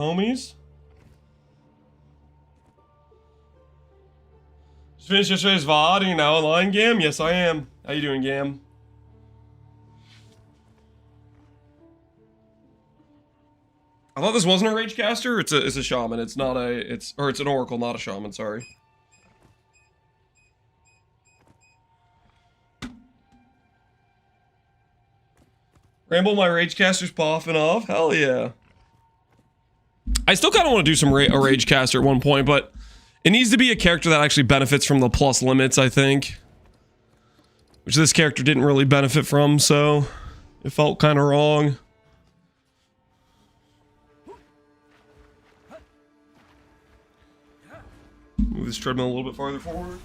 homies. Just finished yesterday's VOD. Are you now online, Gam? Yes, I am. How you doing, Gam? I thought this wasn't a rage caster. It's a shaman. It's not a. It's an oracle, not a shaman. Sorry. Ramble, my rage caster's popping off. Hell yeah. I still kind of want to do some a rage caster at one point, but it needs to be a character that actually benefits from the plus limits, I think. Which this character didn't really benefit from, so it felt kind of wrong. Move this treadmill a little bit farther forward.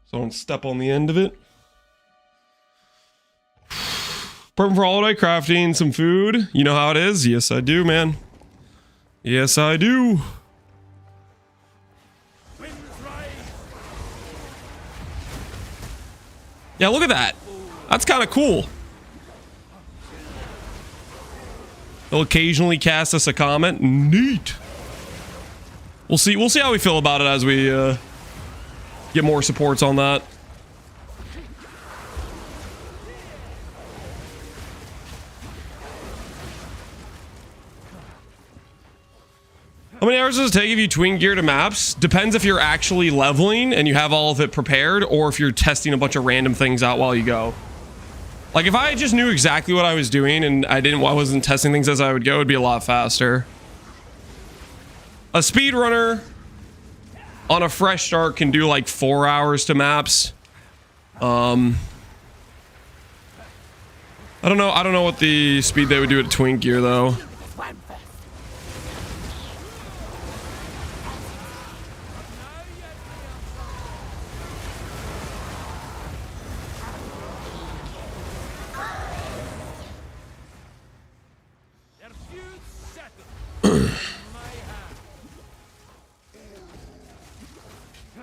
So don't step on the end of it. Prepping for holiday crafting, some food. You know how it is? Yes, I do, man. Yes, I do. Yeah, look at that. That's kind of cool. They'll occasionally cast us a comment. Neat. We'll see how we feel about it as we get more supports on that. How many hours does it take if you twin gear to maps? Depends if you're actually leveling and you have all of it prepared, or if you're testing a bunch of random things out while you go. Like, if I just knew exactly what I was doing and I wasn't testing things as I would go, it'd be a lot faster. A speedrunner on a fresh start can do like 4 hours to maps. I don't know what the speed they would do at twin gear though.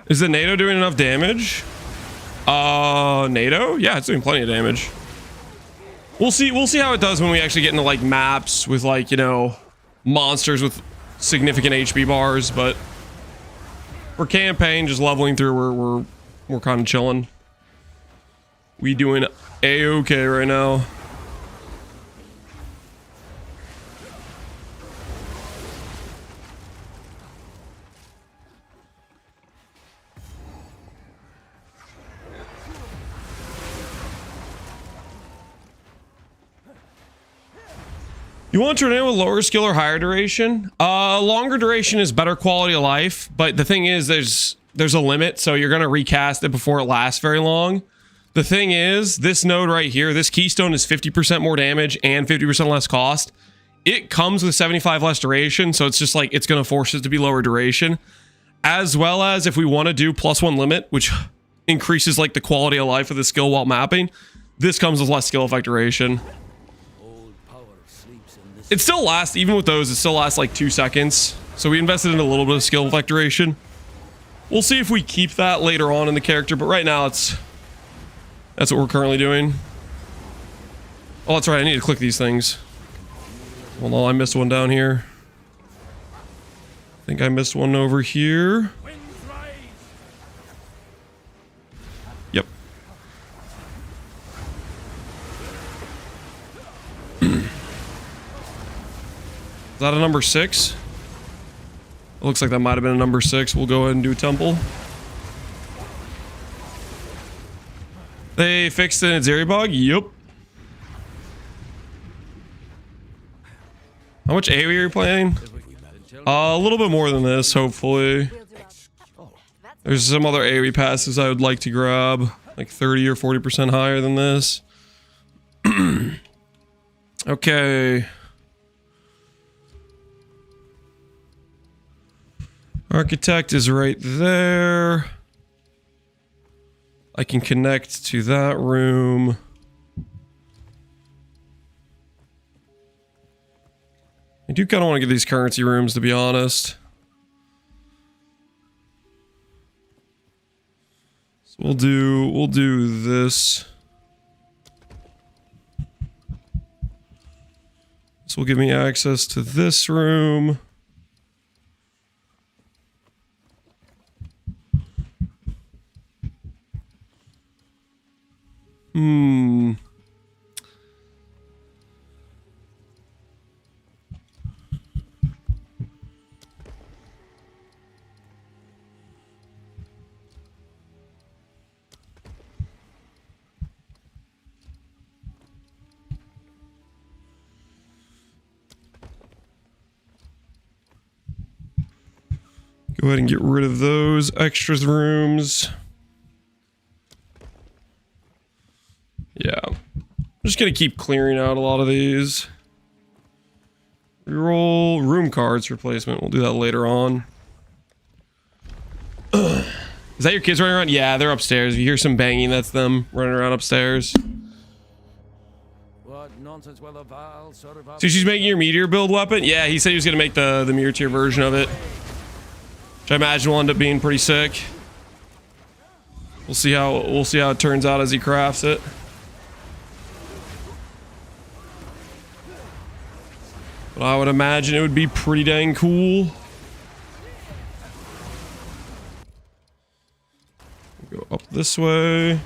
Is the NATO doing enough damage? NATO? Yeah, it's doing plenty of damage. We'll see how it does when we actually get into like maps with like, you know, monsters with significant HP bars, but for campaign, just leveling through, we're kind of chilling. We doing A-okay right now. You want to tornado with lower skill or higher duration? Longer duration is better quality of life, but the thing is there's a limit, so you're gonna recast it before it lasts very long. The thing is, this node right here, this keystone is 50% more damage and 50% less cost. It comes with 75 less duration, so it's just like it's gonna force it to be lower duration. As well as if we want to do +1 limit, which increases like the quality of life of the skill while mapping, this comes with less skill effect duration. It still lasts, even with those, it still lasts like 2 seconds. So we invested in a little bit of skill effect duration. We'll see if we keep that later on in the character, but right now that's what we're currently doing. Oh, that's right, I need to click these things. Hold on, I missed one down here. I think I missed one over here. Yep. Is that a number 6? It looks like that might have been a number 6. We'll go ahead and do temple. They fixed an Azeri bug? Yep. How much AoE are you playing? A little bit more than this, hopefully. There's some other AoE passes I would like to grab. Like 30 or 40% higher than this. Okay. Architect is right there. I can connect to that room. I do kind of want to get these currency rooms, to be honest. So we'll do this. This will give me access to this room. Go ahead and get rid of those extras rooms. Yeah. I'm just going to keep clearing out a lot of these. Reroll room cards replacement. We'll do that later on. Is that your kids running around? Yeah, they're upstairs. If you hear some banging, that's them running around upstairs. What nonsense will a vile sort of... So she's making your meteor build weapon? Yeah, he said he was going to make the mirror tier version of it. Which I imagine will end up being pretty sick. We'll see how it turns out as he crafts it. But I would imagine it would be pretty dang cool. Go up this way.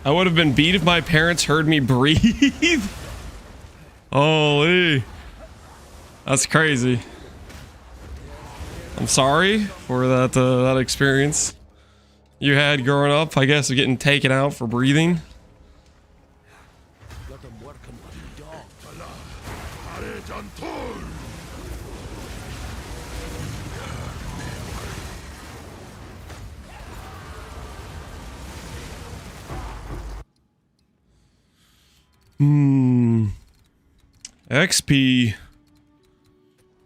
I would have been beat if my parents heard me breathe. Holy. That's crazy. I'm sorry for that experience you had growing up, I guess, of getting taken out for breathing. XP.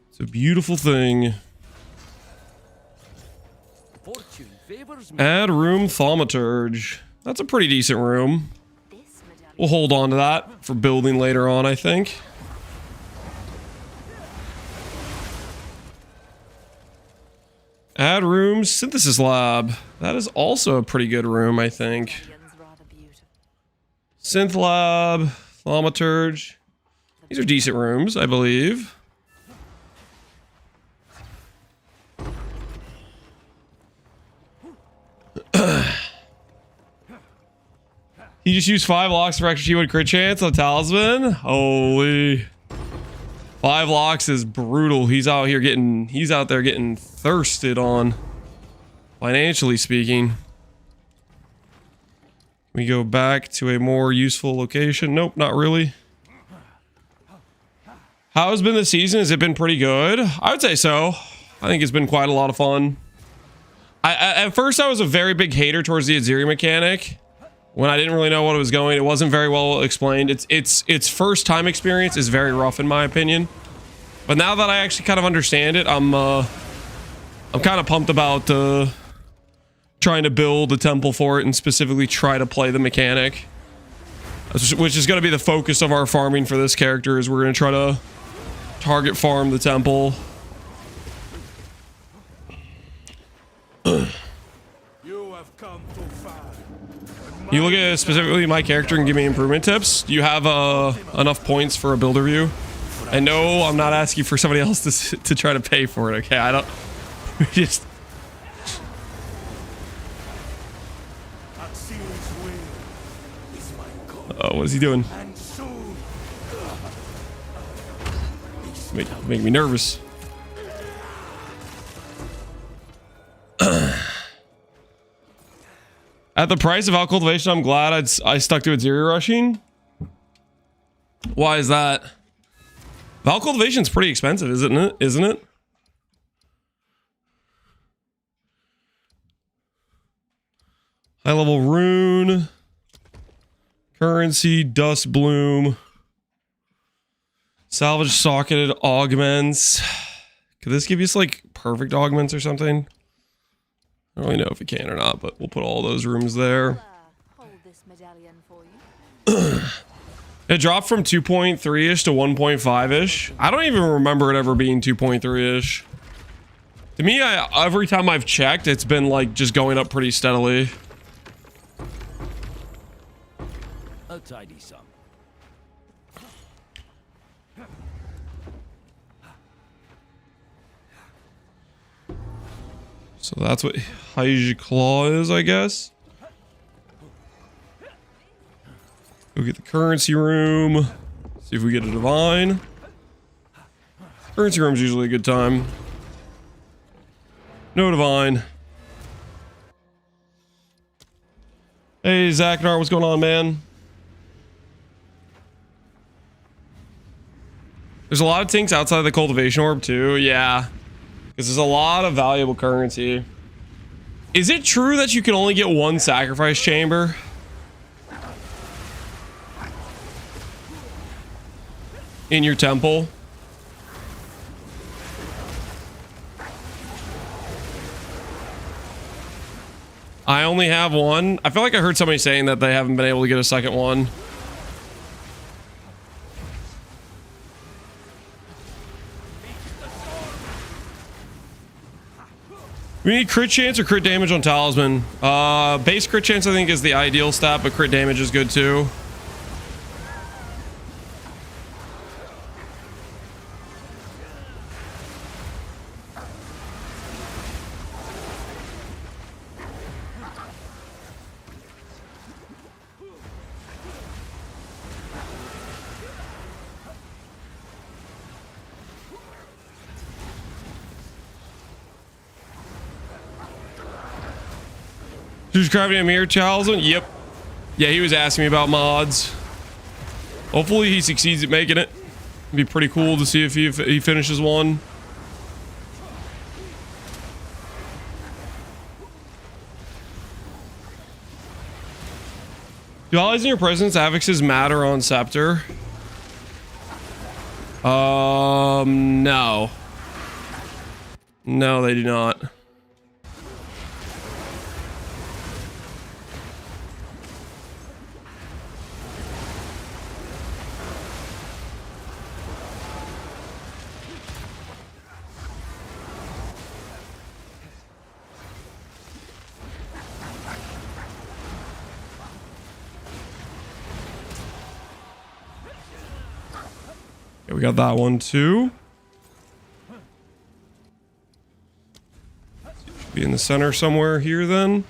It's a beautiful thing. Add room thaumaturge. That's a pretty decent room. We'll hold on to that for building later on, I think. Add room synthesis lab. That is also a pretty good room, I think. Synth lab, thaumaturge. These are decent rooms, I believe. He just used 5 locks for extra T1 crit chance on Talisman. Holy. 5 locks is brutal. He's out there getting thirsted on, financially speaking. We go back to a more useful location. Nope, not really. How has been the season? Has it been pretty good? I would say so. I think it's been quite a lot of fun. At first, I was a very big hater towards the Aziri mechanic. When I didn't really know what it was going, it wasn't very well explained. Its first time experience is very rough in my opinion. But now that I actually kind of understand it, I'm kind of pumped about trying to build a temple for it and specifically try to play the mechanic, which is going to be the focus of our farming for this character. Is we're going to try to target farm the temple. You look at specifically my character and give me improvement tips. Do you have enough points for a builder view? And no, I'm not asking for somebody else to try to pay for it. Okay, I don't. We just. Oh, what is he doing? Make me nervous. At the price of Out Cultivation, I'm glad I stuck to Aziri rushing. Why is that? Val Cultivation's pretty expensive, isn't it? Isn't it? High level rune. Currency, dust bloom. Salvage socketed augments. Could this give you like perfect augments or something? I don't really know if it can or not, but we'll put all those rooms there. Hold this medallion for It dropped from 2.3-ish to 1.5-ish. I don't even remember it ever being 2.3-ish. To me, every time I've checked, it's been like just going up pretty steadily. A tidy sum. So that's what Hyge Claw is, I guess. Go get the currency room. See if we get a divine. Currency room's usually a good time. No divine. Hey, Zachnar, what's going on, man? There's a lot of tinks outside the cultivation orb, too. Yeah. Because there's a lot of valuable currency. Is it true that you can only get one sacrifice chamber? In your temple? I only have one. I feel like I heard somebody saying that they haven't been able to get a second one. We need crit chance or crit damage on talisman. Base crit chance I think is the ideal stat, but crit damage is good too. Who's crafting a mirror talisman? Yep. Yeah, he was asking me about mods. Hopefully he succeeds at making it. It'd be pretty cool to see if he finishes one. Do allies in your presence affixes matter on scepter? No. No, they do not. Okay, we got that one too. Should be in the center somewhere here then.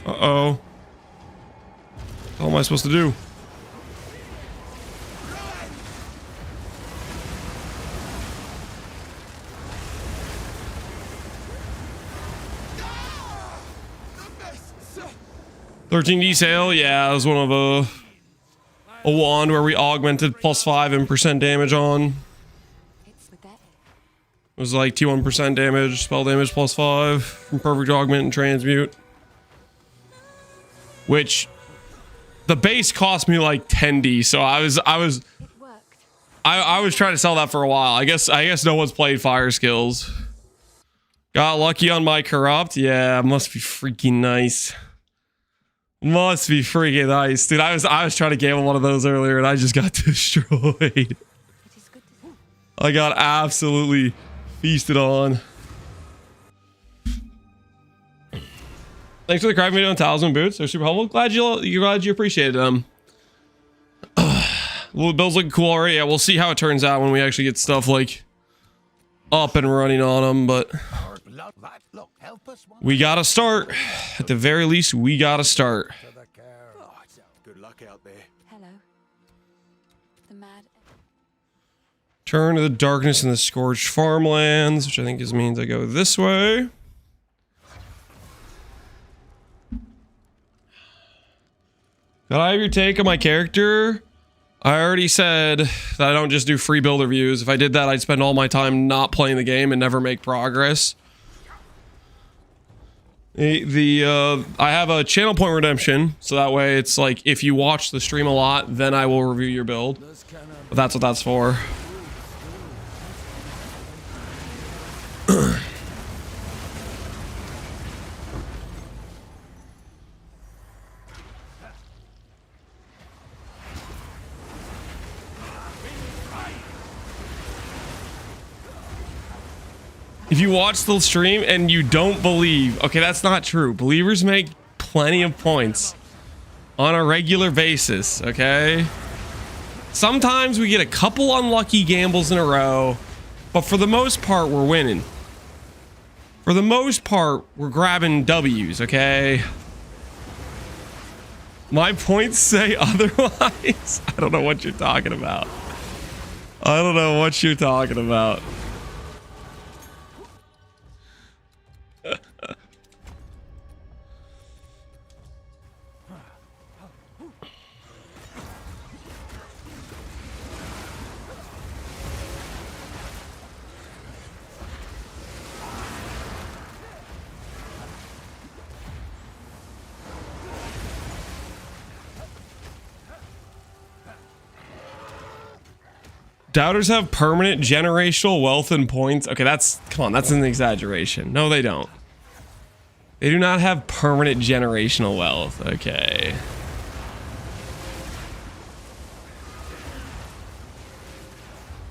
Uh-oh. What am I supposed to do? $13D sale, yeah, it was one of a wand where we augmented +5 and % damage on. It was like T1% damage, spell damage +5 from perfect augment and transmute. Which the base cost me like 10D, so I was trying to sell that for a while. I guess no one's played fire skills. Got lucky on my corrupt, yeah, must be freaking nice. Must be freaking nice, dude. I was trying to gamble one of those earlier and I just got destroyed. I got absolutely feasted on. Thanks for the craft video on talisman boots. They're super helpful. Glad you appreciated them. Well, the build's looking cool already. Yeah, we'll see how it turns out when we actually get stuff like up and running on them, but we gotta start. At the very least, we gotta start. Good luck out there. Hello. The mad. Turn to the darkness in the scorched farmlands, which I think means I go this way. Did I have your take on my character? I already said that I don't just do free builder views. If I did that, I'd spend all my time not playing the game and never make progress. I have a channel point redemption, so that way it's like if you watch the stream a lot, then I will review your build. But that's what that's for. If you watch the stream and you don't believe, okay, that's not true. Believers make plenty of points on a regular basis, okay? Sometimes we get a couple unlucky gambles in a row, but for the most part, we're winning. For the most part, we're grabbing W's, okay? My points say otherwise. I don't know what you're talking about. I don't know what you're talking about. Doubters have permanent generational wealth and points. Okay, come on, that's an exaggeration. No, they don't. They do not have permanent generational wealth. Okay.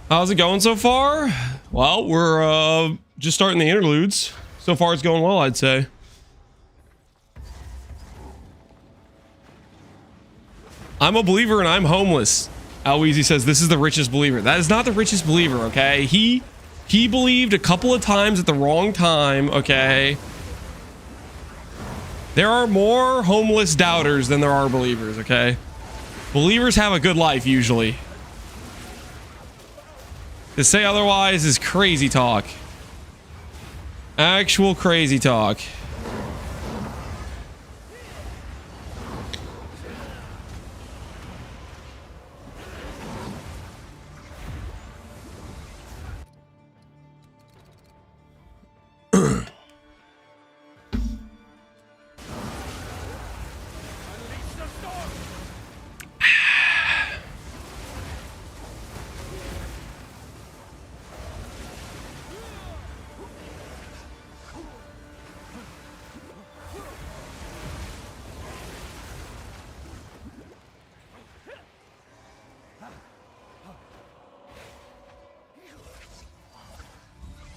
How's it going so far? Well, we're just starting the interludes. So far, it's going well, I'd say. I'm a believer and I'm homeless. Alweezy says this is the richest believer. That is not the richest believer, okay? He believed a couple of times at the wrong time, okay? There are more homeless doubters than there are believers, okay? Believers have a good life usually. To say otherwise is crazy talk. Actual crazy talk.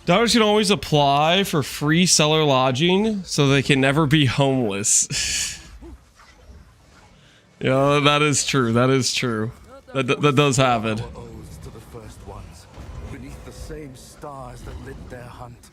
Doubters can always apply for free cellar lodging, so they can never be homeless. Yeah, that is true. That is true. That does happen. Oaths to the first ones, beneath the same stars that lit their hunt.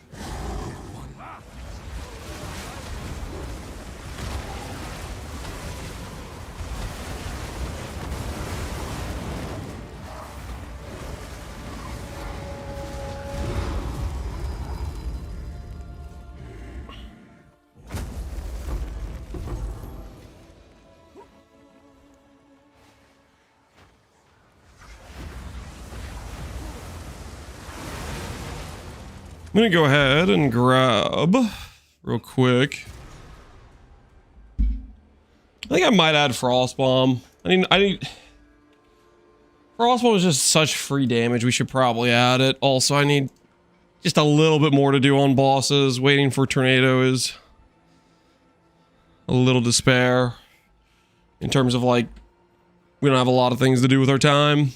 I'm gonna go ahead and grab real quick. I think I might add Frostbomb. I need Frostbomb is just such free damage. We should probably add it. Also, I need just a little bit more to do on bosses. Waiting for Tornado is a little despair in terms of like we don't have a lot of things to do with our time.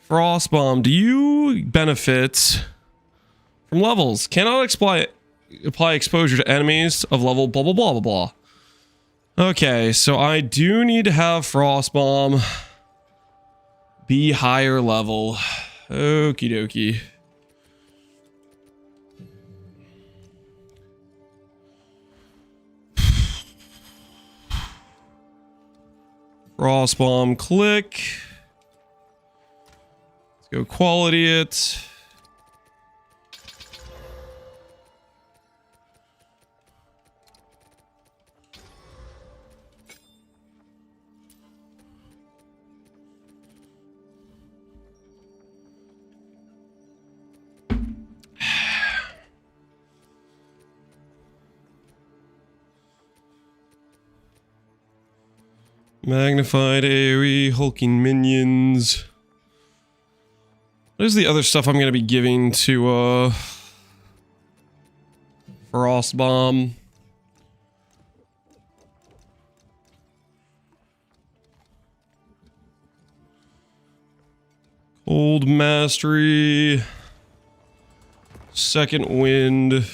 Frostbomb, do you benefit from levels? Cannot apply exposure to enemies of level blah blah blah blah blah. Okay, so I do need to have Frostbomb be higher level. Okie dokie. Frostbomb, click. Let's go quality it. Magnified AoE, hulking minions. What is the other stuff I'm going to be giving to, Frost Bomb? Cold Mastery. Second Wind.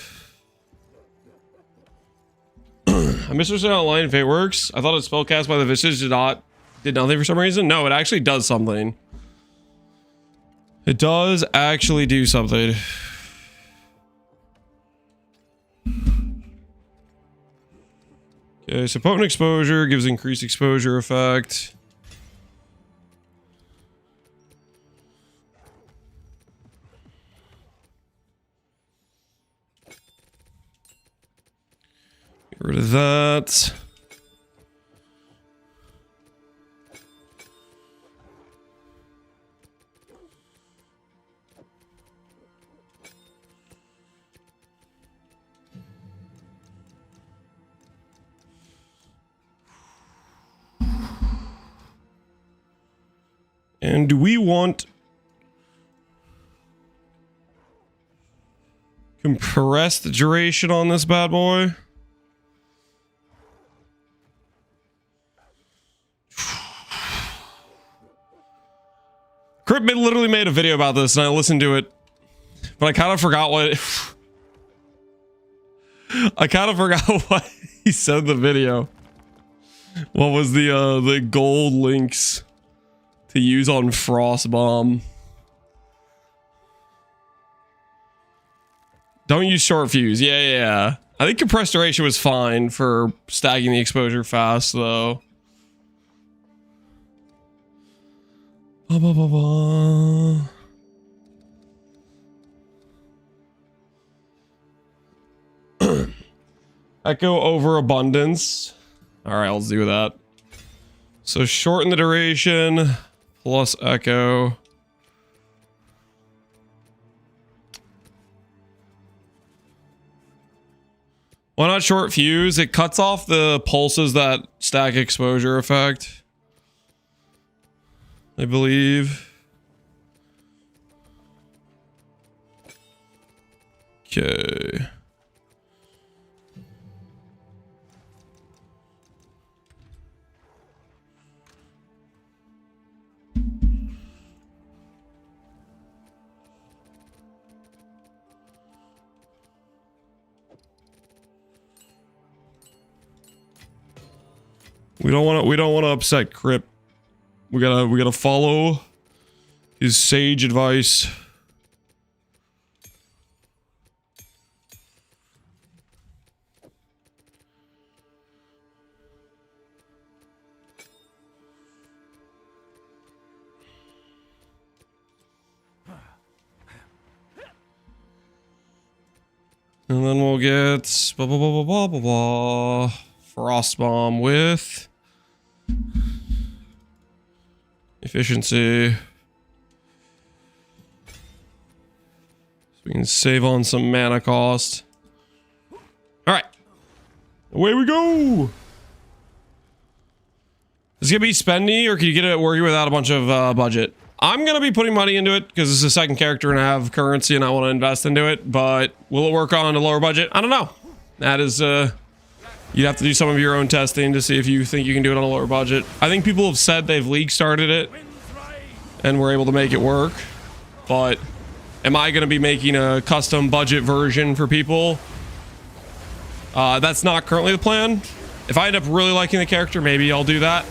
I misread online if it works. I thought it spellcast by the Visage did nothing for some reason. No, it actually does something. It does actually do something. Okay, so potent exposure gives increased exposure effect. Get rid of that. And do we want compressed duration on this bad boy? Crip literally made a video about this and I listened to it, but I kind of forgot what I kind of forgot what he said in the video. What was the gold links to use on Frost Bomb? Don't use short fuse. Yeah. I think compressed duration was fine for stacking the exposure fast, though. Echo overabundance. All right, let's do that. So shorten the duration plus echo. Why not short fuse? It cuts off the pulses that stack exposure effect, I believe. Okay. We don't want to upset Crip. We gotta follow his sage advice. And then we'll get Frost Bomb with efficiency. So we can save on some mana cost. All right, away we go. Is it gonna be spendy, or can you get it working without a bunch of budget? I'm gonna be putting money into it because it's a second character and I have currency and I want to invest into it. But will it work on a lower budget? I don't know. That is you'd have to do some of your own testing to see if you think you can do it on a lower budget. I think people have said they've league started it and were able to make it work. But am I going to be making a custom budget version for people? That's not currently the plan. If I end up really liking the character, maybe I'll do that.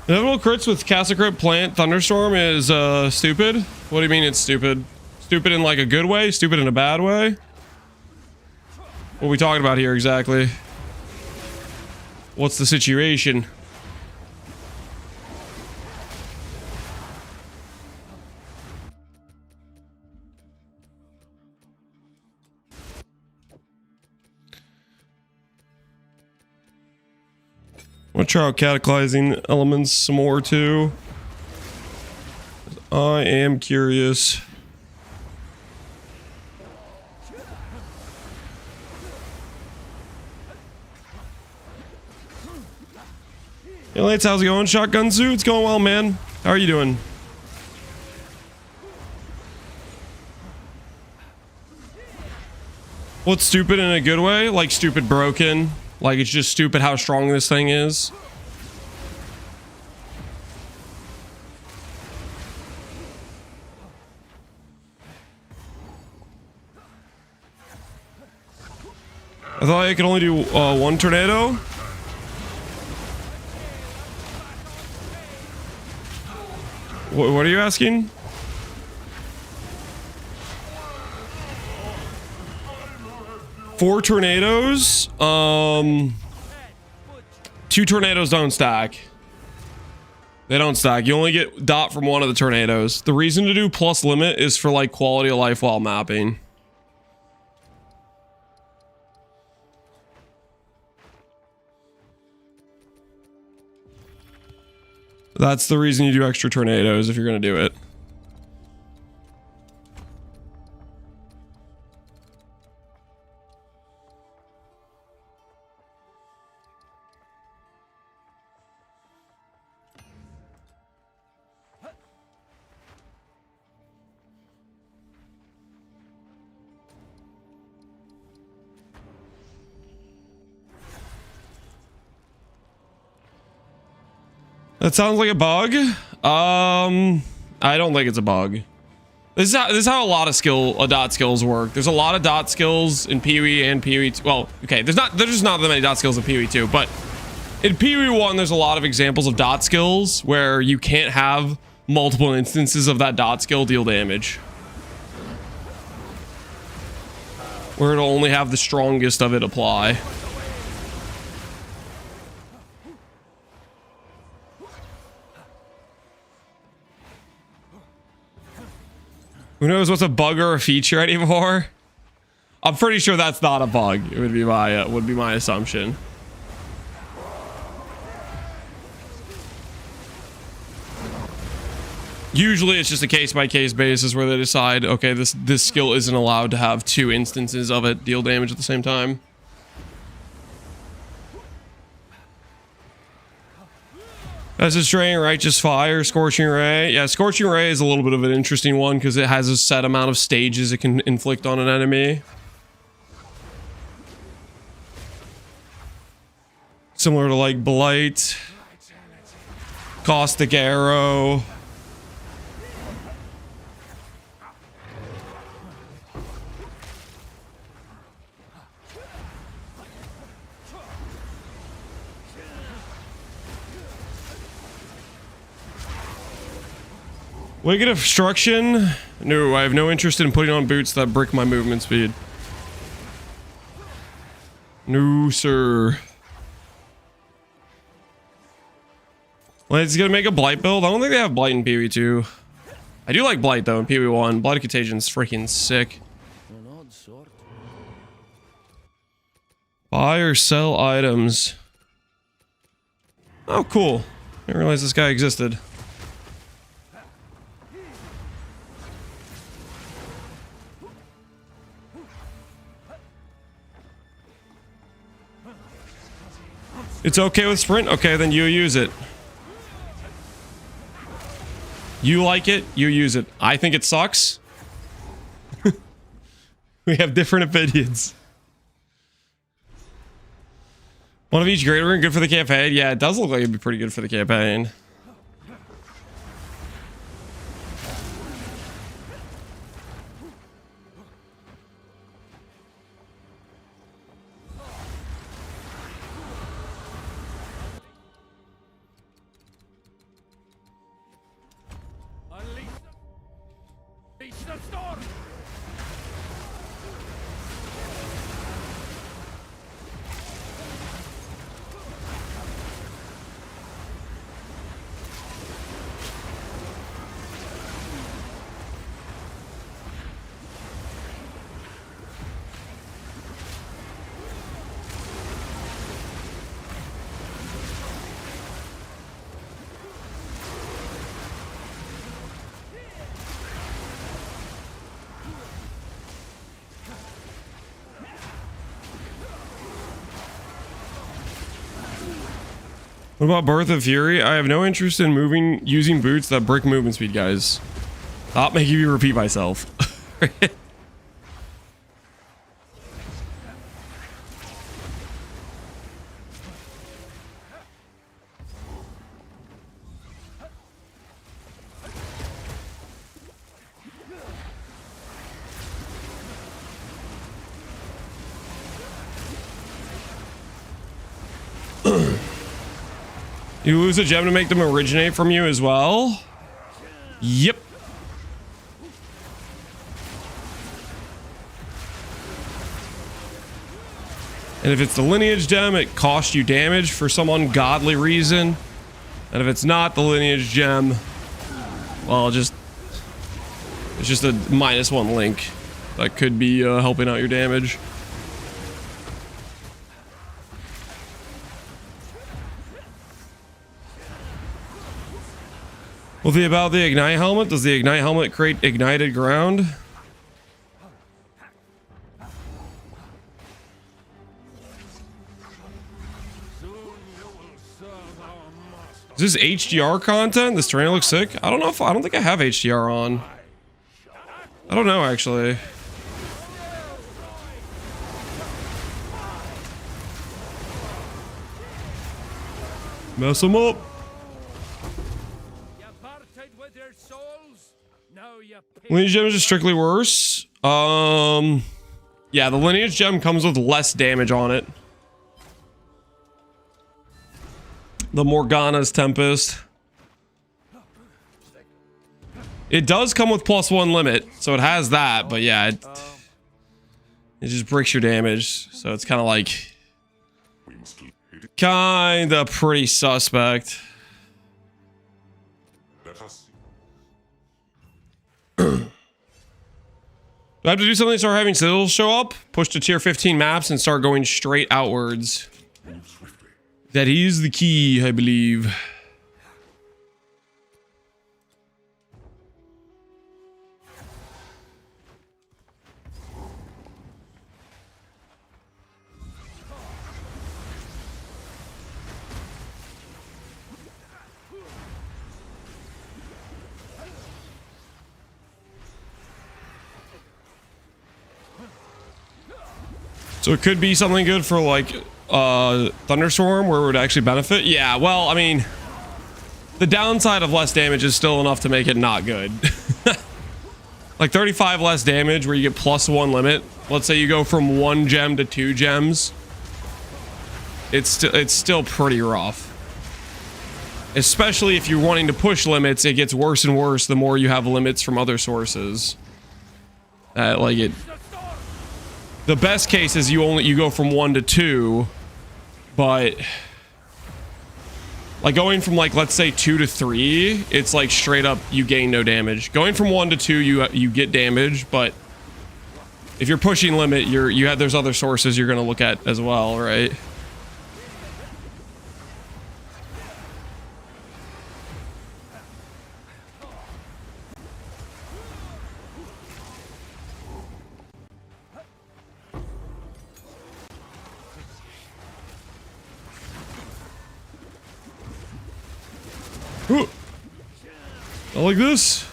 Inevitable crits with Cassacrit Plant Thunderstorm is stupid. What do you mean it's stupid? Stupid in like a good way? Stupid in a bad way? What are we talking about here exactly? What's the situation? I'm gonna try out cataclysing elements some more too. I am curious. Hey Lance, how's it going? Shotgun Zoo? It's going well, man. How are you doing? What's stupid in a good way? Like stupid broken? Like it's just stupid how strong this thing is? I thought I could only do one tornado. What are you asking? Four tornadoes? 2 tornadoes don't stack. They don't stack. You only get dot from one of the tornadoes. The reason to do plus limit is for like quality of life while mapping. That's the reason you do extra tornadoes if you're gonna do it. That sounds like a bug. I don't think it's a bug. This is how a lot of dot skills work. There's a lot of dot skills in PoE and PoE 2. Well, okay, there's just not that many dot skills in PoE 2, but in PoE 1 there's a lot of examples of dot skills where you can't have multiple instances of that dot skill deal damage. Where it'll only have the strongest of it apply. Who knows what's a bug or a feature anymore? I'm pretty sure that's not a bug. It would be my assumption. Usually it's just a case-by-case basis where they decide, okay, this skill isn't allowed to have 2 instances of it deal damage at the same time. That's a Straying Righteous Fire, Scorching Ray. Yeah, Scorching Ray is a little bit of an interesting one because it has a set amount of stages it can inflict on an enemy. Similar to like Blight, Caustic Arrow. Wicked Obstruction? No, I have no interest in putting on boots that brick my movement speed. No, sir. Well, it's gonna make a Blight build. I don't think they have Blight in PoE 2. I do like Blight though in PoE 1. Blight of Contagion is freaking sick. Buy or sell items. Oh, cool. I didn't realize this guy existed. It's okay with sprint? Okay, then you use it. You like it, you use it. I think it sucks. We have different opinions. One of each greater ring, good for the campaign? Yeah, it does look like it'd be pretty good for the campaign. What about Birth of Fury? I have no interest in using boots that brick movement speed, guys. Stop making me repeat myself. You lose a gem to make them originate from you as well? Yep. And if it's the lineage gem, it costs you damage for some ungodly reason. And if it's not the lineage gem, well, it's just a -1 link that could be helping out your damage. Well, about the Ignite helmet, does the Ignite helmet create ignited ground? Is this HDR content? This terrain looks sick. I don't know if I don't think I have HDR on. I don't know actually. Mess them up. Lineage gem is just strictly worse. Yeah, the lineage gem comes with less damage on it. The Morgana's Tempest. It does come with +1 limit, so it has that, but yeah, it just breaks your damage, so it's kind of like pretty suspect. Do I have to do something to start having sigils show up? Push to tier 15 maps and start going straight outwards. That is the key, I believe. So it could be something good for like Thunderstorm where it would actually benefit. Yeah, well, I mean, the downside of less damage is still enough to make it not good. Like 35 less damage where you get +1 limit. Let's say you go from 1 gem to 2 gems. It's still pretty rough. Especially if you're wanting to push limits, it gets worse and worse the more you have limits from other sources. The best case is you go from 1 to 2, but like going from like let's say 2 to 3, it's like straight up you gain no damage. Going from 1 to 2, you get damage, but if you're pushing limit, there's other sources you're gonna look at as well, right? Ooh. I like this.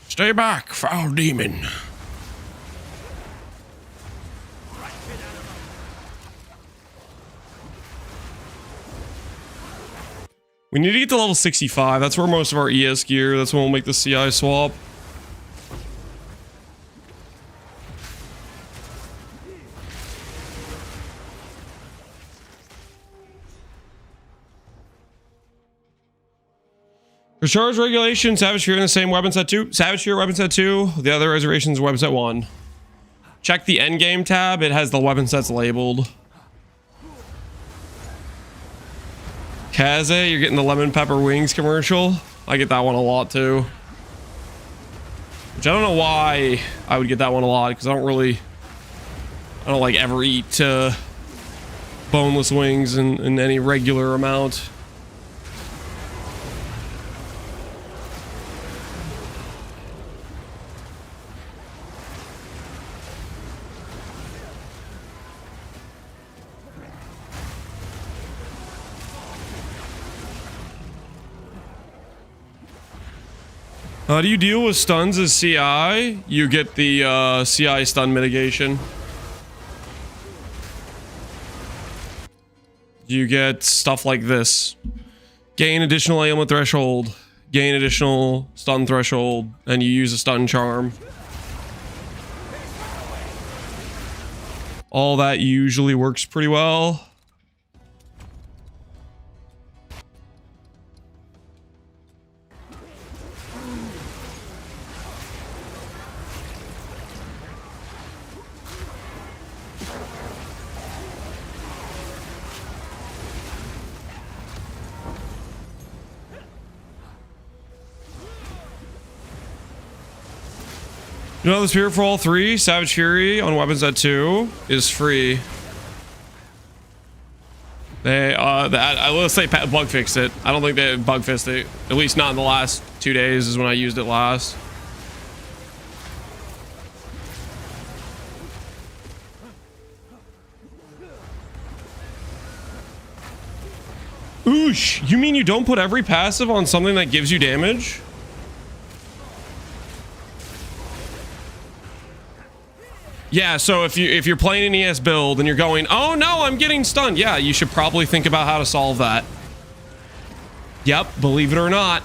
Stay back, foul demon. We need to get to level 65. That's where most of our ES gear. That's when we'll make the CI swap. For charge regulation, Savage Fury in the same weapon set 2. Savage Fury weapon set 2. The other reservations weapon set 1. Check the endgame tab. It has the weapon sets labeled. Kaze, you're getting the lemon pepper wings commercial. I get that one a lot too. Which I don't know why I would get that one a lot because I don't like ever eat boneless wings in any regular amount. How do you deal with stuns as CI? You get the CI stun mitigation. You get stuff like this. Gain additional ailment threshold. Gain additional stun threshold. And you use a stun charm. All that usually works pretty well. You know the spirit for all three? Savage Fury on weapons at 2 is free. They let's say bug fixed it. I don't think they bug fixed it. At least not in the last 2 days is when I used it last. Oosh, you mean you don't put every passive on something that gives you damage? Yeah, so if you're playing an ES build and you're going, oh no, I'm getting stunned. Yeah, you should probably think about how to solve that. Yep, believe it or not.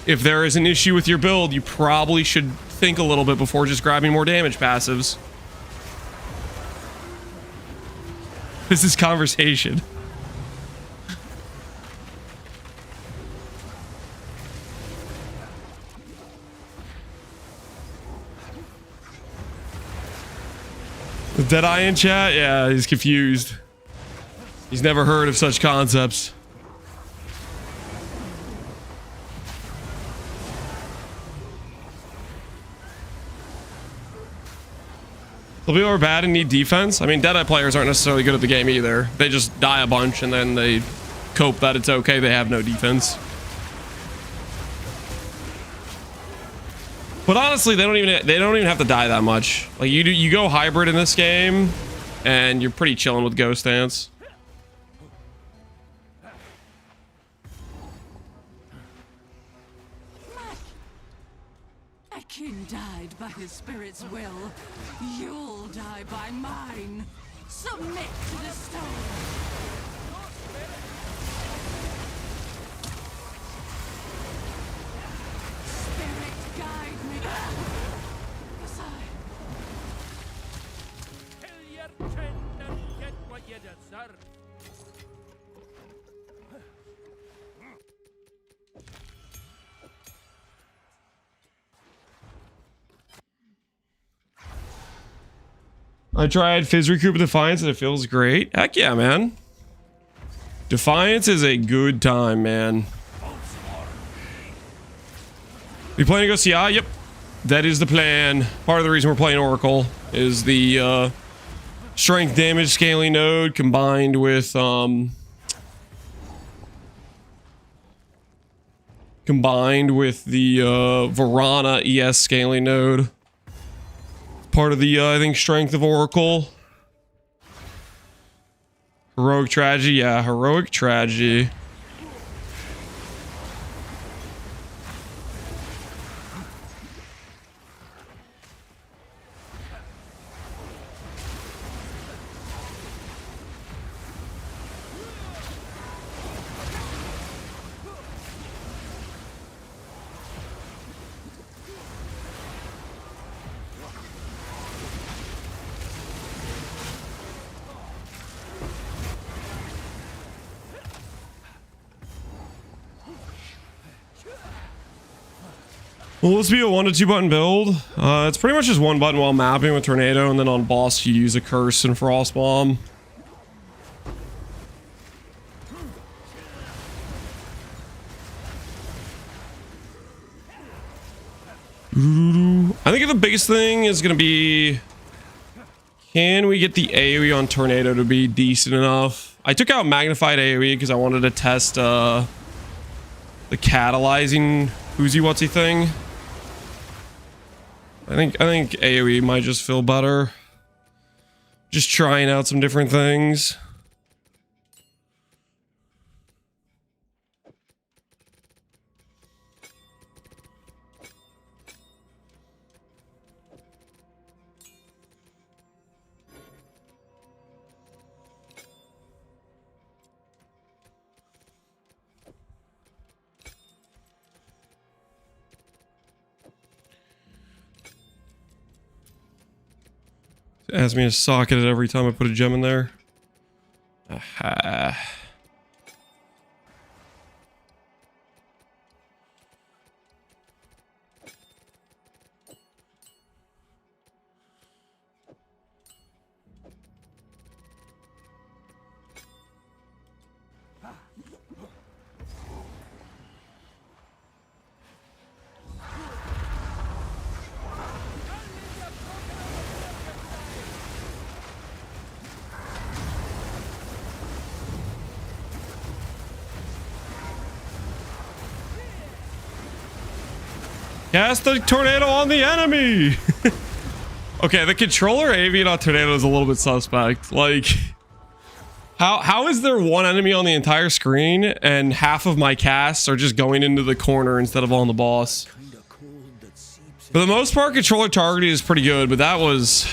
If there is an issue with your build, you probably should think a little bit before just grabbing more damage passives. This is conversation. Deadeye in chat? Yeah, he's confused. He's never heard of such concepts. Some people are bad and need defense. I mean, Deadeye players aren't necessarily good at the game either. They just die a bunch and then they cope that it's okay. They have no defense. But honestly, they don't even have to die that much. Like you go hybrid in this game, and you're pretty chilling with Ghost Dance. A king died by his spirit's will. You'll die by mine. Submit to the stone. Spirit, guide me. Yes, Kill your kin and get what you deserve. I tried Fizz Recoup with Defiance and it feels great. Heck yeah, man. Defiance is a good time, man. You planning to go CI? Yep. That is the plan. Part of the reason we're playing Oracle is the strength damage scaling node combined with the Varana ES scaling node. Part of the I think strength of Oracle. Heroic tragedy, yeah, heroic tragedy. Well, let's be a 1 to 2 button build. It's pretty much just one button while mapping with Tornado, and then on boss you use a Curse and Frost Bomb. I think the biggest thing is going to be, can we get the AoE on Tornado to be decent enough? I took out Magnified AoE because I wanted to test the catalyzing whoosy whatsy thing. I think AoE might just feel better. Just trying out some different things. Ask me to socket it every time I put a gem in there. Aha. Cast the tornado on the enemy! Okay, the controller avian on tornado is a little bit suspect. Like, how is there one enemy on the entire screen and half of my casts are just going into the corner instead of on the boss? For the most part, controller targeting is pretty good, but that was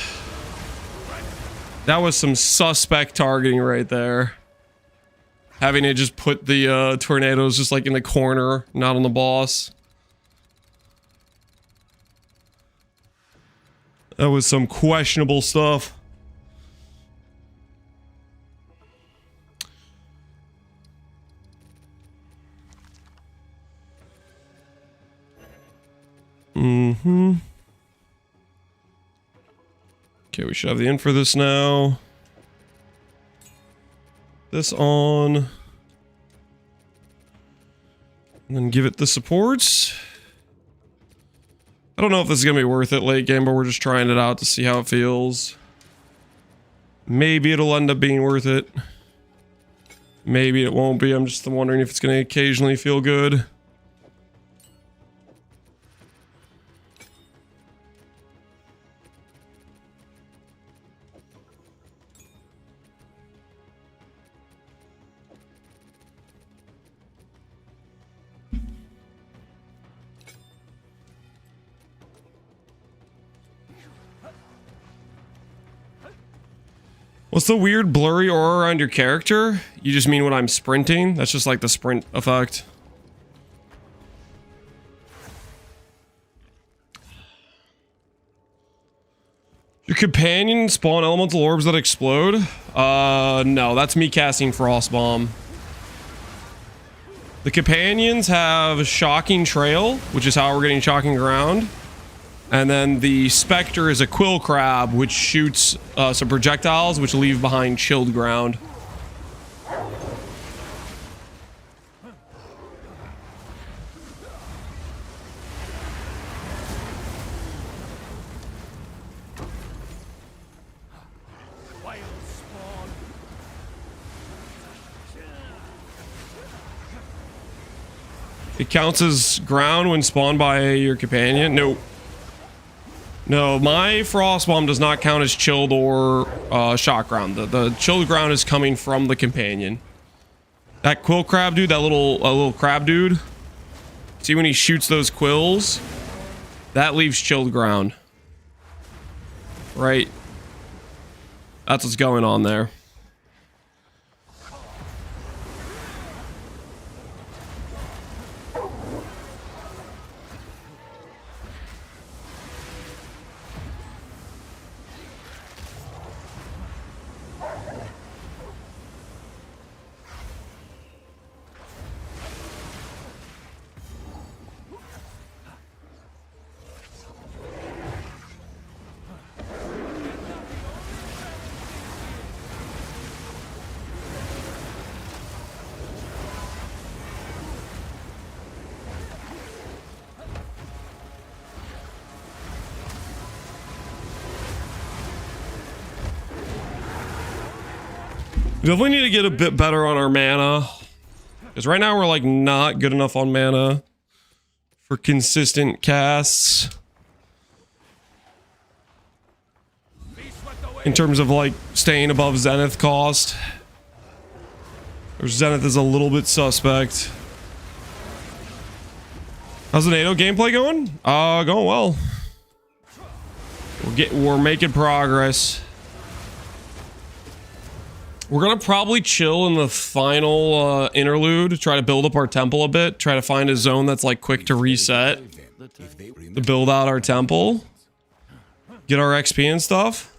some suspect targeting right there. Having it just put the tornadoes just like in the corner, not on the boss. That was some questionable stuff. Mm-hmm. Okay, we should have the in for this now. This on. And then give it the supports. I don't know if this is going to be worth it late game, but we're just trying it out to see how it feels. Maybe it'll end up being worth it. Maybe it won't be. I'm just wondering if it's going to occasionally feel good. What's the weird blurry aura around your character? You just mean when I'm sprinting? That's just like the sprint effect. Your companion spawn elemental orbs that explode? No, that's me casting Frost Bomb. The companions have Shocking Trail, which is how we're getting Shocking Ground. And then the Spectre is a Quill Crab, which shoots some projectiles, which leave behind Chilled Ground. It counts as ground when spawned by your companion? Nope. No, my Frost Bomb does not count as chilled or shock ground. The chilled ground is coming from the companion. That Quill Crab dude, that little crab dude. See when he shoots those quills? That leaves chilled ground. Right. That's what's going on there. We definitely need to get a bit better on our mana. Because right now we're like not good enough on mana for consistent casts. In terms of like staying above Zenith cost. Or Zenith is a little bit suspect. How's the NATO gameplay going? Going well. We're making progress. We're gonna probably chill in the final interlude to try to build up our temple a bit. Try to find a zone that's like quick to reset. To build out our temple. Get our XP and stuff.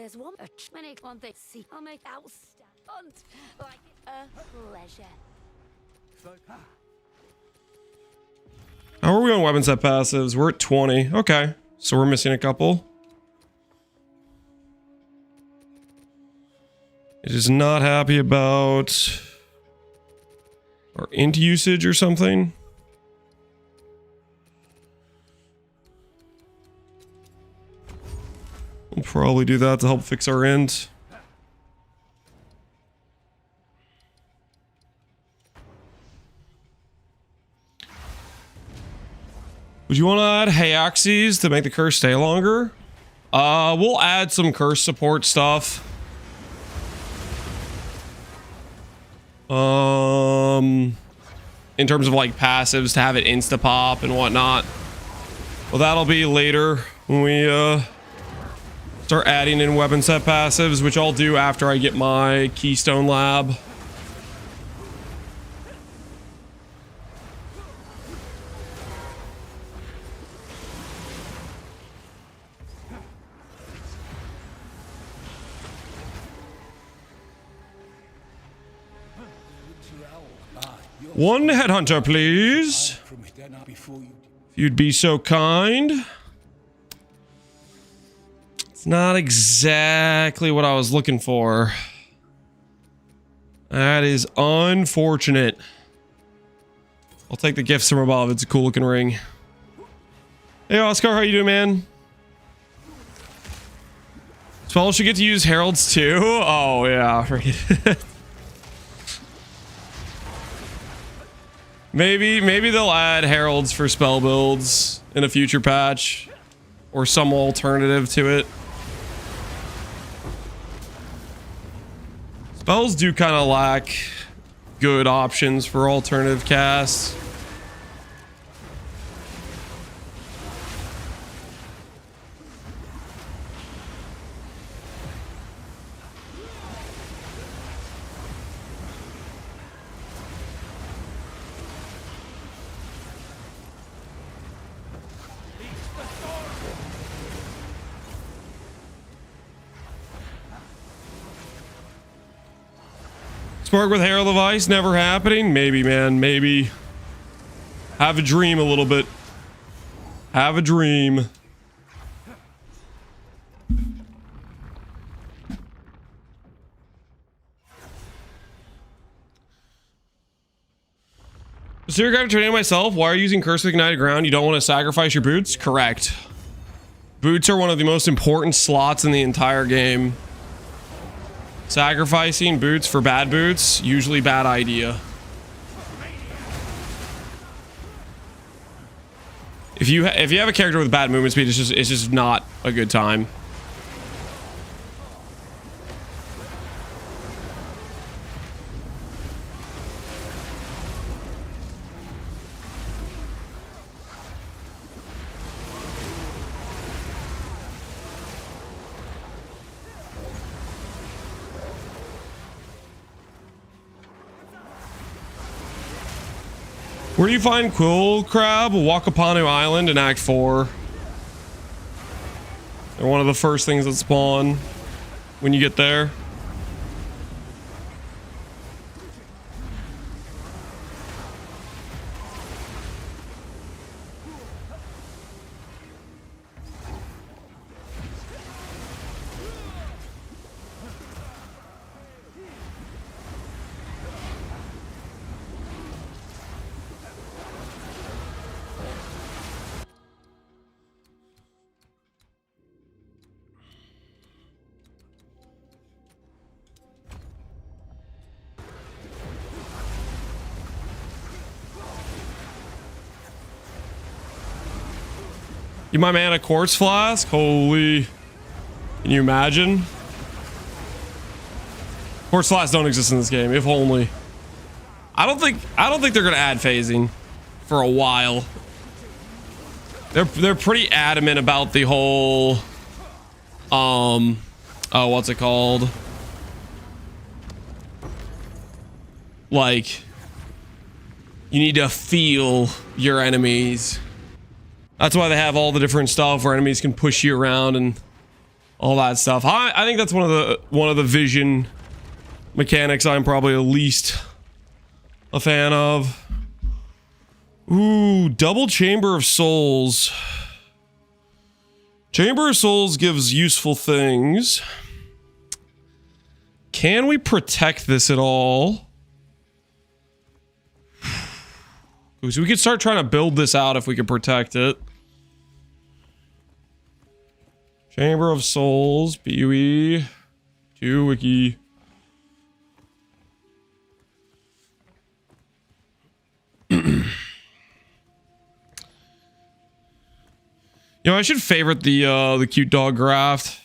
there's one many one thing. See, I'll make outstand like a pleasure. How are we on weapon set passives? We're at 20. Okay, so we're missing a couple. It is not happy about our int usage or something. We'll probably do that to help fix our int. Would you want to add Hayaxes to make the curse stay longer? We'll add some curse support stuff. In terms of like passives to have it insta pop and whatnot. Well, that'll be later when we start adding in weapon set passives, which I'll do after I get my Keystone Lab. One headhunter, please. If you'd be so kind. It's not exactly what I was looking for. That is unfortunate. I'll take the gifts from above. It's a cool looking ring. Hey, Oscar, how you doing, man? Spells should get to use heralds too. Oh yeah, Maybe they'll add heralds for spell builds in a future patch or some alternative to it. Spells do kind of lack good options for alternative casts. Spark with Herald of Ice never happening? Maybe, man, maybe. Have a dream a little bit. Have a dream. So you're going to train myself. Why are you using Curse with Ignited Ground? You don't want to sacrifice your boots? Correct. Boots are one of the most important slots in the entire game. Sacrificing boots for bad boots, usually bad idea. If you have a character with bad movement speed, it's just not a good time. Where do you find Quill Crab? Wakapanu Island in Act 4. They're one of the first things that spawn when you get there. You my man a quartz flask? Holy. Can you imagine? Quartz flasks don't exist in this game, if only. I don't think they're gonna add phasing for a while. They're pretty adamant about the whole oh, what's it called? Like, you need to feel your enemies. That's why they have all the different stuff where enemies can push you around and all that stuff. I think that's one of the vision mechanics I'm probably the least a fan of. Ooh, double Chamber of Souls. Chamber of Souls gives useful things. Can we protect this at all? So we could start trying to build this out if we could protect it. Chamber of Souls, PUE, 2 wiki. You know, I should favorite the cute dog graft.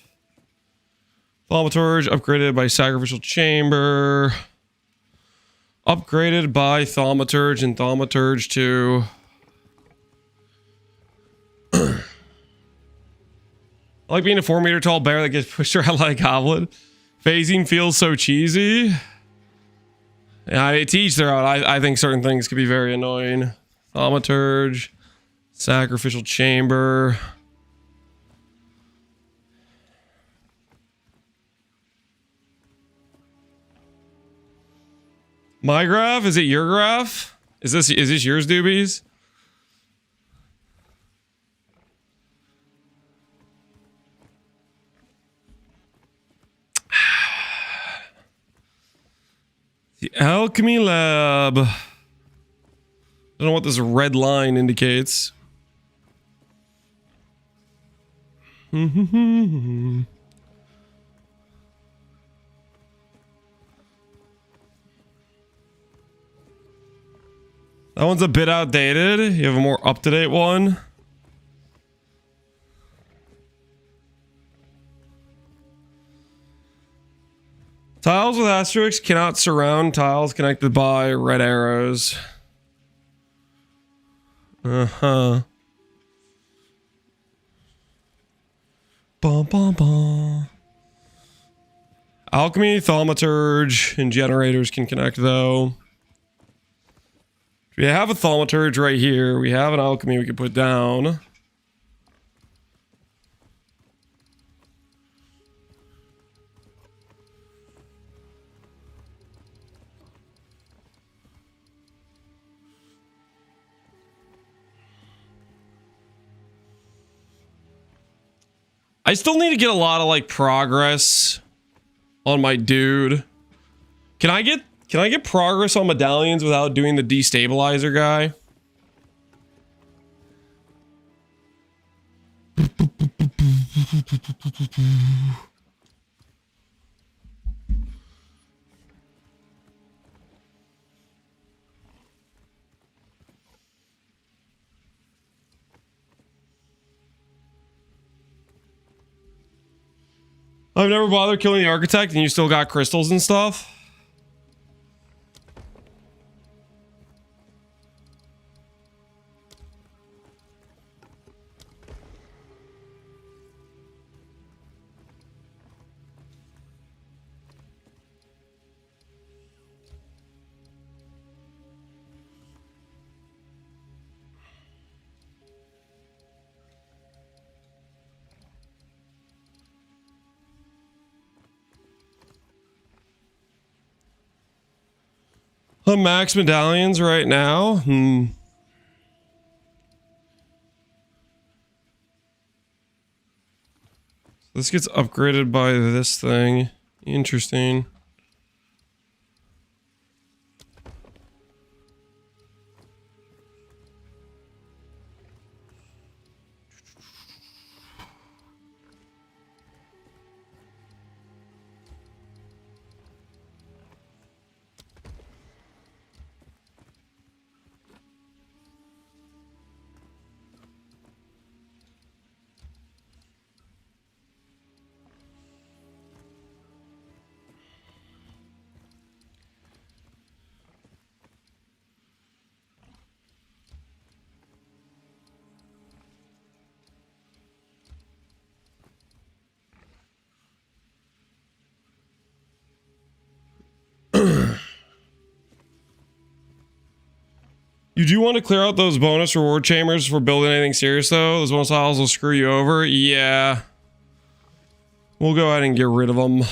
Thaumaturge upgraded by Sacrificial Chamber. Upgraded by Thaumaturge and Thaumaturge 2. I like being a 4-meter tall bear that gets pushed around like a goblin. Phasing feels so cheesy. Yeah, to each their own. I think certain things could be very annoying. Thaumaturge. Sacrificial Chamber. My graph? Is it your graph? Is this yours, doobies? The Alchemy Lab. I don't know what this red line indicates. That one's a bit outdated. You have a more up-to-date one. Tiles with asterisks cannot surround tiles connected by red arrows. Uh-huh. Bum, bum, bum. Alchemy, Thaumaturge, and generators can connect though. We have a Thaumaturge right here. We have an alchemy we can put down. I still need to get a lot of like progress on my dude. Can I get progress on medallions without doing the destabilizer guy? I've never bothered killing the architect and you still got crystals and stuff. Max medallions right now. This gets upgraded by this thing. Interesting. You do want to clear out those bonus reward chambers for building anything serious, though. Those bonus tiles will screw you over. Yeah. We'll go ahead and get rid of them.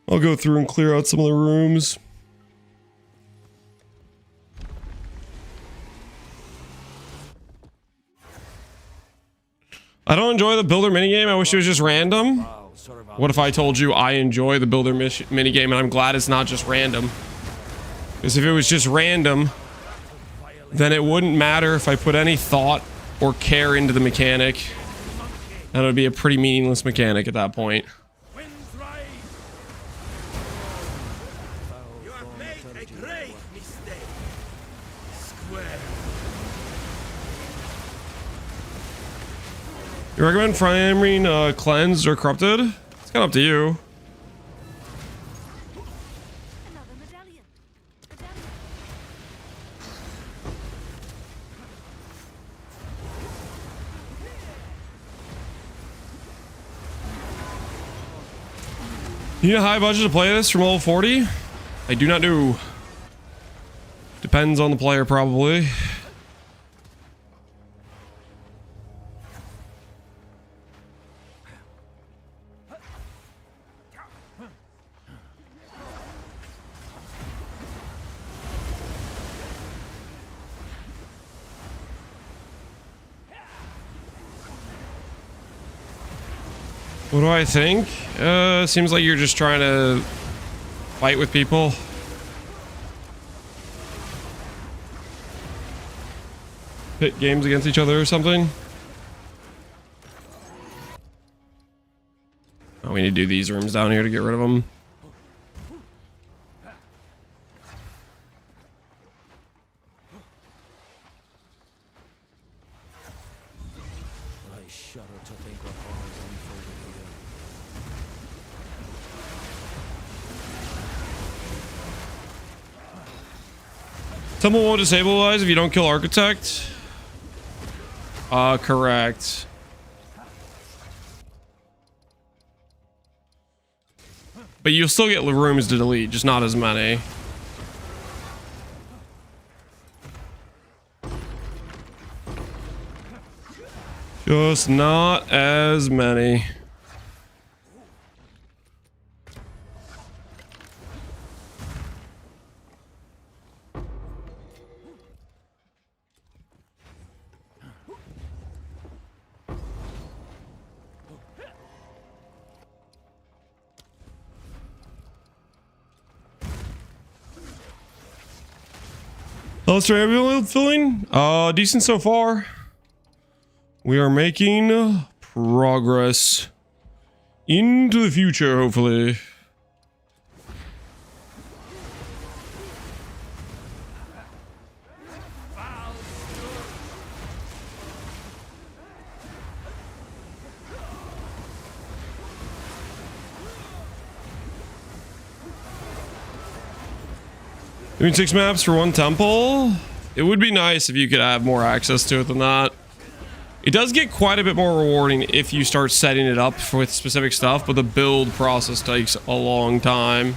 I'll go through and clear out some of the rooms. I don't enjoy the builder minigame. I wish it was just random. What if I told you I enjoy the builder minigame and I'm glad it's not just random? Because if it was just random, then it wouldn't matter if I put any thought or care into the mechanic. And it would be a pretty meaningless mechanic at that point. Winds rise. You have made a great mistake. Square. You recommend framing cleansed or corrupted? It's kind of up to you. Another medallion. You need a high budget to play this from level 40? I do not know. Depends on the player, probably. What do I think? Seems like you're just trying to fight with people. Pit games against each other or something. Oh, we need to do these rooms down here to get rid of them. I shudder to think what horrors unfolded here. Temple won't disabilize if you don't kill Architect. Correct. But you'll still get rooms to delete, just not as many. Just not as many. Let's try ambulance filling. Decent so far. We are making progress into the future, hopefully. Doing 6 maps for 1 temple. It would be nice if you could have more access to it than that. It does get quite a bit more rewarding if you start setting it up with specific stuff, but the build process takes a long time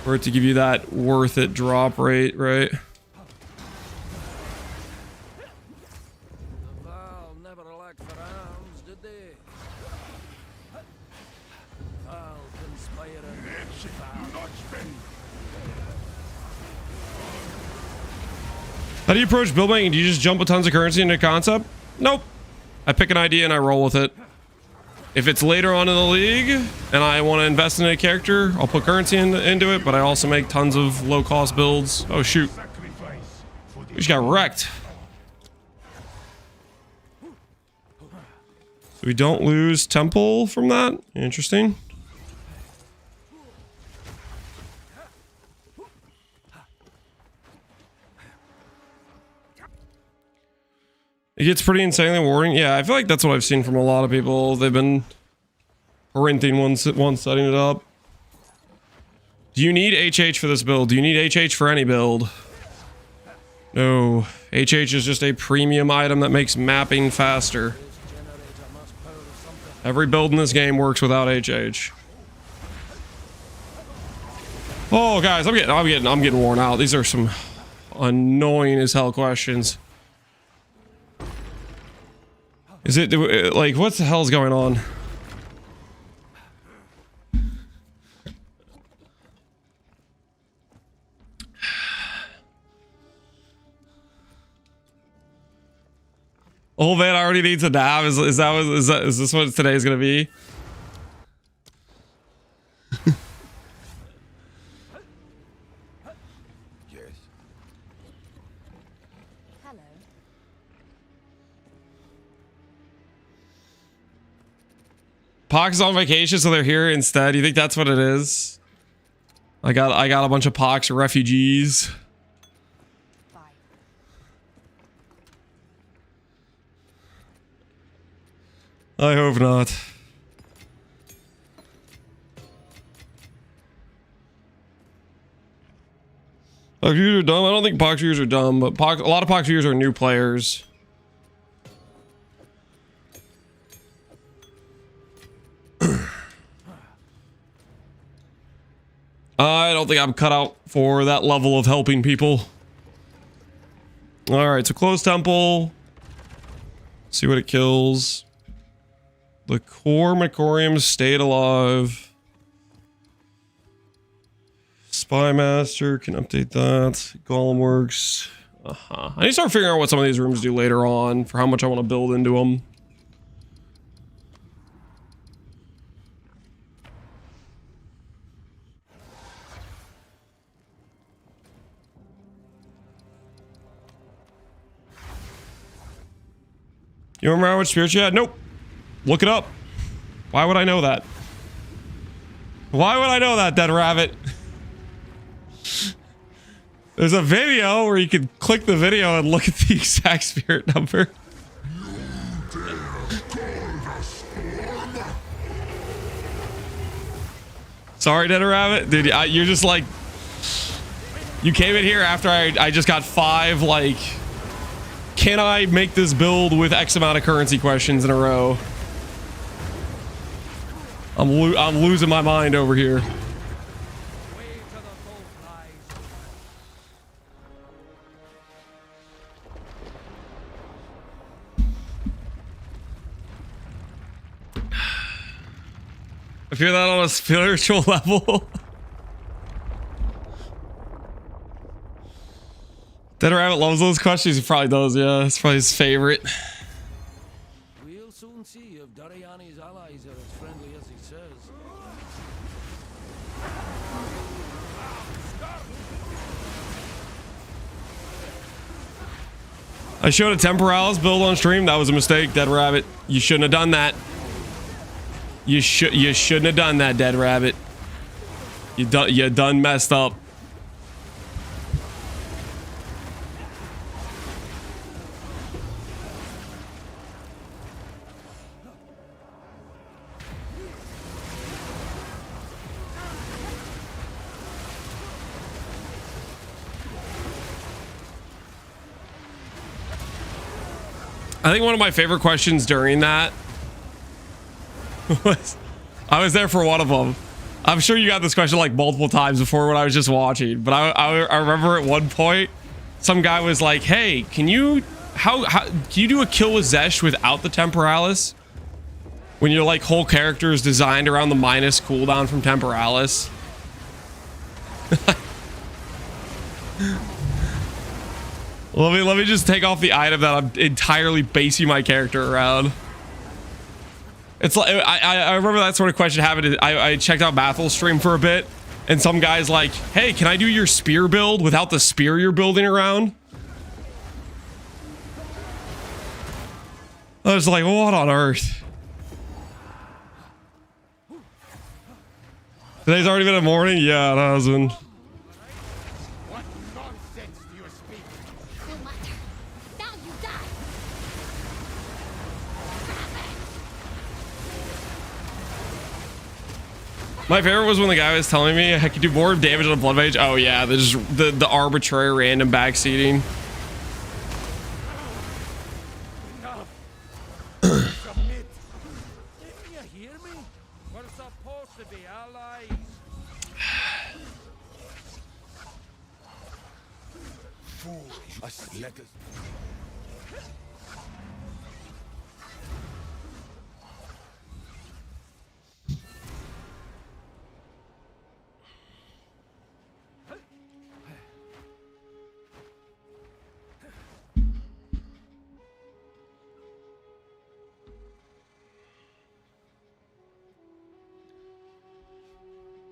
for it to give you that worth it drop rate, right? The Val never lacked for arms, did they? Val conspiring. How do you approach build making? Do you just jump with tons of currency into a concept? Nope. I pick an idea and I roll with it. If it's later on in the league and I want to invest in a character, I'll put currency into it, but I also make tons of low-cost builds. Oh, shoot. We just got wrecked. So we don't lose temple from that. Interesting. It gets pretty insanely warring. Yeah, I feel like that's what I've seen from a lot of people. They've been renting one setting it up. Do you need HH for this build? Do you need HH for any build? No. HH is just a premium item that makes mapping faster. Every build in this game works without HH. Oh, guys, I'm getting worn out. These are some annoying as hell questions. Is it like what the hell's going on? Old man already needs a nap. Is this what today's gonna be? Yes. Hello. Pox on vacation, so they're here instead. You think that's what it is? I got a bunch of Pox refugees. Bye. I hope not. Pox users are dumb. I don't think Pox users are dumb, but a lot of Pox users are new players. I don't think I'm cut out for that level of helping people. Alright, so close temple. See what it kills. The core Macorium stayed alive. Spy Master can update that. Golem works. I need to start figuring out what some of these rooms do later on for how much I want to build into them. You remember how much spirits you had? Nope. Look it up. Why would I know that? Why would I know that, Dead Rabbit? There's a video where you can click the video and look at the exact spirit number. Sorry, Dead Rabbit. Dude, you're just like... You came in here after I just got 5, like... Can I make this build with X amount of currency questions in a row? I'm losing my mind over here. I feel that on a spiritual level. Dead Rabbit loves those questions. He probably does, yeah. It's probably his favorite. We'll soon see if Dariani's allies are as friendly as he says. I showed a Temporalis build on stream. That was a mistake, Dead Rabbit. You shouldn't have done that. You shouldn't have done that, Dead Rabbit. You done messed up. I think one of my favorite questions during that was, I was there for one of them. I'm sure you got this question like multiple times before when I was just watching, but I remember at one point some guy was like, "Hey, can you can you do a kill with Zesh without the Temporalis? When your like whole character is designed around the minus cooldown from Temporalis?" Let me just take off the item that I'm entirely basing my character around. It's like I remember that sort of question happened. I checked out Mathel's stream for a bit, and some guy's like, "Hey, can I do your spear build without the spear you're building around?" I was like, "What on earth?" Today's already been a morning? Yeah, it has been. What nonsense do you speak? No matter. Now you die. My favorite was when the guy was telling me I could do more damage on a blood mage. Oh yeah, there's the arbitrary random backseating. Submit. Didn't you hear me? We're supposed to be allies. Let us.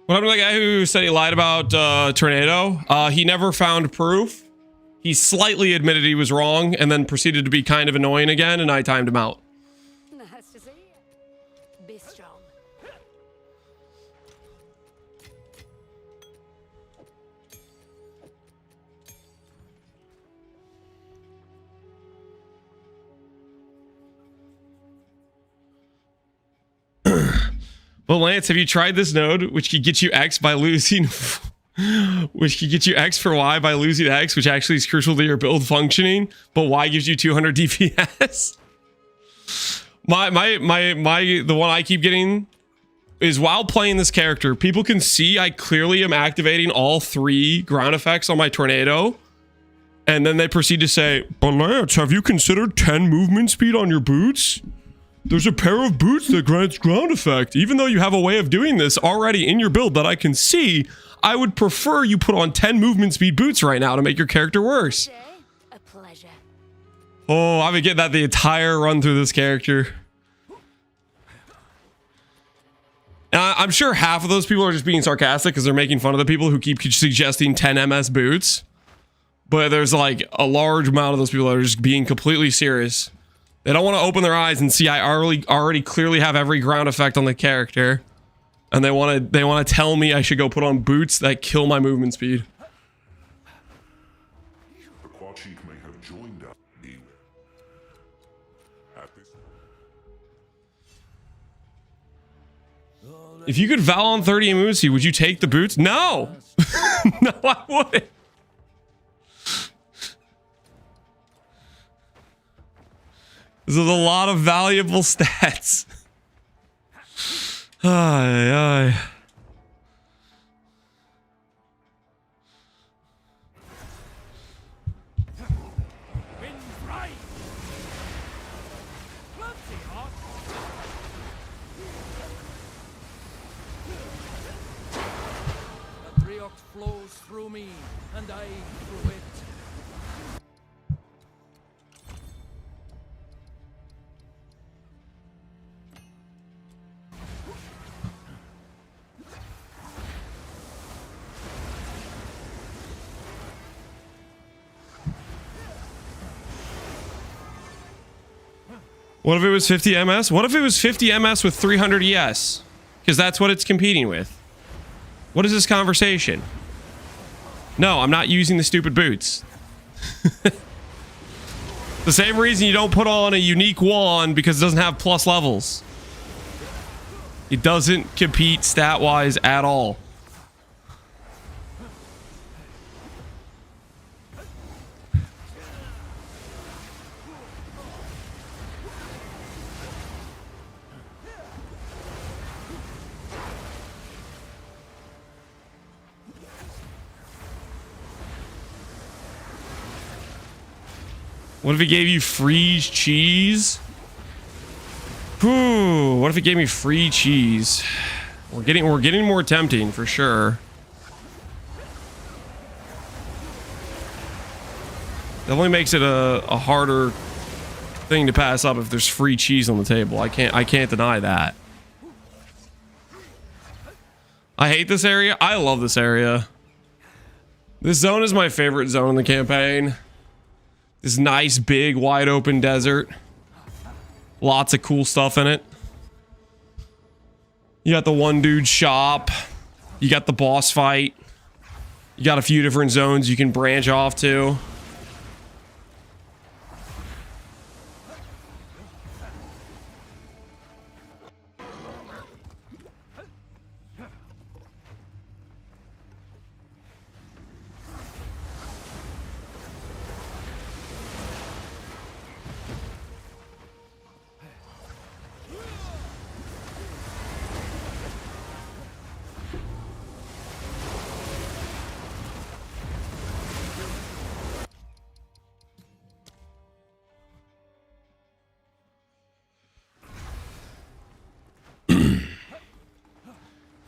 What happened to the guy who said he lied about tornado? He never found proof. He slightly admitted he was wrong and then proceeded to be kind of annoying again, and I timed him out. Nice to see you. Be strong. Well, Lance, have you tried this node, which could get you X by losing, which could get you X for Y by losing X, which actually is crucial to your build functioning, but Y gives you 200 DPS? The one I keep getting is while playing this character, people can see I clearly am activating all 3 ground effects on my tornado. And then they proceed to say, but Lance, have you considered 10 movement speed on your boots? There's a pair of boots that grants ground effect. Even though you have a way of doing this already in your build that I can see, I would prefer you put on 10 movement speed boots right now to make your character worse. A pleasure. Oh, I've been getting that the entire run through this character. And I'm sure half of those people are just being sarcastic because they're making fun of the people who keep suggesting 10 MS boots. But there's like a large amount of those people that are just being completely serious. They don't want to open their eyes and see I already clearly have every ground effect on the character. And they want to tell me I should go put on boots that kill my movement speed. The Quad Chief may have joined us. At this If you could Val on 30 Imusi, would you take the boots? No! No, I wouldn't. This is a lot of valuable stats. Ay, ay. Wind right. Plenty hot. The Driox flows through me, and I through it. What if it was 50 MS? What if it was 50 MS with 300 ES? Because that's what it's competing with. What is this conversation? No, I'm not using the stupid boots. The same reason you don't put on a unique wand because it doesn't have plus levels. It doesn't compete stat-wise at all. What if it gave you free cheese? Whew, what if it gave me free cheese? We're getting more tempting for sure. Definitely makes it a harder thing to pass up if there's free cheese on the table. I can't deny that. I hate this area. I love this area. This zone is my favorite zone in the campaign. This nice, big, wide open desert. Lots of cool stuff in it. You got the one dude shop. You got the boss fight. You got a few different zones you can branch off to.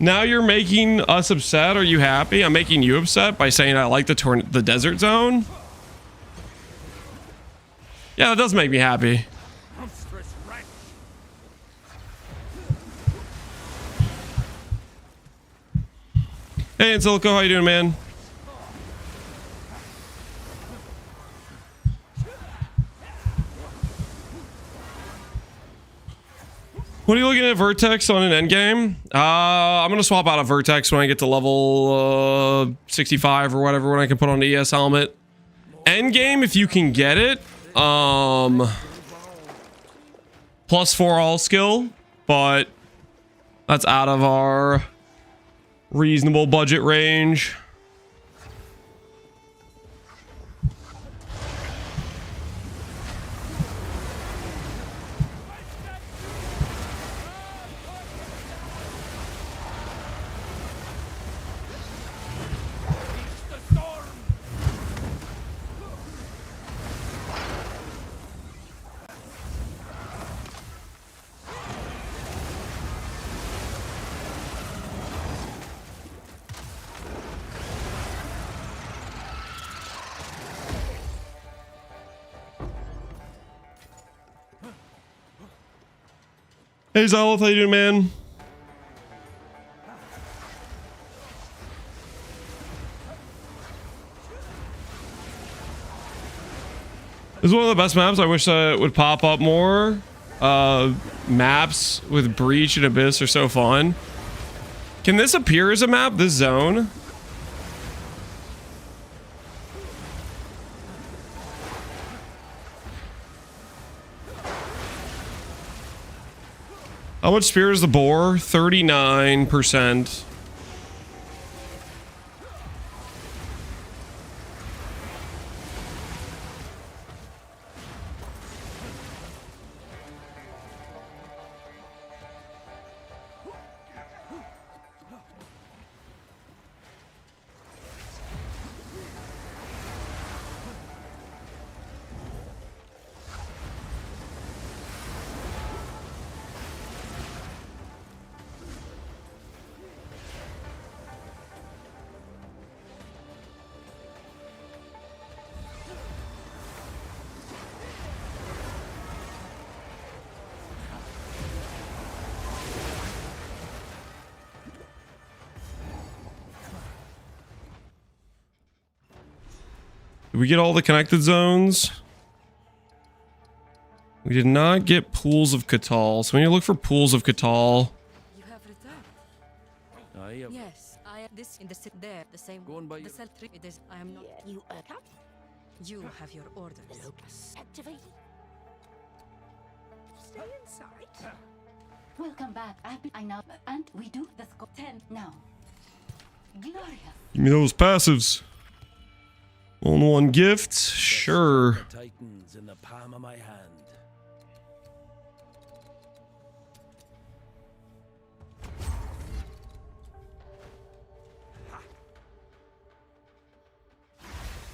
Now you're making us upset. Are you happy? I'm making you upset by saying I like the desert zone. Yeah, that does make me happy. Monstrous wretch. Hey, Insilico, how you doing, man? What are you looking at, Vertex on an endgame? I'm gonna swap out a Vertex when I get to level 65 or whatever, when I can put on the ES helmet. Endgame, if you can get it, +4 all skill, but that's out of our reasonable budget range. Hey, Zoloth, how you doing, man? This is one of the best maps. I wish it would pop up more. Maps with Breach and Abyss are so fun. Can this appear as a map, this zone? How much spear is the boar? 39%. Did we get all the connected zones? We did not get pools of Catal, so we need to look for pools of Catal. You have returned. I have Yes, I am this in the sit there, the same Go on by the your- cell 3. It is. I am not. You come. You have your orders. Locus activated. Stay inside. Welcome back. I know, and we do the score 10 now. Glorious. Give me those passives. One gift? Sure. the Titans in the palm of my hand.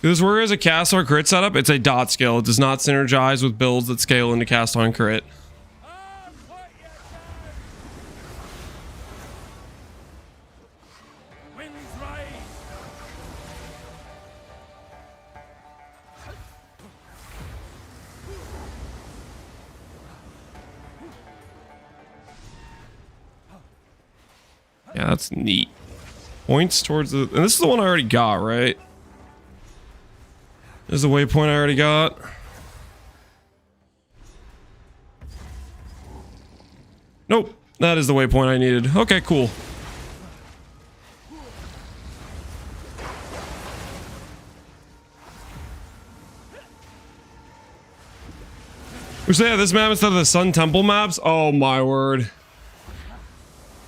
This where is a cast on crit setup. It's a dot skill. It does not synergize with builds that scale into cast on crit. Winds rise. Yeah, that's neat. Points towards the... And this is the one I already got, right? This is the waypoint I already got. Nope. That is the waypoint I needed. Okay, cool. We say this map instead of the Sun Temple maps. Oh my word.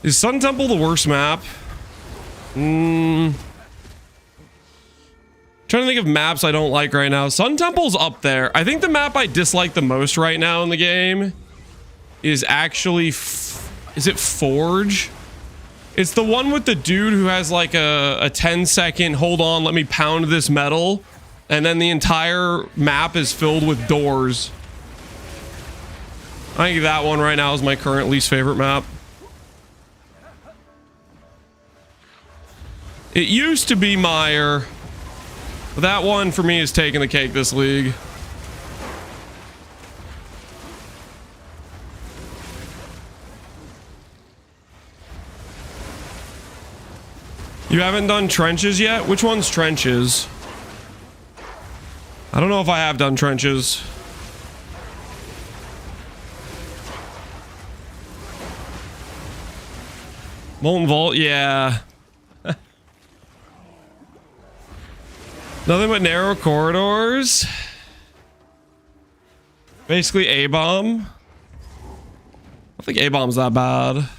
Is Sun Temple the worst map? Trying to think of maps I don't like right now. Sun Temple's up there. I think the map I dislike the most right now in the game is actually... is it Forge? It's the one with the dude who has like a 10-second, hold on, let me pound this metal. And then the entire map is filled with doors. I think that one right now is my current least favorite map. It used to be Mire. But that one for me is taking the cake this league. You haven't done trenches yet? Which one's trenches? I don't know if I have done trenches. Molten Vault, yeah. Nothing but narrow corridors. Basically A-bomb. I think A-bomb's that bad.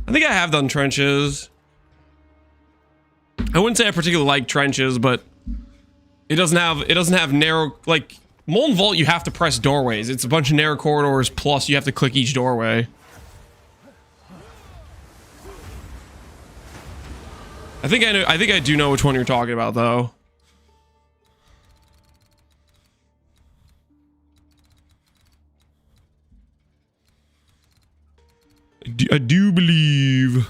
I think I have done trenches. I wouldn't say I particularly like trenches, but it doesn't have narrow, like Molten Vault you have to press doorways. It's a bunch of narrow corridors plus you have to click each doorway. I think I do know which one you're talking about though. I do believe.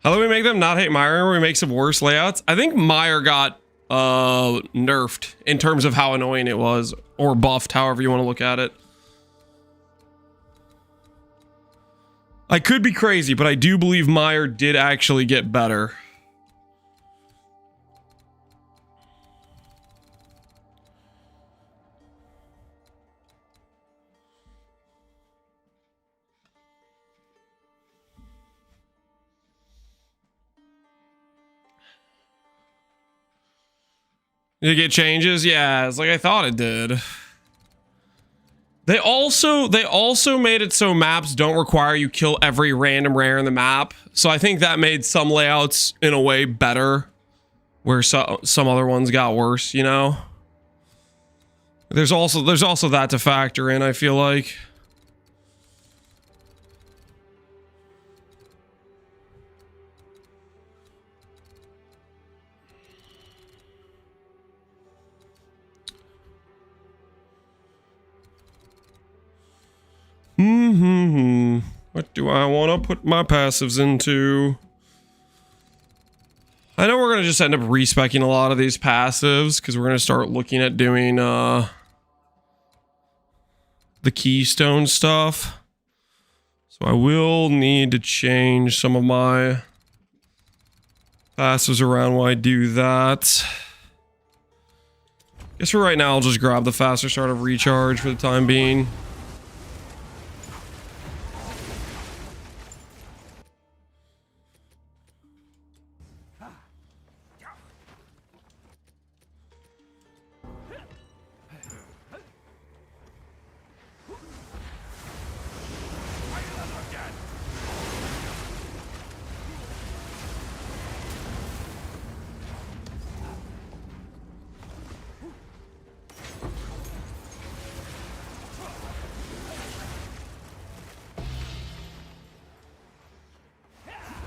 How do we make them not hate Mire? We make some worse layouts. I think Mire got nerfed in terms of how annoying it was, or buffed, however you want to look at it. I could be crazy, but I do believe Mire did actually get better. Did it get changes? Yeah, it's like I thought it did. They also made it so maps don't require you kill every random rare in the map. So I think that made some layouts in a way better, where some other ones got worse, you know? There's also that to factor in, I feel like. What do I want to put my passives into? I know we're going to just end up respecing a lot of these passives because we're going to start looking at doing the keystone stuff. So I will need to change some of my passives around while I do that. Guess for right now I'll just grab the faster start of recharge for the time being.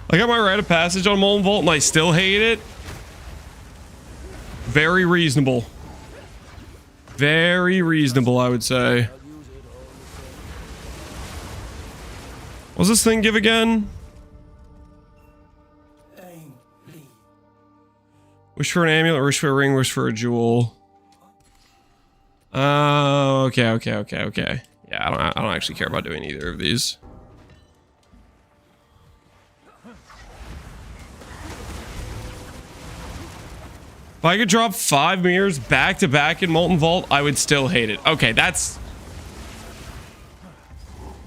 I got my rite of passage on Molten Vault and I still hate it. Very reasonable. Very reasonable, I would say. What's this thing give again? Wish for an amulet, wish for a ring, wish for a jewel. Okay. Yeah, I don't actually care about doing either of these. If I could drop 5 mirrors back to back in Molten Vault, I would still hate it. Okay, that's...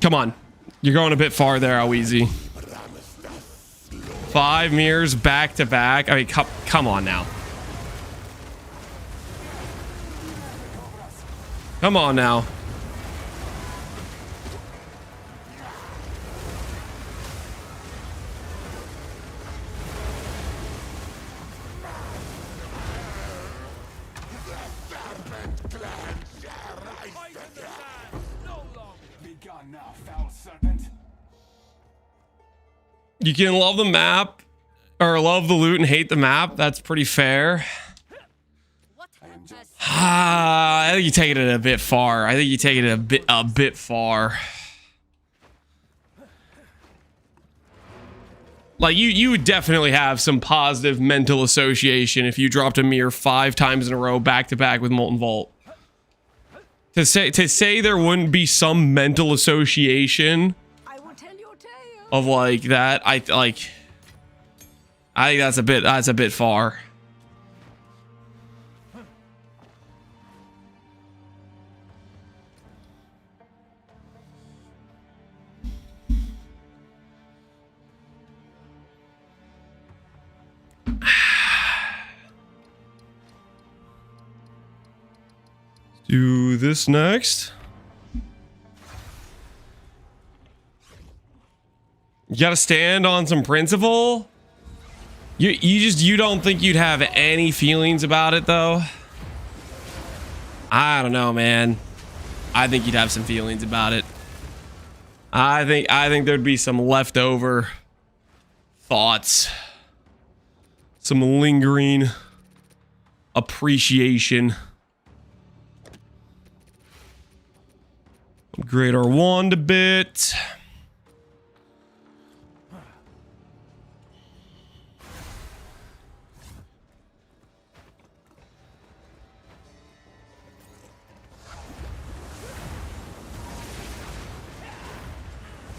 Come on. You're going a bit far there, Aweezy. 5 mirrors back to back. I mean, come on now. Come on now. You can love the map or love the loot and hate the map. That's pretty fair. I think you take it a bit far. I think you take it a bit far. Like you would definitely have some positive mental association if you dropped a mirror 5 times in a row back to back with Molten Vault. To say there wouldn't be some mental association of like that, I think that's a bit far. Do this next. You gotta stand on some principle. You don't think you'd have any feelings about it though? I don't know, man. I think you'd have some feelings about it. I think there'd be some leftover thoughts, some lingering appreciation. Upgrade our wand a bit.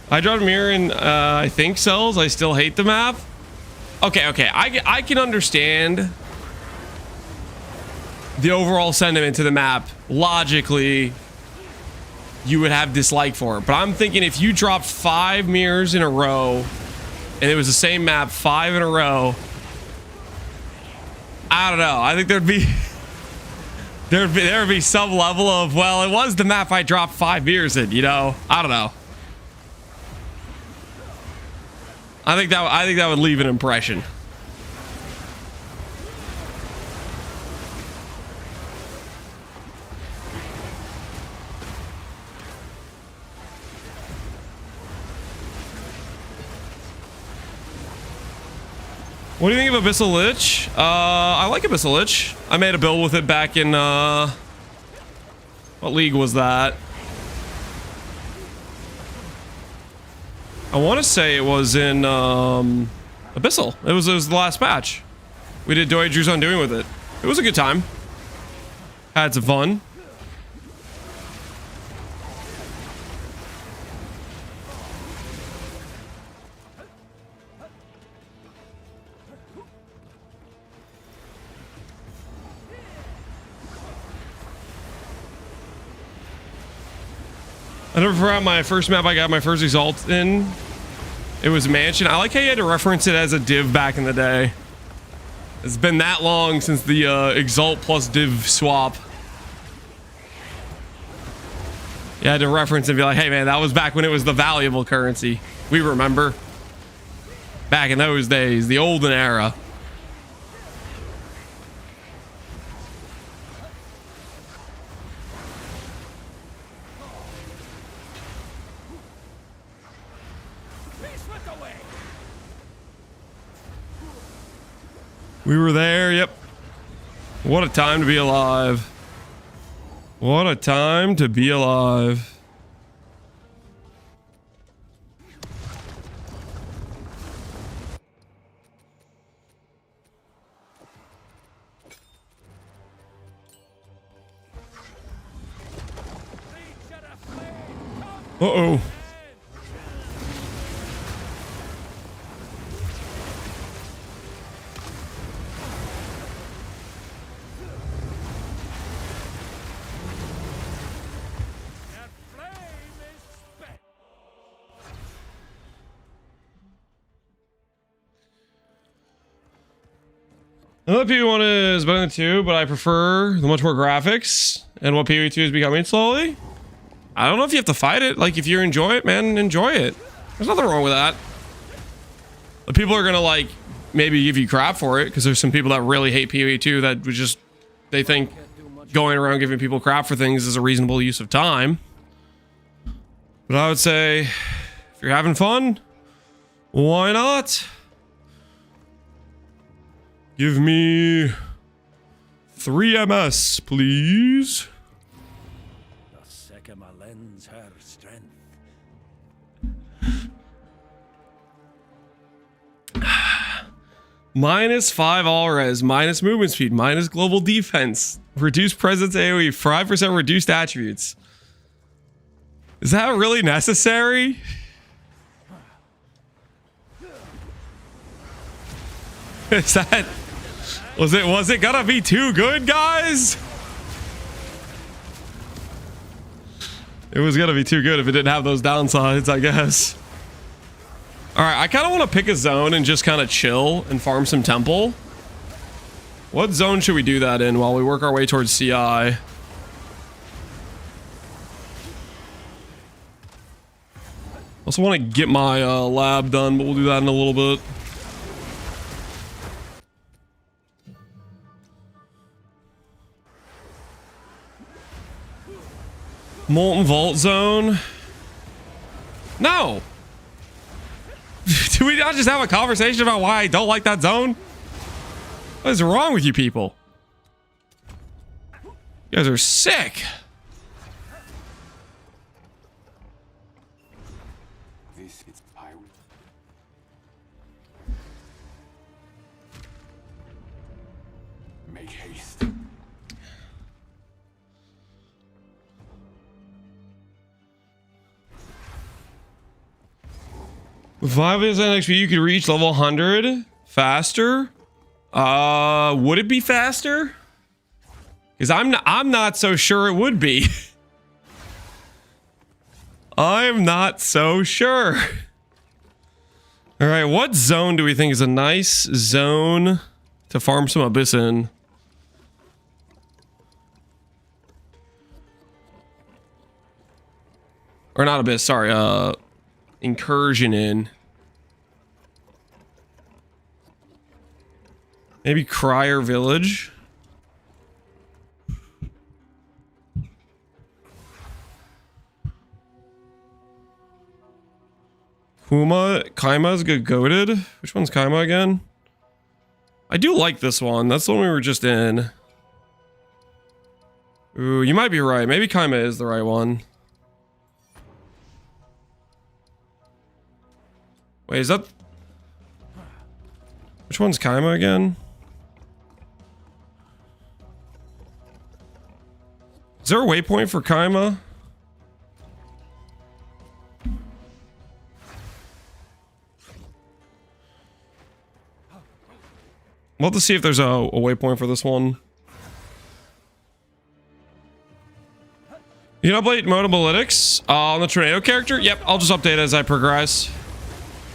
I dropped a mirror in, I think cells. I still hate the map. Okay. I can understand the overall sentiment to the map. Logically, you would have dislike for it. But I'm thinking if you dropped 5 mirrors in a row and it was the same map 5 in a row, I don't know. I think there'd be some level of, well, it was the map I dropped 5 mirrors in, you know? I don't know. I think that would leave an impression. What do you think of Abyssal Lich? I like Abyssal Lich. I made a build with it back in, what league was that? I want to say it was in, Abyssal. It was the last patch. We did Doidru's Undoing with it. It was a good time. Had some fun. I never forgot my first map I got my first Exalt in. It was Mansion. I like how you had to reference it as a div back in the day. It's been that long since the Exalt plus div swap. You had to reference it and be like, hey man, that was back when it was the valuable currency. We remember. Back in those days, the olden era. We were there, yep. What a time to be alive. What a time to be alive. Uh-oh. I know PvE1 is better than 2, but I prefer the much more graphics and what PvE2 is becoming slowly. I don't know if you have to fight it. Like, if you enjoy it, man, enjoy it. There's nothing wrong with that. But people are gonna, like, maybe give you crap for it, because there's some people that really hate PvE2 that would just, they think going around giving people crap for things is a reasonable use of time. But I would say, if you're having fun, why not? Give me 3 MS, please. The Sekema lends her strength. -5 all res, minus movement speed, minus global defense, reduced presence AoE, 5% reduced attributes. Is that really necessary? Is that... Was it gonna be too good, guys? It was gonna be too good if it didn't have those downsides, I guess. Alright, I kind of want to pick a zone and just kind of chill and farm some temple. What zone should we do that in while we work our way towards CI? Also want to get my lab done, but we'll do that in a little bit. Molten Vault Zone? No! Do we not just have a conversation about why I don't like that zone? What is wrong with you people? You guys are sick! This is I. Make haste. With 5 days on XP, you could reach level 100 faster. Would it be faster? Because I'm not so sure it would be. I'm not so sure. All right, what zone do we think is a nice zone to farm some Abyss in? Or not Abyss, sorry, Incursion in. Maybe Crier Village. Kaima's good goated. Which one's Kaima again? I do like this one. That's the one we were just in. Ooh, you might be right. Maybe Kaima is the right one. Wait, is that... Which one's Kaima again? Is there a waypoint for Kaima? We'll have to see if there's a waypoint for this one. You can update mode analytics on the tornado character? Yep, I'll just update as I progress.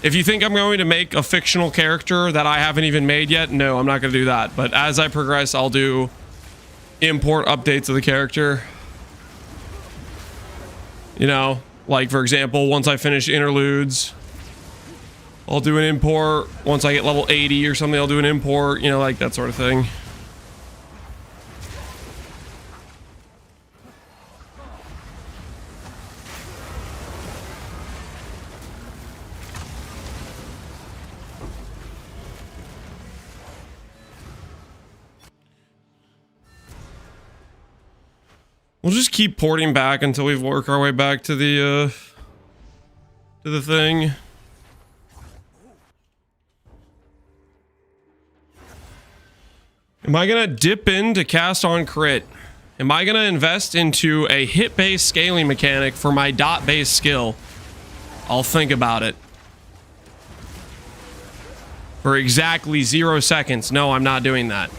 If you think I'm going to make a fictional character that I haven't even made yet, no, I'm not going to do that. But as I progress, I'll do import updates of the character. You know, like for example, once I finish interludes, I'll do an import. Once I get level 80 or something, I'll do an import, you know, like that sort of thing. We'll just keep porting back until we work our way back to the thing. Am I gonna dip in to cast on crit? Am I going to invest into a hit-based scaling mechanic for my dot-based skill? I'll think about it. For exactly 0 seconds. No, I'm not doing that.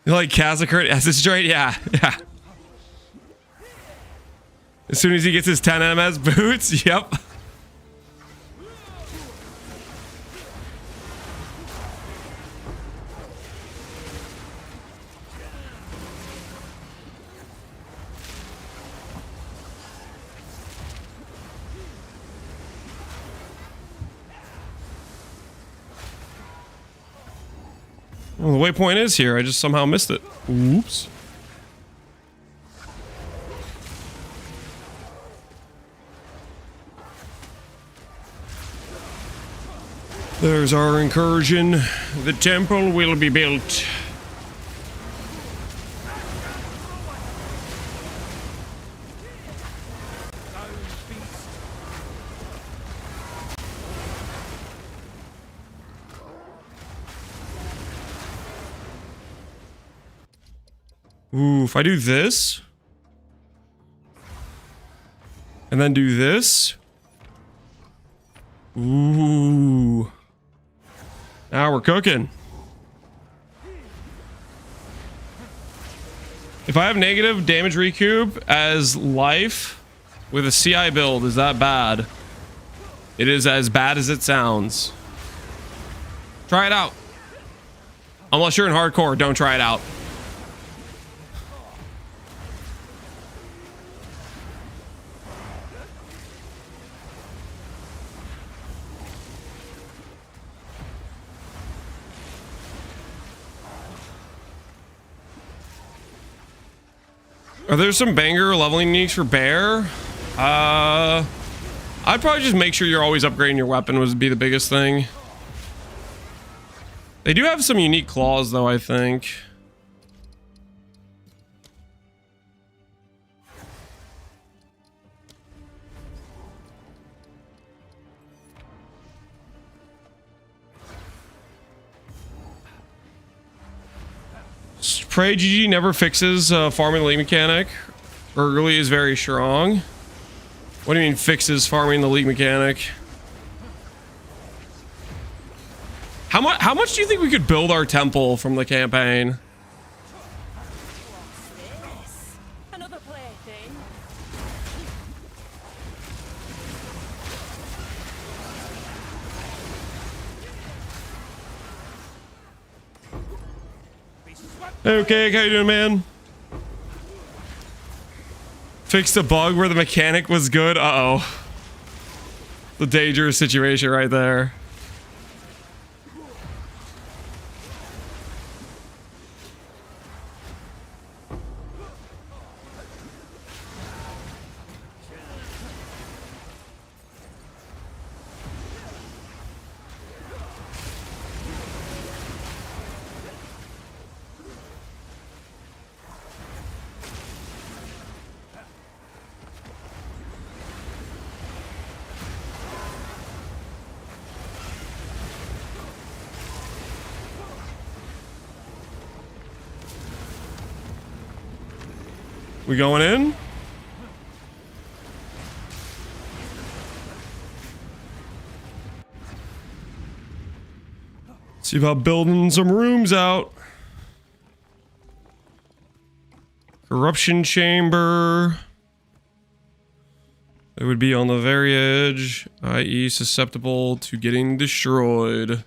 You like Kazakurt? Yes, it's straight. Yeah, yeah. As soon as he gets his 10 MS boots, yep. Well, the waypoint is here. I just somehow missed it. Oops. There's our incursion. The temple will be built. Ooh, if I do this, and then do this. Ooh. Now we're cooking. If I have negative damage recoup as life with a CI build, is that bad? It is as bad as it sounds. Try it out. Unless you're in hardcore, don't try it out. Are there some banger leveling uniques for bear? I'd probably just make sure you're always upgrading your weapon would be the biggest thing. They do have some unique claws though, I think. Pray GG never fixes farming the league mechanic. Urgly is very strong. What do you mean fixes farming the league mechanic? How much do you think we could build our temple from the campaign? Another plaything. Okay, how you doing, man? Fixed a bug where the mechanic was good. Uh-oh. The dangerous situation right there. We going in? See about building some rooms out. Corruption chamber. It would be on the very edge, i.e. susceptible to getting destroyed.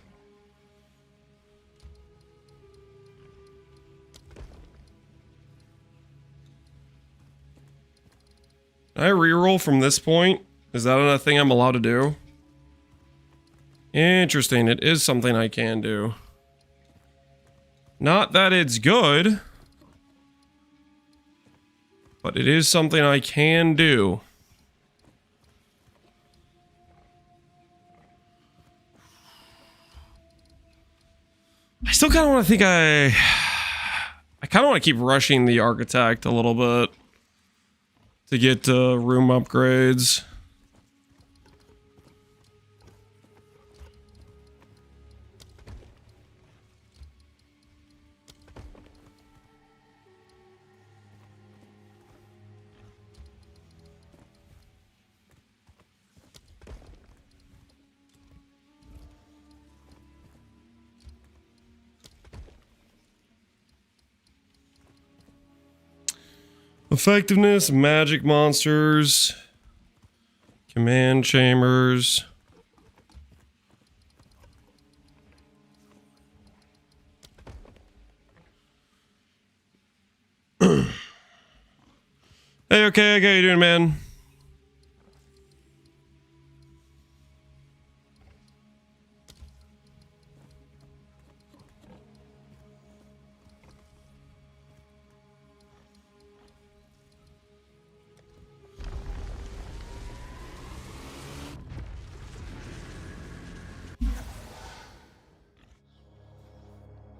Can I reroll from this point? Is that a thing I'm allowed to do? Interesting. It is something I can do. Not that it's good, but it is something I can do. I still kind of want to think I kind of want to keep rushing the architect a little bit. to get room upgrades. Effectiveness, magic monsters, command chambers. Hey, okay, how you doing, man?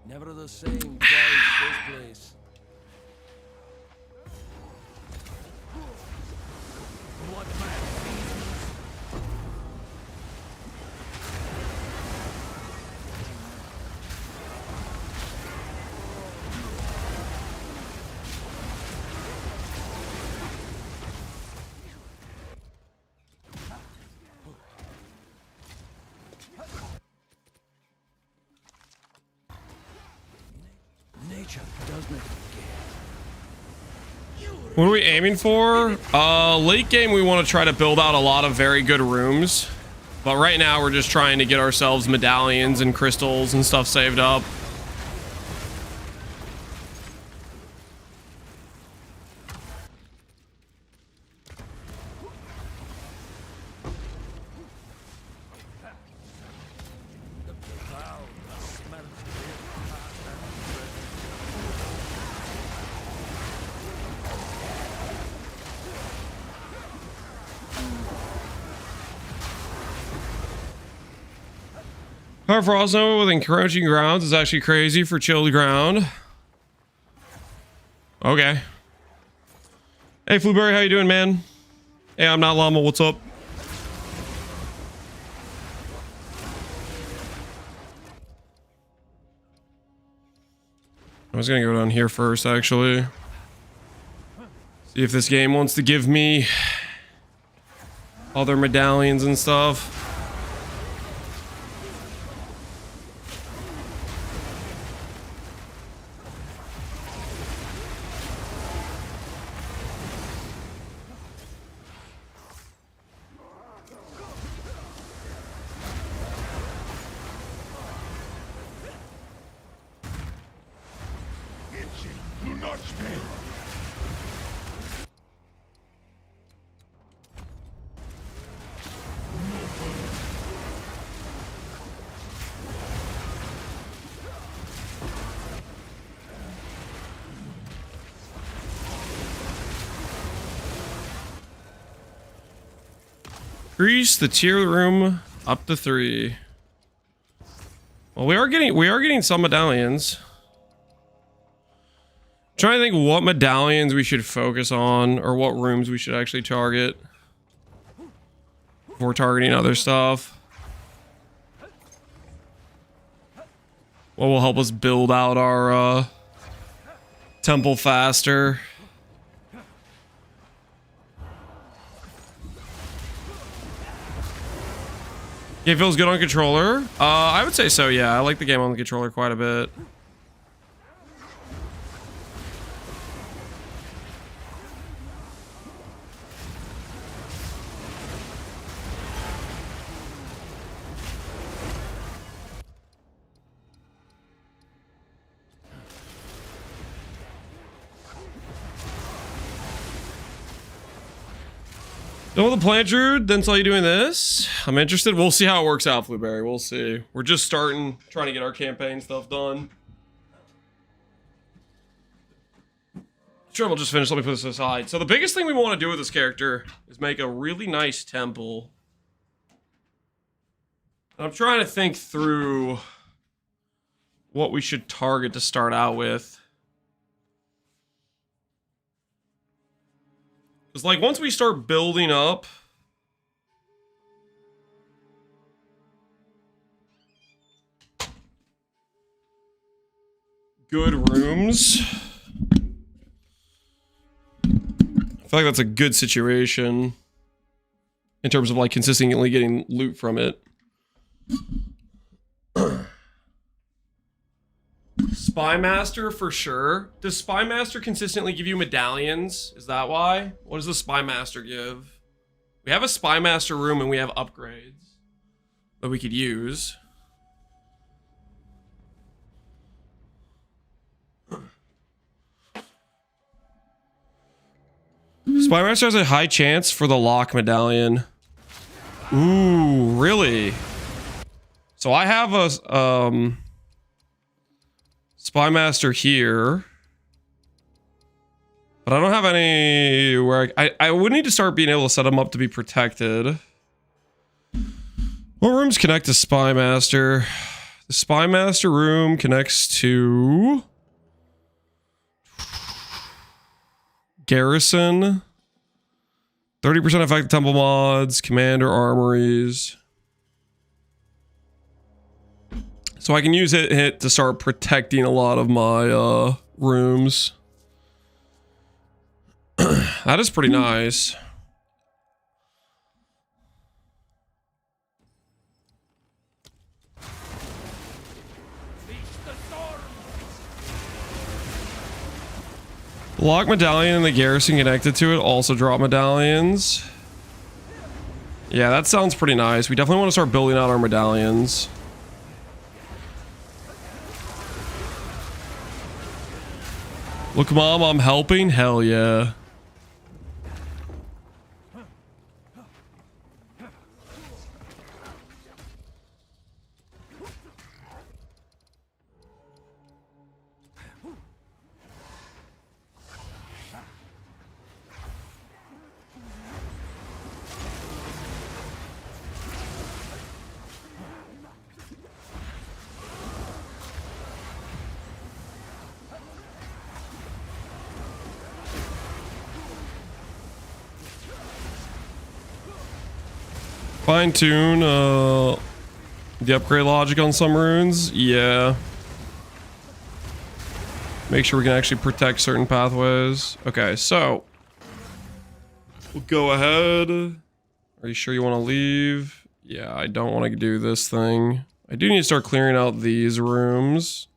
Never the same twice this place. What nature does make What are we aiming for? Late game we want to try to build out a lot of very good rooms. But right now we're just trying to get ourselves medallions and crystals and stuff saved up. Frost Nova with encroaching grounds is actually crazy for chilled ground. Okay. Hey, Flueberry, how you doing, man? Hey, I'm not Llama. What's up? I was gonna go down here first, actually. See if this game wants to give me other medallions and stuff. Increase the tier room up to 3. Well, we are getting some medallions. I'm trying to think what medallions we should focus on or what rooms we should actually target before targeting other stuff. What will help us build out our temple faster. Game feels good on controller. I would say so, yeah. I like the game on the controller quite a bit. Done with the plant druid, then saw you doing this. I'm interested. We'll see how it works out, Flueberry. We'll see. We're just starting, trying to get our campaign stuff done. Sure, we'll just finish. Let me put this aside. So the biggest thing we want to do with this character is make a really nice temple. And I'm trying to think through what we should target to start out with. It's like once we start building up, good rooms, I feel like that's a good situation in terms of like consistently getting loot from it. Spy Master for sure. Does Spy Master consistently give you medallions? Is that why? What does the Spy Master give? We have a Spy Master room and we have upgrades that we could use. Spy Master has a high chance for the lock medallion. Ooh, really? So I have a Spy Master here, but I don't have any where I would need to start being able to set them up to be protected. What rooms connect to Spy Master? The Spy Master room connects to Garrison. 30% effective temple mods, commander armories. So I can use it to start protecting a lot of my rooms. That is pretty nice. The lock medallion and the garrison connected to it also drop medallions. Yeah, that sounds pretty nice. We definitely want to start building out our medallions. Look, Mom, I'm helping. Hell yeah. Fine tune the upgrade logic on some runes. Yeah. Make sure we can actually protect certain pathways. Okay, so we'll go ahead. Are you sure you want to leave? Yeah, I don't want to do this thing. I do need to start clearing out these rooms.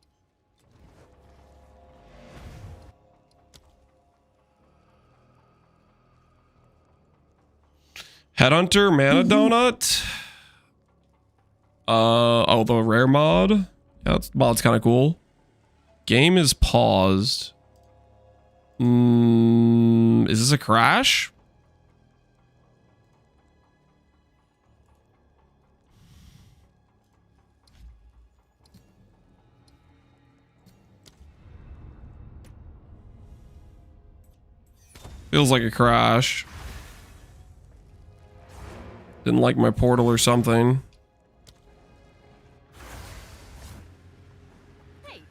Headhunter, Mana Donut. Oh, the rare mod. Yeah, that mod's kind of cool. Game is paused. Is this a crash? Feels like a crash. Didn't like my portal or something. Hey.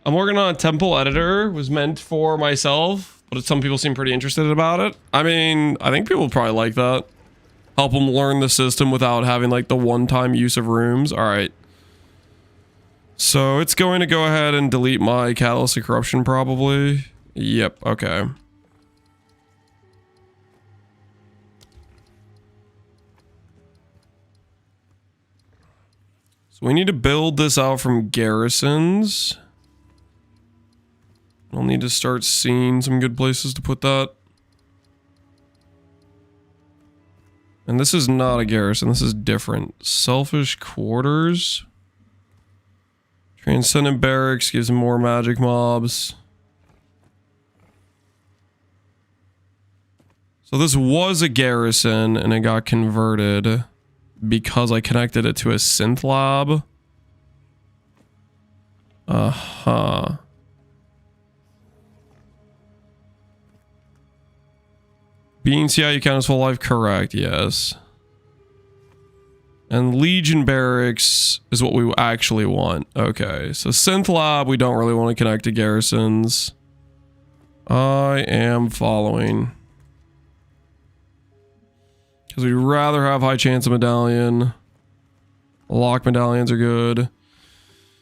I'm working on a temple editor. It was meant for myself, but some people seem pretty interested about it. I mean, I think people would probably like that. Help them learn the system without having like the one-time use of rooms. All right. So it's going to go ahead and delete my Catalyst of Corruption probably. Yep. Okay. So we need to build this out from garrisons. I'll need to start seeing some good places to put that. And this is not a garrison. This is different. Selfish Quarters. Transcendent Barracks gives more magic mobs. So this was a garrison and it got converted because I connected it to a synth lab. Uh-huh. Being CI count as full life, correct, yes. And Legion Barracks is what we actually want. Okay, so Synth Lab, we don't really want to connect to garrisons. I am following. Because we'd rather have high chance of medallion. Lock medallions are good.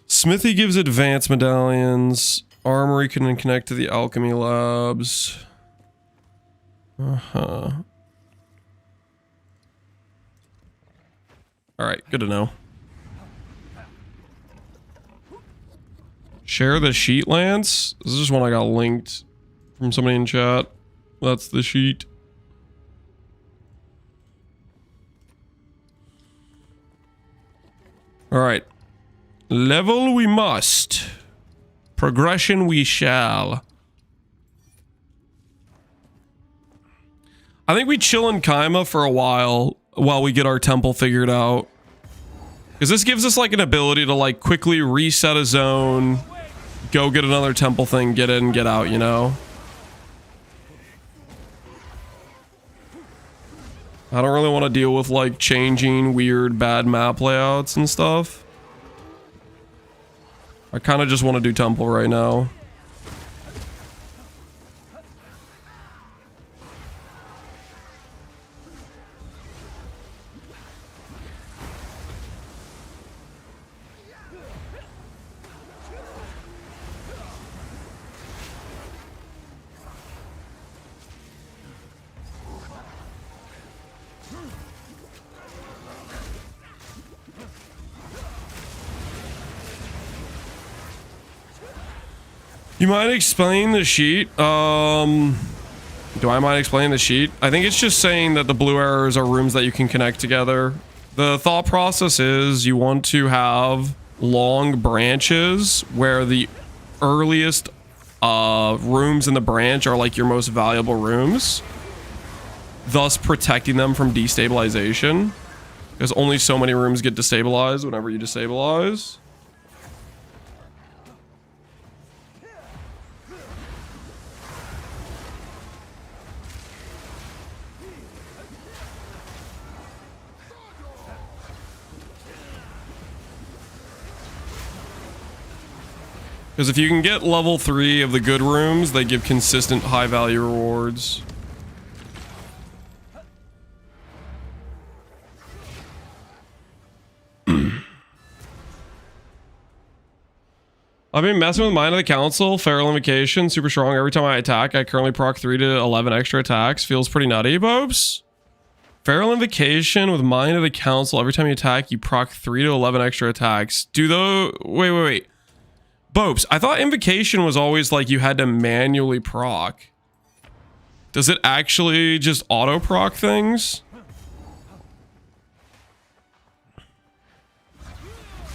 Smithy gives advanced medallions. Armory can connect to the alchemy labs. Alright, good to know. Share the sheet, Lance? This is just one I got linked from somebody in chat. That's the sheet. Alright. Level we must. Progression we shall. I think we chill in Kaima for a while we get our temple figured out. Because this gives us like an ability to like quickly reset a zone, go get another temple thing, get in, get out, you know? I don't really want to deal with like changing weird bad map layouts and stuff. I kind of just want to do temple right now. You mind explaining the sheet? Do I mind explaining the sheet? I think it's just saying that the blue arrows are rooms that you can connect together. The thought process is you want to have long branches where the earliest rooms in the branch are like your most valuable rooms, thus protecting them from destabilization. Because only so many rooms get destabilized whenever you destabilize. Because if you can get level 3 of the good rooms, they give consistent high value rewards. I've been messing with Mind of the Council, Feral Invocation, super strong every time I attack. I currently proc 3 to 11 extra attacks. Feels pretty nutty, Bobes. Feral Invocation with Mind of the Council, every time you attack, you proc 3 to 11 extra attacks. Do those... Wait. Bopes, I thought Invocation was always like you had to manually proc. Does it actually just auto proc things?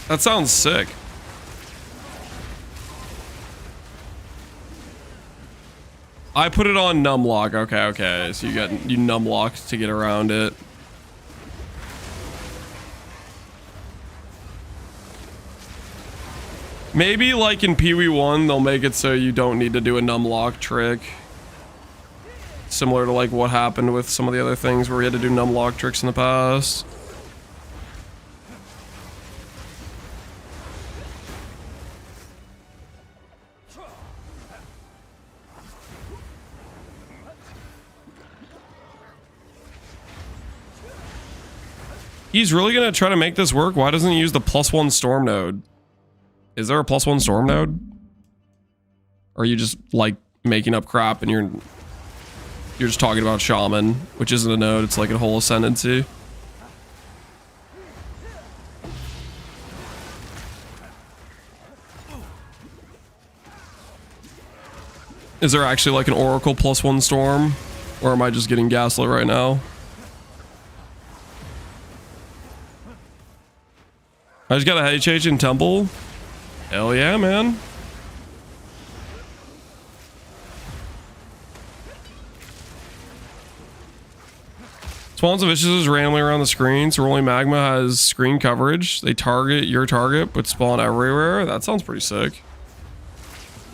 That sounds sick. I put it on numlock. Okay. So you numlocked to get around it. Maybe like in Pee-wee 1, they'll make it so you don't need to do a numlock trick. Similar to like what happened with some of the other things where we had to do numlock tricks in the past. He's really gonna try to make this work? Why doesn't he use the +1 storm node? Is there a +1 storm node? Or are you just like making up crap and you're just talking about shaman, which isn't a node, it's like a whole ascendancy. Is there actually like an oracle +1 storm? Or am I just getting gaslit right now? I just got a HH in temple. Hell yeah, man. Spawns of Vicious randomly around the screen, so Rolling Magma has screen coverage. They target your target, but spawn everywhere. That sounds pretty sick.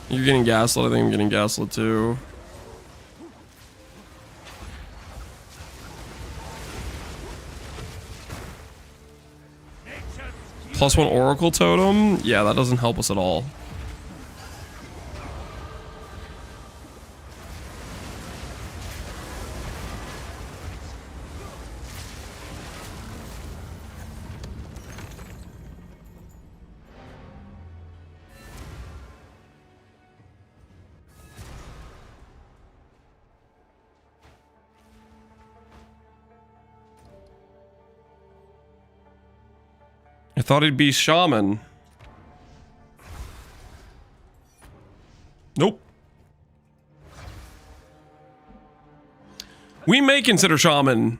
You're getting gaslit. I think I'm getting gaslit too. +1 Oracle Totem. Yeah, that doesn't help us at all. I thought he'd be Shaman. Nope. We may consider Shaman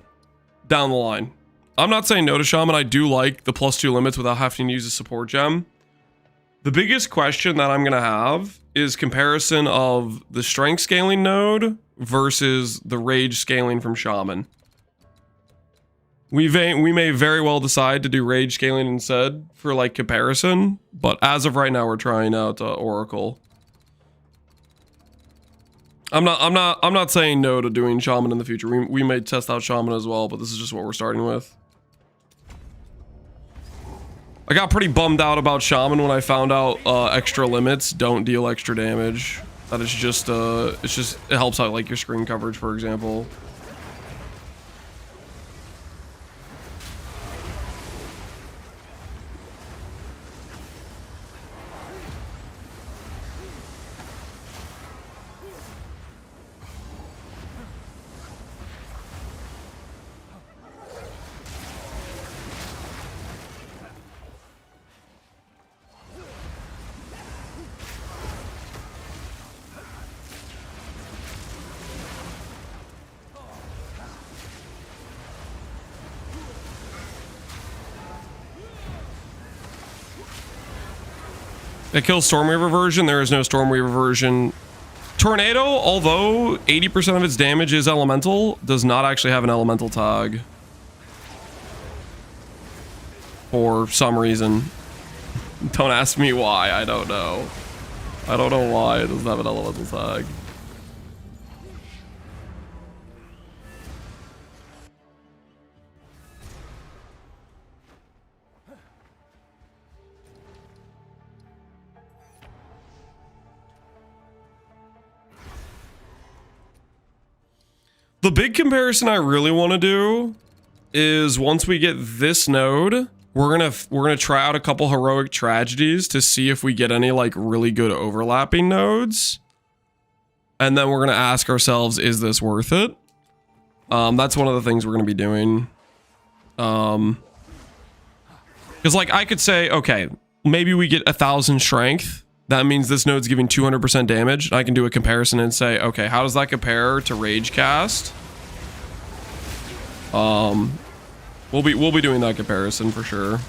down the line. I'm not saying no to Shaman. I do like the +2 limits without having to use a support gem. The biggest question that I'm going to have is comparison of the strength scaling node versus the rage scaling from Shaman. We may very well decide to do rage scaling instead for like comparison, but as of right now, we're trying out Oracle. I'm not saying no to doing Shaman in the future. We may test out Shaman as well, but this is just what we're starting with. I got pretty bummed out about Shaman when I found out extra limits don't deal extra damage. That is just it helps out like your screen coverage, for example. It kills Stormweaver version. There is no Stormweaver version. Tornado, although 80% of its damage is elemental, does not actually have an elemental tag. For some reason. Don't ask me why. I don't know. I don't know why it doesn't have an elemental tag. The big comparison I really want to do is once we get this node, we're gonna try out a couple heroic tragedies to see if we get any like really good overlapping nodes, and then we're gonna ask ourselves, is this worth it? That's one of the things we're gonna be doing. Because like I could say, okay, maybe we get 1,000 strength. That means this node's giving 200% damage. I can do a comparison and say, okay, how does that compare to Rage Cast? We'll be doing that comparison for sure.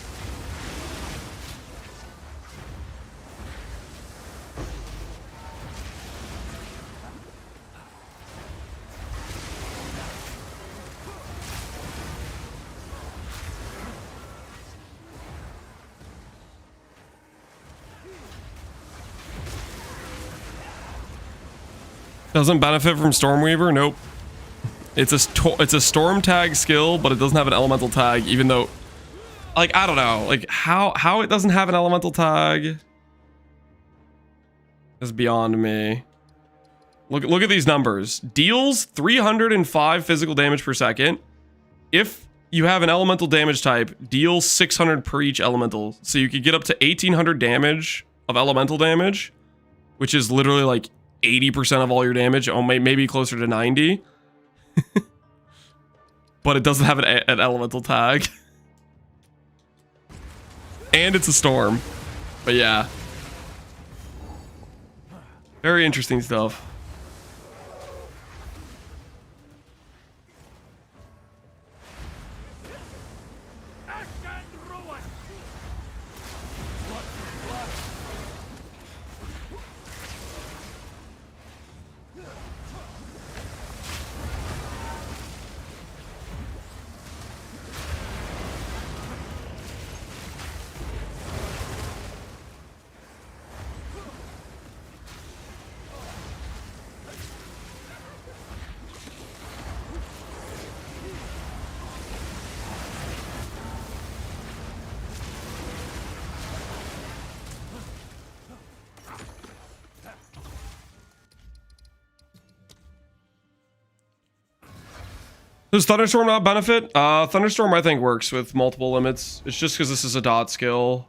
Doesn't benefit from Stormweaver? Nope. It's a storm tag skill, but it doesn't have an elemental tag, even though, like, I don't know, like how it doesn't have an elemental tag is beyond me. Look at these numbers. Deals 305 physical damage per second. If you have an elemental damage type, deals 600 per each elemental. So you could get up to 1,800 damage of elemental damage, which is literally like 80% of all your damage, or maybe closer to 90. But it doesn't have an elemental tag. And it's a storm. But yeah. Very interesting stuff. Does Thunderstorm not benefit? Thunderstorm I think works with multiple limits. It's just because this is a dot skill.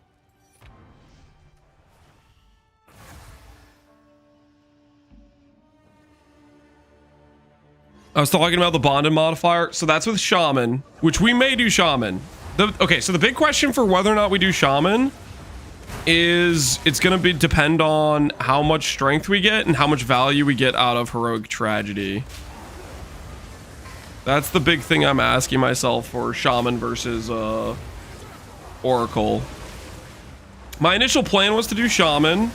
I was talking about the bonded modifier. So that's with Shaman, which we may do Shaman. Okay, so the big question for whether or not we do Shaman is it's going to depend on how much strength we get and how much value we get out of Heroic Tragedy. That's the big thing I'm asking myself for Shaman versus Oracle. My initial plan was to do Shaman,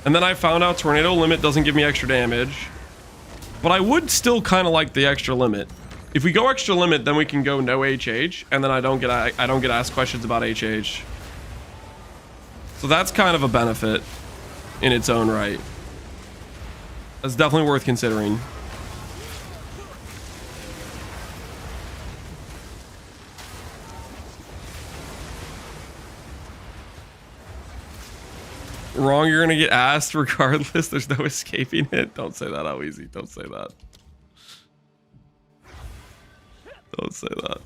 and then I found out Tornado Limit doesn't give me extra damage. But I would still kind of like the extra limit. If we go extra limit, then we can go no HH, and then I don't get asked questions about HH. So that's kind of a benefit in its own right. That's definitely worth considering. Wrong, you're gonna get asked regardless. There's no escaping it. Don't say that out easy. Don't say that. Don't say that.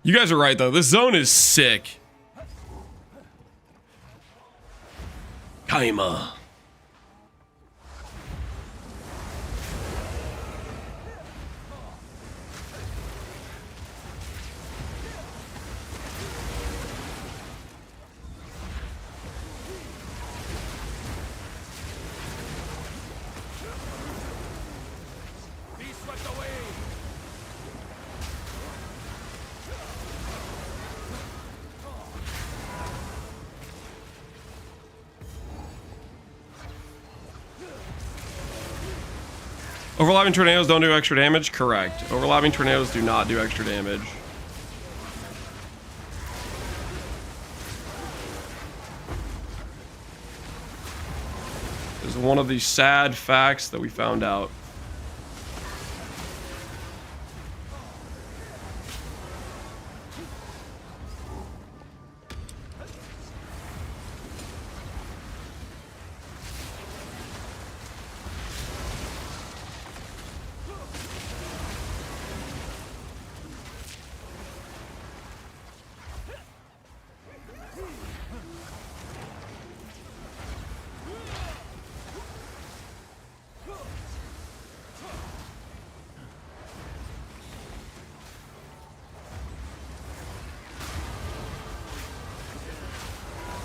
You guys are right though. This zone is sick. Kaima. Be swept away. Overlapping tornadoes don't do extra damage? Correct. Overlapping tornadoes do not do extra damage. This is one of the sad facts that we found out.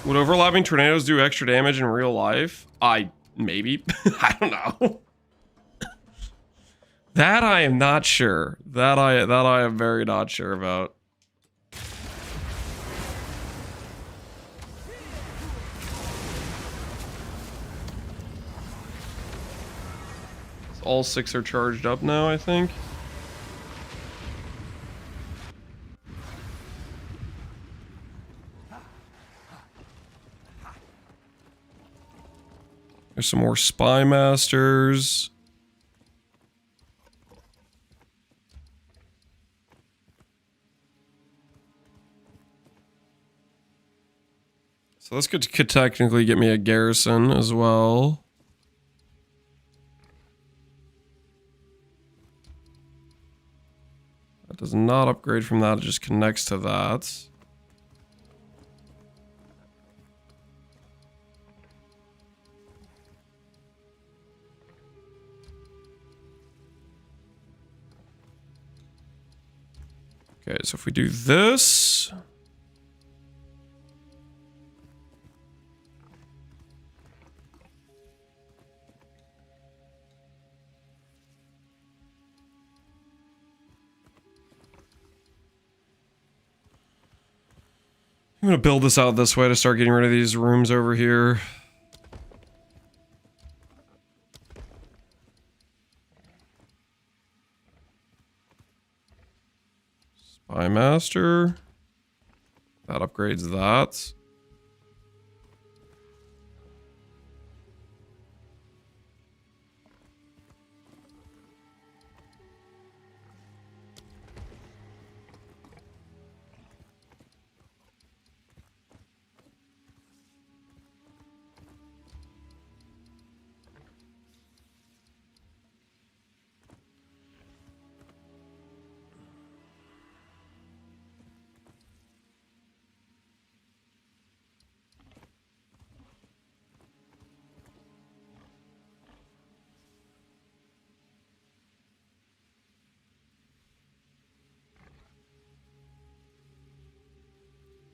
Would overlapping tornadoes do extra damage in real life? Maybe. I don't know. That I am not sure. That I am very not sure about. All 6 are charged up now, I think. There's some more Spy Masters. So this could technically get me a garrison as well. That does not upgrade from that, it just connects to that. Okay, so if we do this... I'm gonna build this out this way to start getting rid of these rooms over here. Spy Master. That upgrades that.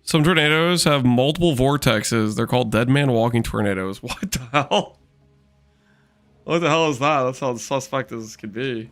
Some tornadoes have multiple vortexes. They're called dead man walking tornadoes. What the hell? What the hell is that? That's how suspect this could be.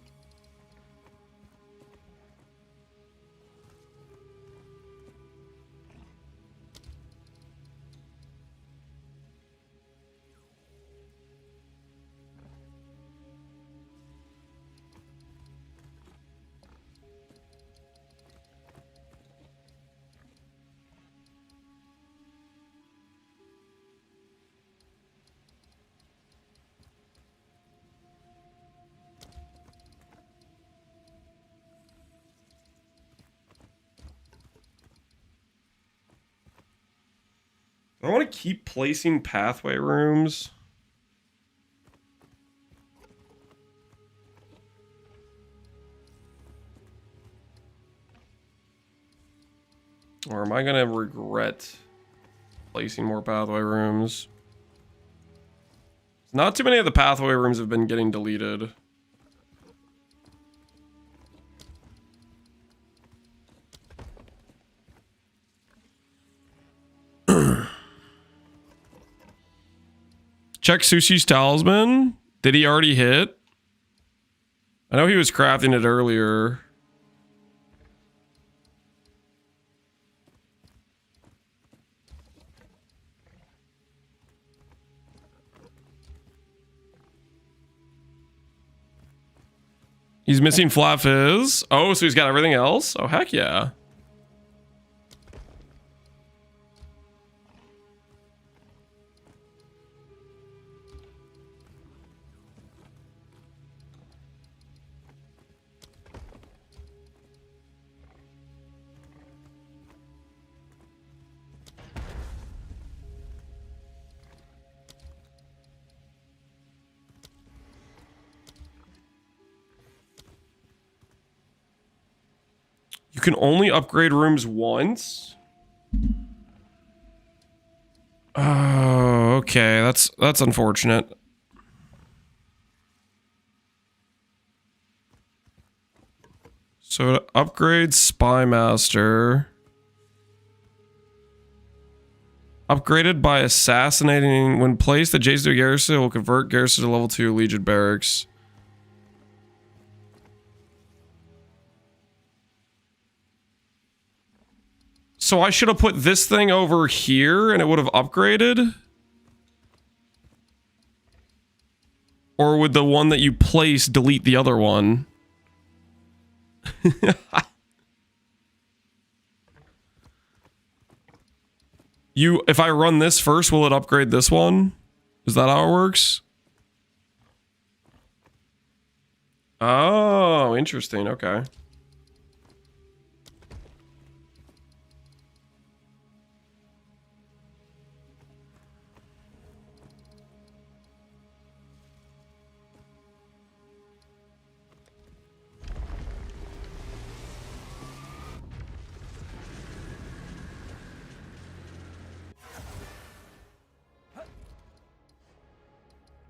I want to keep placing pathway rooms. Or am I going to regret placing more pathway rooms? Not too many of the pathway rooms have been getting deleted. Check Sushi's talisman. Did he already hit? I know he was crafting it earlier. He's missing Flat Fizz. Oh, so he's got everything else? Oh, heck yeah. You can only upgrade rooms once. Oh, okay. That's unfortunate. So to upgrade Spy Master. Upgraded by assassinating. When placed, adjacent to garrison will convert garrison to level 2 Legion barracks. So I should have put this thing over here and it would have upgraded? Or would the one that you place delete the other one? If I run this first, will it upgrade this one? Is that how it works? Oh, interesting. Okay.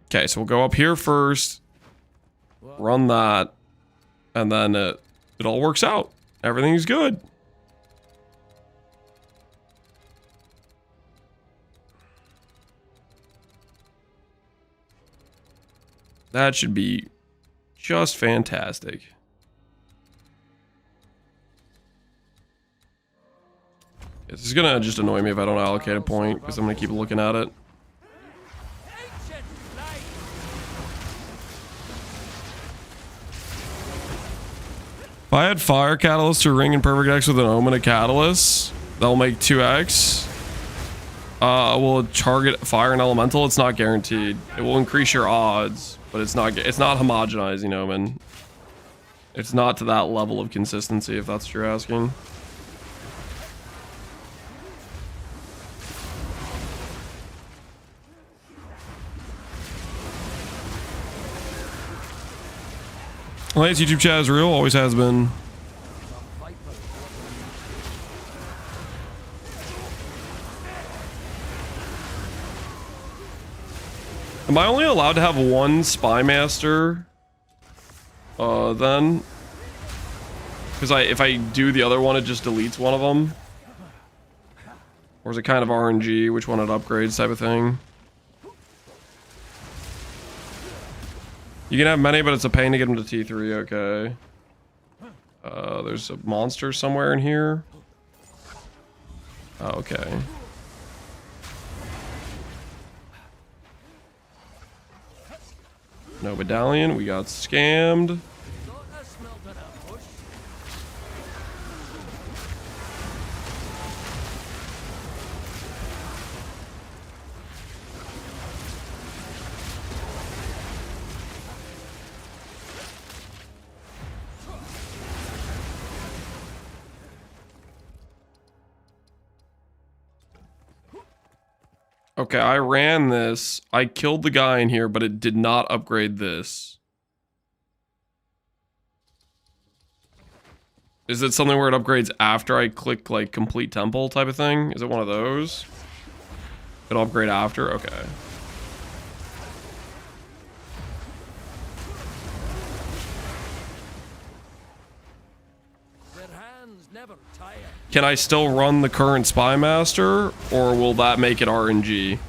Okay, so we'll go up here first, run that, and then it all works out. Everything's good. That should be just fantastic. This is gonna just annoy me if I don't allocate a point, because I'm gonna keep looking at it. If I had Fire Catalyst or Ring and Perfect X with an Omen of Catalyst, that'll make 2x. Will it target Fire and Elemental? It's not guaranteed. It will increase your odds, but it's not homogenizing Omen. It's not to that level of consistency, if that's what you're asking. Lance YouTube chat is real, always has been. Am I only allowed to have one Spy Master? Then? Because if I do the other one, it just deletes one of them. Or is it kind of RNG, which one it upgrades type of thing? You can have many, but it's a pain to get them to T3, okay. There's a monster somewhere in here. Oh, okay. No medallion, we got scammed. Okay, I ran this. I killed the guy in here, but it did not upgrade this. Is it something where it upgrades after I click, like, complete temple type of thing? Is it one of those? It'll upgrade after? Okay. Can I still run the current Spy Master, or will that make it RNG?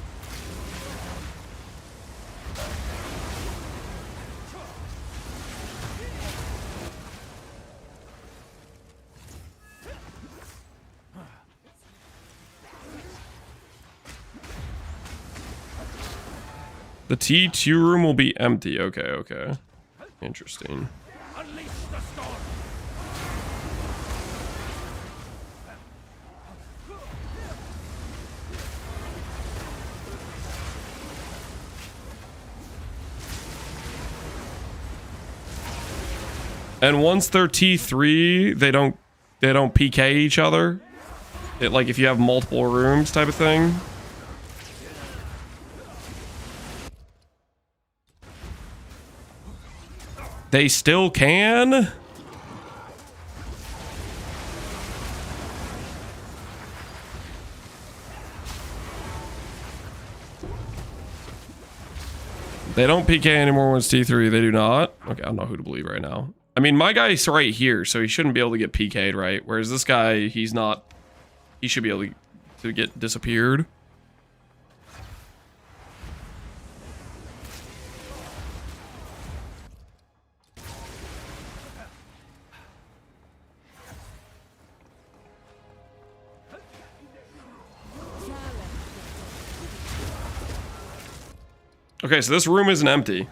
The T2 room will be empty. Okay, okay. Interesting. And once they're T3, they don't PK each other. It, like, if you have multiple rooms type of thing. They still can? They don't PK anymore when it's T3. They do not. Okay, I don't know who to believe right now. I mean, my guy's right here, so he shouldn't be able to get PK'd, right? Whereas this guy, he's not. He should be able to get disappeared. Okay, so this room isn't empty.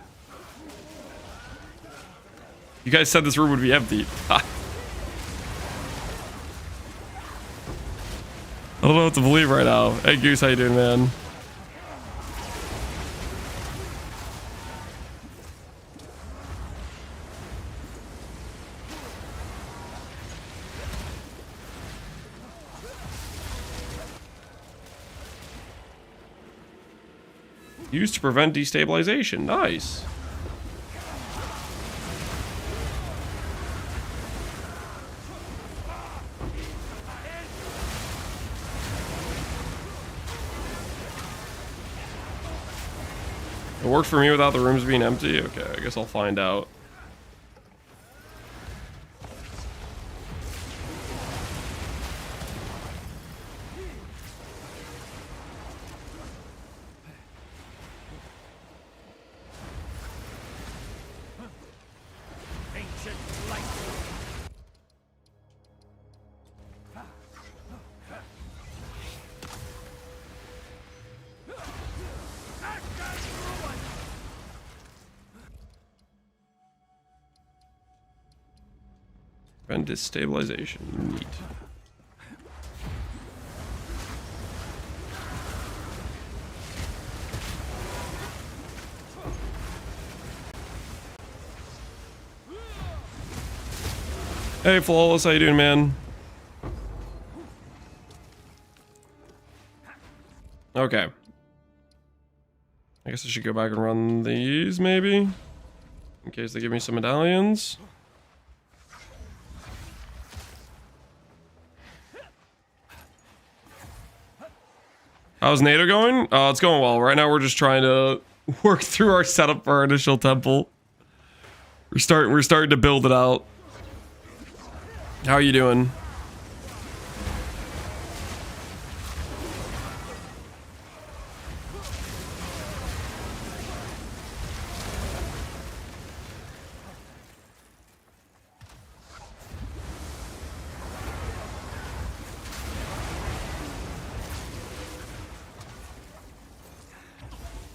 You guys said this room would be empty. I don't know what to believe right now. Hey Goose, how you doing, man? Used to prevent destabilization. Nice. It worked for me without the rooms being empty? Okay, I guess I'll find out. And destabilization. Neat. Hey, Flawless, how you doing, man? Okay. I guess I should go back and run these, maybe? In case they give me some medallions. How's NATO going? It's going well. Right now we're just trying to work through our setup for our initial temple. We're starting to build it out. How are you doing?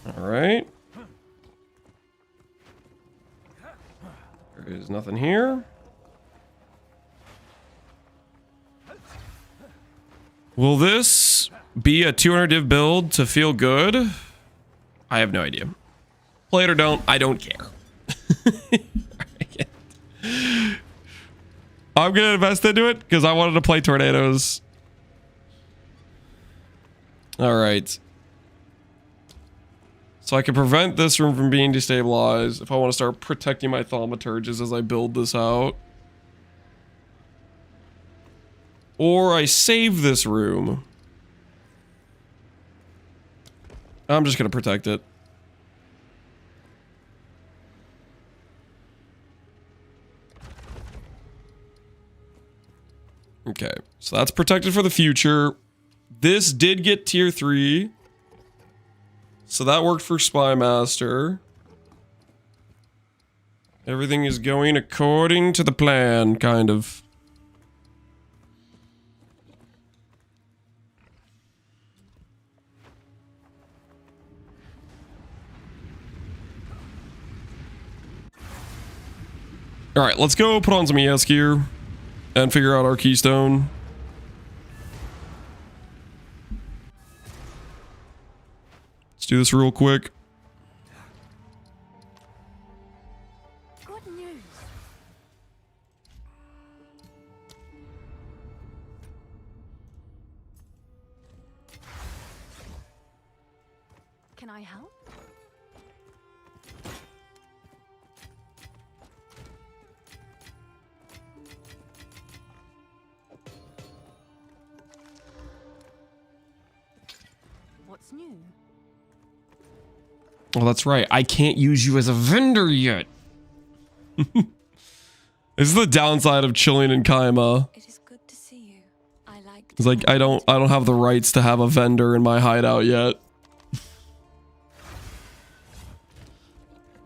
All right. There is nothing here. Will this be a 200 div build to feel good? I have no idea. Play it or don't. I don't care. I'm gonna invest into it because I wanted to play tornadoes. All right. So I can prevent this room from being destabilized if I want to start protecting my thaumaturges as I build this out. Or I save this room. I'm just going to protect it. Okay, so that's protected for the future. This did get tier 3. So that worked for Spy Master. Everything is going according to the plan, kind of. Alright, let's go put on some ES gear and figure out our keystone. Let's do this real quick. Good news. Can I help? What's new? Oh, that's right. I can't use you as a vendor yet. This is the downside of chilling in Kaima. It is good to see you. I like. It's like I don't have the rights to have a vendor in my hideout yet.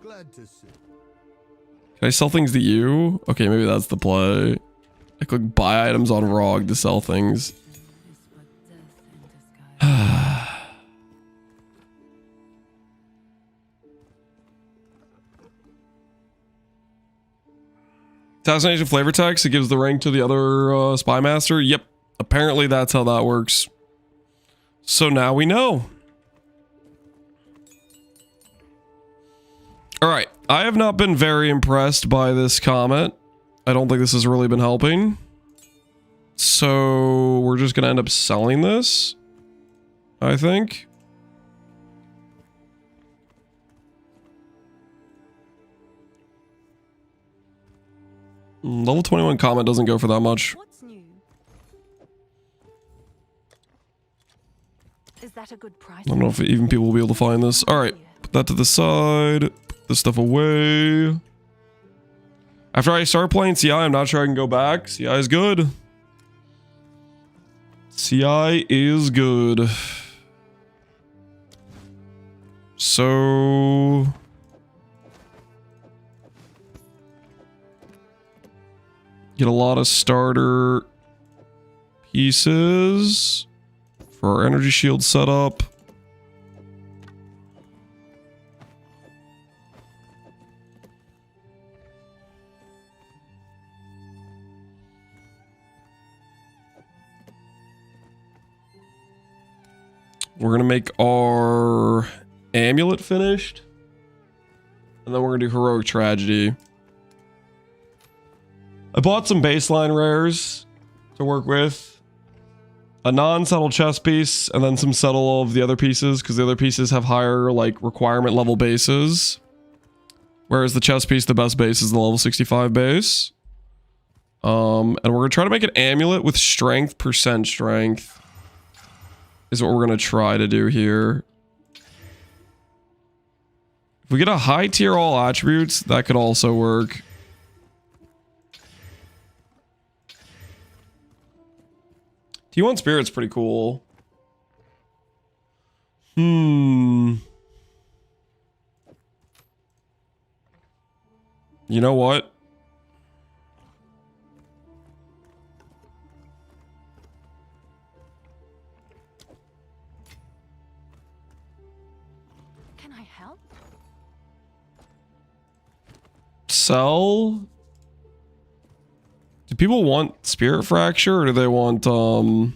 Glad to see. Can I sell things to you? Okay, maybe that's the play. I click buy items on ROG to sell things. Assassination flavor text, it gives the rank to the other Spy Master. Yep, apparently that's how that works. So now we know. Alright, I have not been very impressed by this comment. I don't think this has really been helping. So we're just going to end up selling this, I think. Level 21 comment doesn't go for that much. What's new? Is that a good price? I don't know if even people will be able to find this. Alright, put that to the side. Put this stuff away. After I start playing CI, I'm not sure I can go back. CI is good. CI is good. So... get a lot of starter pieces for our energy shield setup. We're going to make our amulet finished. And then we're going to do heroic tragedy. I bought some baseline rares to work with. A non-settled chest piece, and then some settle of the other pieces, because the other pieces have higher, like, requirement level bases. Whereas the chest piece, the best base is the level 65 base. And we're going to try to make an amulet with strength, percent strength. Is what we're going to try to do here. If we get a high tier all attributes, that could also work. T1 Spirit's pretty cool. You know what? Can help? Sell? Do people want Spirit Fracture or do they want the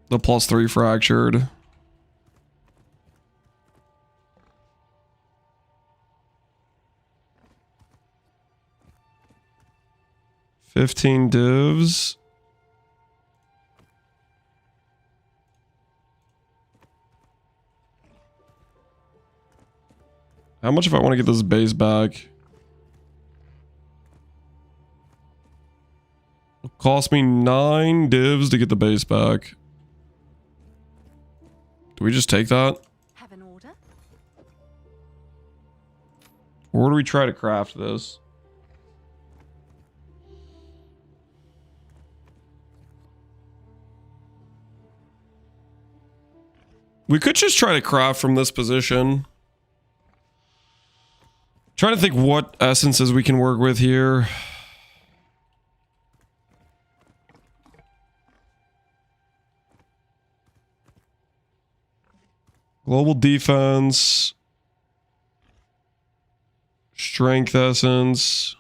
+3 fractured? $15 divs. How much if I want to get this base back? It'll cost me 9 divs to get the base back. Do we just take that? Have an order? Or do we try to craft this? We could just try to craft from this position. Trying to think what essences we can work with here. Global defense. Strength essence.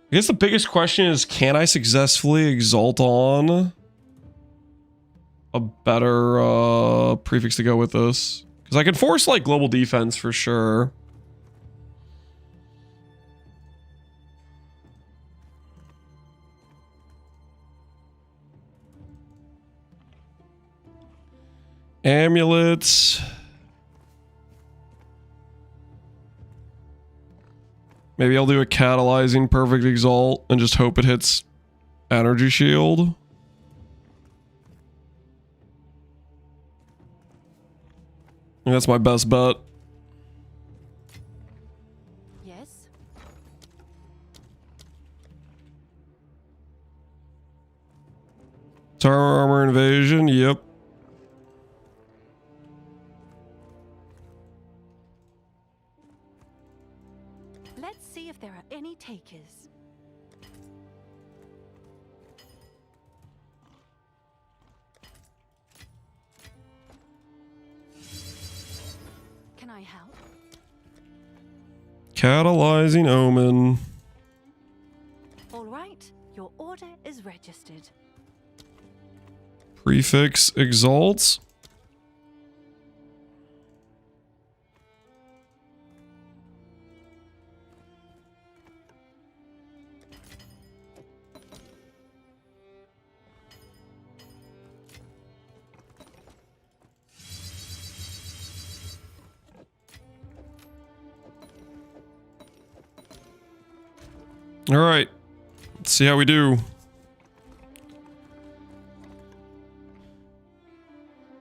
I guess the biggest question is, can I successfully exalt on a better prefix to go with this? Because I can force like global defense for sure. Amulets. Maybe I'll do a catalyzing perfect exalt and just hope it hits energy shield. I think that's my best bet. Yes. Tower armor invasion, yep. Let's see if there are any takers. Can I help? Catalyzing omen. All right, your order is registered. Prefix exalts. All right, let's see how we do.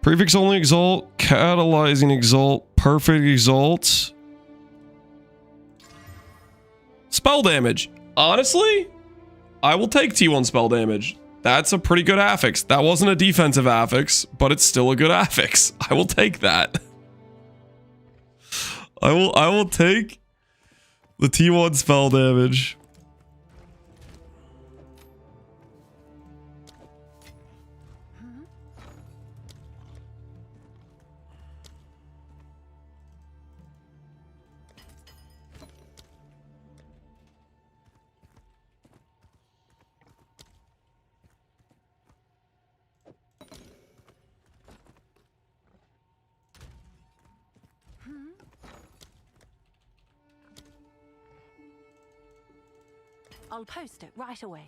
Prefix only exalt, catalyzing exalt, perfect exalt. Spell damage. Honestly, I will take T1 spell damage. That's a pretty good affix. That wasn't a defensive affix, but it's still a good affix. I will take that. I will take the T1 spell damage. I'll post it right away.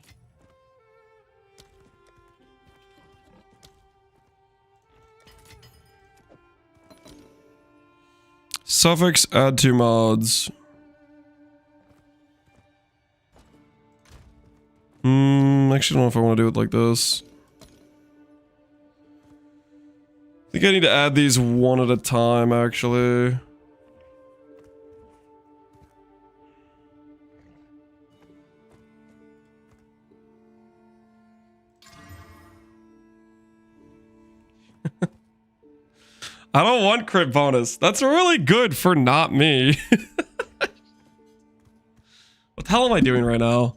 Suffix add to mods. Actually, I don't know if I want to do it like this. I think I need to add these one at a time, actually. I don't want crit bonus. That's really good for not me. What the hell am I doing right now?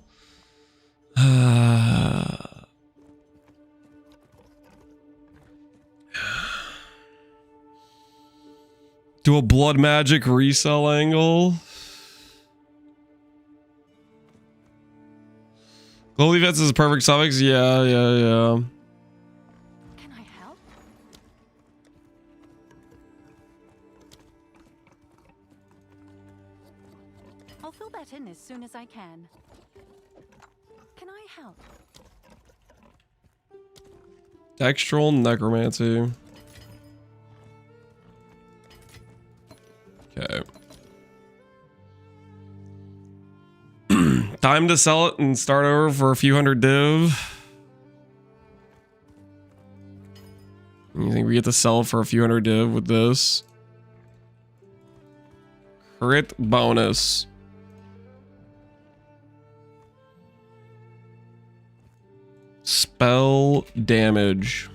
Do a blood magic resell angle. Global defense is a perfect suffix. Yeah. Can I help? I'll fill that in as soon as I can. Can I help? Dextral necromancy. Okay. Time to sell it and start over for a few hundred div. You think we get to sell for a few hundred div with this? Crit bonus. Spell damage.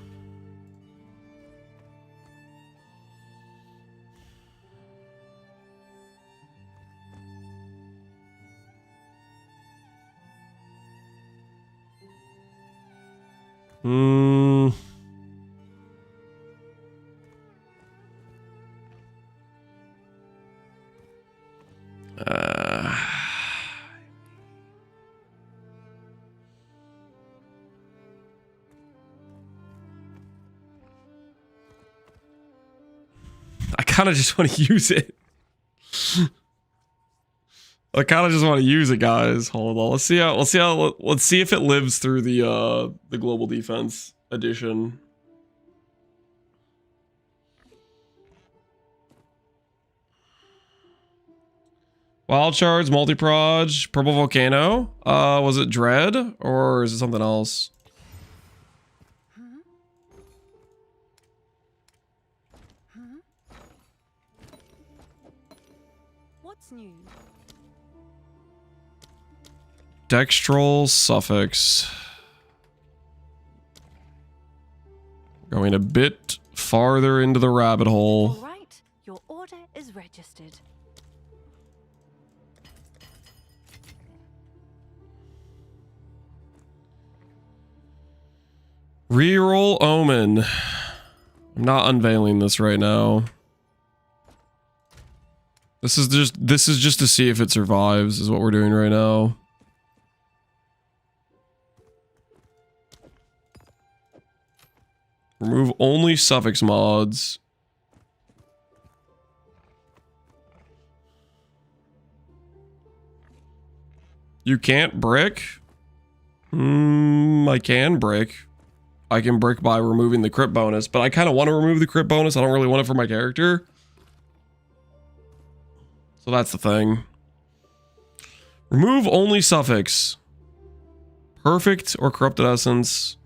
I kind of just want to use it. I kind of just want to use it, guys. Hold on. Let's see if it lives through the global defense edition. Wild Shards, Multi-Proj, Purple Volcano. Was it Dread or is it something else? What's new? Dextral suffix. Going a bit farther into the rabbit hole. All right, your order is registered. Reroll Omen. I'm not unveiling this right now. This is just to see if it survives, is what we're doing right now. Remove only suffix mods. You can't brick? I can brick. I can brick by removing the crit bonus, but I kind of want to remove the crit bonus. I don't really want it for my character. So that's the thing. Remove only suffix. Perfect or corrupted essence.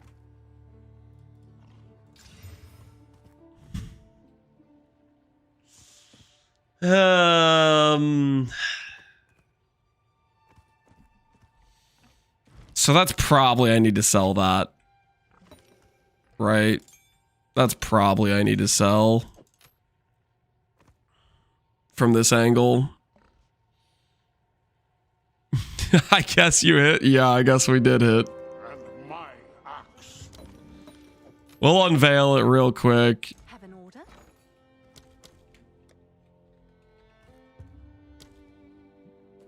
So that's probably I need to sell that. Right? That's probably I need to sell. From this angle. I guess you hit. Yeah, I guess we did hit. And my axe. We'll unveil it real quick. Have an order?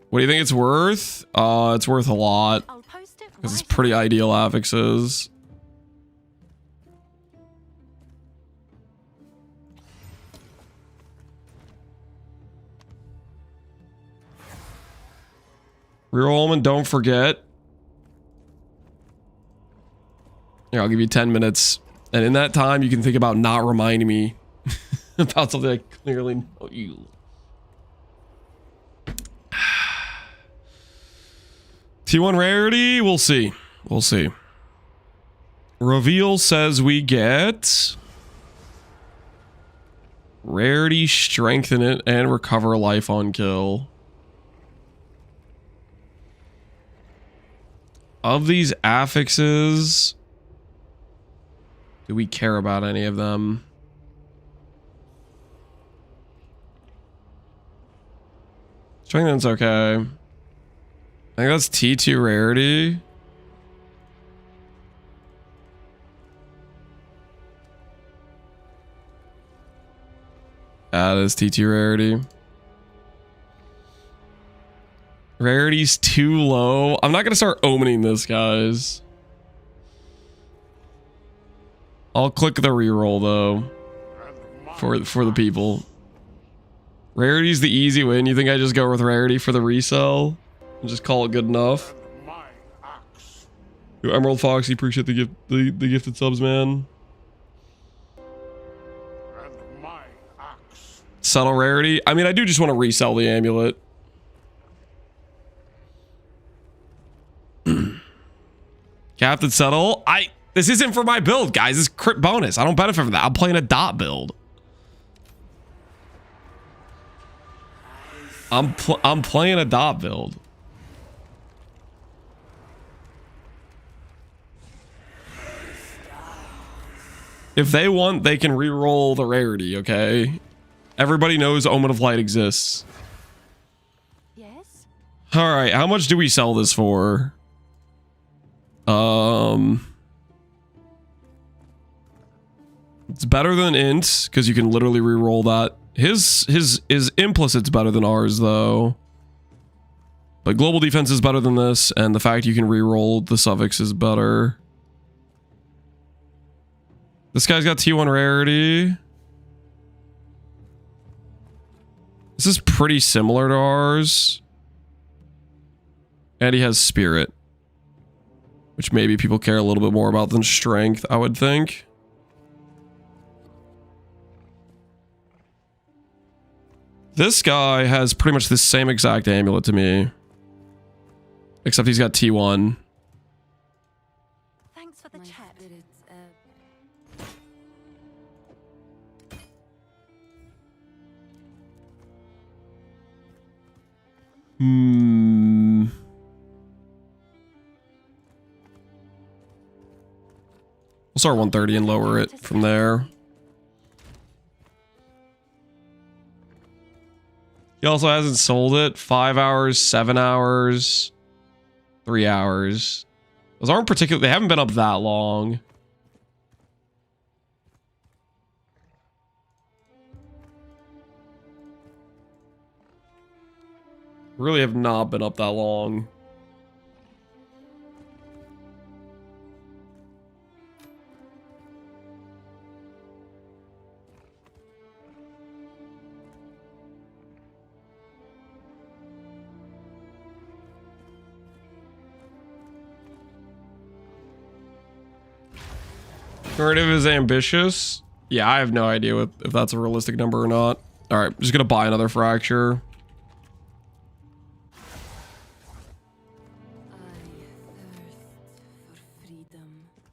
What do you think it's worth? It's worth a lot. I'll post it Because it's right pretty away. ideal affixes. Reroll and don't forget. Here, I'll give you 10 minutes. And in that time, you can think about not reminding me about something I clearly know you. T1 rarity? We'll see. We'll see. Reveal says we get rarity, strengthen it, and recover life on kill. Of these affixes, do we care about any of them? Strength that's okay. I think that's T2 rarity. That is T2 rarity. Rarity's too low. I'm not gonna start omening this, guys. I'll click the reroll though. For the people. Rarity's the easy win. You think I just go with rarity for the resell? And just call it good enough? Yo, Emerald Foxy, appreciate the gift, the gifted subs, man. Settle rarity. I mean, I do just want to resell the amulet. Captain Settle. This isn't for my build, guys. This is crit bonus. I don't benefit from that. I'm playing a dot build. I'm playing a dot build. If they want, they can re-roll the rarity, okay? Everybody knows Omen of Light exists. Yes? Alright, how much do we sell this for? It's better than int, because you can literally re-roll that. His implicit's better than ours, though. But global defense is better than this, and the fact you can re-roll the suffix is better. This guy's got T1 rarity. This is pretty similar to ours. And he has spirit, which maybe people care a little bit more about than strength, I would think. This guy has pretty much the same exact amulet to me. Except he's got T1. Thanks for the chat. We'll start 130 and lower it from there. He also hasn't sold it. 5 hours, 7 hours, 3 hours. Those aren't particular. They haven't been up that long. Really have not been up that long. Narrative is ambitious. Yeah, I have no idea if that's a realistic number or not. All right, I'm just gonna buy another fracture.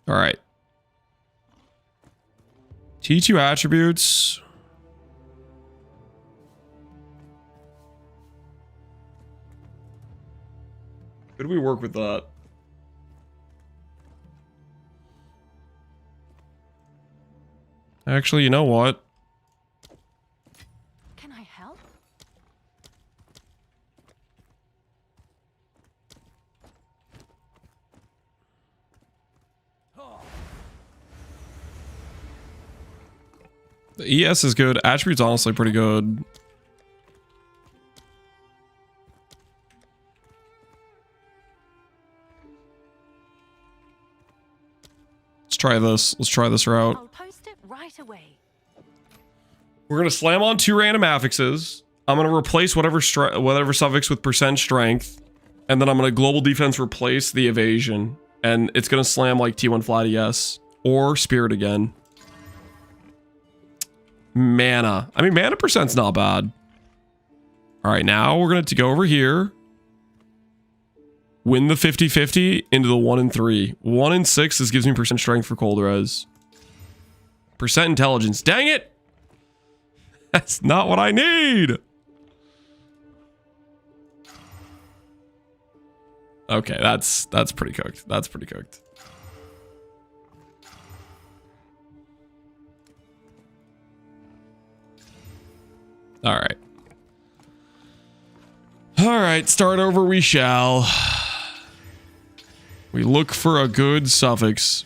All right. T2 attributes. Could we work with that? Actually, you know what? Can I help? The ES is good. Attributes honestly pretty good. Let's try this. Let's try this route. I'll post it right away. We're gonna slam on 2 random affixes. I'm gonna replace whatever suffix with percent strength, and then I'm gonna global defense replace the evasion, and it's gonna slam like T1 flat ES or spirit again. Mana. I mean, mana percent's not bad. All right, now we're gonna go over here. Win the 50-50 into the 1 and 3. 1 and 6, this gives me percent strength for cold res. Percent intelligence. Dang it! That's not what I need! Okay, that's pretty cooked. That's pretty cooked. All right. All right, start over we shall. We look for a good suffix.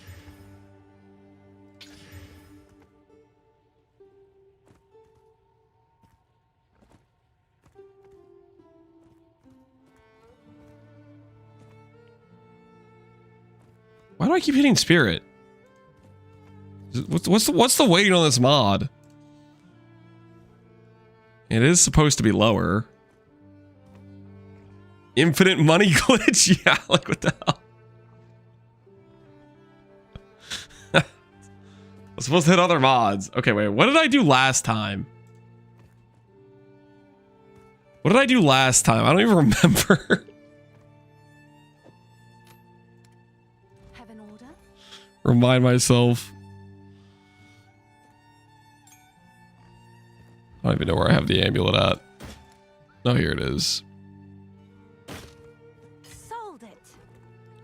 Why do I keep hitting spirit? What's the weighting on this mod? It is supposed to be lower. Infinite money glitch? Yeah, like what the hell? I was supposed to hit other mods. Okay, wait, what did I do last time? What did I do last time? I don't even remember. Have an order? Remind myself. I don't even know where I have the amulet at. Oh, here it is. Sold it.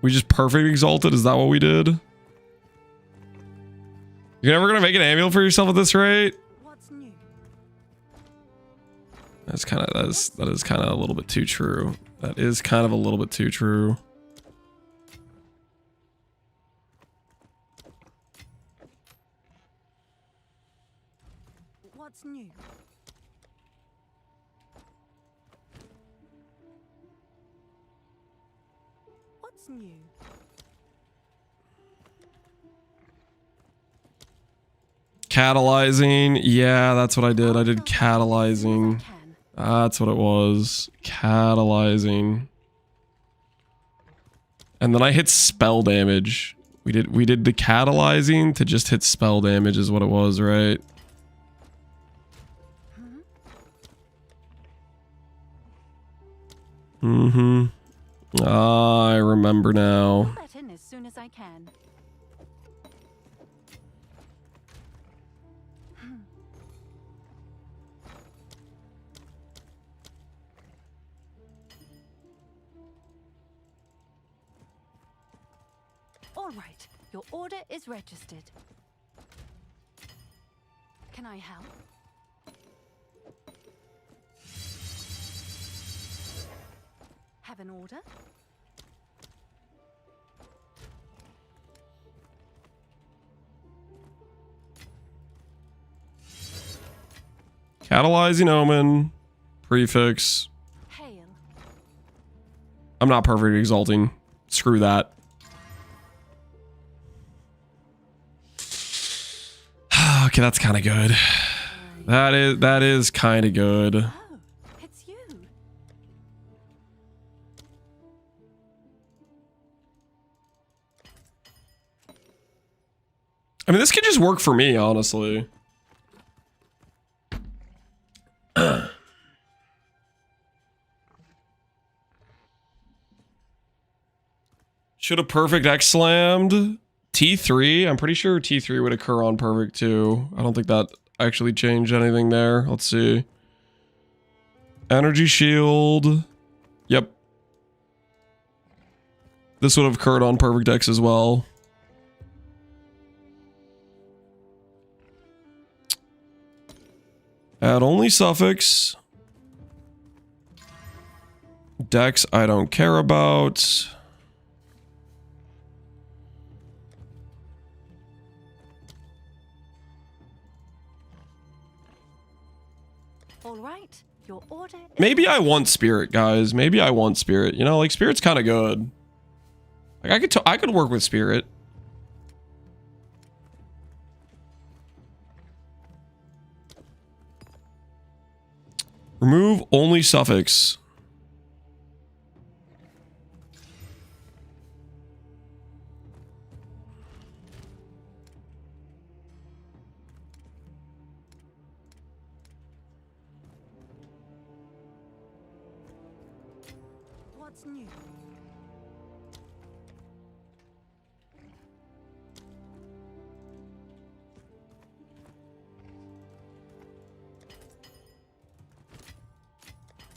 We just perfect exalted? Is that what we did? You're never gonna make an amulet for yourself at this rate? What's new? That is kind of a little bit too true. That is kind of a little bit too true. What's new? What's new? Catalyzing. Yeah, that's what I did. I did catalyzing. That's what it was. Catalyzing. And then I hit spell damage. We did the catalyzing to just hit spell damage is what it was, right? Mm-hmm. Ah, I remember now. I'll let in as soon as I can. All right, your order is registered. Can I help? Have an order? Catalyzing omen. Prefix. Hail. I'm not perfect exalting. Screw that. Okay, that's kind of good. That is kind of good. Oh, it's you. I mean, this could just work for me, honestly. Should have perfect X slammed. T3, I'm pretty sure T3 would occur on perfect too. I don't think that actually changed anything there. Let's see. Energy shield. Yep. This would have occurred on perfect X as well. Add only suffix. Dex I don't care about. All right, your order. Maybe I want spirit, guys. Maybe I want spirit. You know, like spirit's kind of good. Like I could work with spirit. Remove only suffix. What's new?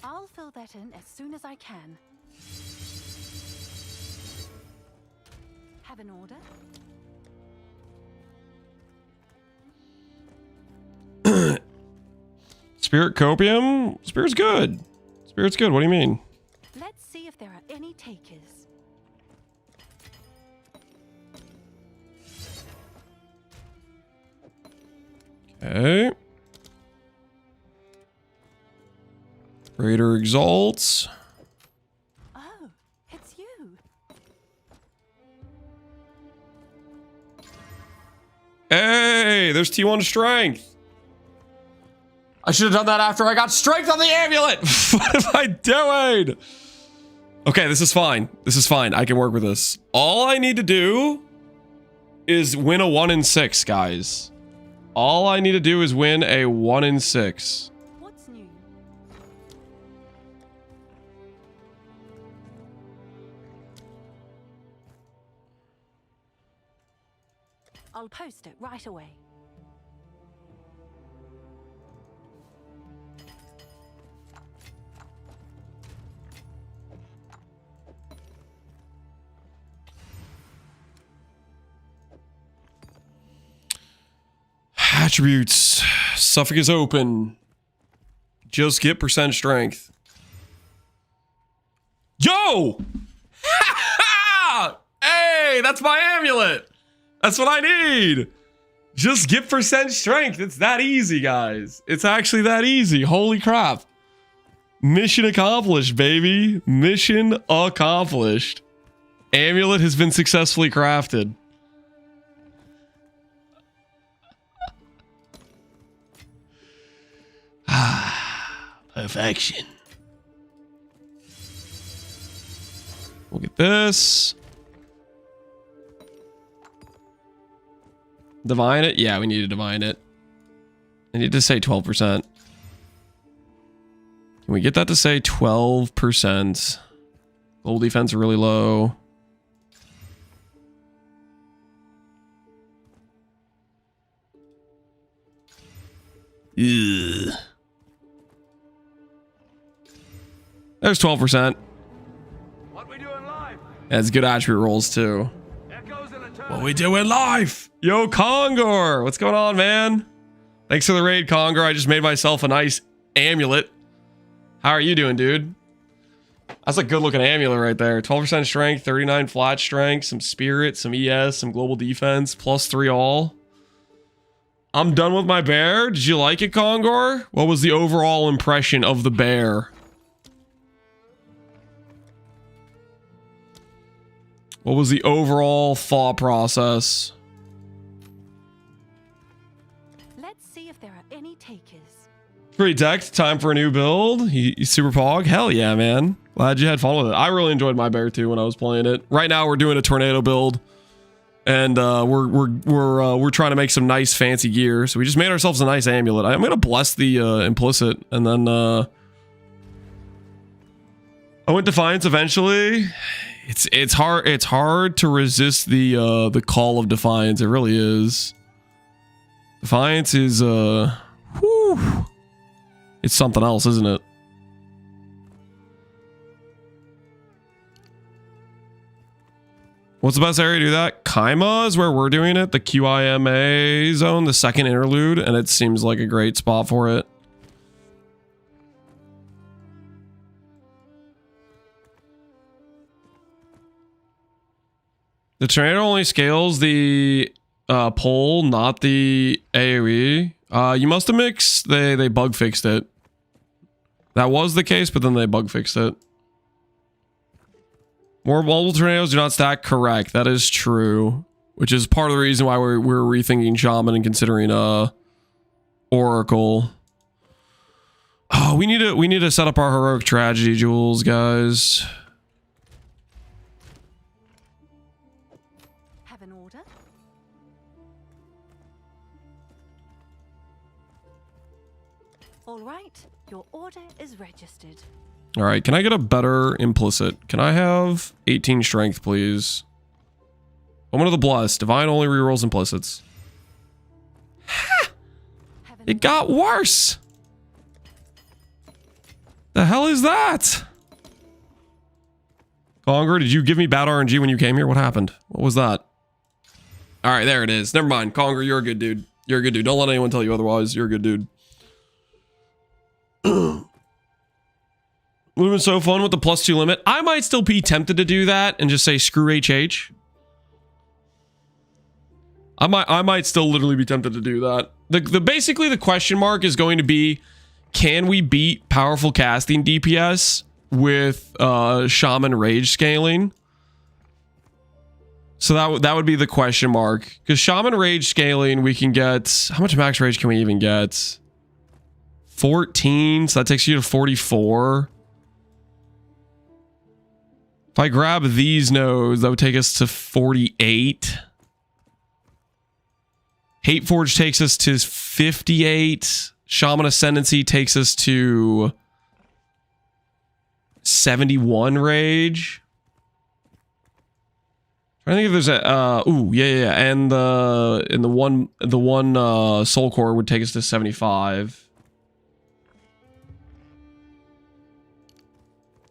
I'll fill that in as soon as I can. Have an order? Spirit copium? Spirit's good. Spirit's good. What do you mean? Okay. Raider exalts. Oh, it's you. Hey, there's T1 strength. I should have done that after I got strength on the amulet. What am I doing? Okay, this is fine. This is fine. I can work with this. All I need to do is win a 1 in 6, guys. All I need to do is win a 1 in 6. What's new? I'll post it right away. Attributes. Suffolk is open. Just get percent strength. Yo! Hey, that's my amulet. That's what I need. Just get percent strength. It's that easy, guys. It's actually that easy. Holy crap. Mission accomplished, baby. Mission accomplished. Amulet has been successfully crafted. Perfection. We'll get this. Divine it? Yeah, we need to divine it. I need to say 12%. Can we get that to say 12%? Global defense really low. Ugh. There's 12%. What we doing live? That's good attribute rolls too. Echoes in a turn. What we doing live? Yo, Kongor, what's going on, man? Thanks for the raid, Kongor. I just made myself a nice amulet. How are you doing, dude? That's a good looking amulet right there. 12% strength, 39 flat strength, some spirit, some ES, some global defense, +3 all. I'm done with my bear. Did you like it, Kongor? What was the overall impression of the bear? What was the overall thought process? Let's see if there are any takers. Pretty decked. Time for a new build. He's super pog. Hell yeah, man. Glad you had fun with it. I really enjoyed my bear too when I was playing it. Right now we're doing a tornado build, and we're trying to make some nice fancy gear. So we just made ourselves a nice amulet. I'm gonna bless the implicit, and then I went Defiance eventually. It's hard to resist the call of Defiance. It really is. Defiance is whew, it's something else, isn't it? What's the best area to do that? Kaima is where we're doing it, the QIMA zone, the second interlude, and it seems like a great spot for it. The tornado only scales the pole, not the AoE. You must have mixed. They bug fixed it. That was the case, but then they bug fixed it. More multiple tornadoes do not stack. Correct. That is true. Which is part of the reason why we're rethinking Shaman and considering Oracle. Oh, we need to set up our heroic tragedy jewels, guys. Have an order? All right, your order is registered. All right, can I get a better implicit? Can I have 18 strength, please? Moment of the Blessed. Divine only rerolls implicits. Ha! It got worse. The hell is that? Conger, did you give me bad RNG when you came here? What happened? What was that? All right, there it is. Never mind. Conger, you're a good dude. You're a good dude. Don't let anyone tell you otherwise. You're a good dude. Would have been so fun with the +2 limit. I might still be tempted to do that and just say screw HH. I might still literally be tempted to do that. basically the question mark is going to be, can we beat powerful casting DPS with Shaman Rage scaling? So that would be the question mark. Because Shaman Rage scaling, we can get... How much max rage can we even get? 14, so that takes you to 44. If I grab these nodes, that would take us to 48. Hateforge takes us to 58. Shaman Ascendancy takes us to 71 rage. I think if there's a yeah, and the one soul core would take us to 75.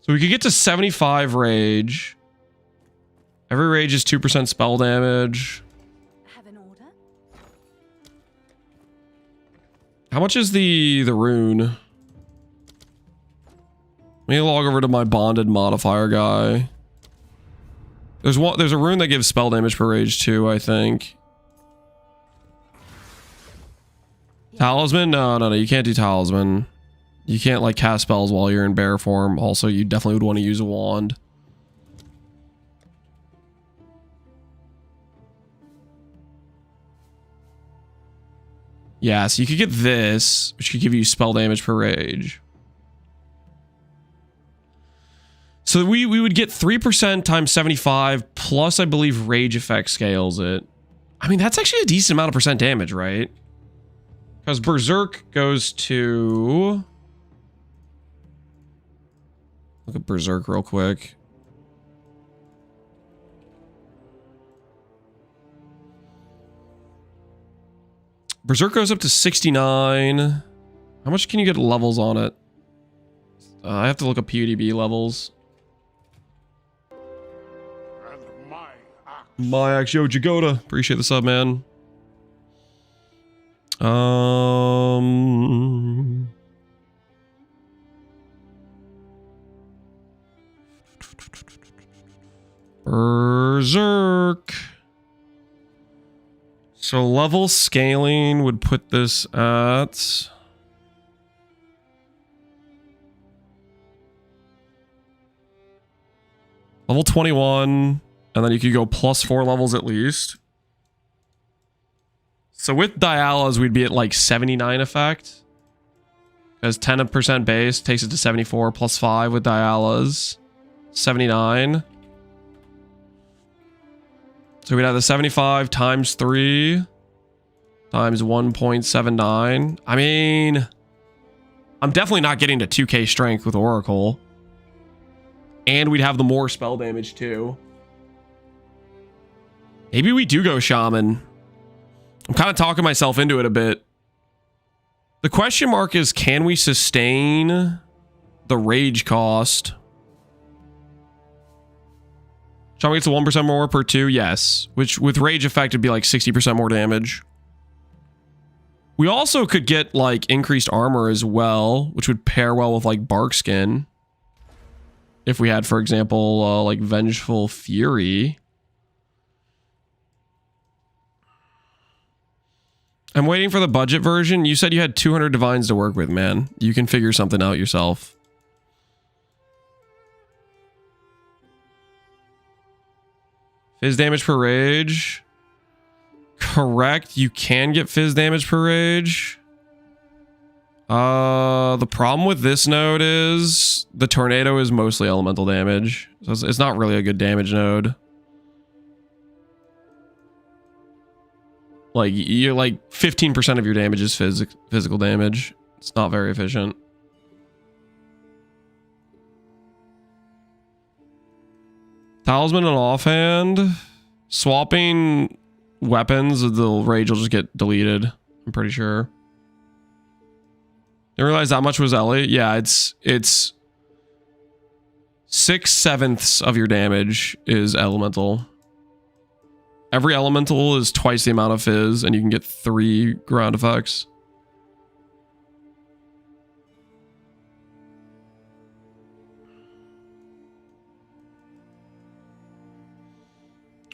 So we could get to 75 rage. Every rage is 2% spell damage. Have an order? How much is the rune? Let me log over to my bonded modifier guy. There's a rune that gives spell damage per rage too, I think. Talisman? No, you can't do talisman. You can't like cast spells while you're in bear form. Also, you definitely would want to use a wand. Yeah, so you could get this, which could give you spell damage per rage. So we would get 3% times 75 plus, I believe, rage effect scales it. I mean, that's actually a decent amount of percent damage, right? Because Berserk goes to... Look at Berserk real quick. Berserk goes up to 69. How much can you get levels on it? I have to look up PUDB levels. My axe, yo, Jagoda. Appreciate the sub, man. Berserk. So level scaling would put this at... level 21. And then you could go plus 4 levels at least. So with Dialas, we'd be at like 79 effect. Because 10% base takes it to 74 plus 5 with Dialas. 79. So we'd have the 75 times 3 times 1.79. I mean, I'm definitely not getting to 2k strength with Oracle. And we'd have the more spell damage too. Maybe we do go Shaman. I'm kind of talking myself into it a bit. The question mark is, can we sustain the rage cost? Shaman gets a 1% more per 2, yes. Which with rage effect would be like 60% more damage. We also could get like increased armor as well, which would pair well with like bark skin. If we had, for example, like Vengeful Fury. I'm waiting for the budget version. You said you had 200 divines to work with, man. You can figure something out yourself. Fizz damage per rage. Correct. You can get fizz damage per rage. The problem with this node is the tornado is mostly elemental damage. So it's not really a good damage node. Like, you're like 15% of your damage is physical damage. It's not very efficient. Talisman and offhand. Swapping weapons, the rage will just get deleted. I'm pretty sure. Didn't realize that much was Ellie. Yeah, it's 6/7 of your damage is elemental. Every elemental is twice the amount of fizz, and you can get 3 ground effects.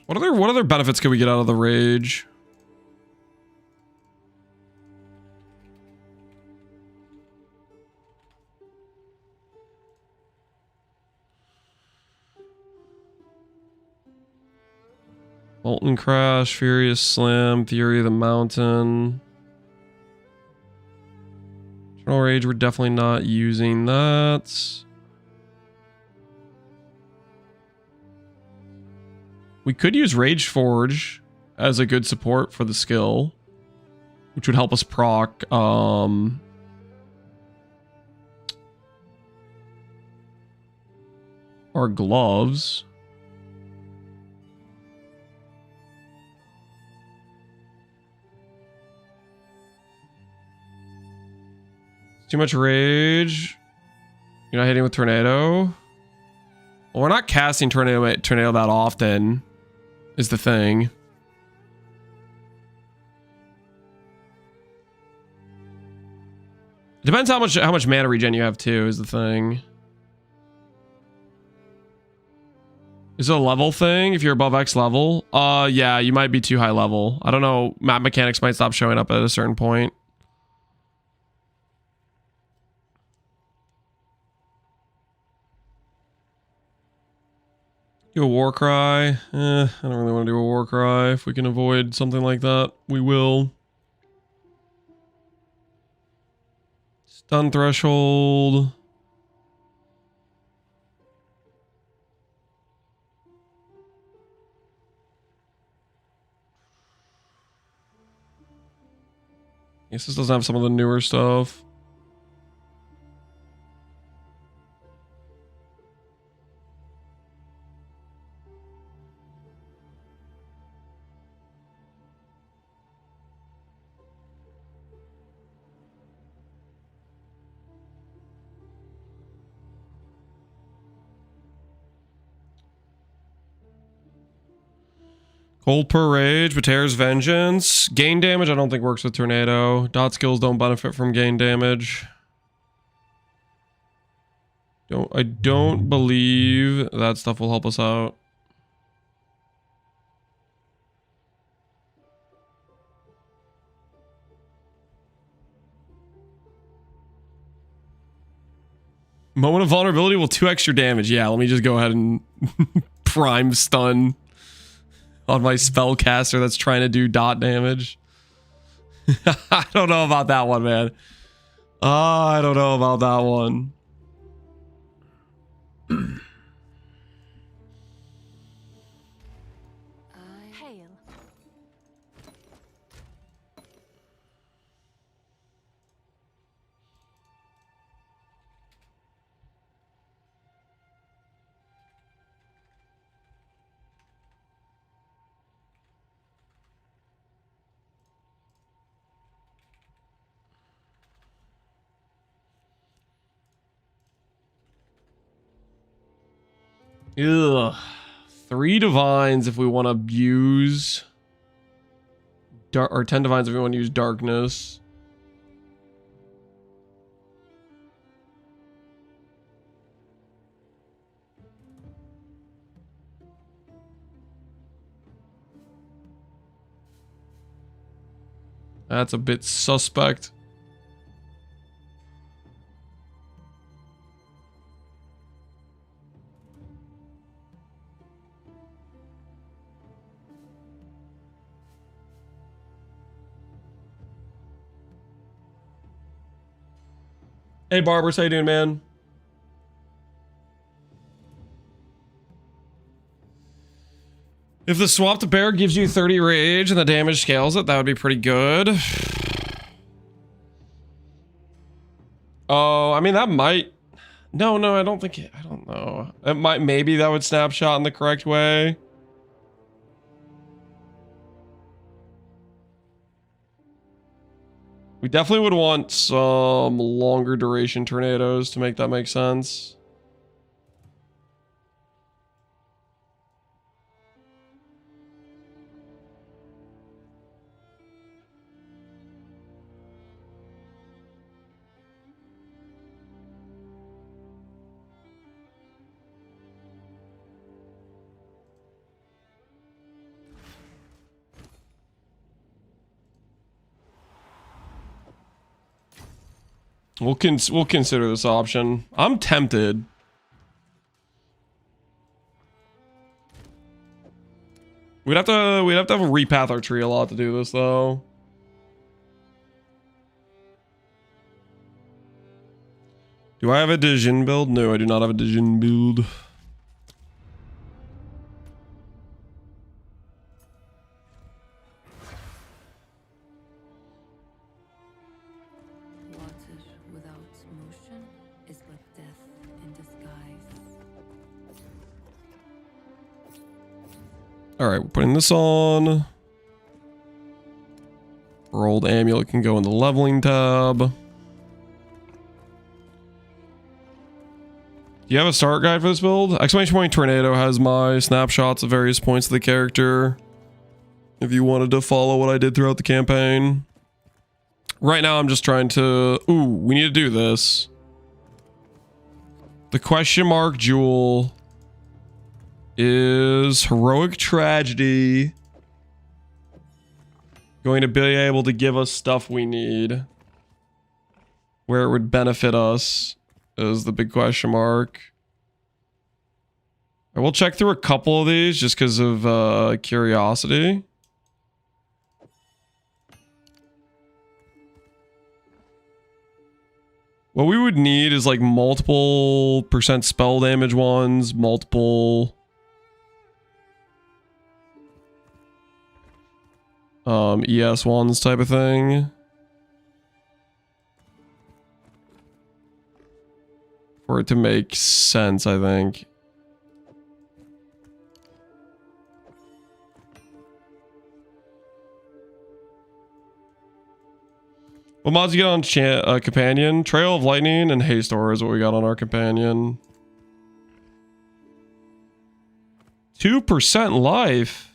What other benefits could we get out of the rage? Molten Crash, Furious Slam, Fury of the Mountain. Eternal Rage, we're definitely not using that. We could use Rage Forge as a good support for the skill, which would help us proc our gloves. Too much rage. You're not hitting with tornado. Well, we're not casting tornado that often, is the thing. It depends how much mana regen you have too, is the thing. Is it a level thing if you're above X level? Yeah, you might be too high level. I don't know. Map mechanics might stop showing up at a certain point. Do a war cry. I don't really want to do a war cry. If we can avoid something like that, we will. Stun threshold. Guess this doesn't have some of the newer stuff. Cold per rage, Bater's Vengeance. Gain damage, I don't think works with Tornado. Dot skills don't benefit from gain damage. I don't believe that stuff will help us out. Moment of vulnerability will 2x your damage. Yeah, let me just go ahead and prime stun on my spellcaster that's trying to do dot damage. I don't know about that one, man. I don't know about that one. Hail. Ugh. 3 divines if we want to use or 10 divines if we want to use darkness. That's a bit suspect. Hey, Barbers, how you doing, man? If the swapped bear gives you 30 rage and the damage scales it, that would be pretty good. Oh, I mean, that might... No, I don't think it... I don't know. It might... Maybe that would snapshot in the correct way. We definitely would want some longer duration tornadoes to make that make sense. We'll consider this option. I'm tempted. We'd have to repath our tree a lot to do this though. Do I have a Dijon build? No, I do not have a Dijon build. Water without motion is but death in disguise. All right, we're putting this on. Our old amulet can go in the leveling tab. Do you have a start guide for this build? Exclamation point tornado has my snapshots of various points of the character. If you wanted to follow what I did throughout the campaign. Right now I'm just trying to... Ooh, we need to do this. The question mark jewel is heroic tragedy. Going to be able to give us stuff we need. Where it would benefit us is the big question mark. I will check through a couple of these just because of curiosity. What we would need is like multiple % spell damage ones, multiple ES ones type of thing. For it to make sense, I think. What mods you get on companion? Trail of Lightning and Haste Aura is what we got on our companion. 2% life.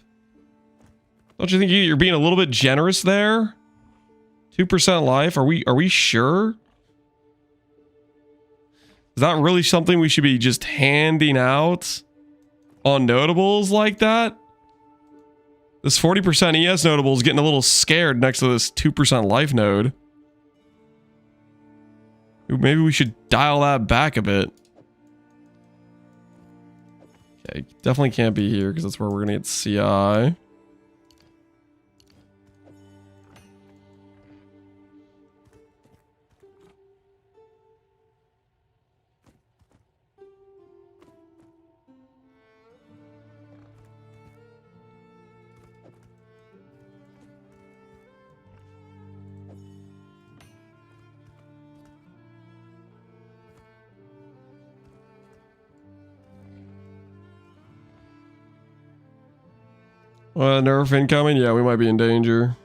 Don't you think you're being a little bit generous there? 2% life? Are we sure? Is that really something we should be just handing out on notables like that? This 40% ES notable is getting a little scared next to this 2% life node. Maybe we should dial that back a bit. Okay, definitely can't be here because that's where we're gonna get CI. Nerf incoming? Yeah, we might be in danger.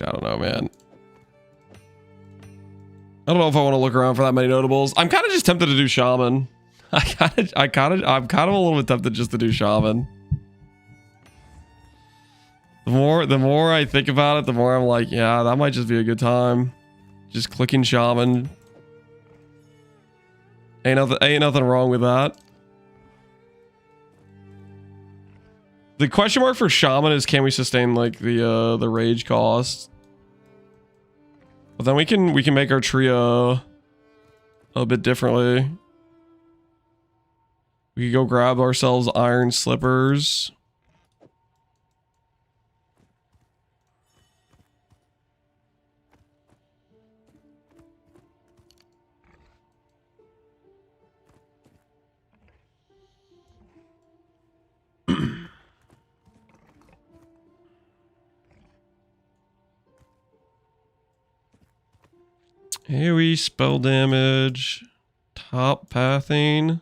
I don't know, man. I don't know if I want to look around for that many notables. I'm kind of just tempted to do Shaman. I'm kind of a little bit tempted just to do Shaman. The more I think about it, the more I'm like, yeah, that might just be a good time. Just clicking Shaman. Ain't nothing wrong with that. The question mark for Shaman is, can we sustain like the rage cost? But then we can make our trio a bit differently. We could go grab ourselves iron slippers. AoE spell damage, top pathing.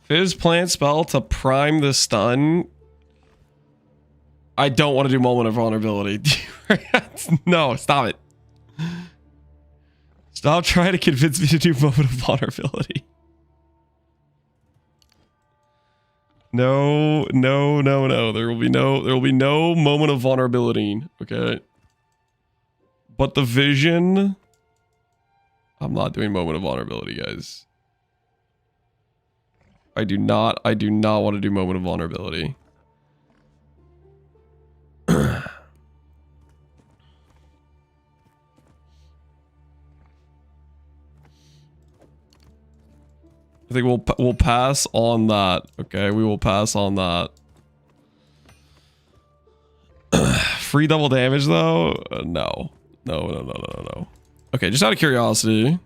Fizz plant spell to prime the stun. I don't want to do moment of vulnerability. No, stop it. Stop trying to convince me to do moment of vulnerability. No. There will be no moment of vulnerability. Okay. But the vision. I'm not doing moment of vulnerability, guys. I do not want to do moment of vulnerability. I think we'll pass on that. Okay, we will pass on that. Free double damage though? No. No. Okay, just out of curiosity.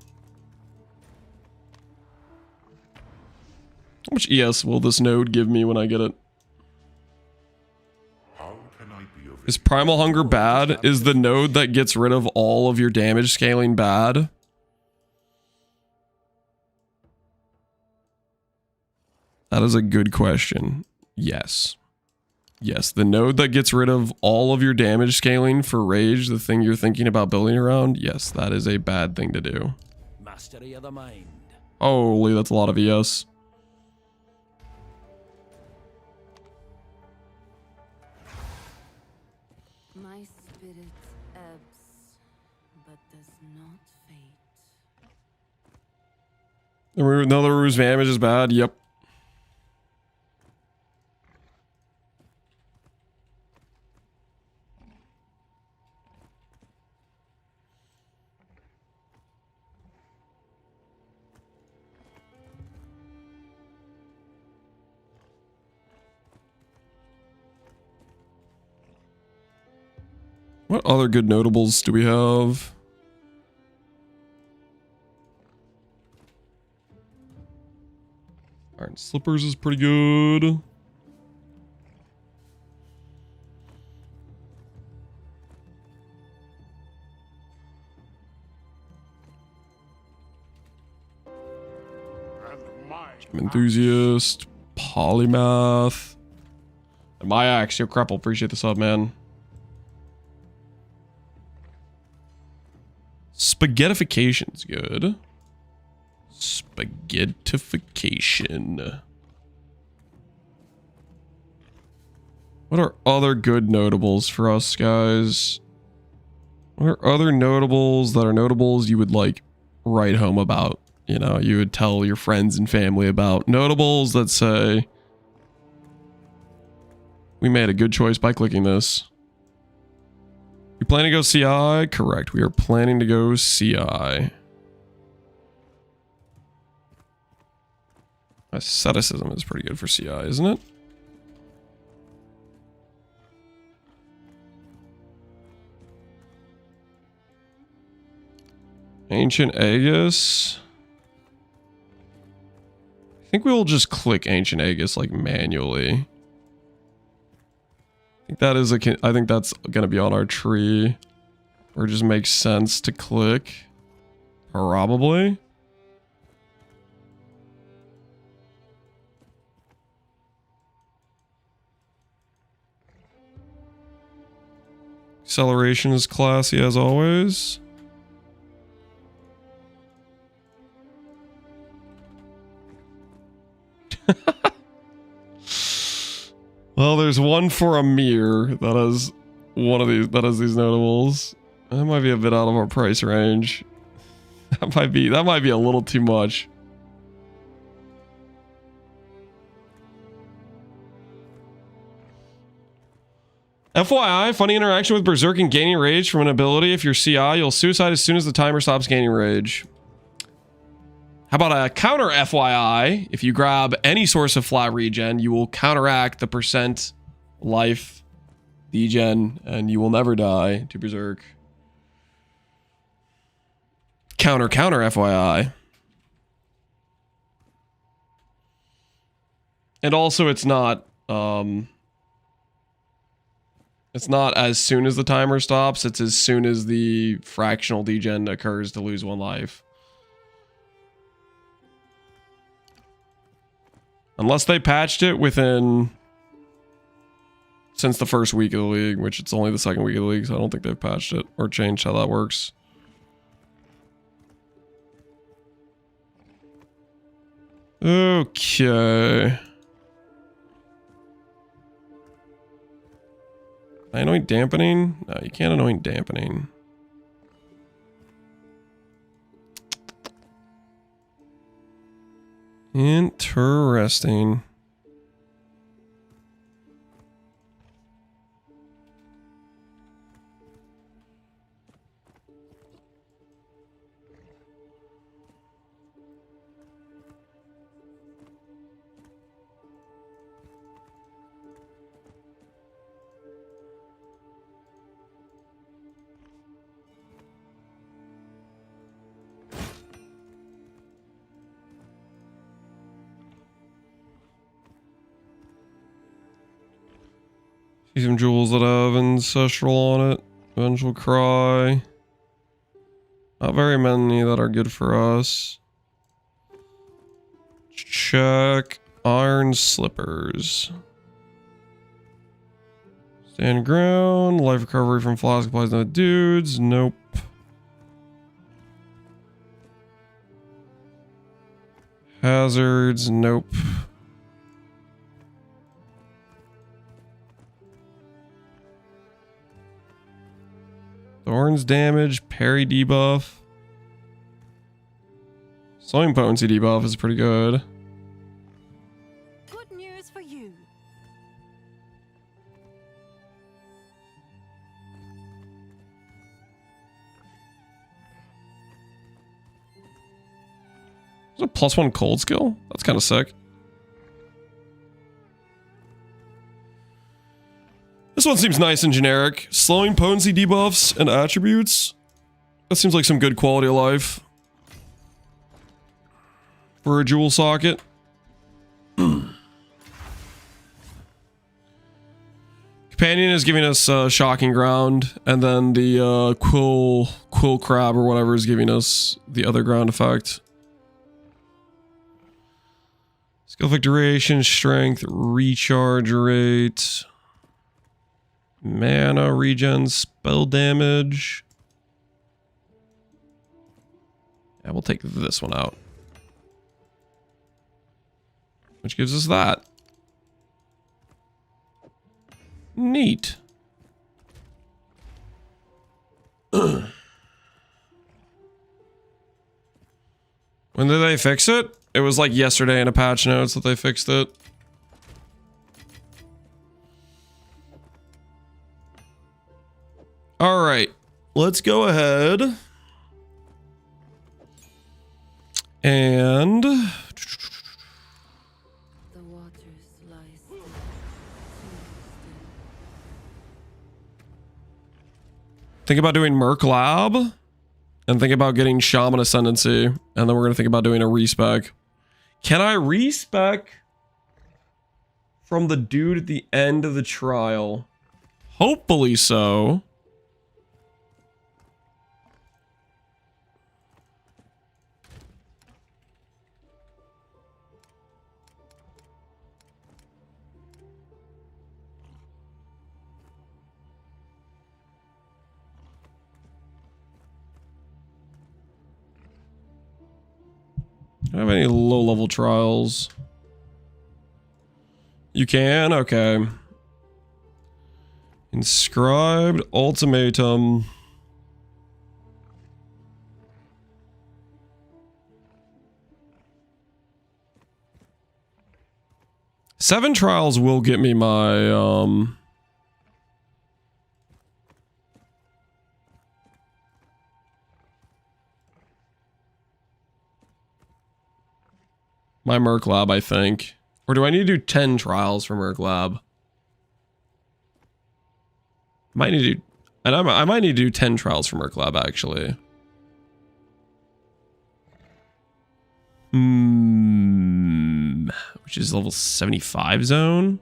How much ES will this node give me when I get it? How can I be of Is Primal Hunger bad? Is the node that gets rid of all of your damage scaling bad? That is a good question. Yes. Yes, the node that gets rid of all of your damage scaling for rage, the thing you're thinking about building around, yes, that is a bad thing to do. Mastery of the mind. Holy, that's a lot of ES. My spirit ebbs, but does not fade. Another Rue's damage is bad. Yep. What other good notables do we have? Iron Slippers is pretty good. Enthusiast, Polymath, and my axe. Yo, Crapple, appreciate the sub, man. Spaghettification's good. Spaghettification. What are other good notables for us, guys? What are other notables that are notables you would like write home about? You know, you would tell your friends and family about. Notables that say, we made a good choice by clicking this. You plan to go CI? Correct. We are planning to go CI. Asceticism is pretty good for CI, isn't it? Ancient Aegis. I think we will just click Ancient Aegis like manually. I think that's gonna be on our tree. Or it just makes sense to click. Probably. Acceleration is classy as always. Well, there's one for Amir that has one of these these notables. That might be a bit out of our price range. That might be a little too much. FYI, funny interaction with Berserk and gaining rage from an ability. If you're CI, you'll suicide as soon as the timer stops gaining rage. How about a counter FYI? If you grab any source of flat regen, you will counteract the percent life degen, and you will never die to Berserk. Counter FYI. And also it's not as soon as the timer stops, it's as soon as the fractional degen occurs to lose 1 life. Unless they patched it since the first week of the league, which it's only the second week of the league, so I don't think they've patched it or changed how that works. Okay. Anoint dampening? No, you can't anoint dampening. Interesting. See some jewels that have ancestral on it. Vengeful cry. Not very many that are good for us. Check. Iron slippers. Stand ground. Life recovery from flask applies to dudes. Nope. Hazards. Nope. Thorns damage, parry debuff. Slowing potency debuff is pretty good. Good news for you. Is it a +1 cold skill? That's kind of sick. This one seems nice and generic. Slowing potency debuffs and attributes. That seems like some good quality of life. For a jewel socket. Companion is giving us shocking ground. And then the quill crab or whatever is giving us the other ground effect. Skill effect duration, strength, recharge rate. Mana regen, spell damage. Yeah, we'll take this one out. Which gives us that. Neat. When did they fix it? It was like yesterday in a patch notes that they fixed it. All right, let's go ahead and The waters lie still. think about doing Merc Lab and think about getting Shaman Ascendancy. And then we're going to think about doing a respec. Can I respec from the dude at the end of the trial? Hopefully so. Do I have any low-level trials? You can? Okay. Inscribed Ultimatum. Seven trials will get me my, my Merc Lab, I think. Or do I need to do 10 trials for Merc Lab? Might need to do, and I might need to do 10 trials for Merc Lab, actually. Which is level 75 zone.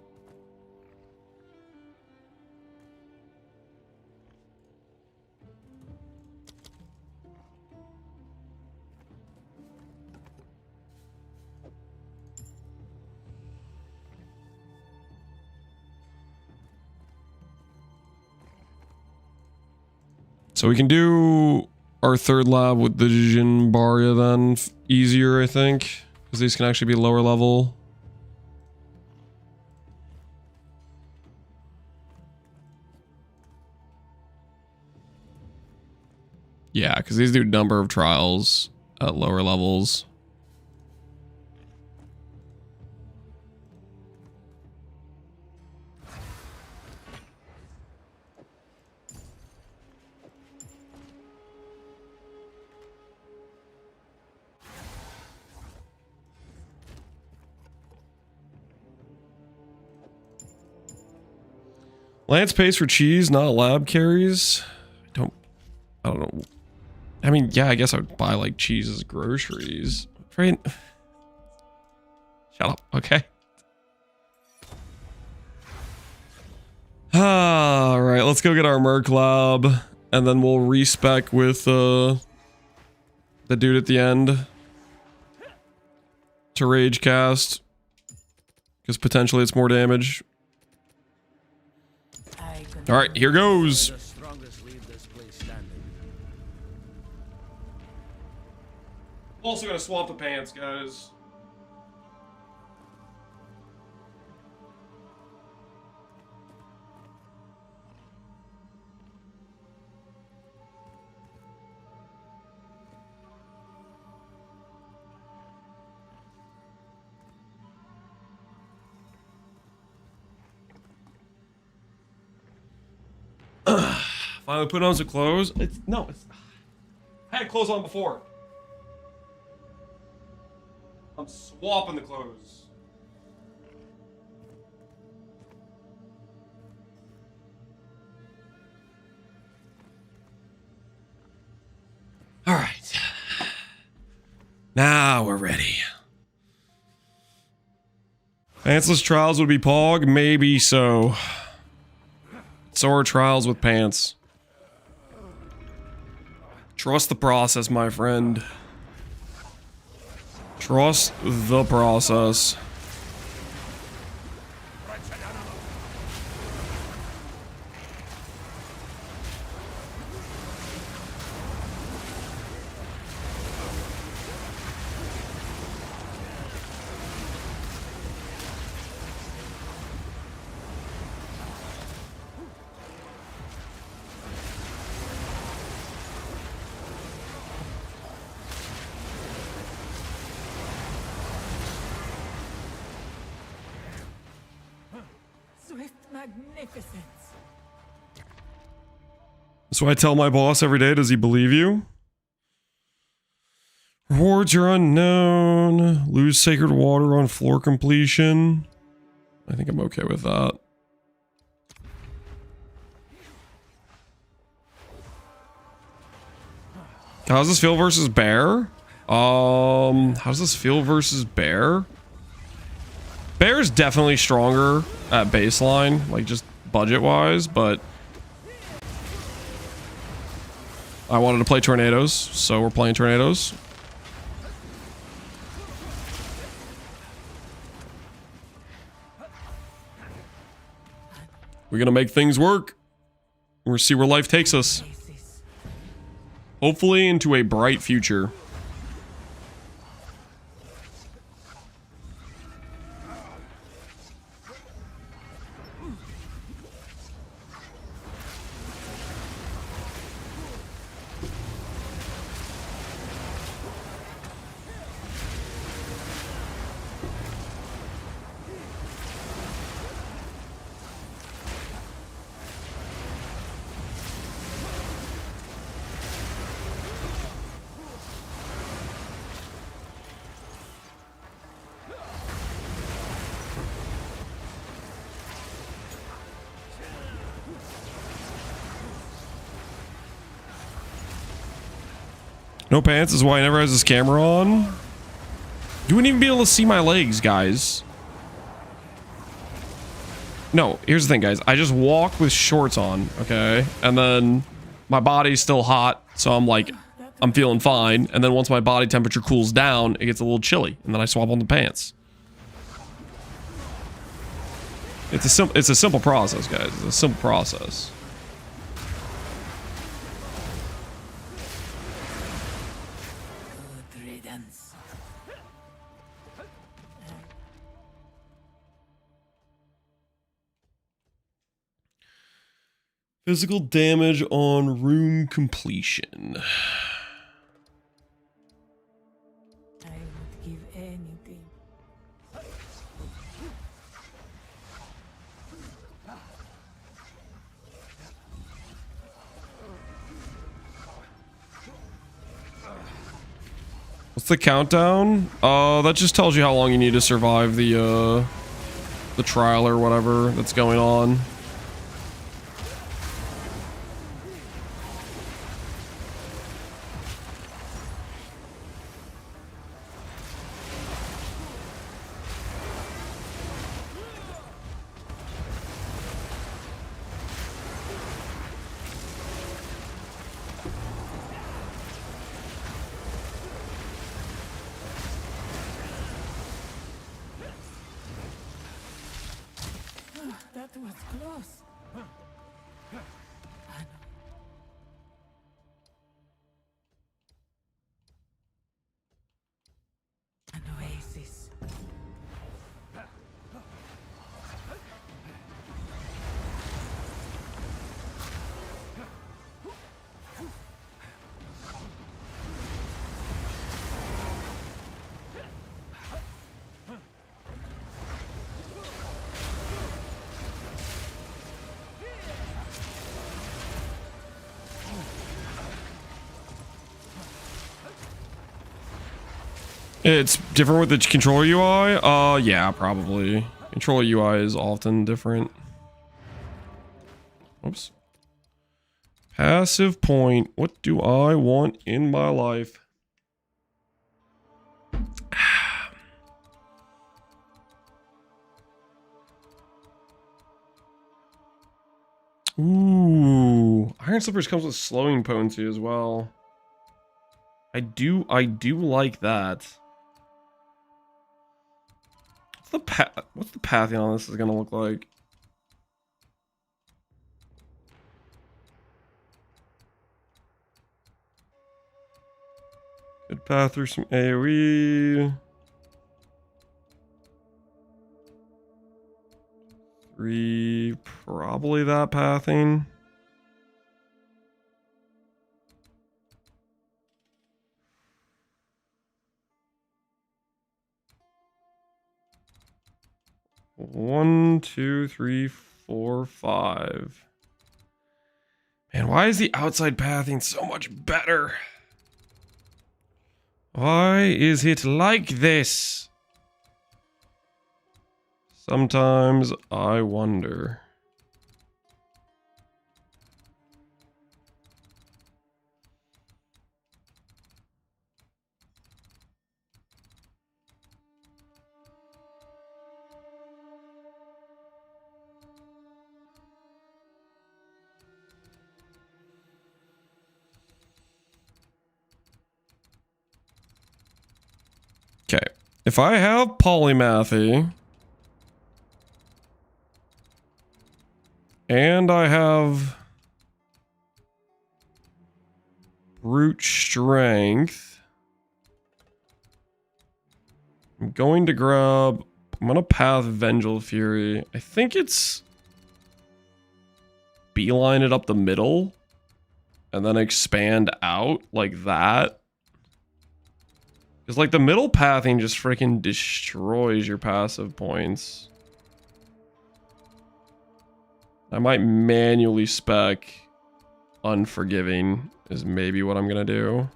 So we can do our third lab with the Jinbaria then easier, I think, because these can actually be lower level. Yeah, because these do number of trials at lower levels. Lance pays for cheese, not lab carries. I don't know. I mean, yeah, I guess I would buy like cheese as groceries. Right? Shut up, okay? All right, let's go get our Merc Lab, and then we'll respec with the dude at the end to rage cast, because potentially it's more damage. All right, here goes. The strongest leave this place standing. Also gonna swap the pants, guys. Finally put on some clothes. It's I had clothes on before. I'm swapping the clothes. All right. Now we're ready. Pantsless trials would be Pog? Maybe so. So are trials with pants. Trust the process, my friend. Trust the process. Magnificence. That's what I tell my boss every day. Does he believe you? Rewards are unknown. Lose sacred water on floor completion. I think I'm okay with that. How does this feel versus bear? How does this feel versus bear? Bear's definitely stronger at baseline, like just budget-wise, but I wanted to play tornadoes, so we're playing tornadoes. We're gonna make things work. We're gonna see where life takes us. Hopefully into a bright future. No pants is why he never has his camera on. You wouldn't even be able to see my legs, guys. No, here's the thing, guys. I just walk with shorts on, okay? And then my body's still hot, so I'm like, I'm feeling fine. And then once my body temperature cools down, it gets a little chilly. And then I swap on the pants. It's a simple process, guys. It's a simple process. Physical damage on room completion. I would give anything. What's the countdown? That just tells you how long you need to survive the trial or whatever that's going on. was close. An oasis. It's different with the controller UI? Yeah, probably. Controller UI is often different. Oops. Passive point. What do I want in my life? Ooh. Iron Slippers comes with slowing potency as well. I do like that. What's the pathing on this is gonna look like? Good path through some AoE. 3, probably that pathing. One, 2, 3, 4, 5. Man, why is the outside pathing so much better? Why is it like this? Sometimes I wonder. Okay, if I have polymathy and I have brute strength, I'm going to path Vengeful Fury. I think it's beeline it up the middle and then expand out like that. Because, like, the middle pathing just freaking destroys your passive points. I might manually spec Unforgiving is maybe what I'm going to do.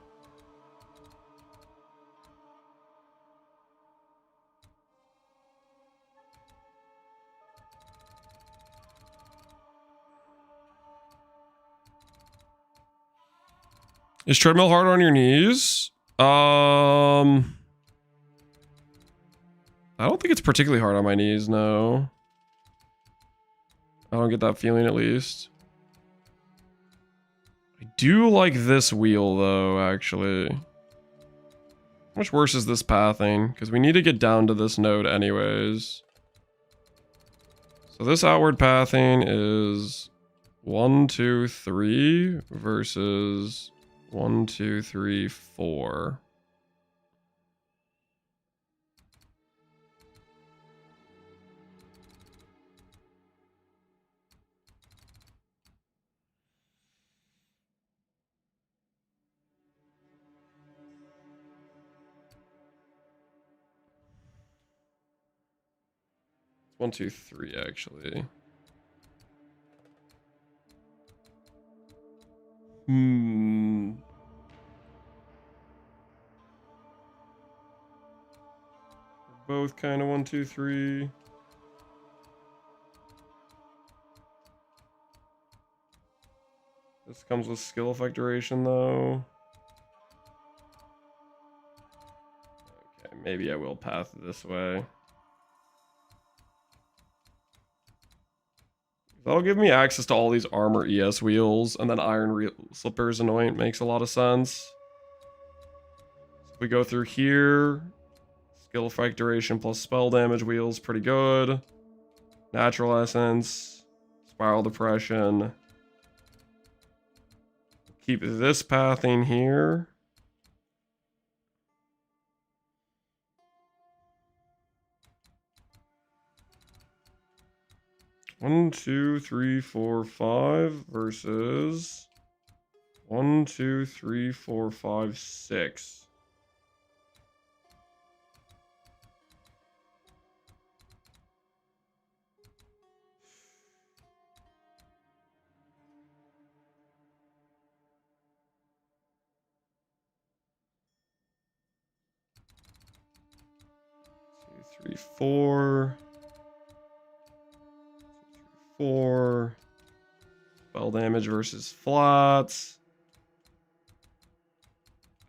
Is treadmill harder on your knees? I don't think it's particularly hard on my knees, no. I don't get that feeling, at least. I do like this wheel, though, actually. How much worse is this pathing? Because we need to get down to this node anyways. So this outward pathing is 1, 2, 3 versus 1, 2, 3, 4. It's 1, 2, 3 actually. Both kind of 1, 2, 3. This comes with skill effect duration, though. Okay, maybe I will path this way. That'll give me access to all these armor ES wheels, and then iron slippers annoying makes a lot of sense. So if we go through here, skill effect duration plus spell damage wheels, pretty good. Natural Essence, Spiral Depression. Keep this pathing here. One, two, three, four, five versus 1, 2, 3, 4, 5, 6. Two, three, four. 4. Spell damage versus flats.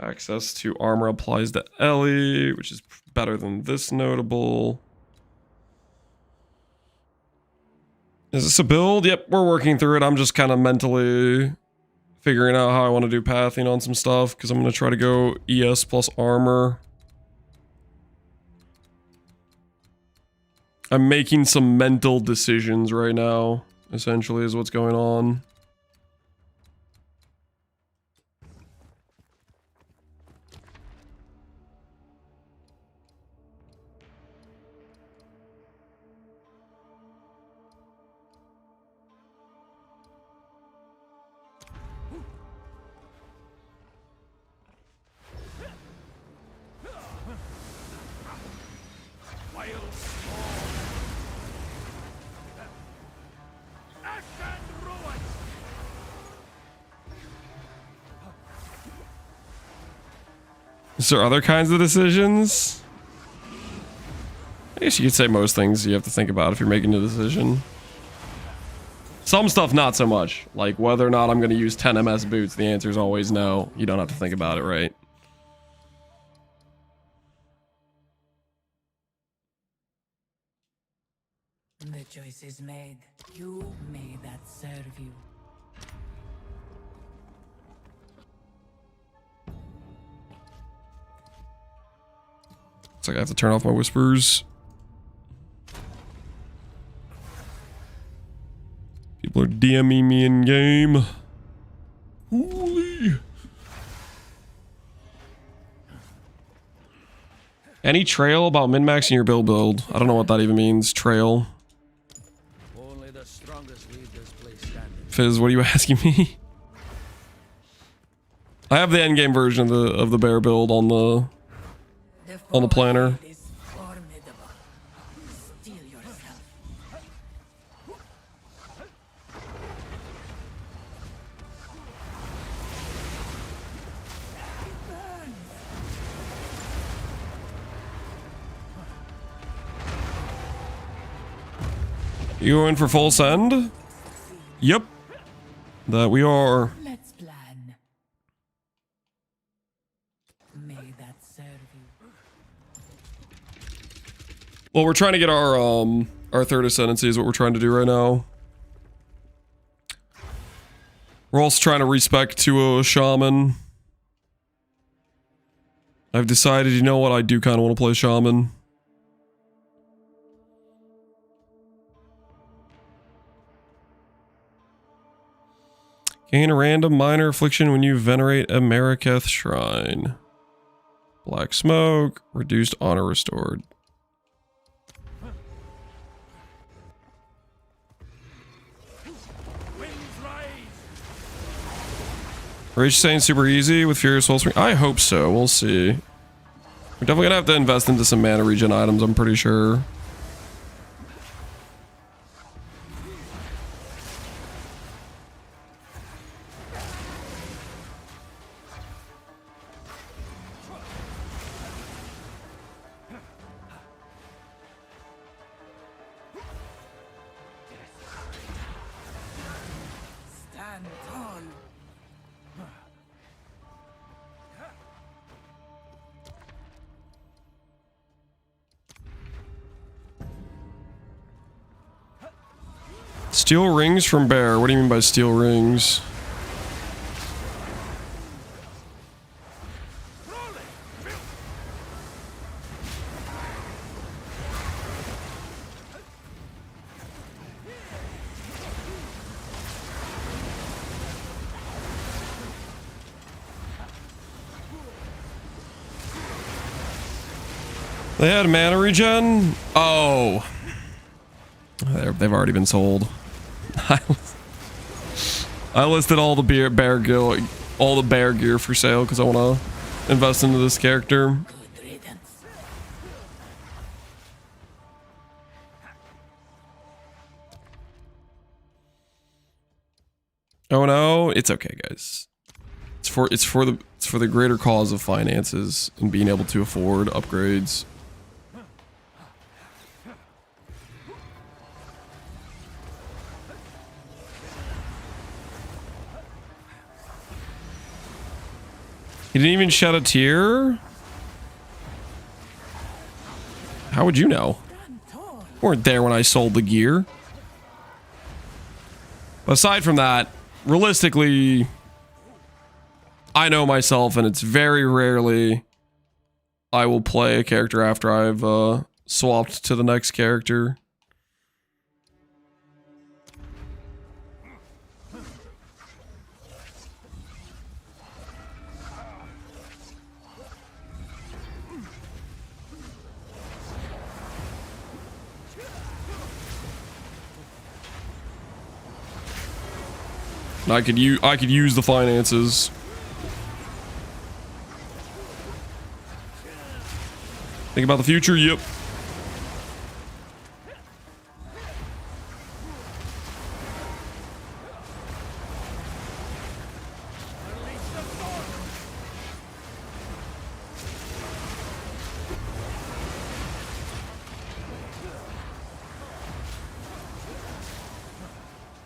Access to armor applies to Ellie, which is better than this notable. Is this a build? Yep, we're working through it. I'm just kind of mentally figuring out how I want to do pathing on some stuff because I'm going to try to go ES plus armor. I'm making some mental decisions right now, essentially, is what's going on. Is there other kinds of decisions? I guess you could say most things you have to think about if you're making a decision. Some stuff not so much. Like whether or not I'm going to use 10 MS boots, the answer is always no. You don't have to think about it, right? The choice is made. You may that serve you. It's like I have to turn off my whispers. People are DMing me in game. Holy. Any trail about min-maxing your build? I don't know what that even means. Trail. Only the strongest leave this place standing. Fizz, what are you asking me? I have the endgame version of the bear build on the planner. Is formidable. Steel yourself. You going for full send? Yep. That we are. Let's plan. May that serve you. Well, we're trying to get our third ascendancy is what we're trying to do right now. We're also trying to respec to a shaman. I've decided, you know what, I do kind of want to play shaman. Gain a random minor affliction when you venerate a Mariketh shrine. Black smoke, reduced honor restored. Rage saying super easy with Furious Wellspring? I hope so. We'll see. We're definitely gonna have to invest into some mana regen items, I'm pretty sure. Stand tall. Steel rings from Bear. What do you mean by steel rings? They had mana regen. Oh, they've already been sold. I listed all the bear gear for sale because I want to invest into this character. Oh no, it's okay, guys. It's for the greater cause of finances and being able to afford upgrades. He didn't even shed a tear? How would you know? You weren't there when I sold the gear. Aside from that, realistically, I know myself, and it's very rarely I will play a character after I've swapped to the next character. I could use the finances. Think about the future. Yep.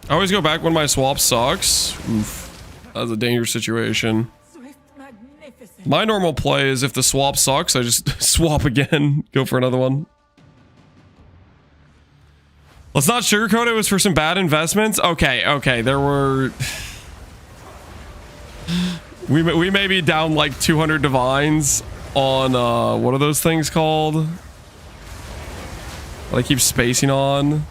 I always go back when my swap sucks. Oof. That's a dangerous situation. My normal play is if the swap sucks, I just swap again. Go for another one. Let's not sugarcoat it. It was for some bad investments. Okay. There were... We may be down like 200 divines on, what are those things called? That I keep spacing on.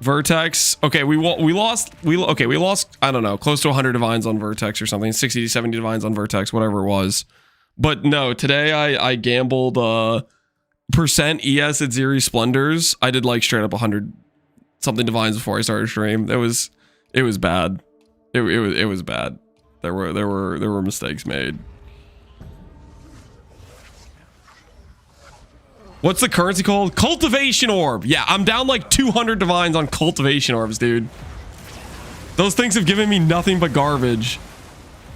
Vertex. Okay, we lost I don't know, close to 100 divines on Vertex or something, 60 to 70 divines on Vertex, whatever it was. But no, today I gambled percent ES at Zeri Splendors. I did like straight up 100 something divines before I started stream. It was bad. It was bad. There were mistakes made. What's the currency called? Cultivation Orb. Yeah, I'm down like 200 divines on Cultivation Orbs, dude. Those things have given me nothing but garbage.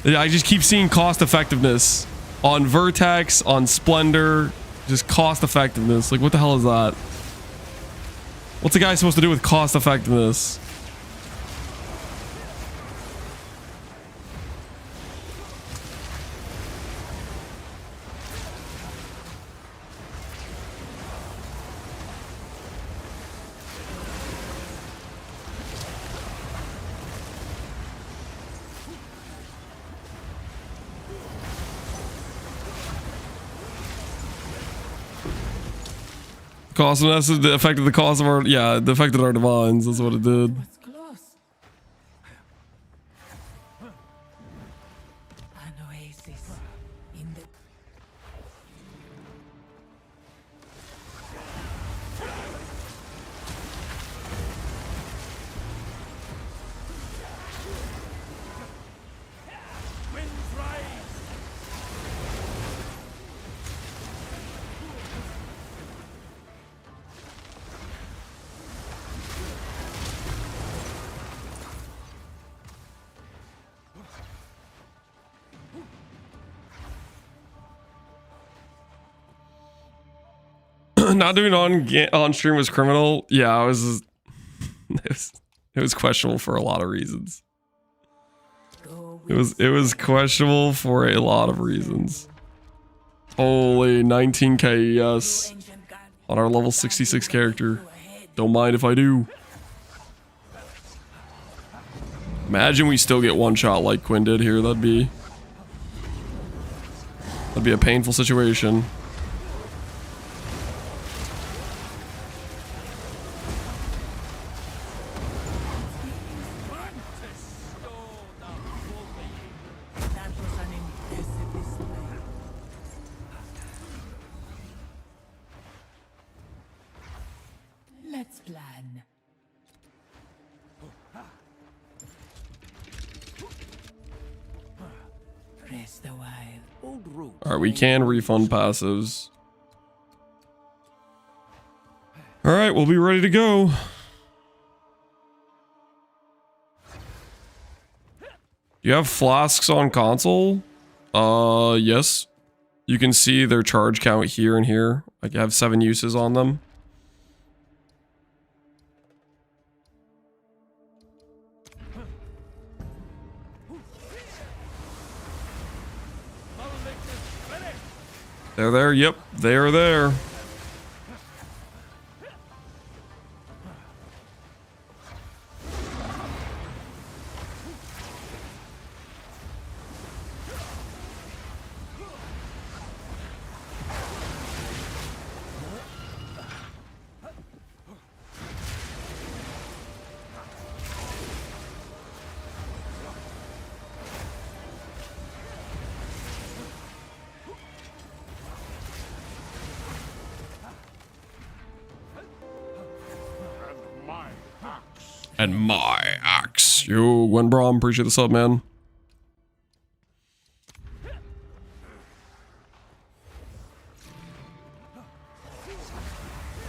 I just keep seeing cost effectiveness on Vertex, on Splendor. Just cost effectiveness. Like, what the hell is that? What's a guy supposed to do with cost effectiveness? Cost of us, the affected the cost of our, yeah, it affected our divines. That's what it did. Not doing on stream was criminal. Yeah, it was questionable for a lot of reasons. It was questionable for a lot of reasons. Holy 19k, yes. On our level 66 character. Don't mind if I do. Imagine we still get one shot like Quinn did here. That'd be a painful situation. Old route. All right, we can refund passives. All right, we'll be ready to go. You have flasks on console? Yes. You can see their charge count here and here. I have 7 uses on them. They're there. Yep, they are there. And my axe. Yo, Gwenbrom, appreciate the sub, man.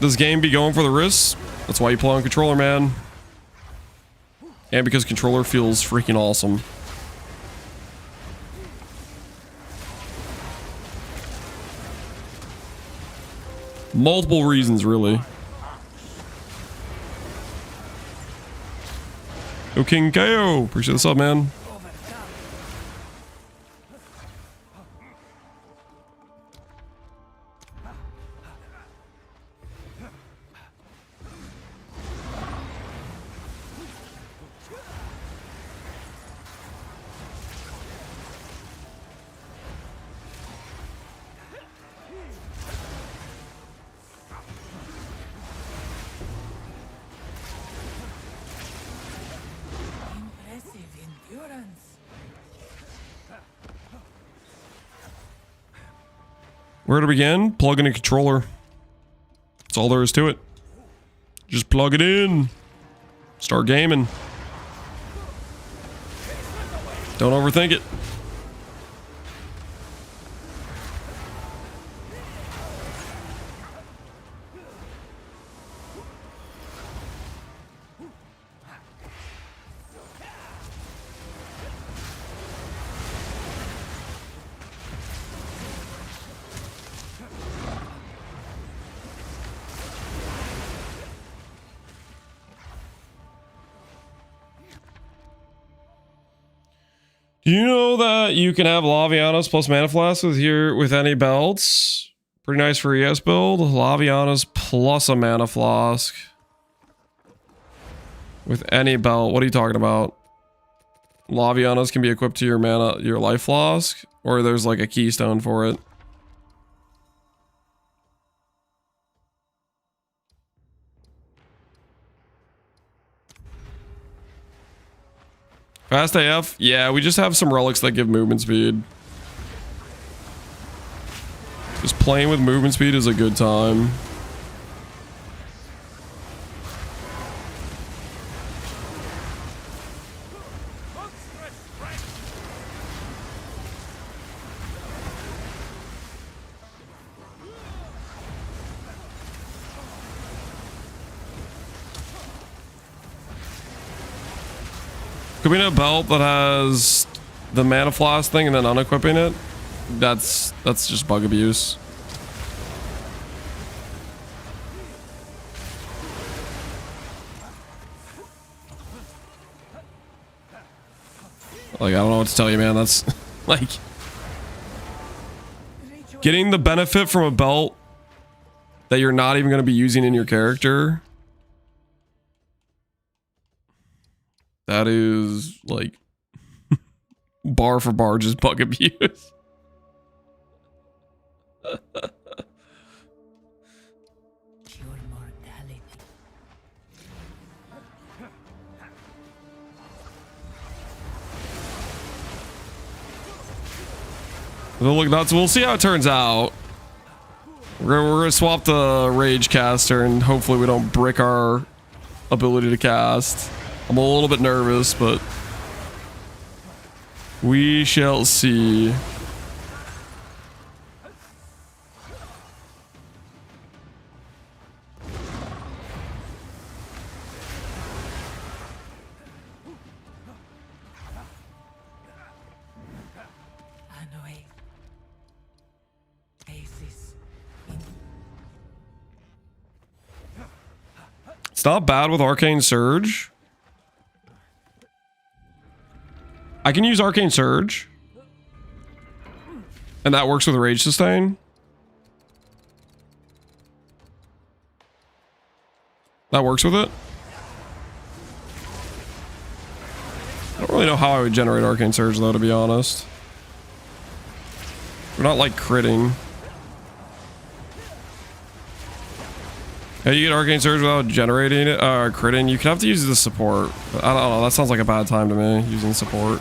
This game be going for the wrists. That's why you play on controller, man. And because controller feels freaking awesome. Multiple reasons, really. Yo, King KO. Appreciate the sub, man. Where to begin? Plug in a controller. That's all there is to it. Just plug it in. Start gaming. Don't overthink it. Do you know that you can have Lavianas plus Mana Flask with any belts? Pretty nice for ES build. Lavianas plus a Mana Flask with any belt. What are you talking about? Lavianas can be equipped to your life flask, or there's like a keystone for it. Fast AF? Yeah, we just have some relics that give movement speed. Just playing with movement speed is a good time. Equipping a belt that has the Mana Flask thing and then unequipping it, that's just bug abuse. Like, I don't know what to tell you, man. That's like getting the benefit from a belt that you're not even going to be using in your character. That is like bar for bar just bug abuse. Well, look, we'll see how it turns out. We're gonna swap the Rage Caster and hopefully we don't brick our ability to cast. I'm a little bit nervous, but we shall see. It's not bad with Arcane Surge. I can use Arcane Surge. And that works with Rage Sustain. That works with it. I don't really know how I would generate Arcane Surge though, to be honest. We're not like critting. How do you get Arcane Surge without generating it? Critting? You could have to use the support. I don't know, that sounds like a bad time to me, using support.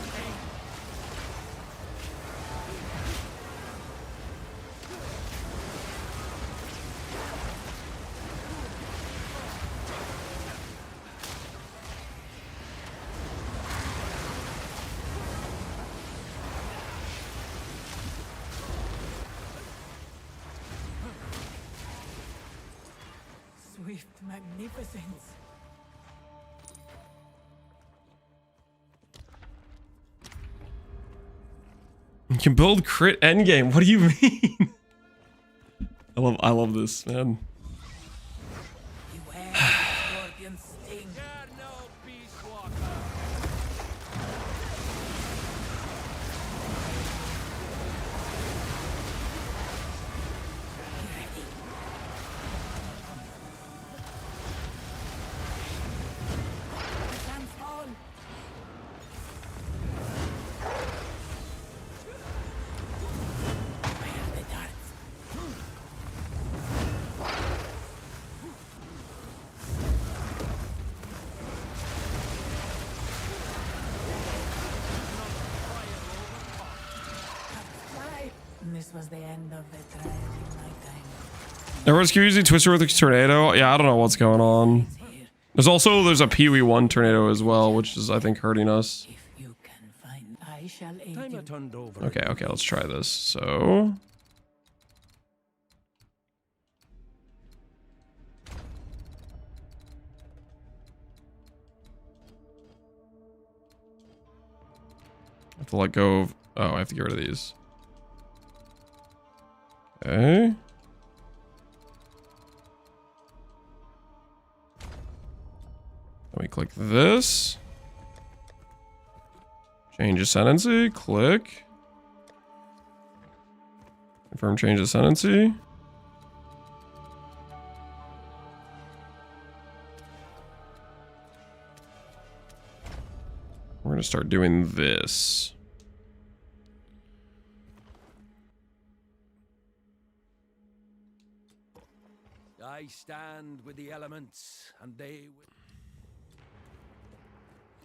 Swift magnificence. You can build crit endgame. What do you mean? I love this, man. Beware the scorpion sting. You're no peace walker. Transform. Fire the darts. Fly. This was the end of the tragic nighttime. Everyone's using Twister with a tornado. Yeah, I don't know what's going on. There's a Pee Wee 1 tornado as well, which is I think hurting us. If you can find, I shall aid Time I you. turned over. Okay, let's try this. So I have to let go of, oh, I have to get rid of these. Okay. Let me click this. Change ascendancy, click. Confirm change ascendancy. We're gonna start doing this. I stand with the elements, and they will.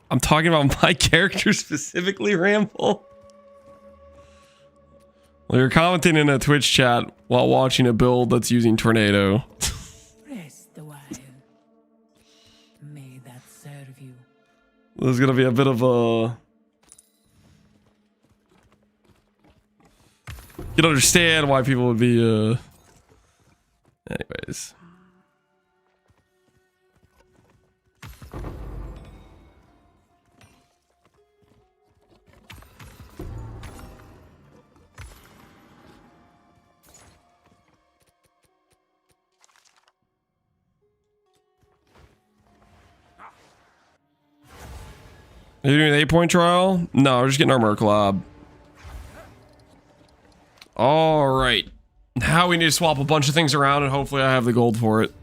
I'm talking about my character specifically, Ramble. Well, you're commenting in a Twitch chat while watching a build that's using Tornado. Rest a while. May that serve you. There's gonna be a bit of a... You can understand why people would be, Anyways. Are you doing an 8-point trial? No, we're just getting our Merc Lab. Alright. Now we need to swap a bunch of things around and hopefully I have the gold for it.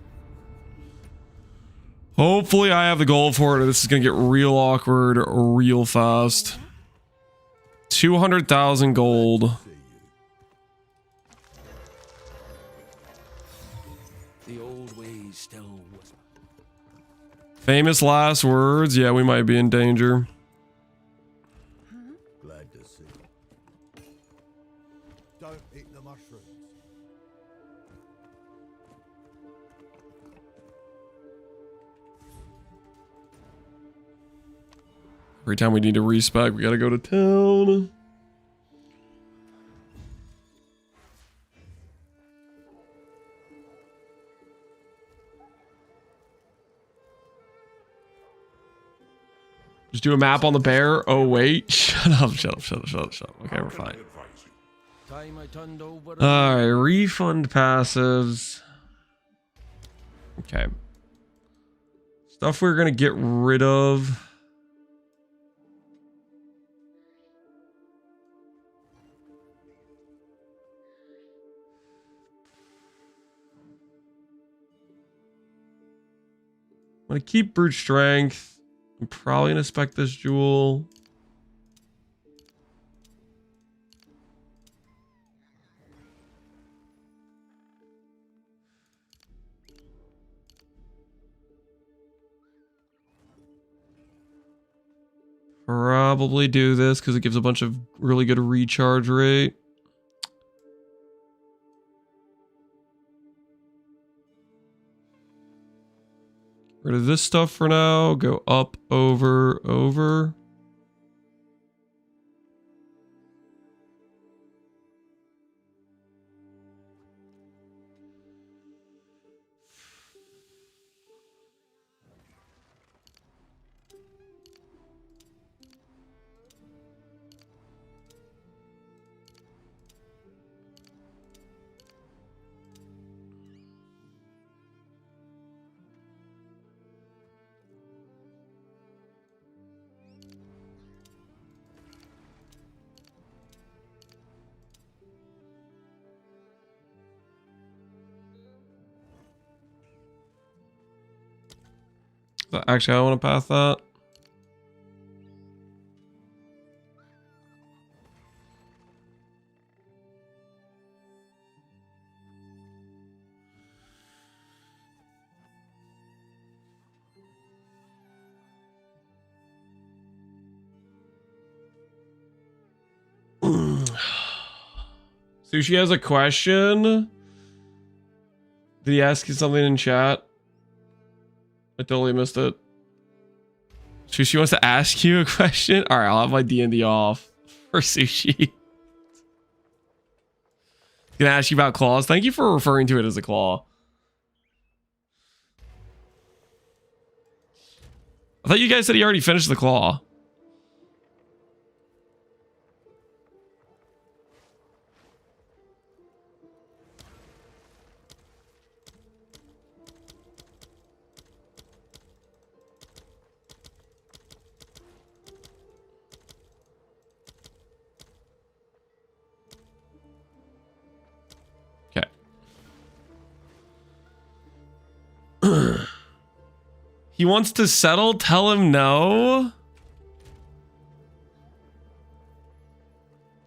Hopefully I have the gold for it. This is going to get real awkward real fast. 200,000 gold. The old ways still whisper. Famous last words. Yeah, we might be in danger. Glad to see. Don't eat the mushrooms. Every time we need to respec, we gotta go to town. Just do a map on the bear. Oh wait, shut up. Okay, we're fine. Time I turned over. All right, refund passives. Okay. Stuff we're gonna get rid of. I'm gonna keep brute strength. I'm probably gonna spec this jewel. Probably do this because it gives a bunch of really good recharge rate. Rid of this stuff for now. Go up, over, over. Actually, I want to path that. Sushi has a question. Did he ask you something in chat? I totally missed it. Sushi wants to ask you a question? Alright, I'll have my D&D off for Sushi. Gonna ask you about claws. Thank you for referring to it as a claw. I thought you guys said he already finished the claw. He wants to settle? Tell him no.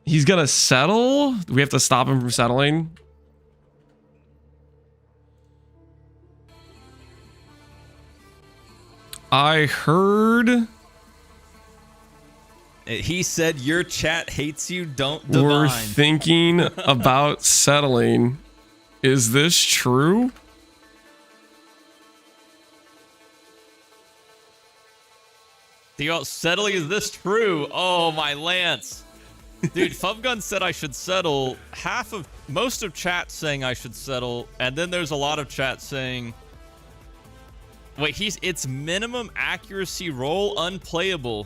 He's gonna settle? Do we have to stop him from settling? I heard... He said your chat hates you, don't We're divine. thinking about settling. Is this true? Theo, settling, is this true? Oh, my Lance. Dude, Fubgun said I should settle. Most of chat saying I should settle, and then there's a lot of chat saying, wait, it's minimum accuracy roll unplayable.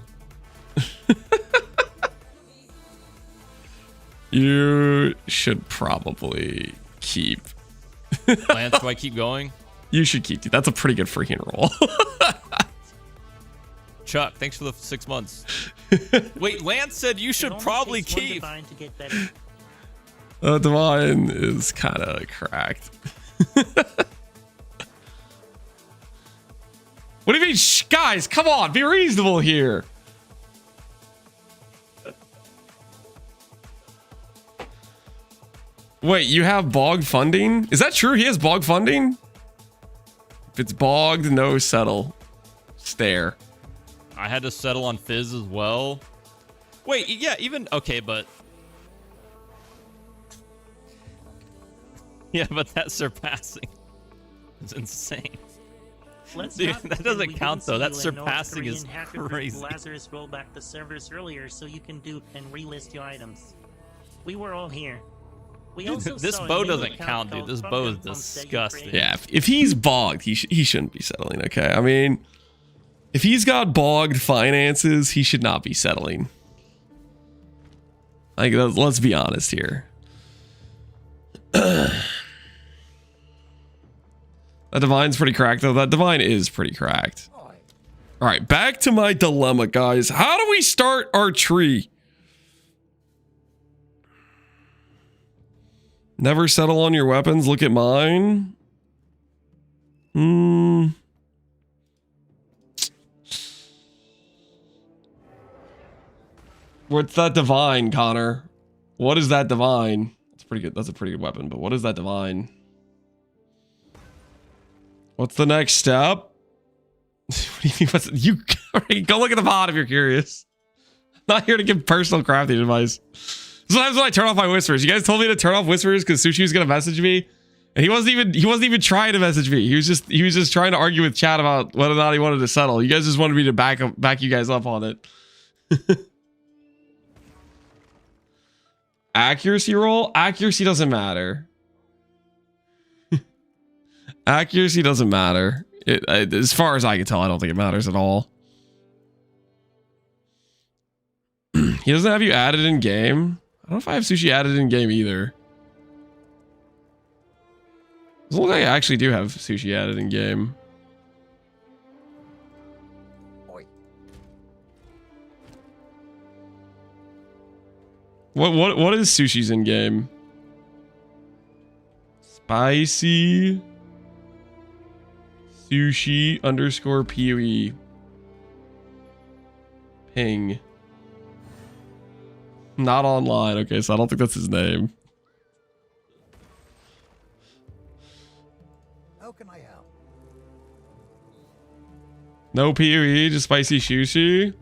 You should probably keep. Lance, do I keep going? You should keep. That's a pretty good freaking roll. Chuck, thanks for the 6 months. Wait, Lance said you should probably keep. Divine is kind of cracked. What do you mean? Shh, guys, come on, be reasonable here. Wait, you have bogged funding? Is that true? He has bogged funding? If it's bogged, no settle. Stare. I had to settle on Fizz as well. Wait, yeah, even... Okay, but... Yeah, but that's surpassing. It's insane. Dude, that doesn't count, though. That surpassing is crazy. Lazarus rolled back the servers earlier so you can do and relist your items. We were all here. We also This saw a bow new doesn't account count, dude. called This Fubgun bow is Homestead disgusting. Ukraine. Yeah, if he's bogged, he shouldn't be settling, okay? I mean... If he's got bogged finances, he should not be settling. Like, let's be honest here. That divine's pretty cracked, though. That divine is pretty cracked. All right, back to my dilemma, guys. How do we start our tree? Never settle on your weapons. Look at mine. What's that divine, Connor? What is that divine? That's pretty good. That's a pretty good weapon, but what is that divine? What's the next step? What do you mean? Go look at the VOD if you're curious. I'm not here to give personal crafting advice. Sometimes when I turn off my whispers, you guys told me to turn off whispers because Sushi was gonna message me, and he wasn't even trying to message me. He was just trying to argue with chat about whether or not he wanted to settle. You guys just wanted me to back you guys up on it. Accuracy roll? Accuracy doesn't matter. Accuracy doesn't matter. As far as I can tell, I don't think it matters at all. He doesn't have you added in game. I don't know if I have Sushi added in game either. Doesn't look like I actually do have Sushi added in game. What is Sushi's in game? Spicy Sushi _ PoE. Ping. Not online. Okay, so I don't think that's his name. How can I help? No PoE, just spicy sushi.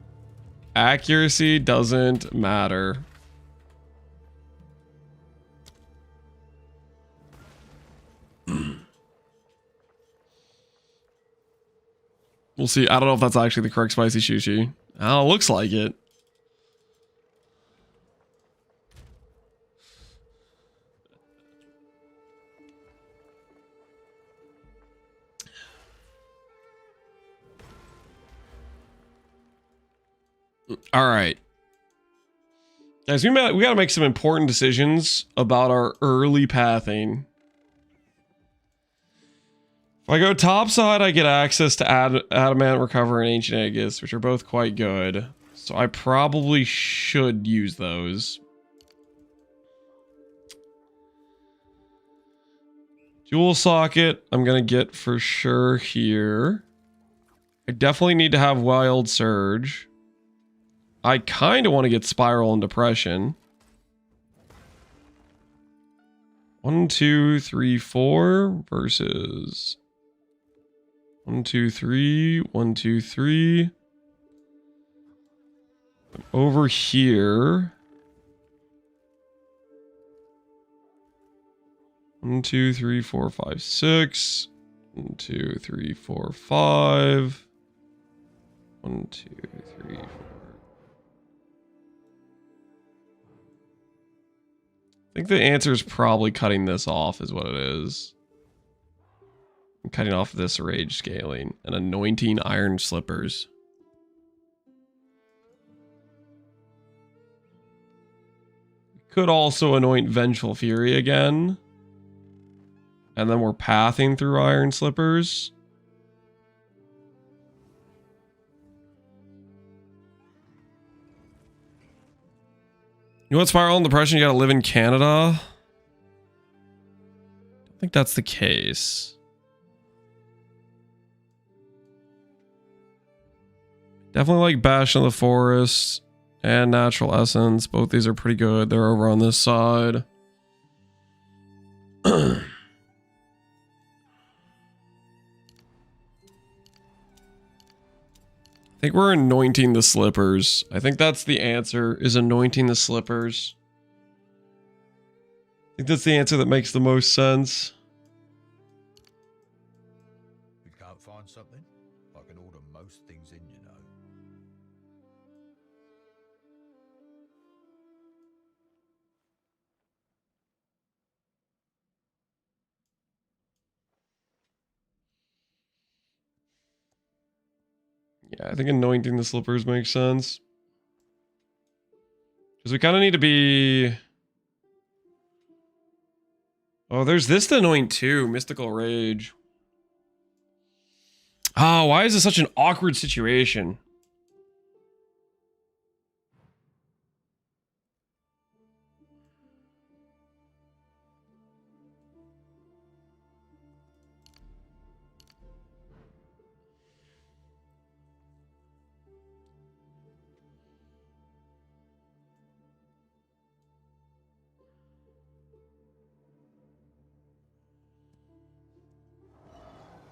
Accuracy doesn't matter. We'll see. I don't know if that's actually the correct spicy sushi. Oh, looks like it. All right. Guys, we got to make some important decisions about our early pathing. If I go topside, I get access to Adamant, Recover, and Ancient Aegis, which are both quite good. So I probably should use those. Jewel Socket, I'm going to get for sure here. I definitely need to have Wild Surge. I kind of want to get Spiral and Depression. 1, 2, 3, 4 versus 1, 2, 3, 1, 2, 3. Over here. 1, 2, 3, 4, 5, 6. 1, 2, 3, 4, 5. 1, 2, 3, 4. I think the answer is probably cutting this off is what it is. I'm cutting off this rage scaling and anointing iron slippers. Could also anoint Vengeful Fury again. And then we're pathing through iron slippers. You want Spiral and Depression? You gotta live in Canada? I don't think that's the case. Definitely like Bash in the Forest and Natural Essence. Both these are pretty good. They're over on this side. I think we're anointing the slippers. I think that's the answer, is anointing the slippers. I think that's the answer that makes the most sense. We can't find something? I can order most things in, you know. Yeah, I think anointing the slippers makes sense. Because we kind of need to be... Oh, there's this to anoint too. Mystical Rage. Oh, why is this such an awkward situation?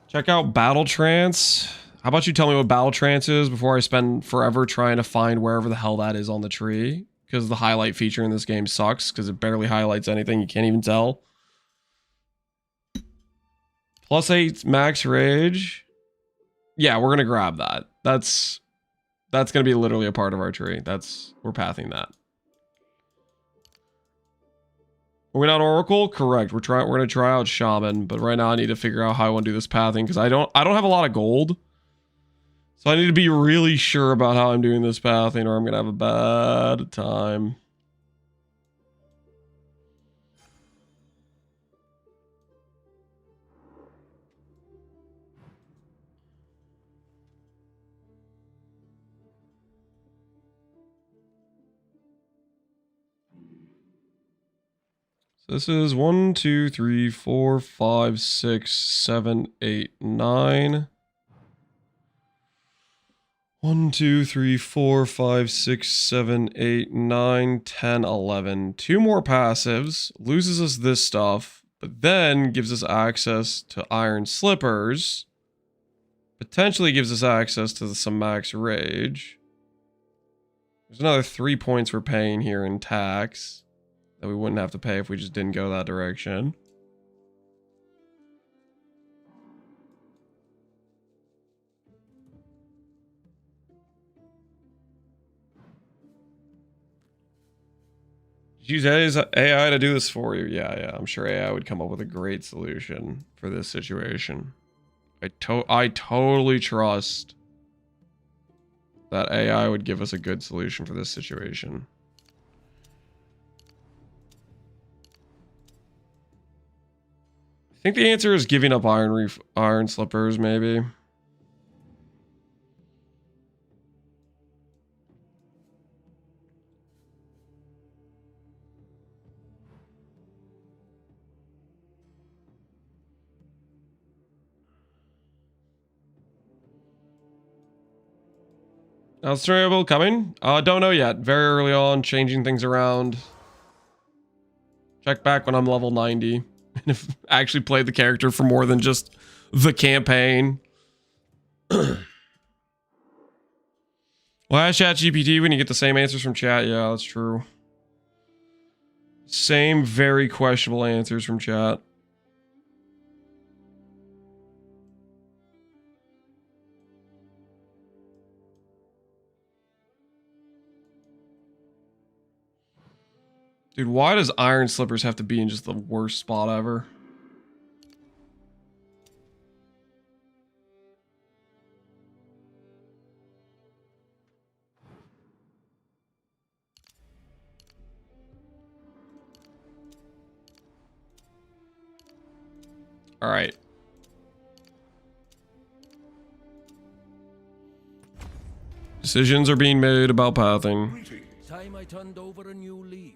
Check out Battle Trance. How about you tell me what Battle Trance is before I spend forever trying to find wherever the hell that is on the tree? Because the highlight feature in this game sucks because it barely highlights anything. You can't even tell. +8 max rage. Yeah, we're gonna grab that. That's gonna be literally a part of our tree. We're pathing that. Are we not Oracle? Correct. We're gonna try out Shaman, but right now I need to figure out how I want to do this pathing because I don't have a lot of gold. So I need to be really sure about how I'm doing this pathing or I'm gonna have a bad time. This is 1, 2, 3, 4, 5, 6, 7, 8, 9. 1, 2, 3, 4, 5, 6, 7, 8, 9, 10, 11. 2 more passives, loses us this stuff, but then gives us access to Iron Slippers. Potentially gives us access to some max rage. There's another 3 points we're paying here in tax that we wouldn't have to pay if we just didn't go that direction. Use AI to do this for you. Yeah, I'm sure AI would come up with a great solution for this situation. I totally trust that AI would give us a good solution for this situation. I think the answer is giving up iron slippers, maybe. Australiable coming? Don't know yet. Very early on, changing things around. Check back when I'm level 90. And if I actually played the character for more than just the campaign. Well, ask ChatGPT when you get the same answers from chat. Yeah, that's true. Same very questionable answers from chat. Dude, why does Iron Slippers have to be in just the worst spot ever? All right. Decisions are being made about pathing. Time I turned over a new leaf.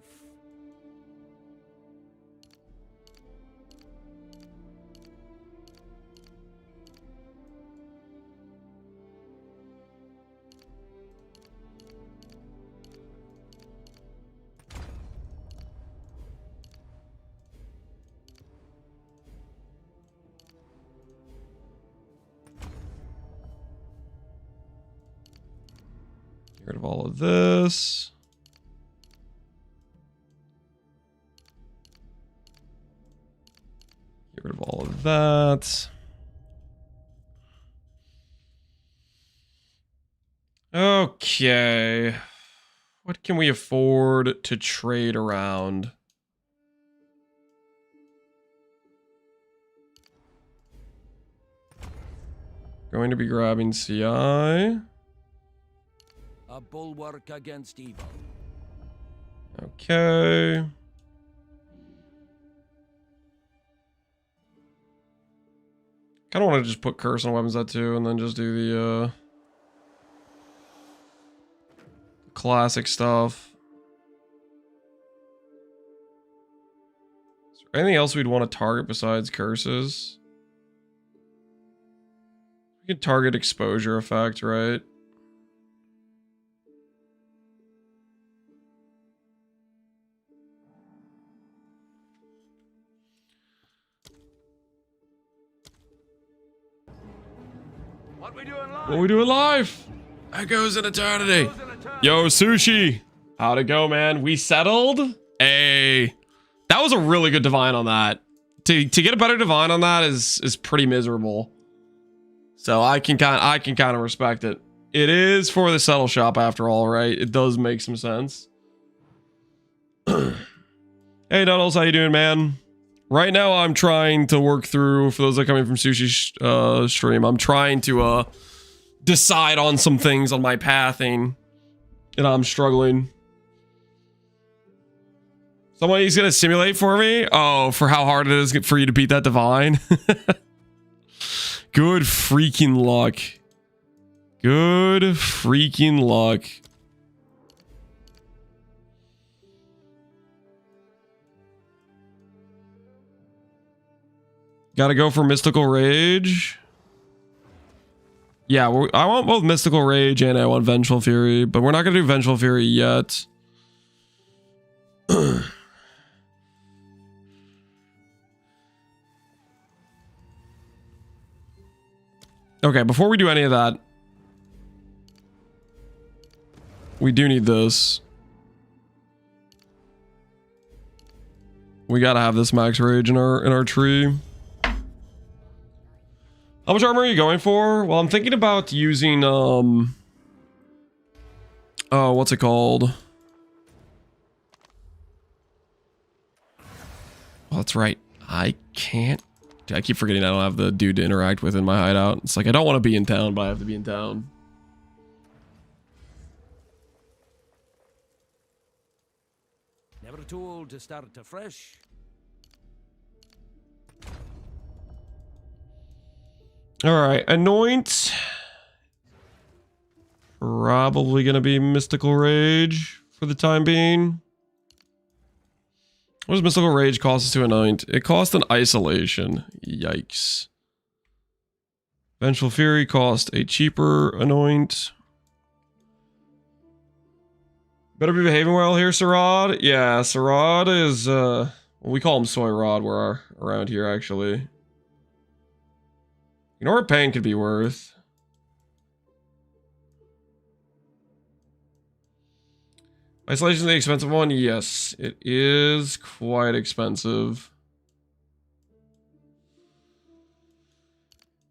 Get rid of all of this. Get rid of all of that. Okay. What can we afford to trade around? Going to be grabbing CI. A bulwark against evil. Okay. Kind of want to just put curse on weapons that too, and then just do the classic stuff. Is there anything else we'd want to target besides curses? We could target exposure effect, right? What we doing live? Echoes in eternity. Yo, Sushi. How'd it go, man? We settled? Hey. That was a really good divine on that. To get a better divine on that is pretty miserable. So I can kind of respect it. It is for the settle shop after all, right? It does make some sense. Hey, Nuddles, how you doing, man? Right now, I'm trying to work through, for those that are coming from Sushi stream, I'm trying to decide on some things on my pathing, and I'm struggling. Somebody's gonna simulate for me? Oh, for how hard it is for you to beat that divine? Good freaking luck. Good freaking luck. Gotta go for Mystical Rage. Yeah, I want both Mystical Rage and I want Vengeful Fury, but we're not gonna do Vengeful Fury yet. Okay, before we do any of that, we do need this. We gotta have this max rage in our tree. How much armor are you going for? Well, I'm thinking about using oh, what's it called? Oh, that's right. I can't. I keep forgetting I don't have the dude to interact with in my hideout. It's like I don't want to be in town, but I have to be in town. Never too old to start afresh. Alright, Anoint. Probably gonna be Mystical Rage for the time being. What does Mystical Rage cost us to anoint? It costs an isolation. Yikes. Vengeful Fury cost a cheaper anoint. Better be behaving well here, Sarad. Yeah, Sarad is, well, we call him Soy Rod where around here, actually. You know what pain could be worth? Isolation is the expensive one? Yes, it is quite expensive.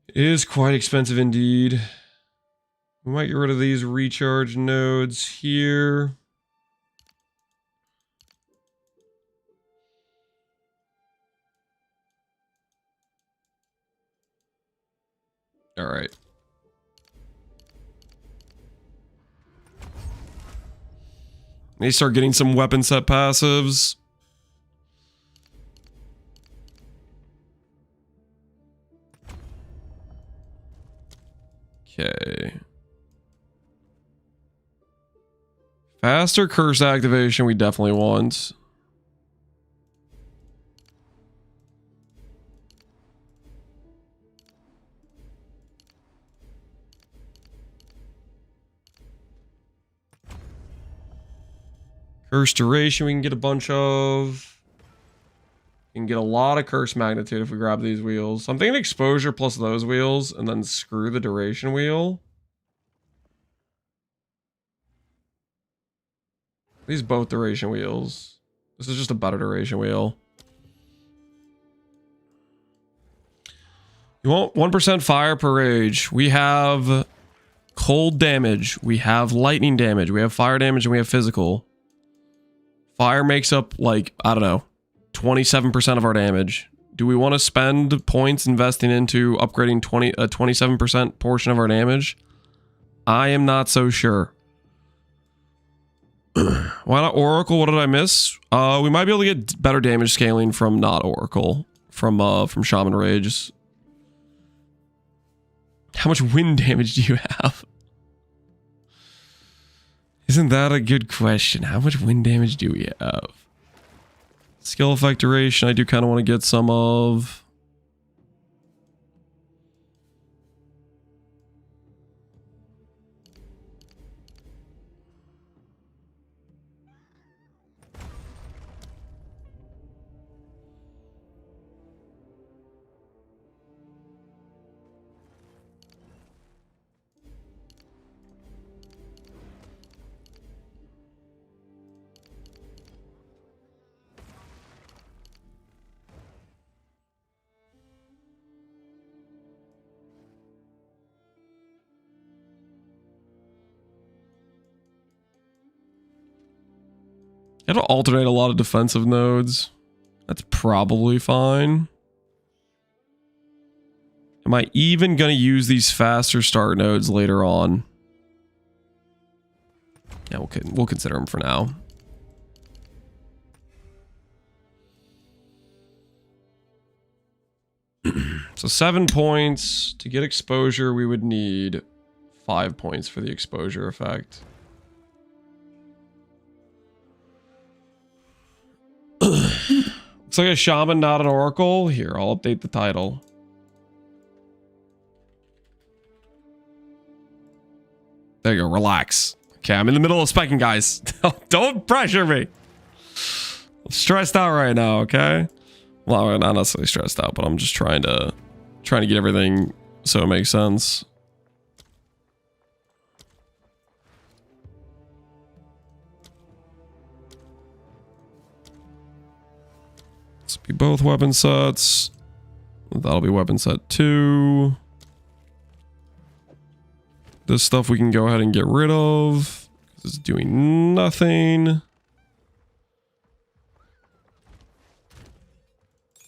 It is quite expensive indeed. We might get rid of these recharge nodes here. All right. They start getting some weapon set passives. Okay. Faster curse activation we definitely want. Curse duration we can get a bunch of. We can get a lot of curse magnitude if we grab these wheels. So I'm thinking exposure plus those wheels and then screw the duration wheel. These both duration wheels. This is just a better duration wheel. You want 1% fire per rage. We have cold damage. We have lightning damage. We have fire damage and we have physical. Fire makes up, like, I don't know, 27% of our damage. Do we want to spend points investing into upgrading 27% portion of our damage? I am not so sure. Why not Oracle? What did I miss? We might be able to get better damage scaling from not Oracle. From Shaman Rage. How much wind damage do you have? Isn't that a good question? How much wind damage do we have? Skill effect duration, I do kind of want to get some of. You have to alternate a lot of defensive nodes. That's probably fine. Am I even going to use these faster start nodes later on? Yeah, we'll consider them for now. So 7 points. To get exposure, we would need 5 points for the exposure effect. Looks like a shaman, not an oracle. Here, I'll update the title. There you go, relax. Okay, I'm in the middle of specking, guys. Don't pressure me. I'm stressed out right now, okay? Well, I'm not necessarily stressed out, but I'm just trying to get everything so it makes sense. This will be both weapon sets. That'll be weapon set 2. This stuff we can go ahead and get rid of. It's doing nothing.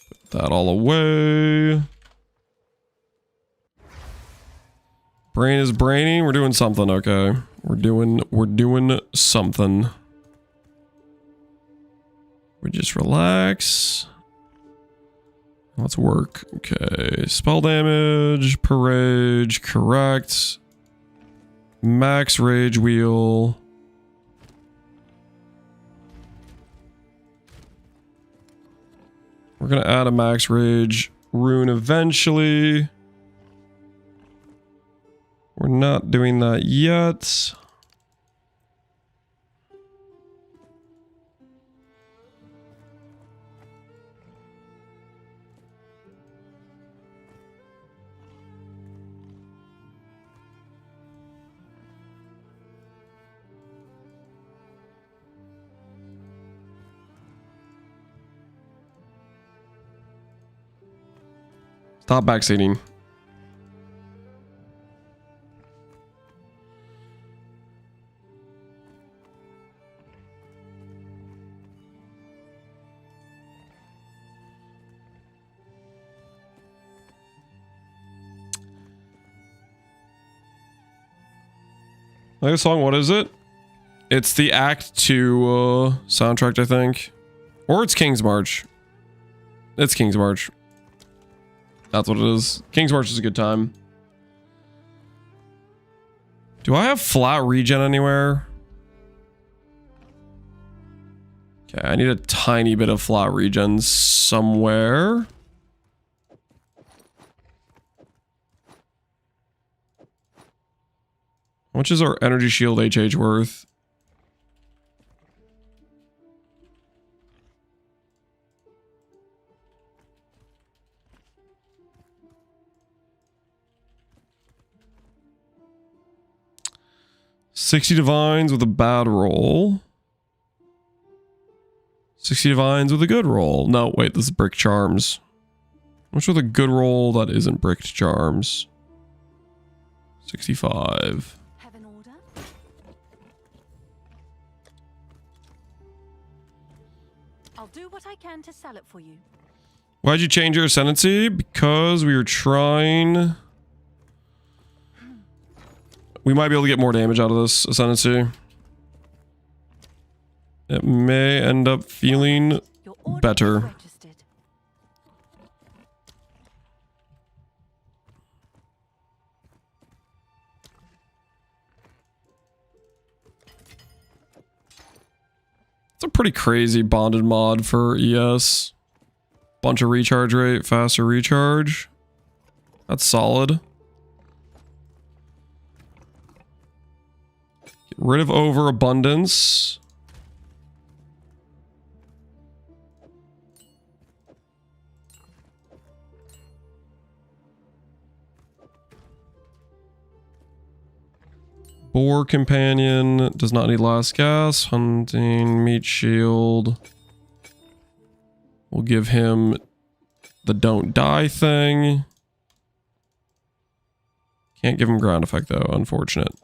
Put that all away. Brain is braining. We're doing something, okay. We're doing something. We just relax. Let's work. Okay. Spell damage, per rage, correct. Max rage wheel. We're gonna add a max rage rune eventually. We're not doing that yet. Stop backseating. Like a song, what is it? It's the Act 2 soundtrack, I think. Or it's King's March. It's King's March. That's what it is. King's March is a good time. Do I have flat regen anywhere? Okay, I need a tiny bit of flat regen somewhere. How much is our energy shield HH worth? $60 divines with a bad roll. 60 divines with a good roll. No, wait, this is brick charms. What's with a good roll that isn't bricked charms? 65. Have an order? I'll do what I can to sell it for you. Why'd you change your ascendancy? Because we were trying... We might be able to get more damage out of this ascendancy. It may end up feeling better. a pretty crazy bonded mod for ES. Bunch of recharge rate, faster recharge. That's solid. Get rid of overabundance. Boar companion does not need last gas. Hunting meat shield. We'll give him the don't die thing. Can't give him ground effect though, unfortunate.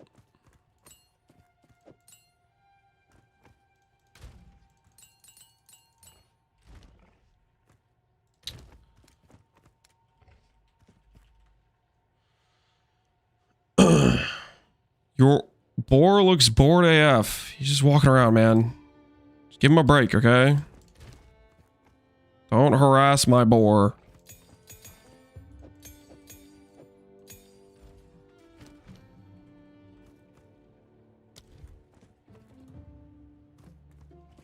Your boar looks bored AF. He's just walking around, man. Just give him a break, okay? Don't harass my boar.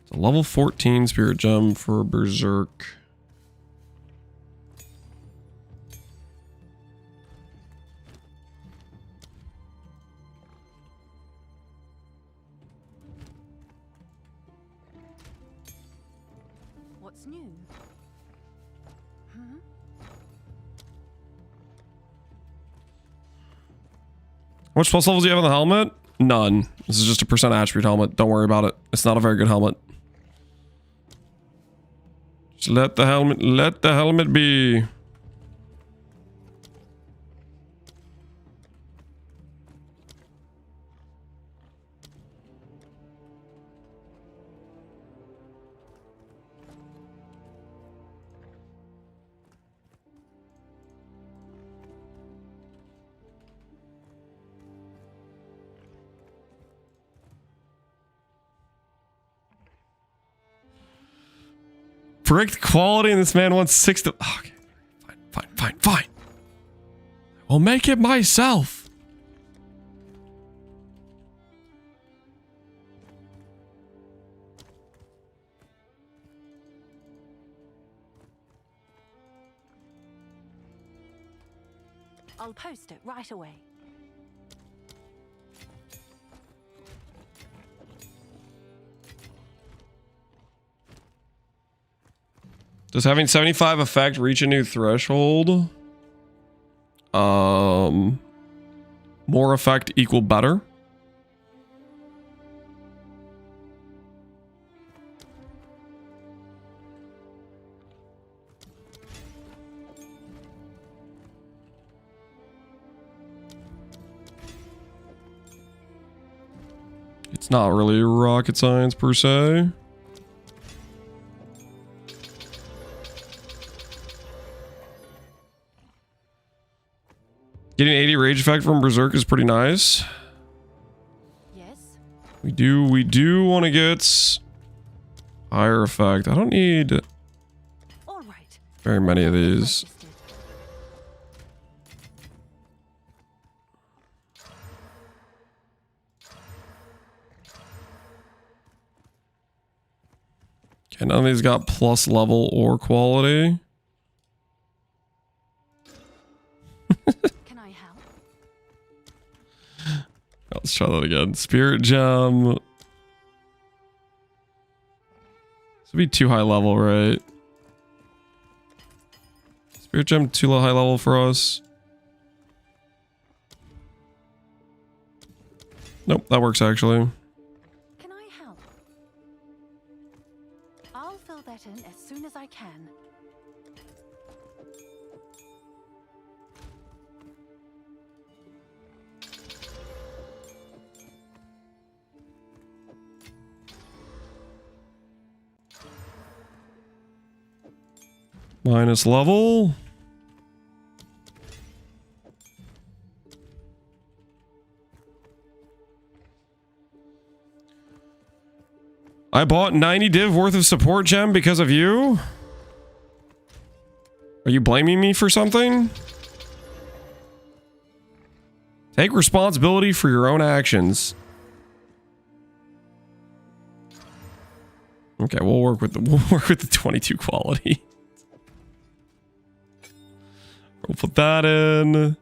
It's a level 14 spirit gem for Berserk. What's new? Hmm? How much plus levels do you have on the helmet? None. This is just a percent attribute helmet. Don't worry about it. It's not a very good helmet. Just let the helmet be. Break the quality and this man wants 6 to... Oh, okay. Fine. I'll make it myself. I'll post it right away. Does having 75 effect reach a new threshold? More effect equal better? It's not really rocket science per se. Getting 80 rage effect from Berserk is pretty nice. Yes. We do want to get higher effect. I don't need All right. very many of these. Okay, none of these got plus level or quality. Can I help? Let's try that again. Spirit gem. This would be too high level, right? Spirit gem too low high level for us. Nope, that works actually. Can I help? I'll fill that in as soon as I can. Minus level. I bought 90 div worth of support gem because of you? Are you blaming me for something? Take responsibility for your own actions. Okay, we'll work with the 22 quality. We'll put that in.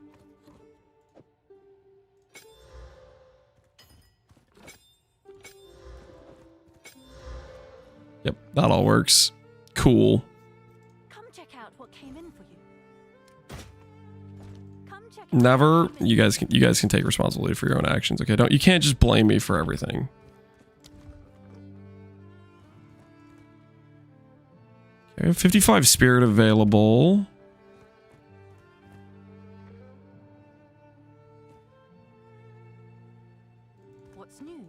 Yep, that all works. Cool. Come check out what came in for you. Come check out Never. You guys can take responsibility for your own actions. Okay, you can't just blame me for everything. Okay, 55 spirit available. what's new.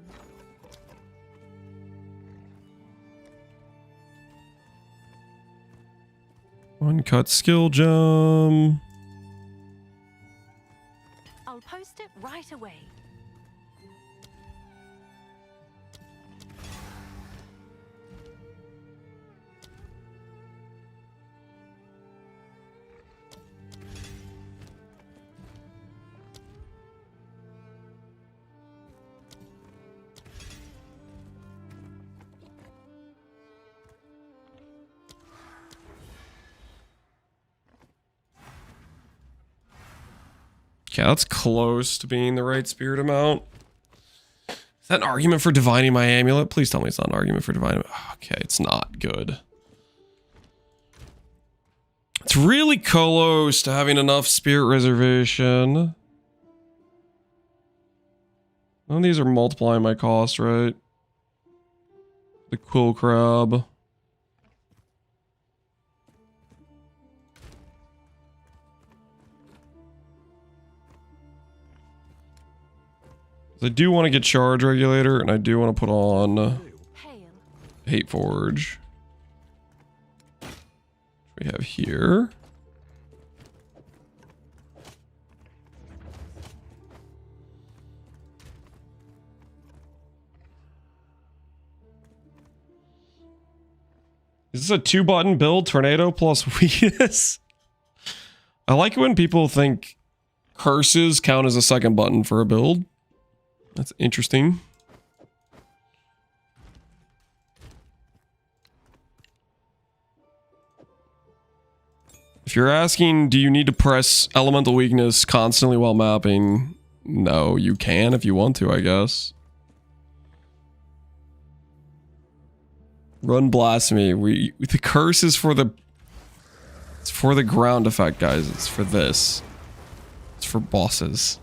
Uncut skill gem. I'll post it right away. Okay, that's close to being the right spirit amount. Is that an argument for divining my amulet? Please tell me it's not an argument for divining. Okay, it's not good. It's really close to having enough spirit reservation. None of these are multiplying my cost, right? The quill crab. I do want to get charge regulator, and I do want to put on hate forge. We have here. Is this a 2-button build? Tornado plus weakness? I like it when people think curses count as a second button for a build. That's interesting. If you're asking, do you need to press elemental weakness constantly while mapping? No, you can if you want to, I guess. Run blasphemy. The curse is for the... It's for the ground effect, guys. It's for this. It's for bosses.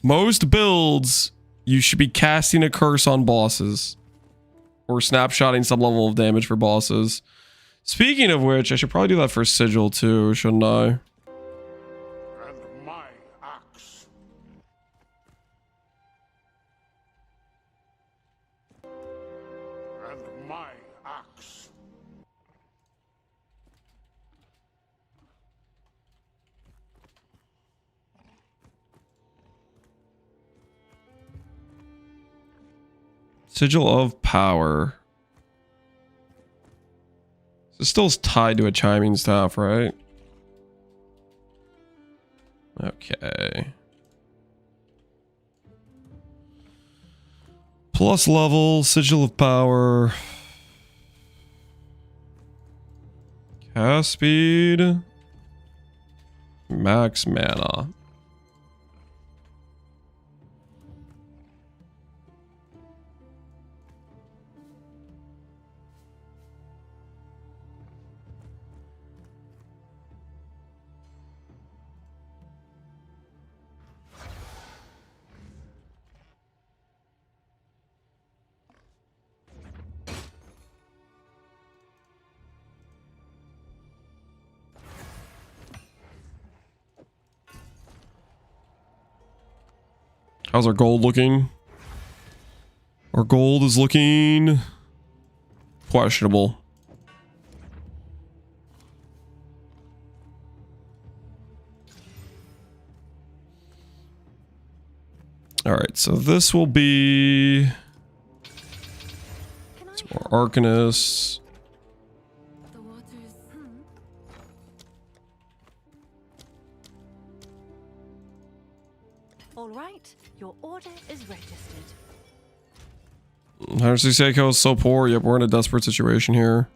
Most builds, you should be casting a curse on bosses. Or snapshotting some level of damage for bosses. Speaking of which, I should probably do that for Sigil too, shouldn't I? And my axe. And my axe. Sigil of power. It's still tied to a chiming staff, right? Okay. Plus level, sigil of power. Cast speed. Max mana. How's our gold looking? Our gold is looking questionable. All right, so this will be some more Arcanists. The waters. All right, your order is registered. 160 IQ is so poor. Yep, we're in a desperate situation here.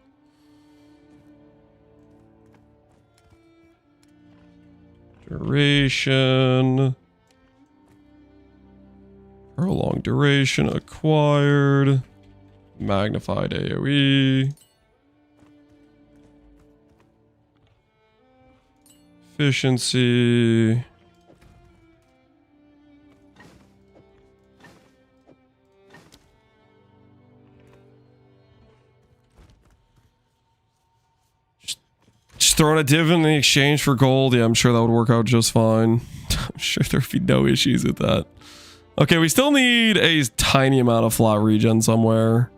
Duration. Prolonged duration acquired. Magnified AoE. Efficiency. Just throwing a div in the exchange for gold. Yeah, I'm sure that would work out just fine. I'm sure there'd be no issues with that. Okay, we still need a tiny amount of flat regen somewhere.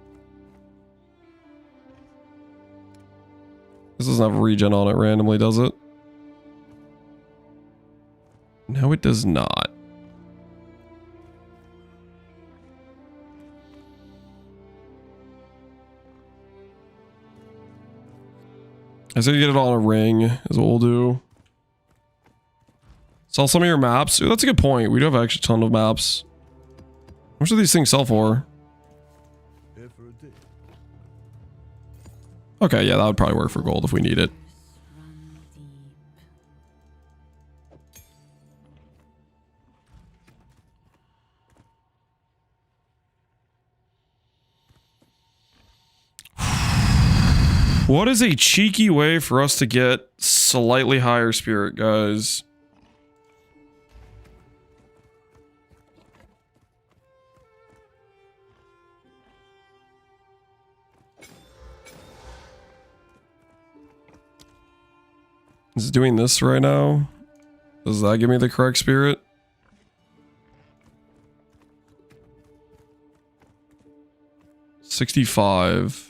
This doesn't have regen on it randomly, does it? No, it does not. I say you get it on a ring is what we'll do. Sell some of your maps. Ooh, that's a good point. We do have actually a ton of maps. How much do these things sell for? Okay, yeah, that would probably work for gold if we need it. What is a cheeky way for us to get slightly higher spirit, guys? Is it doing this right now? Does that give me the correct spirit? $65.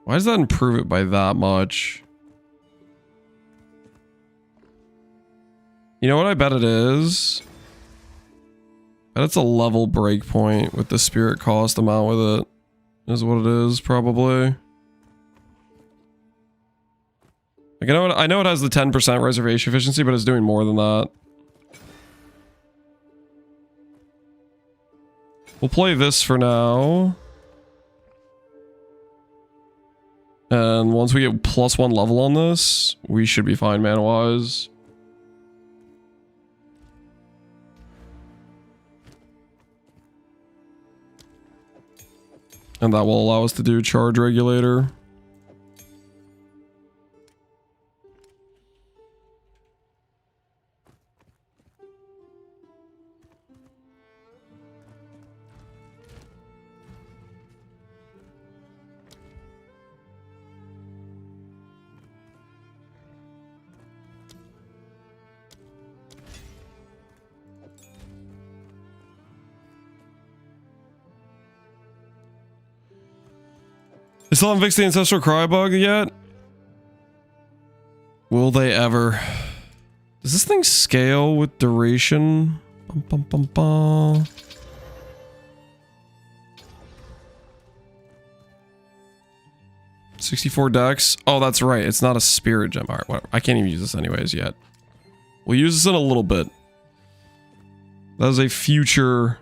Why does that improve it by that much? You know what I bet it is? I bet it's a level breakpoint with the spirit cost amount with it. Is what it is, probably. Like, I know it has the 10% reservation efficiency, but it's doing more than that. We'll play this for now. And once we get +1 level on this, we should be fine mana-wise. And that will allow us to do charge regulator. They still haven't fixed the Ancestral Cry bug yet? Will they ever? Does this thing scale with duration? Bum, bum, bum, bum. $64 dex. Oh, that's right. It's not a spirit gem. Alright, whatever. I can't even use this anyways yet. We'll use this in a little bit. That is a future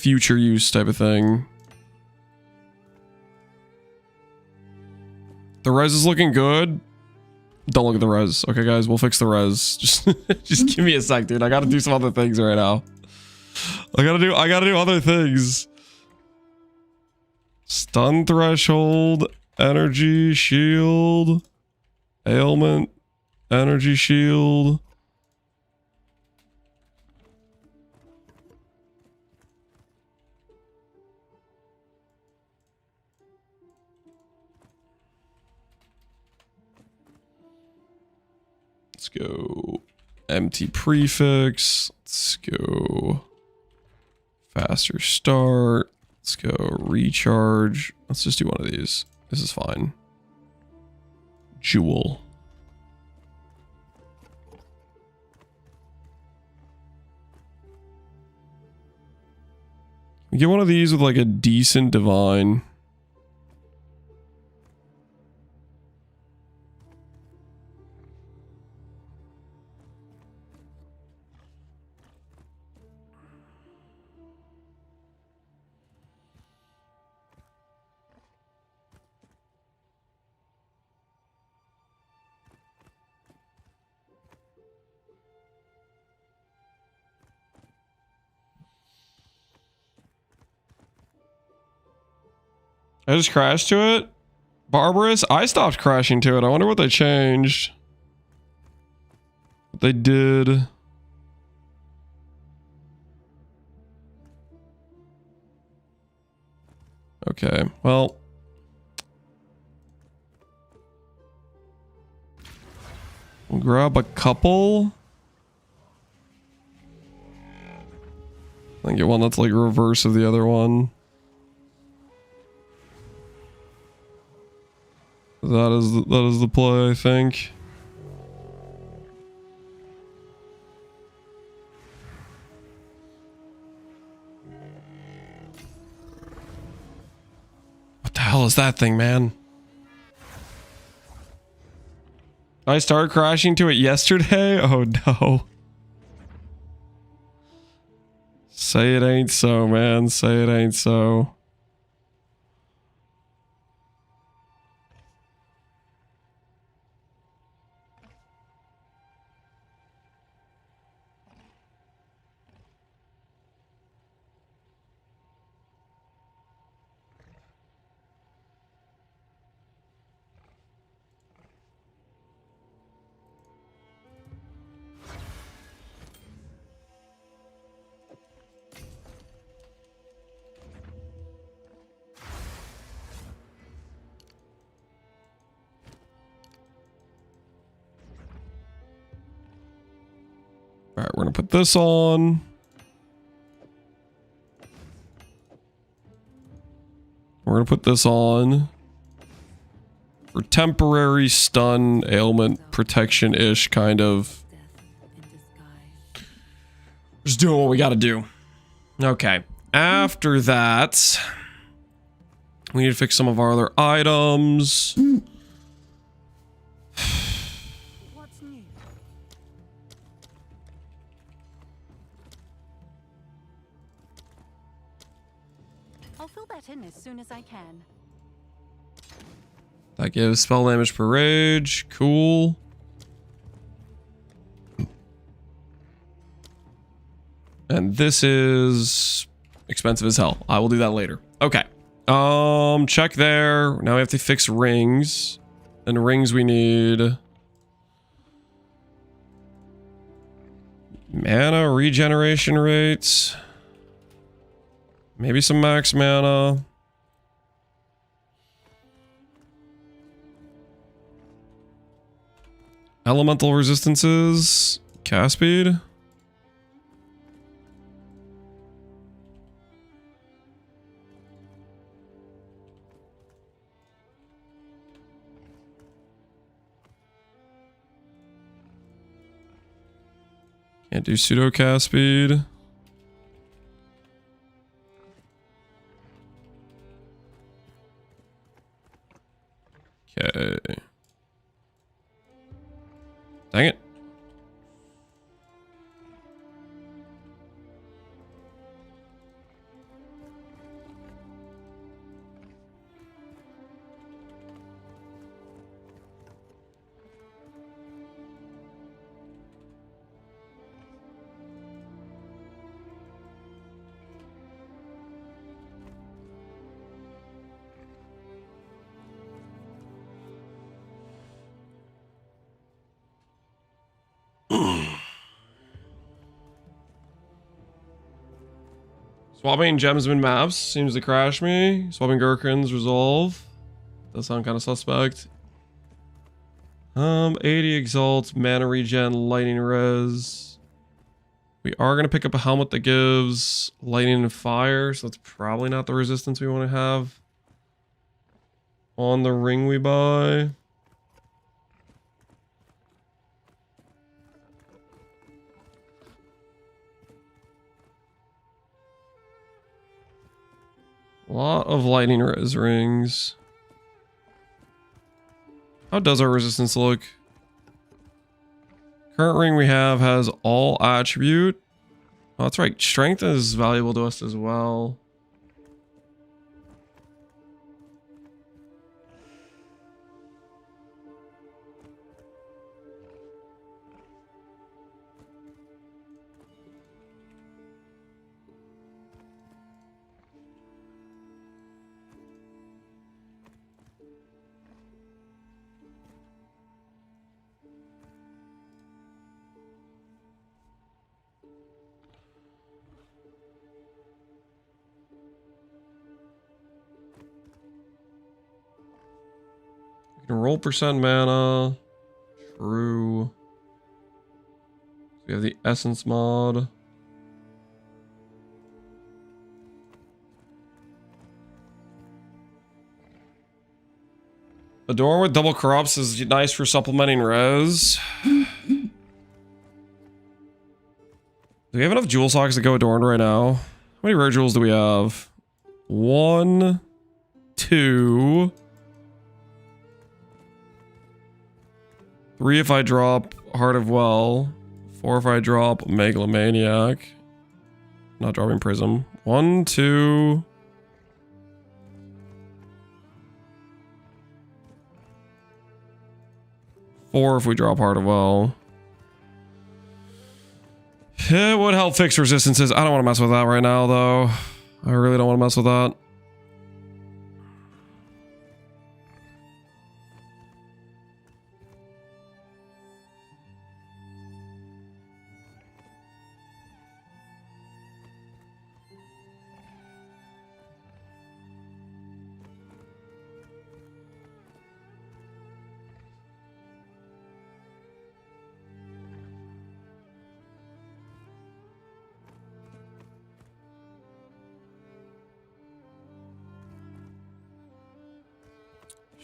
use type of thing. The res is looking good. Don't look at the res. Okay, guys, we'll fix the res. Just give me a sec, dude. I gotta do some other things right now. I gotta do other things. Stun threshold, energy shield, ailment, energy shield. Let's go empty prefix. Let's go faster start. Let's go recharge. Let's just do one of these. This is fine. Jewel. We get one of these with like a decent divine. I just crashed to it. Barbarous, I stopped crashing to it. I wonder what they changed. What they did. Okay, well. We'll grab a couple. I think get one that's like reverse of the other one. That is the play, I think. What the hell is that thing, man? I started crashing to it yesterday? Oh no. Say it ain't so, man. Say it ain't so. All right, we're gonna put this on. We're gonna put this on for temporary stun, ailment, protection-ish kind of. Just doing what we gotta do. Okay. After that, we need to fix some of our other items. I'll fill that in as soon as I can. That gives spell damage per rage. Cool. And this is expensive as hell. I will do that later. Okay. Check there. Now we have to fix rings. And rings we need mana regeneration rates. Maybe some max mana. Elemental resistances. Cast speed. Can't do pseudo cast speed. Okay. Dang it. Swapping Gemsman maps seems to crash me. Swapping Gherkins resolve. Does sound kind of suspect. 80 exalt, mana regen, lightning res. We are gonna pick up a helmet that gives lightning and fire, so that's probably not the resistance we want to have on the ring we buy. A lot of lightning res rings. How does our resistance look? Current ring we have has all attribute. Oh, that's right. Strength is valuable to us as well. You can roll percent mana. True. We have the essence mod. Adorn with double corrupts is nice for supplementing res. Do we have enough jewel sockets to go adorned right now? How many rare jewels do we have? 1, 2, 3 if I drop Heart of Well, 4 if I drop Megalomaniac. Not dropping Prism. 1, 2. Four if we drop Heart of Well. It would help fix resistances. I don't want to mess with that right now, though. I really don't want to mess with that.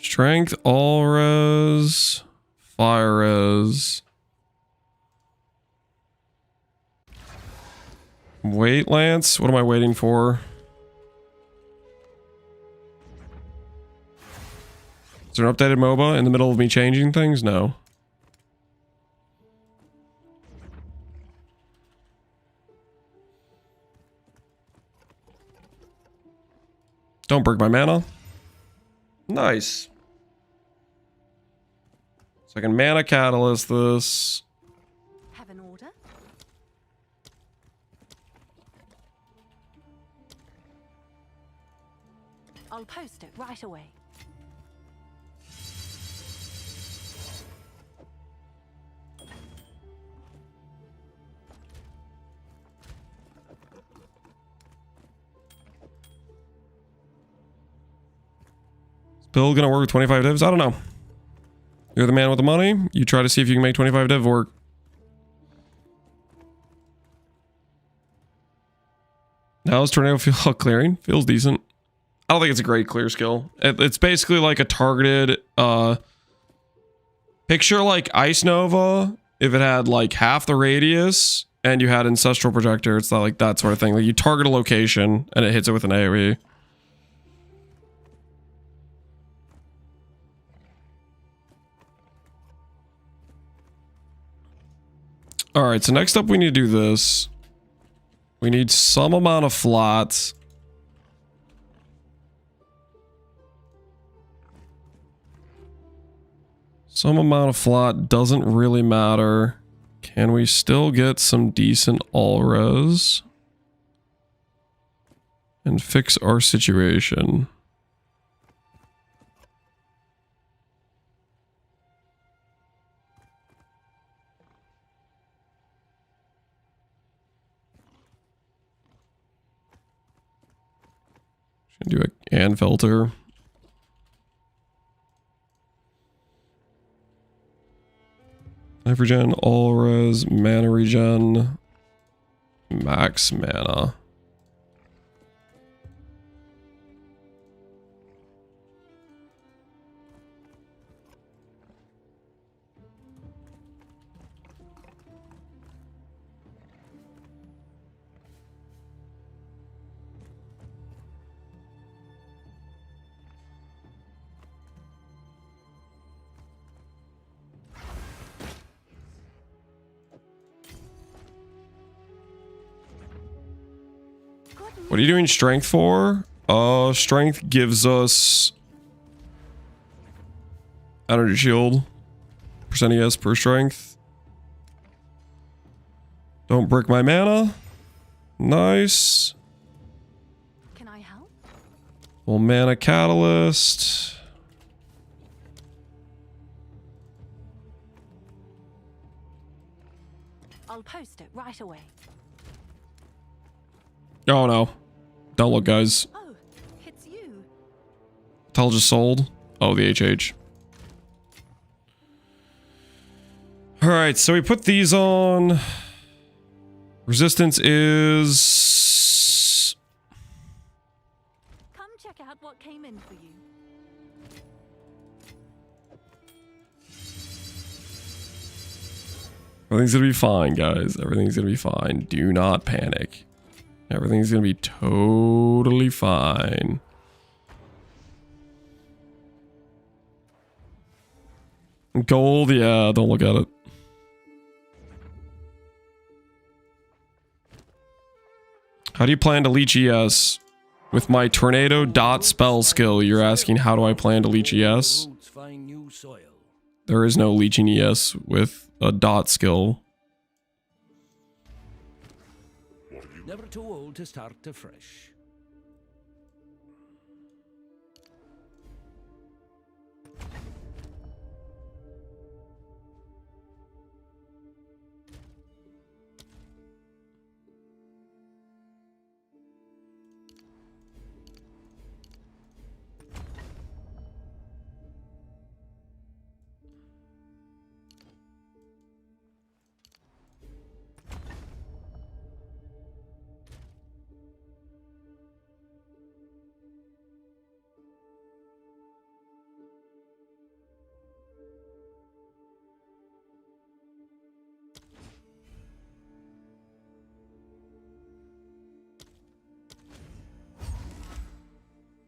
Strength, all res, fire res. Wait, Lance? What am I waiting for? Is there an updated MOBA in the middle of me changing things? No. Don't break my mana. Nice. So I can mana catalyst this. Have an order? I'll post it right away. Bill gonna work with 25 divs? I don't know. You're the man with the money. You try to see if you can make 25 div work. How does Tornado feel clearing? Feels decent. I don't think it's a great clear skill. It's basically like a targeted picture like Ice Nova if it had like half the radius and you had Ancestral Projector. It's not like that sort of thing. Like you target a location and it hits it with an AoE. Alright, so next up we need to do this. We need some amount of flats. Some amount of flat doesn't really matter. Can we still get some decent all-res? And fix our situation. Do a and filter. Life regen, all res, mana regen, max mana. What are you doing strength for? Strength gives us energy shield. Percent ES per strength. Don't break my mana. Nice. Can I help? Full mana catalyst. I'll post it right away. Oh no. Don't look, guys. Oh, it's you. Tell just sold. Oh, the HH. All right, so we put these on. Resistance is... Come check out what came in for you. Everything's gonna be fine, guys. Everything's gonna be fine. Do not panic. Everything's gonna be totally fine. Gold, yeah, don't look at it. How do you plan to leech ES? With my tornado dot spell skill, you're asking how do I plan to leech ES? Roots find new soil. There is no leeching ES with a dot skill. Never too old to start afresh.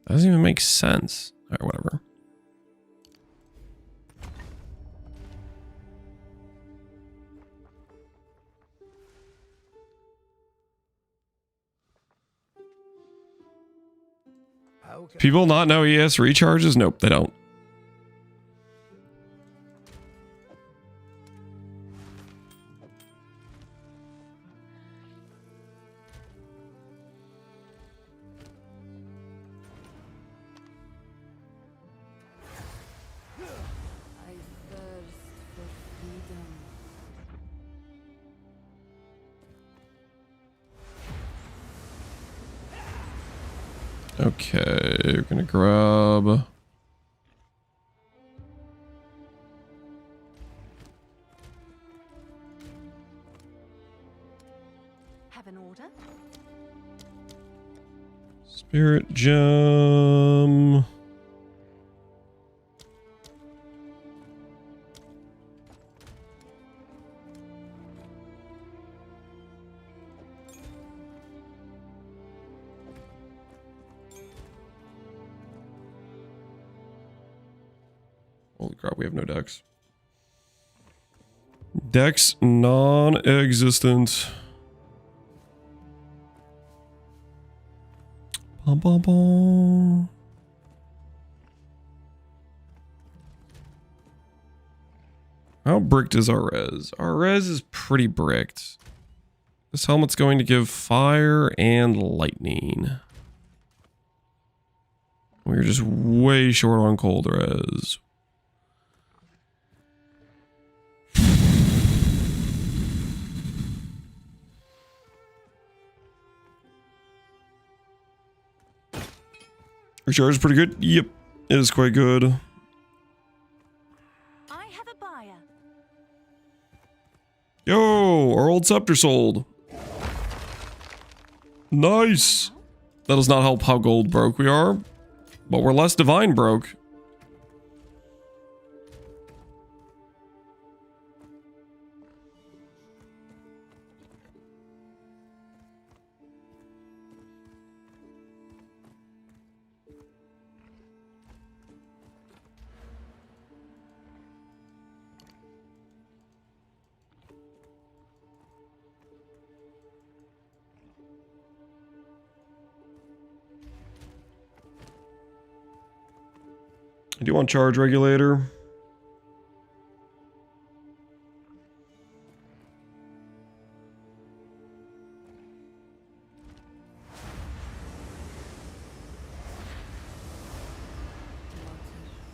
That doesn't even make sense. Alright, whatever. People not know ES recharges? Nope, they don't. I thirst for freedom. Okay, we're gonna grab... Have an order? Spirit Gem... Holy crap, we have no decks. Decks non-existent. Bum, bum, bum. How bricked is our res? Our res is pretty bricked. This helmet's going to give fire and lightning. We're just way short on cold res. Recharge is pretty good. Yep, it is quite good. I have a buyer. Yo, our old scepter sold. Nice. That does not help how gold broke we are, but we're less divine broke. I do want charge regulator. Water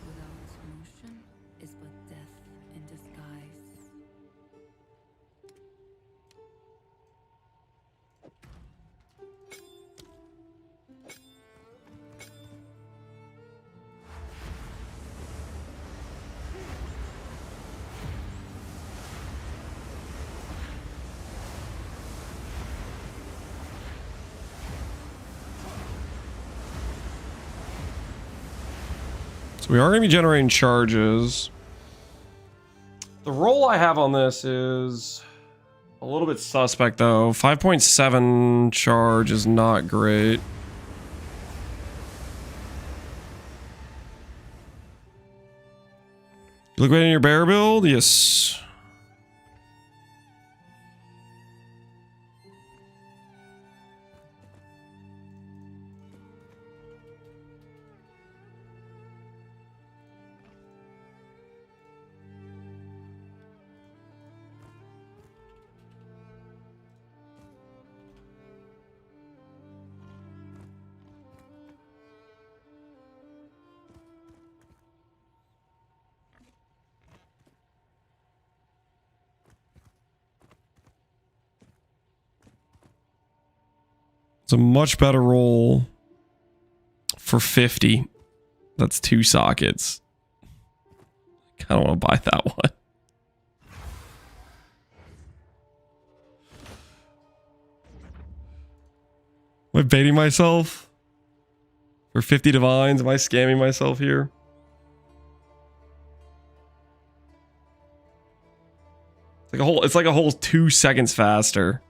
without motion is but death in disguise. So we are going to be generating charges. The roll I have on this is a little bit suspect though. 5.7 charge is not great. You look right in your bear build? Yes. It's a much better roll for 50. That's 2 sockets. I kind of want to buy that one. Am I baiting myself? For 50 divines? Am I scamming myself here? It's like a whole 2 seconds faster.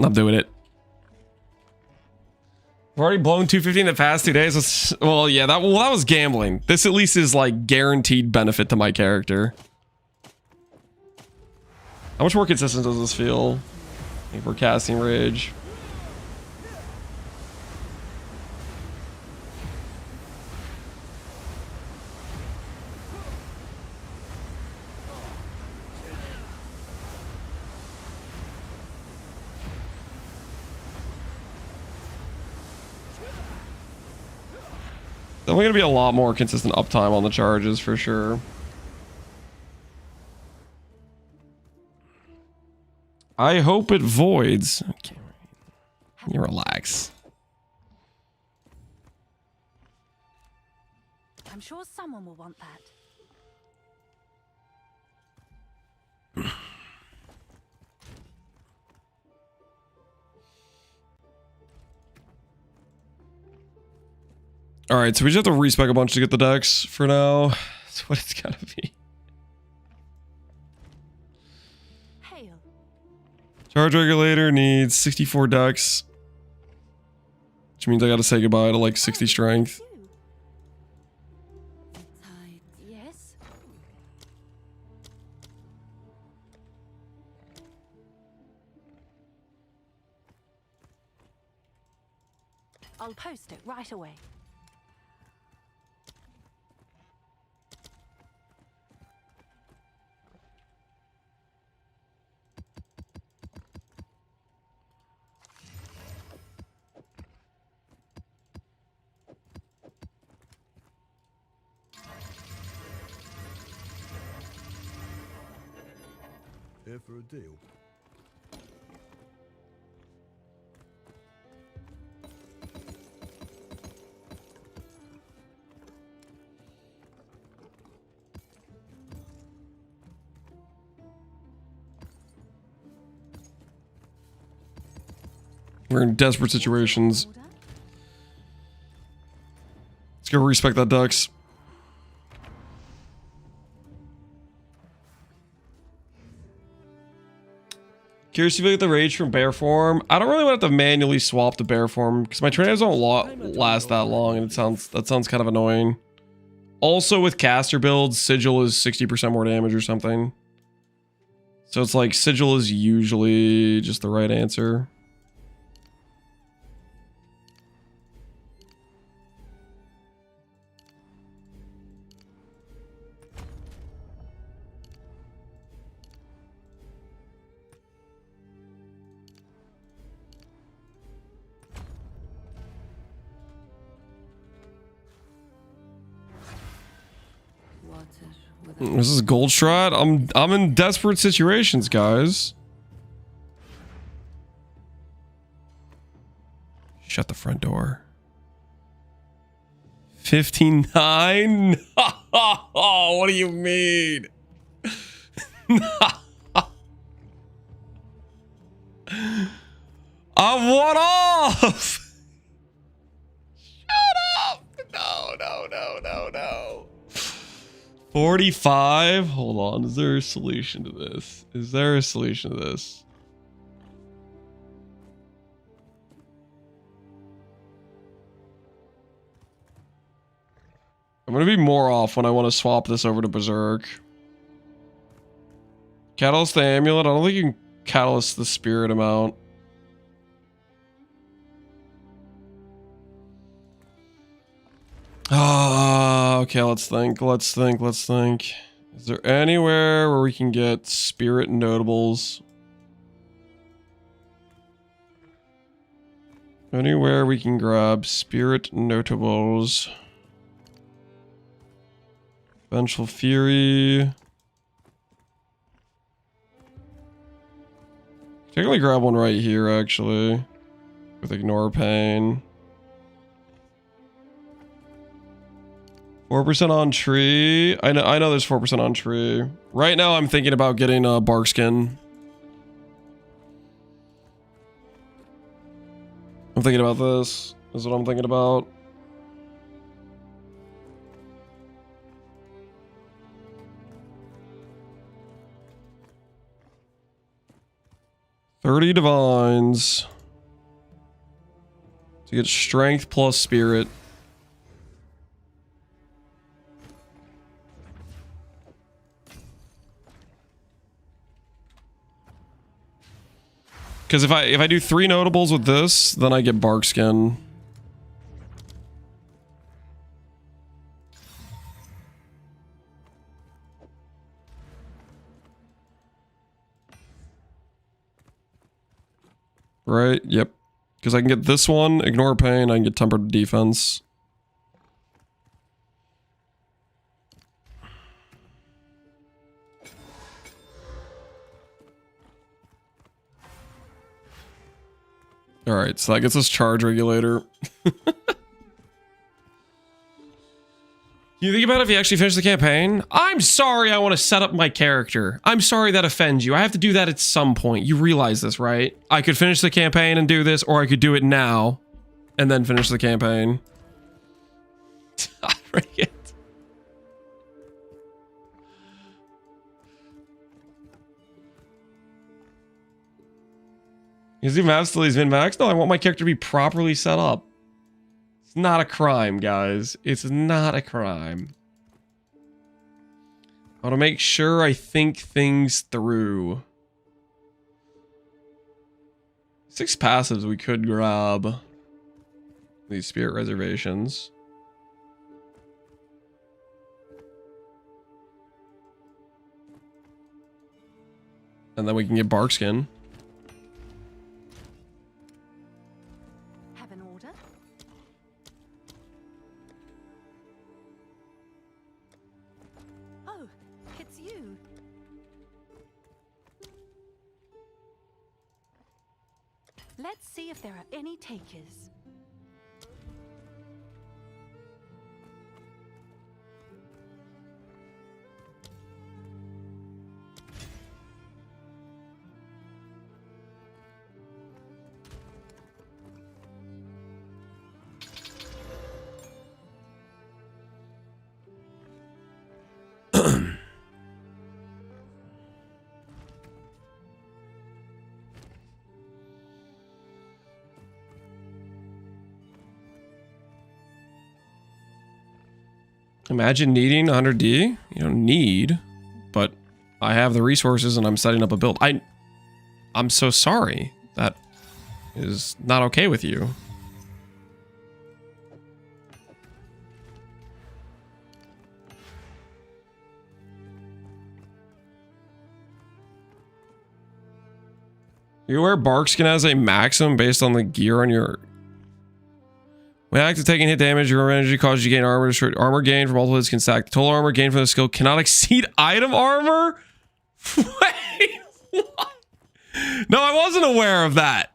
I'm doing it. We've already blown 250 in the past 2 days. Well, yeah, that was gambling. This at least is like guaranteed benefit to my character. How much more consistent does this feel? I think we're casting Rage. Definitely gonna be a lot more consistent uptime on the charges for sure. I hope it voids. Okay, you relax. I'm sure someone will want that. All right, so we just have to respec a bunch to get the decks for now. That's what it's gotta be. Hail. Charge regulator needs 64 decks, which means I gotta say goodbye to like 60 strength. Yes. I'll post it right away. Here for a deal. We're in desperate situations. Let's go respec that ducks. Curious if you get the rage from bear form. I don't really want to have to manually swap to bear form because my tornadoes don't last that long, and that sounds kind of annoying. Also, with caster builds, sigil is 60% more damage or something. So it's like sigil is usually just the right answer. This is Gold Strat. I'm in desperate situations, guys. Shut the front door. 59? Oh, what do you mean? I'm one off. Shut up. No. 45? Hold on. Is there a solution to this? I'm going to be more off when I want to swap this over to Berserk. Catalyst the amulet. I don't think you can catalyst the spirit amount. Okay, let's think. Is there anywhere where we can get spirit notables? Anywhere we can grab spirit notables. Vengeful Fury. Technically grab one right here, actually. With Ignore Pain. 4% on tree. I know there's 4% on tree. Right now I'm thinking about getting a bark skin. I'm thinking about this. This is what I'm thinking about. $30 divines. To get strength plus spirit. Because if I do 3 notables with this, then I get bark skin. Right? Yep. Because I can get this one, Ignore Pain, I can get Tempered Defense. Alright, so that gets us Charge Regulator. You think about it if you actually finish the campaign? I'm sorry I want to set up my character. I'm sorry that offends you. I have to do that at some point. You realize this, right? I could finish the campaign and do this, or I could do it now and then finish the campaign. It. Is he maps till he's min-max? No, I want my character to be properly set up. It's not a crime, guys. It's not a crime. I want to make sure I think things through. 6 passives we could grab. These spirit reservations. And then we can get bark skin. Let's see if there are any takers. Imagine needing 100D. You don't need, but I have the resources and I'm setting up a build. I'm so sorry. That is not okay with you. You aware Barkskin has a maximum based on the gear on your... When active, taking hit damage, your energy causes you to gain armor. Armor gain from multiple hits can stack. The total armor gain from the skill cannot exceed item armor? Wait, what? No, I wasn't aware of that.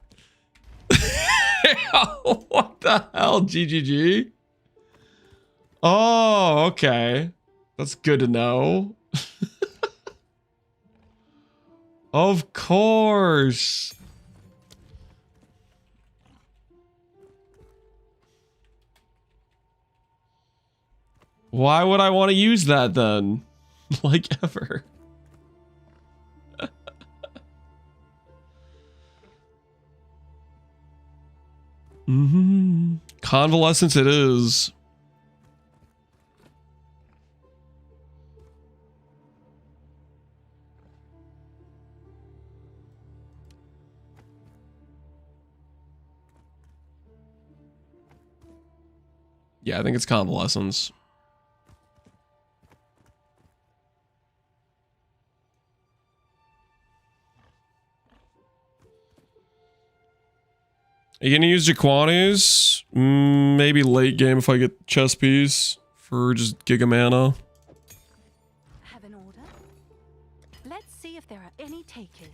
I What the hell, GGG? Oh, okay. That's good to know. Of course. Why would I want to use that then? Like ever. Convalescence it is. Yeah, I think it's convalescence. Are you gonna use Jaquanis? Maybe late game if I get chess piece for just Giga Mana. Have an order? Let's see if there are any takers.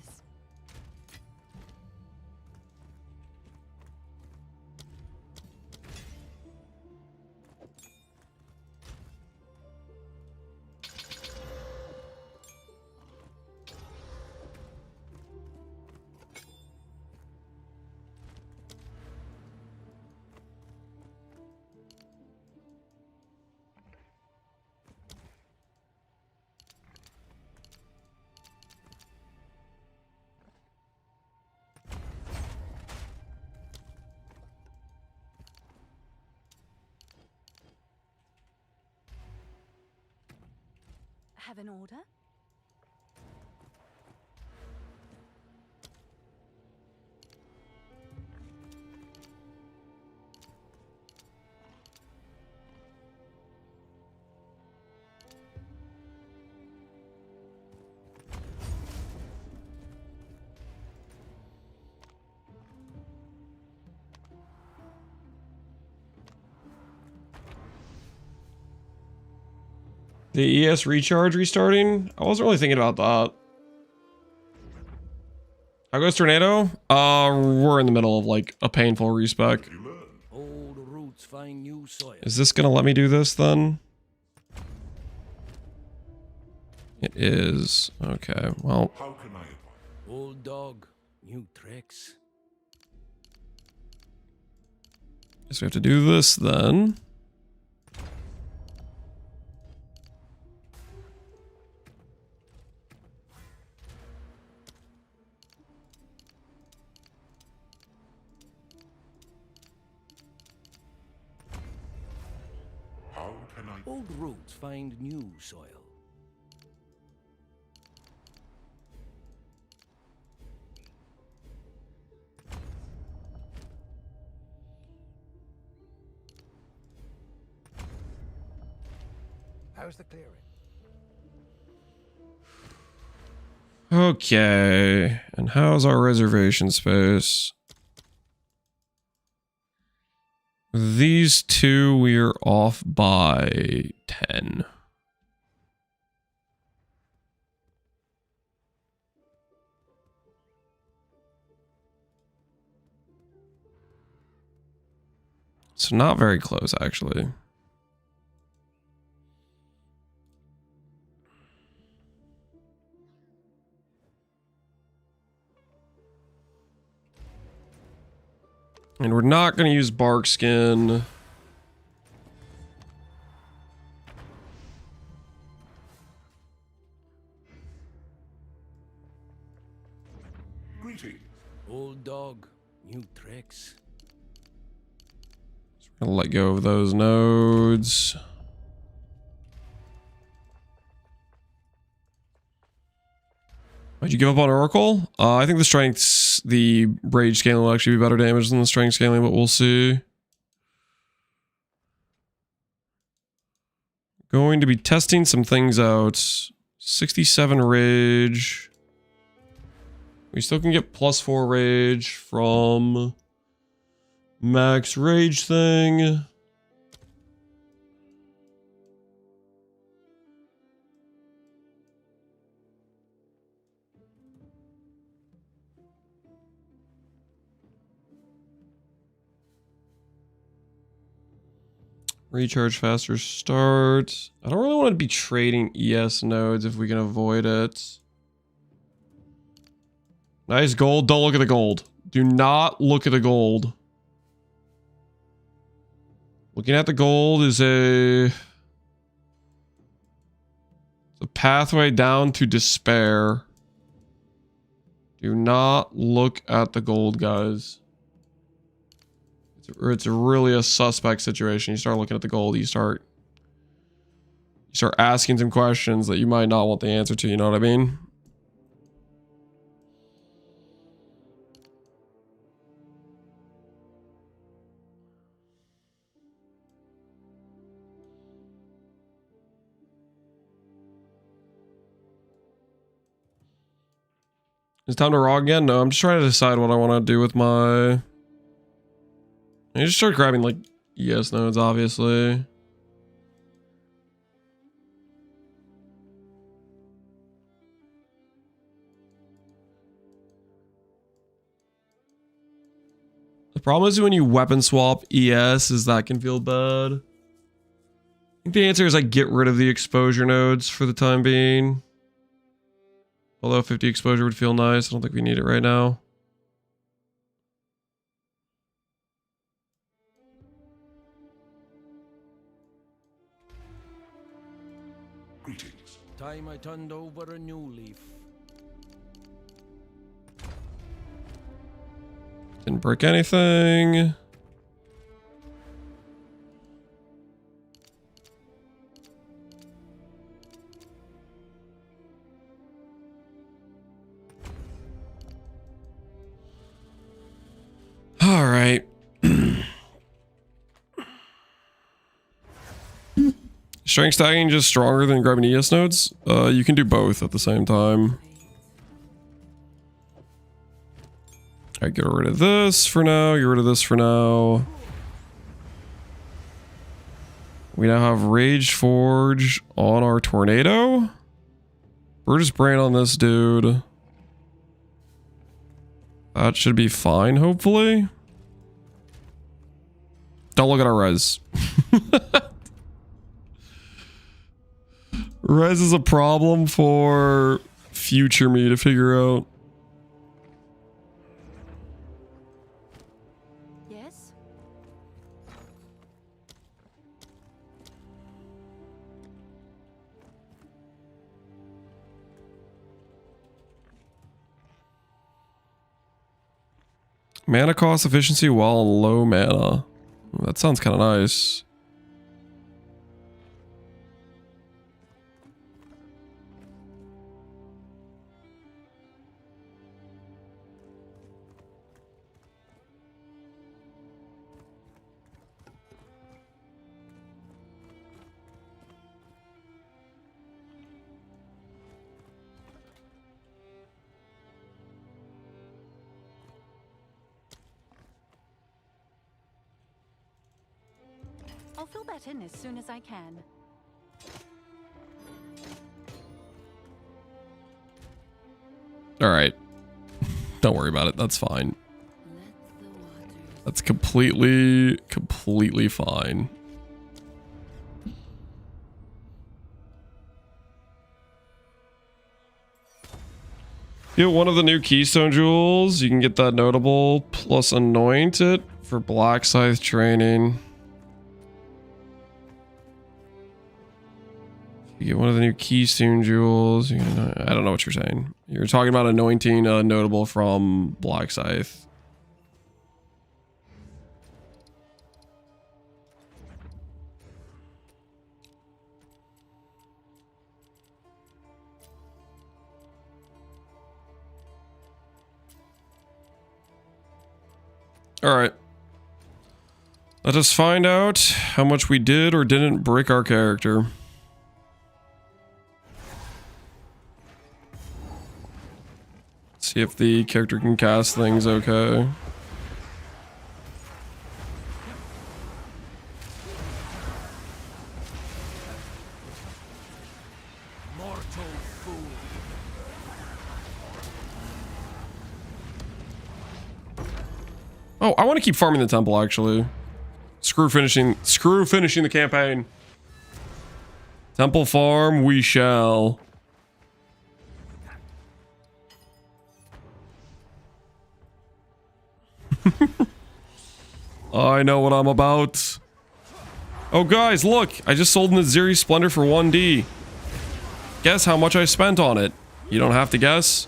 Have an order? The ES recharge restarting? I wasn't really thinking about that. How goes Tornado? We're in the middle of like a painful respec. Old roots find new soil. Is this gonna let me do this then? It is. Okay, well. How can I? Old dog, new tricks. Guess we have to do this then. How can I? Old roots find new soil. How's the clearing? Okay, and how's our reservation space? These two, we're off by 10. So not very close, actually. And we're not going to use bark skin. Greetings. Old dog, new tricks. We're going to let go of those nodes. Why'd you give up on Oracle? I think the strengths, the rage scaling will actually be better damage than the strength scaling, but we'll see. Going to be testing some things out. 67 rage. We still can get +4 rage from max rage thing. Recharge faster start. I don't really want to be trading ES nodes if we can avoid it. Nice gold. Don't look at the gold. Do not look at the gold. Looking at the gold is a pathway down to despair. Do not look at the gold, guys. It's really a suspect situation. You start looking at the gold, you start asking some questions that you might not want the answer to, you know what I mean? Is it time to raw again? No, I'm just trying to decide what I want to do with my... I just start grabbing like ES nodes, obviously. The problem is when you weapon swap ES is that can feel bad. I think the answer is like get rid of the exposure nodes for the time being. Although 50 exposure would feel nice. I don't think we need it right now. Greetings. Time I turned over a new leaf. Didn't break anything. All right. Strength stacking just stronger than grabbing ES nodes? You can do both at the same time. Alright, get rid of this for now. Get rid of this for now. We now have Rage Forge on our Tornado. Brutus Brain on this dude. That should be fine, hopefully. Don't look at our res. Res is a problem for future me to figure out. Yes? Mana cost efficiency while on low mana. That sounds kind of nice. I'll fill that in as soon as I can. All right. Don't worry about it. That's fine. That's completely fine. Get one of the new Keystone Jewels. You can get that notable plus anoint it for Black Scythe training. You get one of the new Keystone Jewels. You can, I don't know what you're saying. You're talking about anointing a notable from Black Scythe. All right. Let us find out how much we did or didn't brick our character. See if the character can cast things okay. Mortal fool. Oh, I want to keep farming the temple, actually. Screw finishing the campaign. Temple Farm, we shall. I know what I'm about. Oh, guys, look. I just sold an Aziri Splendor for 1D. Guess how much I spent on it. You don't have to guess.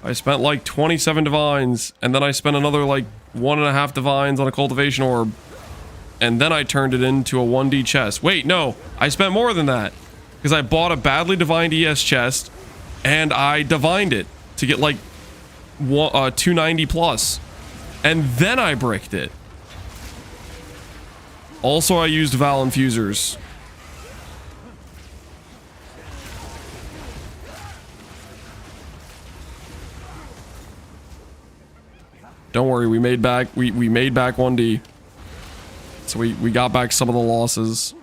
I spent like 27 divines, and then I spent another like 1.5 divines on a cultivation orb. And then I turned it into a 1D chest. Wait, no. I spent more than that. Because I bought a badly divined ES chest, and I divined it to get like 290 plus. And then I bricked it. Also, I used Val Infusers. Don't worry, we made back 1D. So we got back some of the losses.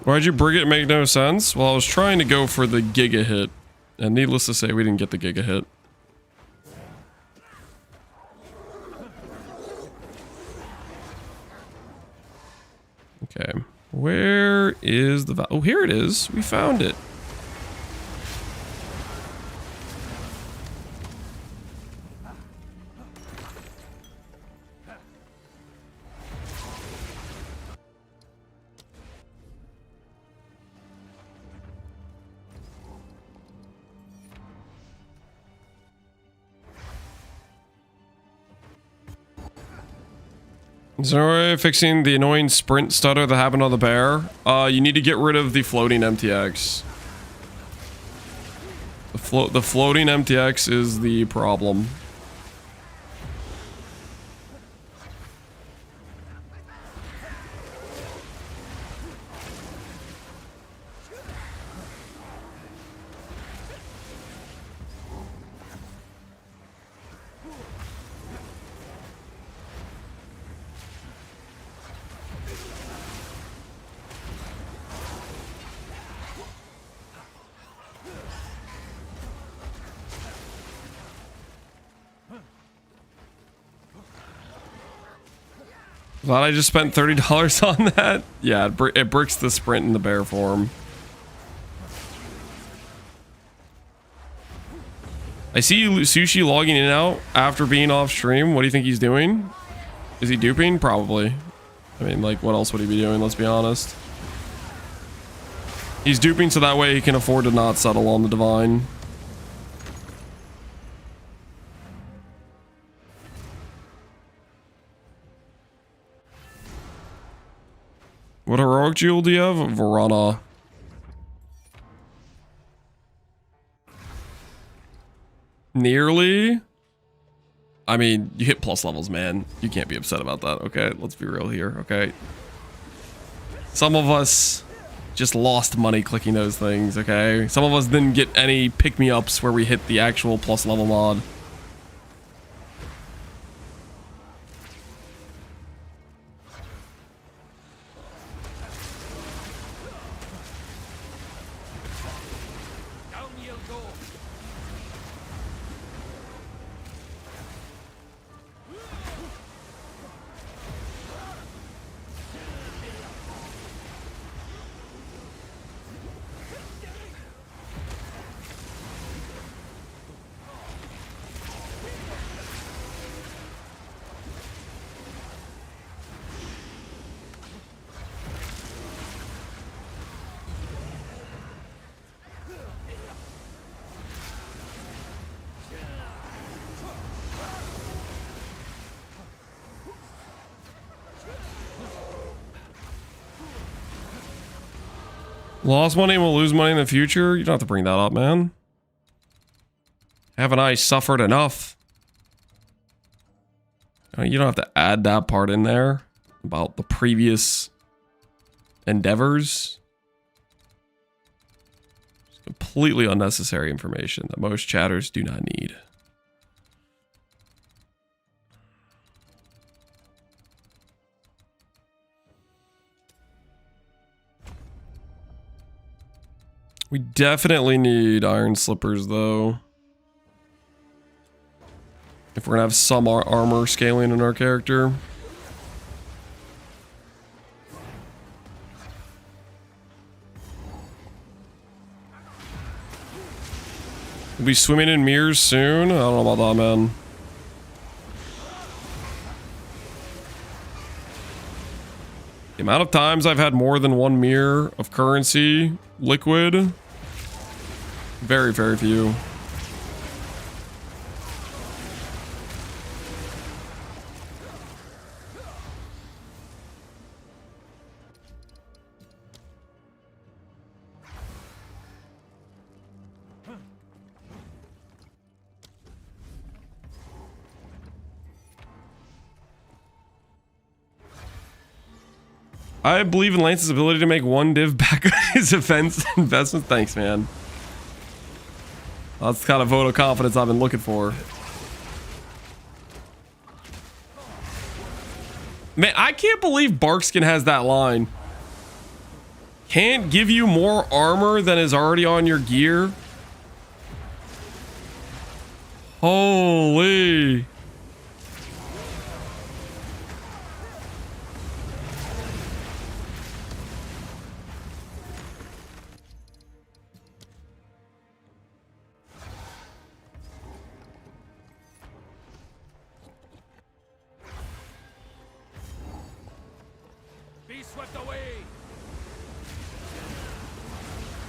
Why'd you brig it? Make no sense. Well, I was trying to go for the Giga hit, and needless to say, we didn't get the Giga hit. Okay, where is the... Oh, here it is. We found it. Is there a way of fixing the annoying sprint stutter that happened on the bear? You need to get rid of the floating MTX. The floating MTX is the problem. Glad I just spent $30 on that. Yeah, it bricks the sprint in the bear form. I see Sushi logging in and out after being off stream. What do you think he's doing? Is he duping? Probably. I mean, like, what else would he be doing? Let's be honest. He's duping so that way he can afford to not settle on the divine. What heroic jewel do you have? Verana. Nearly. I mean, you hit plus levels, man. You can't be upset about that, okay? Let's be real here, okay? Some of us just lost money clicking those things, okay? Some of us didn't get any pick-me-ups where we hit the actual plus level mod. Lost money and will lose money in the future? You don't have to bring that up, man. Haven't I suffered enough? You don't have to add that part in there about the previous endeavors. It's completely unnecessary information that most chatters do not need. We definitely need iron slippers, though. If we're gonna have some armor scaling in our character. We'll be swimming in mirrors soon. I don't know about that, man. The amount of times I've had more than one mirror of currency liquid. Very, very few. I believe in Lance's ability to make one div back on his defense investment. Thanks, man. That's the kind of vote of confidence I've been looking for. Man, I can't believe Barkskin has that line. Can't give you more armor than is already on your gear. Holy.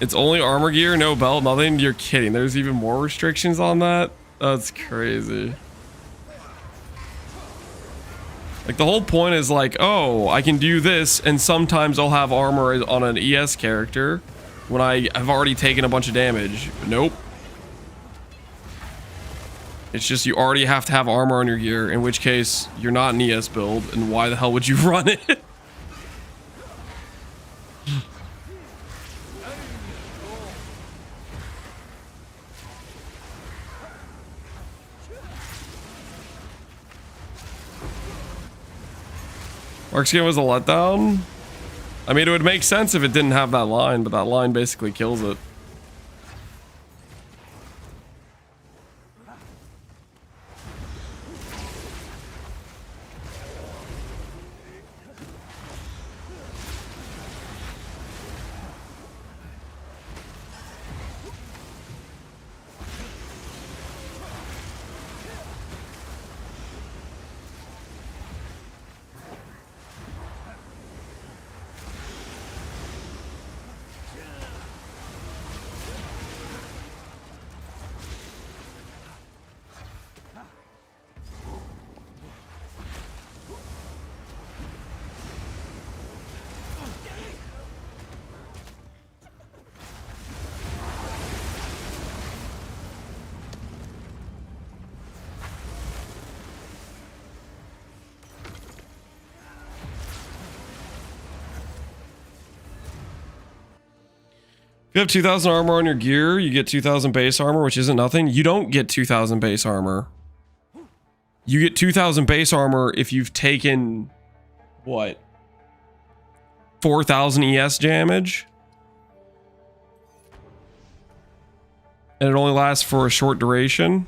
It's only armor gear, no belt, nothing? You're kidding. There's even more restrictions on that? That's crazy. Like, the whole point is like, oh, I can do this, and sometimes I'll have armor on an ES character when I have already taken a bunch of damage. Nope. It's just you already have to have armor on your gear, in which case you're not an ES build, and why the hell would you run it? Markskin was a letdown? I mean, it would make sense if it didn't have that line, but that line basically kills it. If you have 2,000 armor on your gear, you get 2,000 base armor, which isn't nothing. You don't get 2,000 base armor. You get 2,000 base armor if you've taken, what? 4,000 ES damage? And it only lasts for a short duration.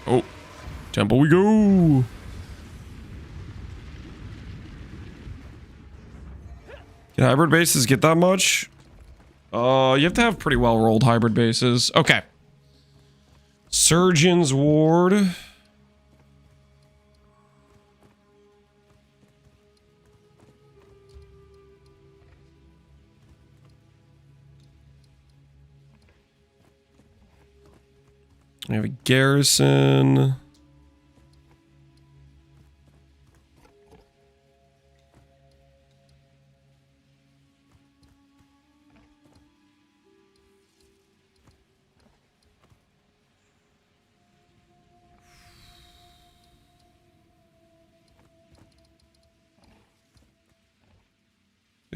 Oh, temple we go. Can hybrid bases get that much? You have to have pretty well rolled hybrid bases. Okay. Surgeon's Ward. We have a garrison.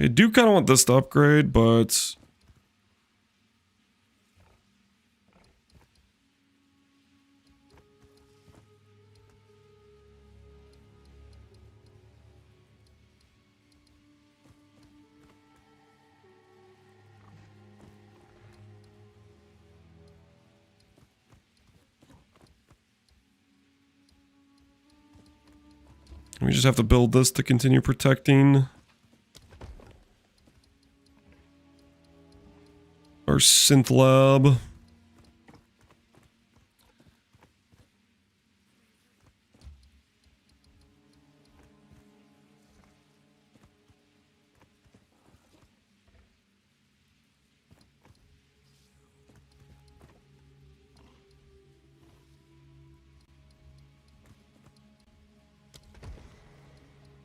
I do kind of want this to upgrade, but we just have to build this to continue protecting our synth lab.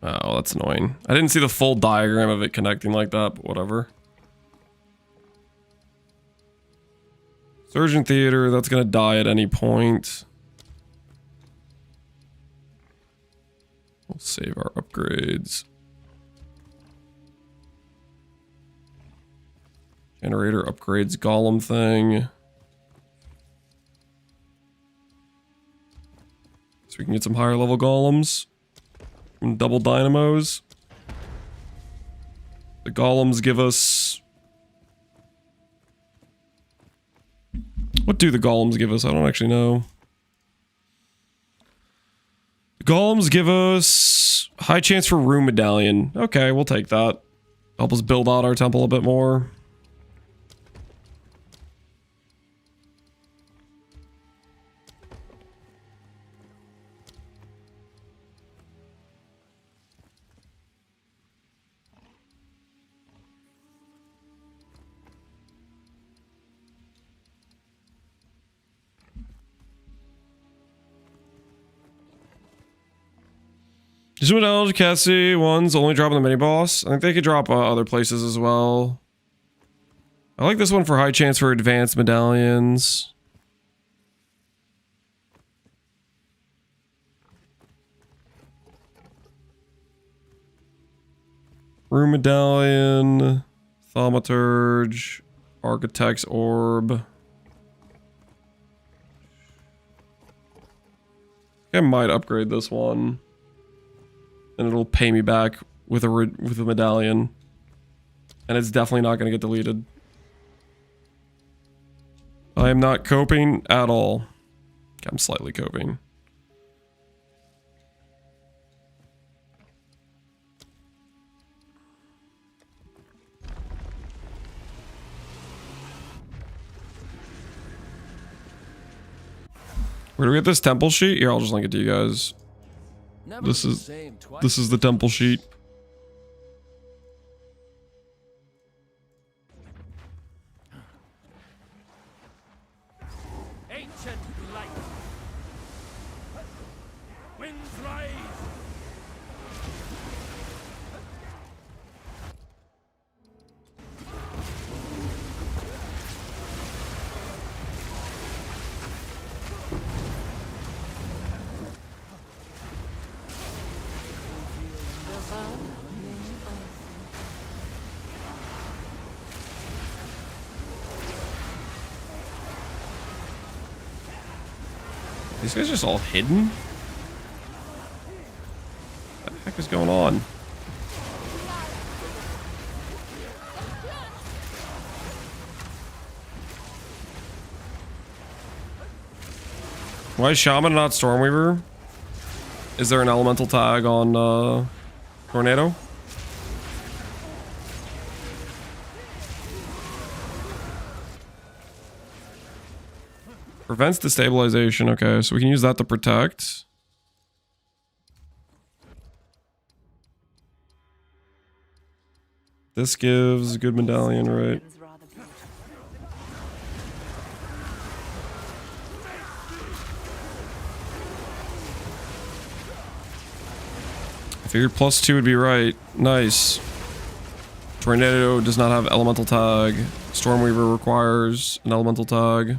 Oh, that's annoying. I didn't see the full diagram of it connecting like that, but whatever. Surgeon Theater, that's gonna die at any point. We'll save our upgrades. Generator upgrades golem thing. So we can get some higher level golems. From double dynamos. The golems give us... What do the golems give us? I don't actually know. The golems give us high chance for room medallion. Okay, we'll take that. Help us build out our temple a bit more. Just with Elder Cassie ones only dropping the mini boss. I think they could drop other places as well. I like this one for high chance for advanced medallions. Room medallion, thaumaturge, architect's orb. I might upgrade this one. And it'll pay me back with a medallion. And it's definitely not going to get deleted. I am not coping at all. I'm slightly coping. Where do we get this temple sheet? Here, I'll just link it to you guys. This is the temple sheet. Ancient light. Winds rise. These guys just all hidden? What the heck is going on? Why is Shaman not Stormweaver? Is there an elemental tag on Tornado? Prevents destabilization. Okay, so we can use that to protect. This gives a good medallion, right? I figured +2 would be right. Nice. Tornado does not have elemental tag. Stormweaver requires an elemental tag.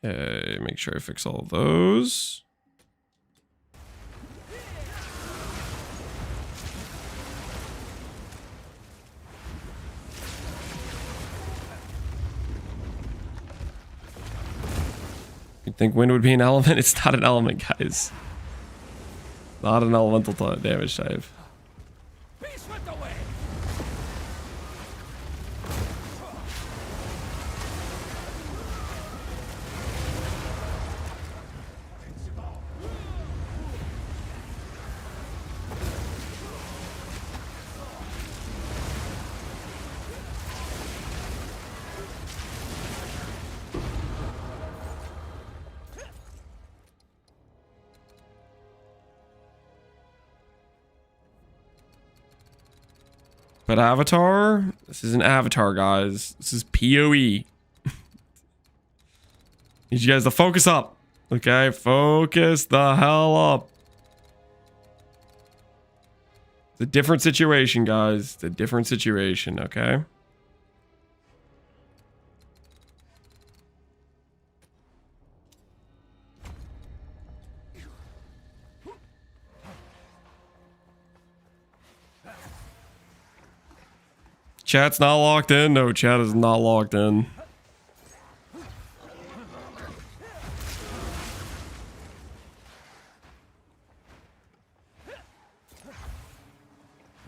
Okay, make sure I fix all of those. You'd think wind would be an element. It's not an element, guys. Not an elemental damage type. But Avatar? This is an Avatar, guys. This is PoE. Need you guys to focus up. Okay? Focus the hell up. It's a different situation, guys. It's a different situation, okay? Chat's not locked in? No, chat is not locked in.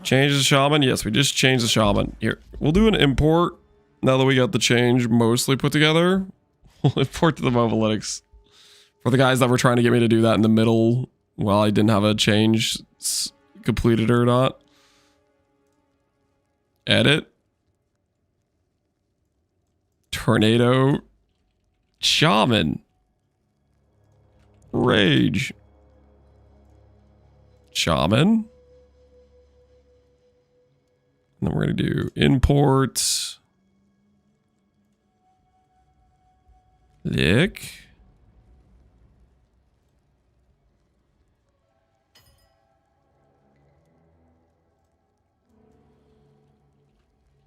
Change the shaman? Yes, we just changed the shaman. Here, we'll do an import now that we got the change mostly put together. We'll import to the Movalytics. For the guys that were trying to get me to do that in the middle while I didn't have a change completed or not. Edit. Tornado. Shaman. Rage. Shaman. And then we're going to do import. Lick.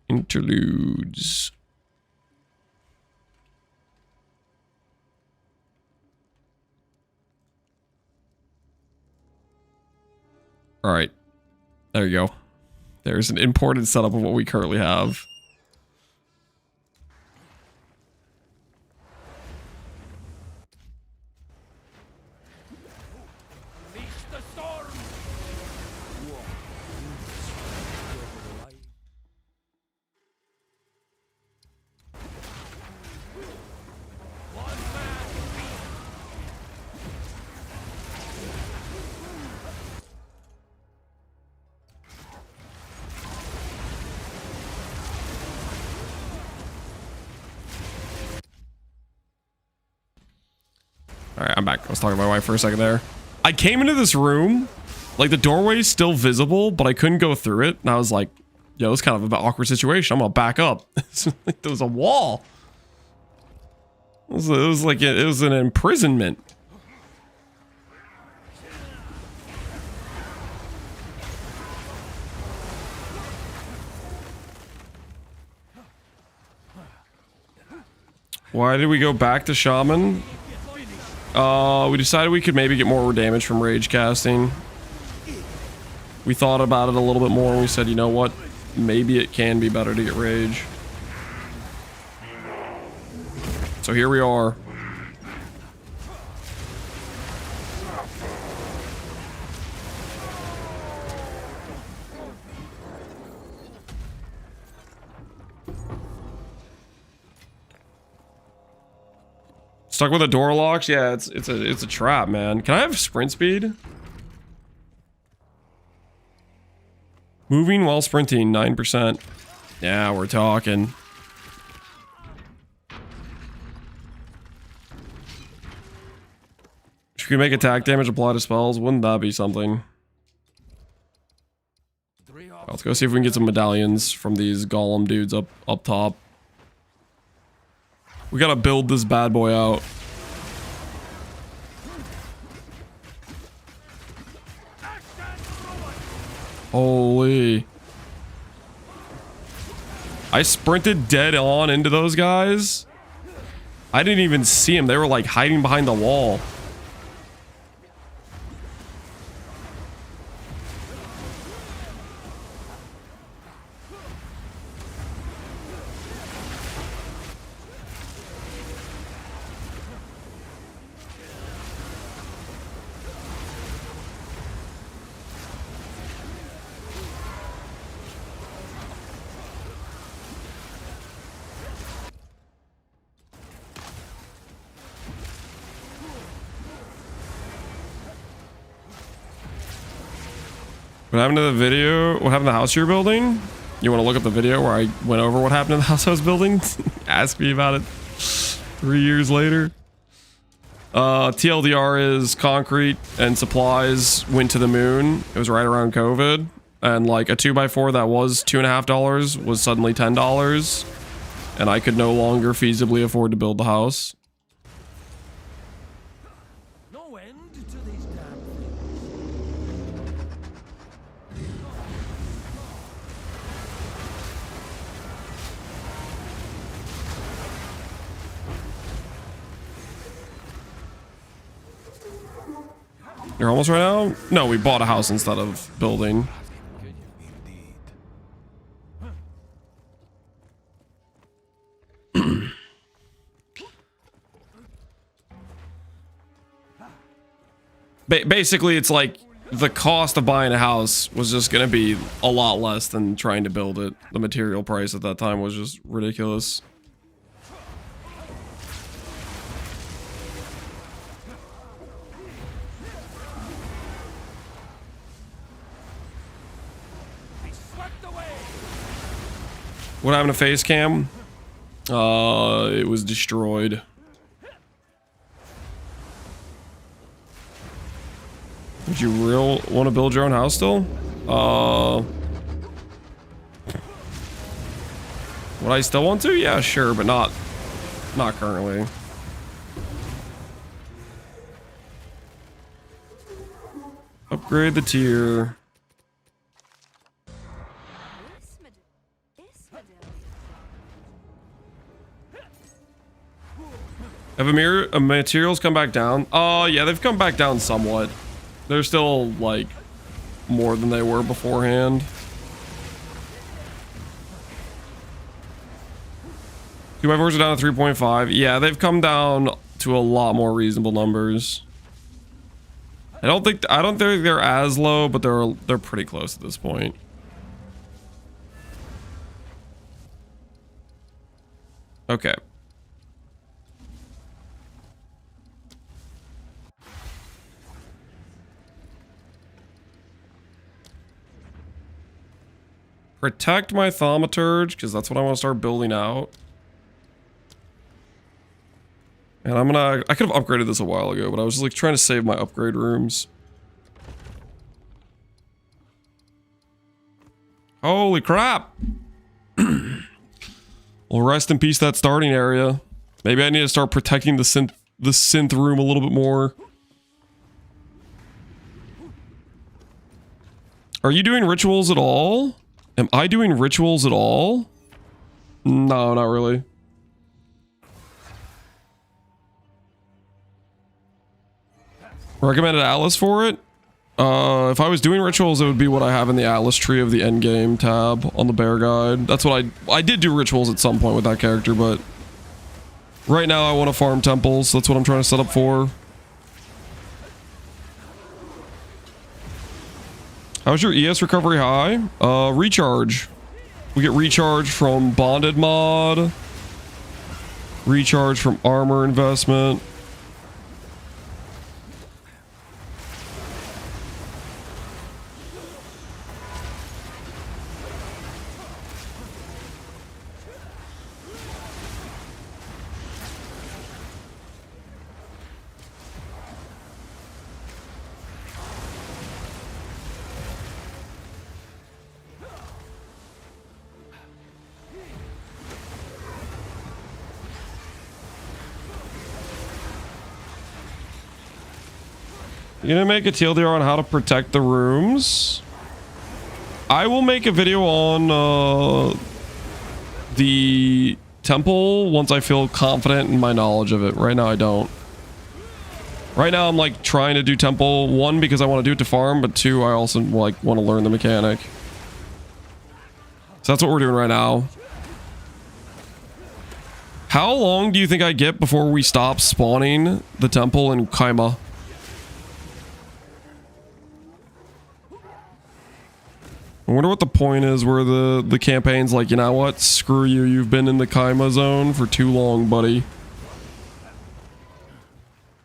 Interludes. All right. There you go. There's an imported setup of what we currently have. Alright, I'm back. I was talking to my wife for a second there. I came into this room, like the doorway is still visible, but I couldn't go through it. And I was like, yo, it's kind of an awkward situation. I'm gonna back up. It's like there was a wall. It was like it was an imprisonment. Why did we go back to Shaman? We decided we could maybe get more damage from rage casting. We thought about it a little bit more and we said, you know what? Maybe it can be better to get rage. So here we are. Stuck with the door locks? Yeah, it's a trap, man. Can I have sprint speed? Moving while sprinting, 9%. Yeah, we're talking. If you could make attack damage apply to spells, wouldn't that be something? Let's go see if we can get some medallions from these golem dudes up top. We gotta build this bad boy out. Holy. I sprinted dead on into those guys. I didn't even see them. They were like hiding behind the wall. What happened to the video? What happened to the house you're building? You want to look up the video where I went over what happened to the house I was building? Ask me about it 3 years later. TLDR is concrete and supplies went to the moon. It was right around COVID. And like a 2x4 that was $2.50 was suddenly $10. And I could no longer feasibly afford to build the house. You're almost right now? No, we bought a house instead of building. Basically, it's like the cost of buying a house was just going to be a lot less than trying to build it. The material price at that time was just ridiculous. What happened to face cam? It was destroyed. Would you want to build your own house still? Would I still want to? Yeah, sure, but not currently. Upgrade the tier. Have materials come back down? Yeah, they've come back down somewhat. They're still, like, more than they were beforehand. 2x4s are down to 3.5. Yeah, they've come down to a lot more reasonable numbers. I don't think they're as low, but they're pretty close at this point. Okay. Protect my thaumaturge, because that's what I want to start building out. And I could have upgraded this a while ago, but I was just like trying to save my upgrade rooms. Holy crap! Well, rest in peace that starting area. Maybe I need to start protecting the synth room a little bit more. Are you doing rituals at all? Am I doing rituals at all? No, not really. Recommended Atlas for it? If I was doing rituals, it would be what I have in the Atlas tree of the endgame tab on the bear guide. That's what I did do rituals at some point with that character, but Right now I want to farm temples. That's what I'm trying to set up for. How's your ES recovery high? Recharge. We get recharge from bonded mod. Recharge from armor investment. You gonna make a TLDR on how to protect the rooms? I will make a video on the temple once I feel confident in my knowledge of it. Right now I don't. Right now I'm like trying to do temple, one because I want to do it to farm, but two I also like want to learn the mechanic. So that's what we're doing right now. How long do you think I get before we stop spawning the temple in Kaima? I wonder what the point is where the campaign's like, you know what? Screw you. You've been in the Kaima zone for too long, buddy.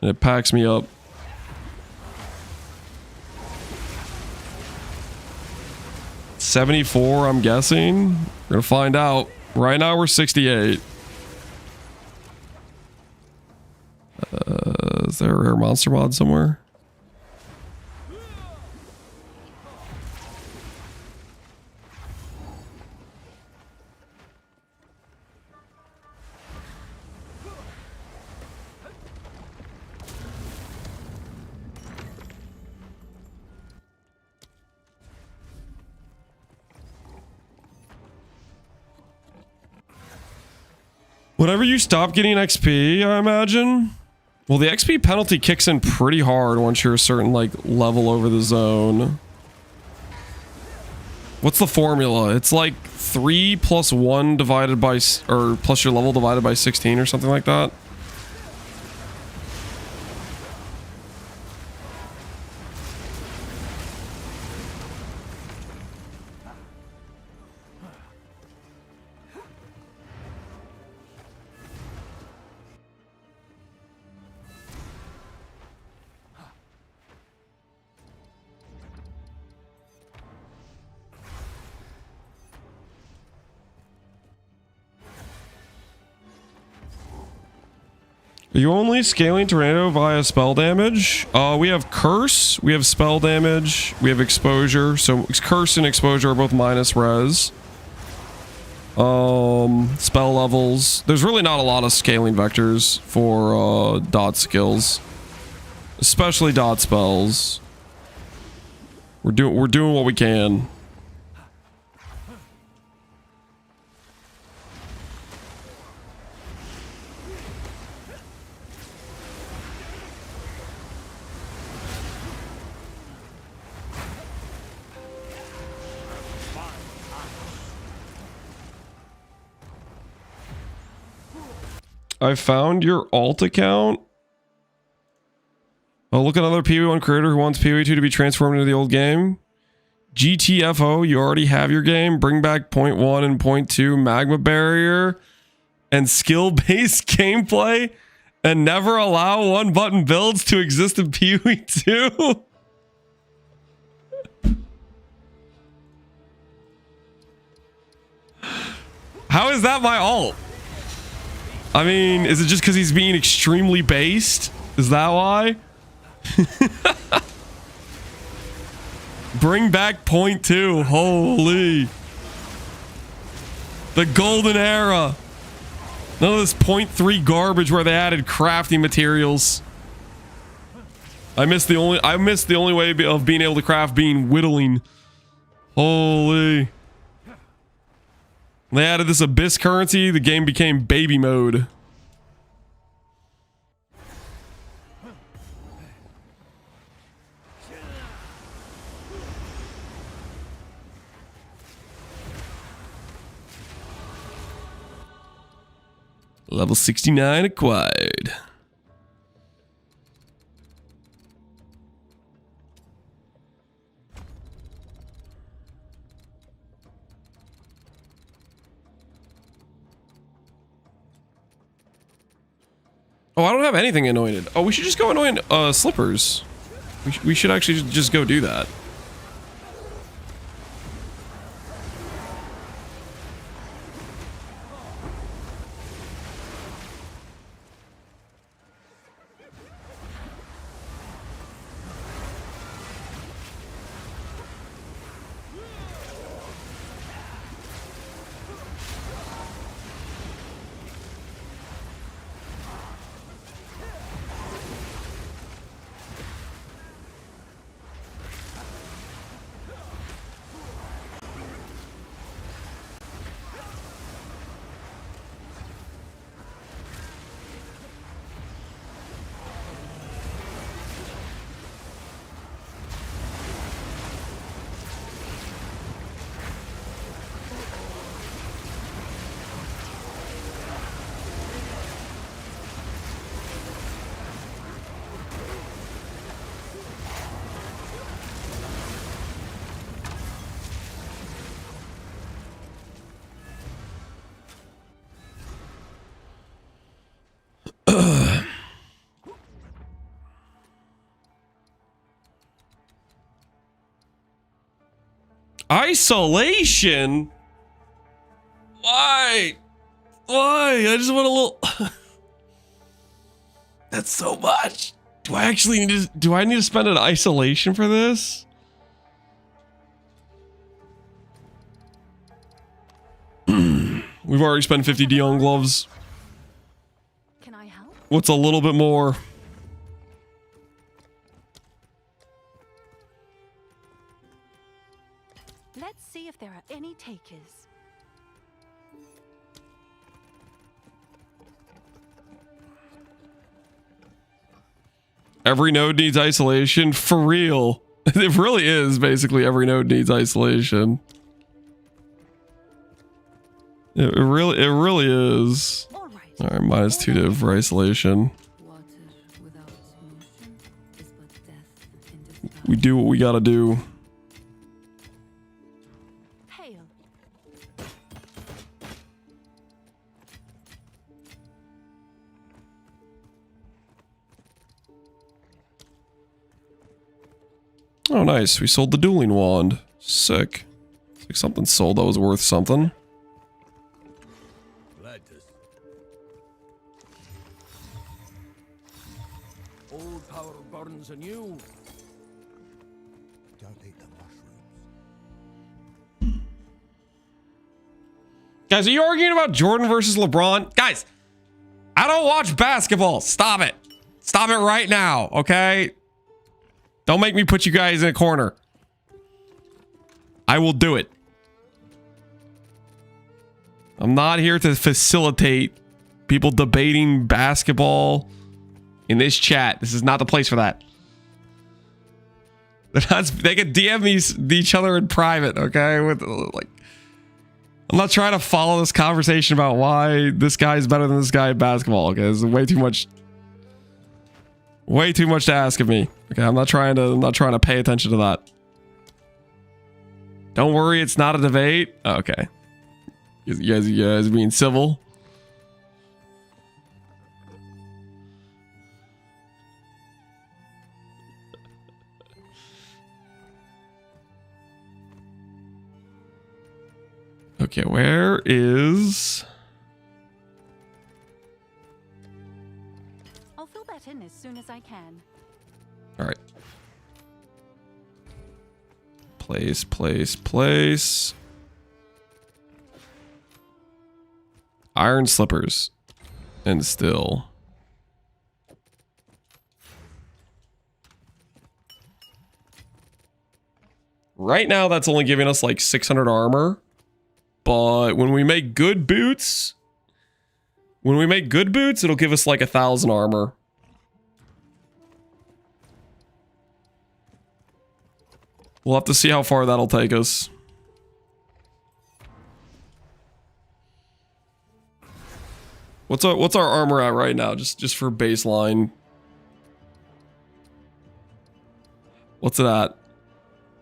And it packs me up. $74, I'm guessing. We're gonna find out. Right now we're 68. Is there a rare monster mod somewhere? Whenever you stop getting XP, I imagine. Well, the XP penalty kicks in pretty hard once you're a certain like level over the zone. What's the formula? It's like 3 plus 1 divided by, or plus your level divided by 16 or something like that. Are you only scaling Tornado via spell damage? We have Curse, we have spell damage, we have Exposure. So Curse and Exposure are both minus res. Spell levels. There's really not a lot of scaling vectors for dot skills. Especially dot spells. We're doing what we can. I found your alt account. Oh, look at another PoE1 creator who wants PoE2 to be transformed into the old game. GTFO, you already have your game. Bring back point 1 and point 2 magma barrier and skill-based gameplay and never allow one-button builds to exist in PoE2. How is that my alt? I mean, is it just because he's being extremely based? Is that why? Bring back point 2. Holy. The golden era. None of this point 3 garbage where they added crafting materials. I missed the only way of being able to craft being whittling. Holy. They added this abyss currency, the game became baby mode. Level 69 acquired. Oh, I don't have anything anointed. Oh, we should just go anoint slippers. We should actually just go do that. Isolation? Why? Why? I just want a little... That's so much. Do I actually need to... Do I need to spend an isolation for this? We've already spent 50D on gloves. Can I help? What's a little bit more? Let's see if there are any takers. Every node needs isolation? For real. It really is basically every node needs isolation. It really is. All right, minus 2 div for isolation. We do what we gotta do. Hail. Oh, nice. We sold the dueling wand. Sick. It's like something sold that was worth something. Old power burns anew. Don't eat the mushrooms. Guys, are you arguing about Jordan versus LeBron? Guys, I don't watch basketball. Stop it. Stop it right now, okay? Don't make me put you guys in a corner. I will do it. I'm not here to facilitate people debating basketball in this chat. This is not the place for that. They can DM each other in private, okay? I'm not trying to follow this conversation about why this guy is better than this guy at basketball, okay? This is way too much to ask of me. Okay, I'm not trying to pay attention to that. Don't worry, it's not a debate. Oh, okay. You guys being civil. Okay, where is... I'll fill that in as soon as I can. All right. Place. Iron slippers. And still. Right now, that's only giving us like 600 armor. But when we make good boots... it'll give us like 1,000 armor. We'll have to see how far that'll take us. What's our armor at right now? Just for baseline. What's it at?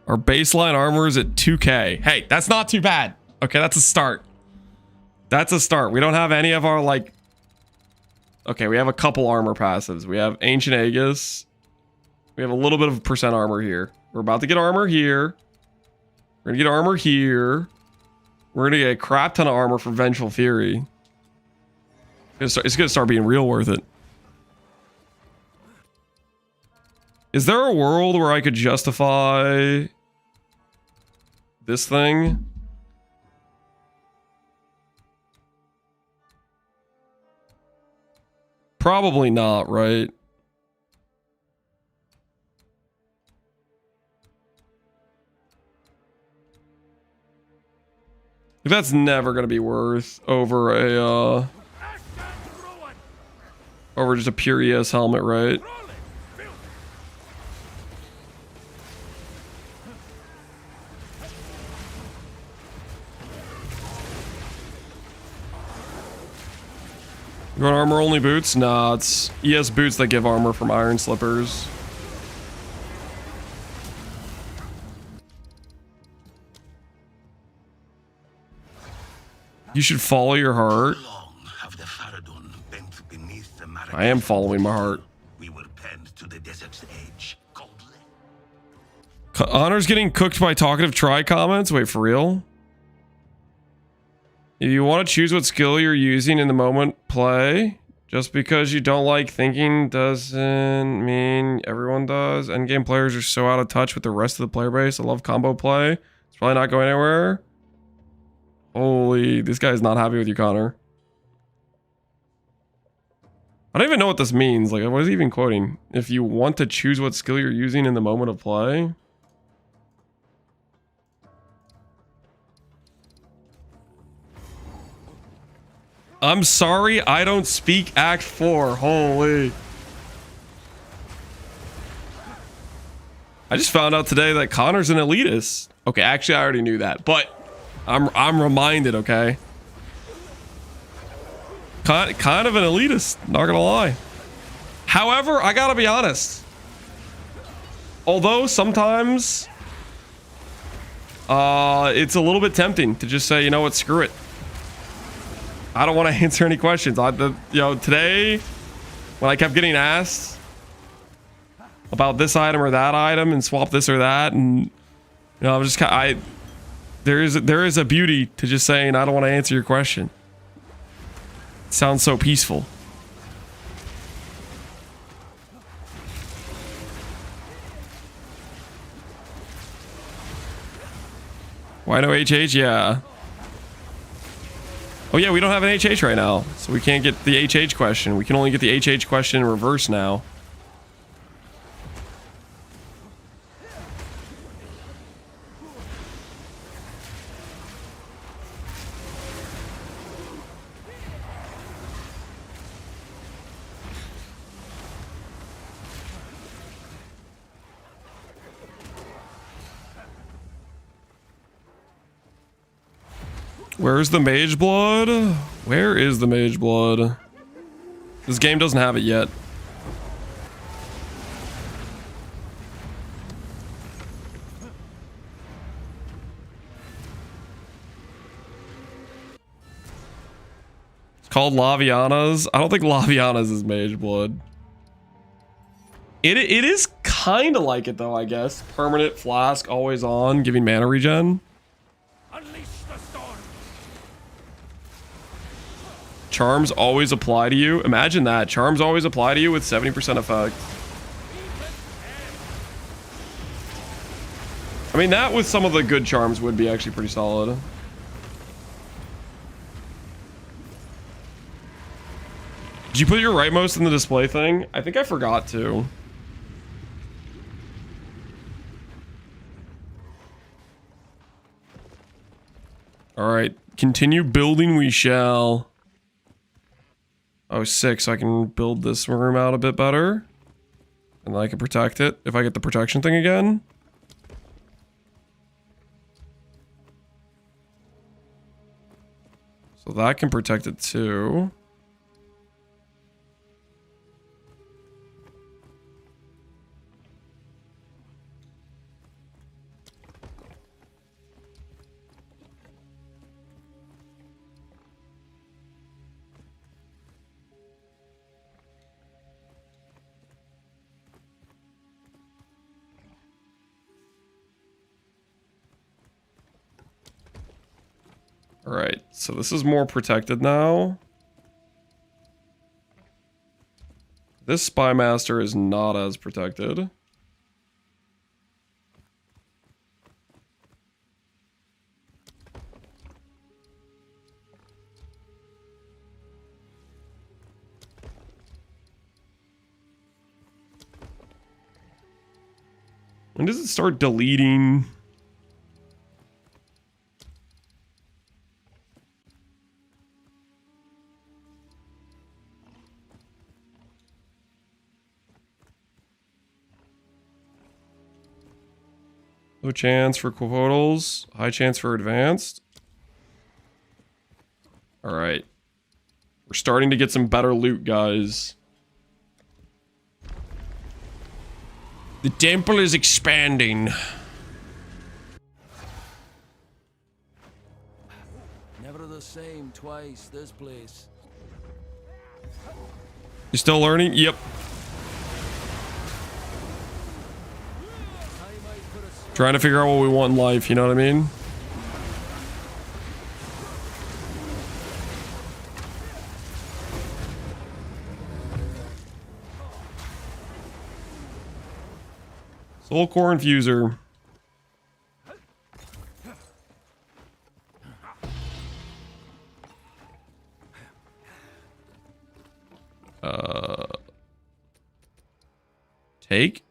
Our baseline armor is at 2K. Hey, that's not too bad. Okay, that's a start. That's a start. We don't have any of our like. Okay, we have a couple armor passives. We have Ancient Aegis. We have a little bit of percent armor here. We're about to get armor here. We're gonna get armor here. We're gonna get a crap ton of armor for Vengeful Fury. It's gonna start being real worth it. Is there a world where I could justify this thing? Probably not, right? That's never gonna be worth over a over just a pure ES helmet, right? You want armor only boots? Nah, it's ES boots that give armor from iron slippers. You should follow your heart. I am following my heart. We will bend to the desert's edge. Honor's getting cooked by talkative try comments. Wait, for real? If you want to choose what skill you're using in the moment, play. Just because you don't like thinking doesn't mean everyone does. Endgame players are so out of touch with the rest of the player base. I love combo play. It's probably not going anywhere. Holy, this guy's not happy with you, Connor. I don't even know what this means. Like, what is he even quoting? If you want to choose what skill you're using in the moment of play. I'm sorry, I don't speak Act 4. Holy. I just found out today that Connor's an elitist. Okay, actually, I already knew that, but I'm reminded, okay? Kind of an elitist, not gonna lie. However, I gotta be honest. Although sometimes it's a little bit tempting to just say, you know what, screw it. I don't want to answer any questions. Today, when I kept getting asked about this item or that item and swap this or that, and I'm just there is a beauty to just saying I don't want to answer your question. It sounds so peaceful. Why no HH? Yeah. Oh yeah, we don't have an HH right now, so we can't get the HH question. We can only get the HH question in reverse now. Where's the Mage Blood? Where is the Mage Blood? This game doesn't have it yet. It's called Laviana's. I don't think Laviana's is Mage Blood. It is kind of like it though, I guess. Permanent flask, always on, giving mana regen. Charms always apply to you. Imagine that. Charms always apply to you with 70% effect. I mean, that with some of the good charms would be actually pretty solid. Did you put your rightmost in the display thing? I think I forgot to. All right. Continue building we shall. Oh, 6, so I can build this room out a bit better. And then I can protect it if I get the protection thing again. So that can protect it too. All right, so this is more protected now. This Spy Master is not as protected. When does it start deleting? Low chance for quotals, high chance for advanced. All right. We're starting to get some better loot, guys. The temple is expanding. Never the same twice, this place. You still learning? Yep. Trying to figure out what we want in life, you know what I mean? Soul Core Infuser. Take?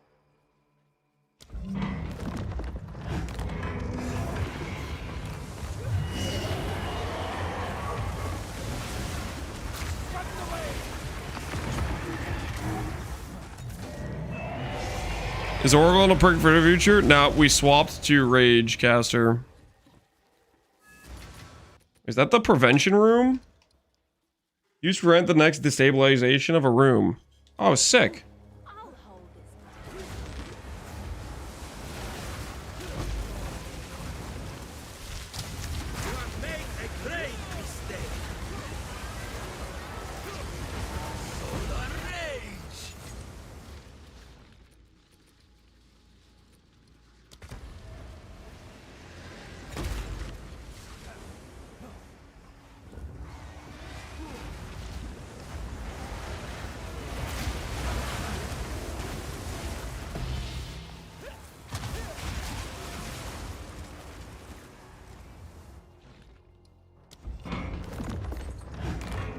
Is Oracle on a perk for the future? No, we swapped to Rage Caster. Is that the prevention room? Use prevent the next destabilization of a room. Oh, sick.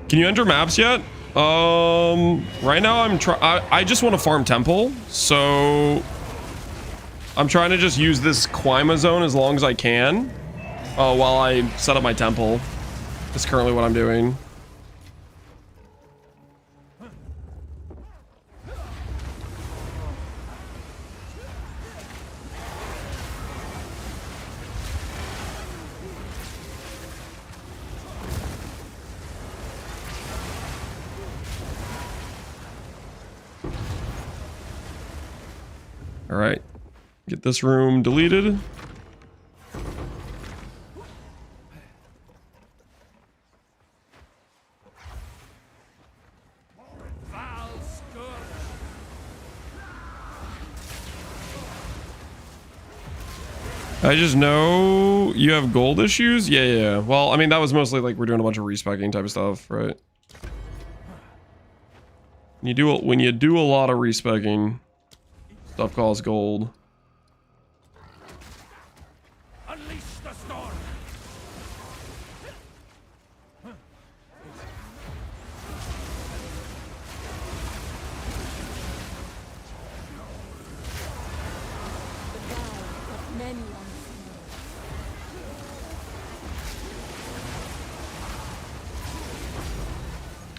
Can you enter maps yet? Right now I just want to farm temple, so I'm trying to just use this Quima zone as long as I can while I set up my temple. That's currently what I'm doing. All right, get this room deleted. I just know you have gold issues. Yeah. Well, I mean, that was mostly like we're doing a bunch of respeccing type of stuff, right? When you do a lot of respeccing, stuff costs gold. Unleash the storm.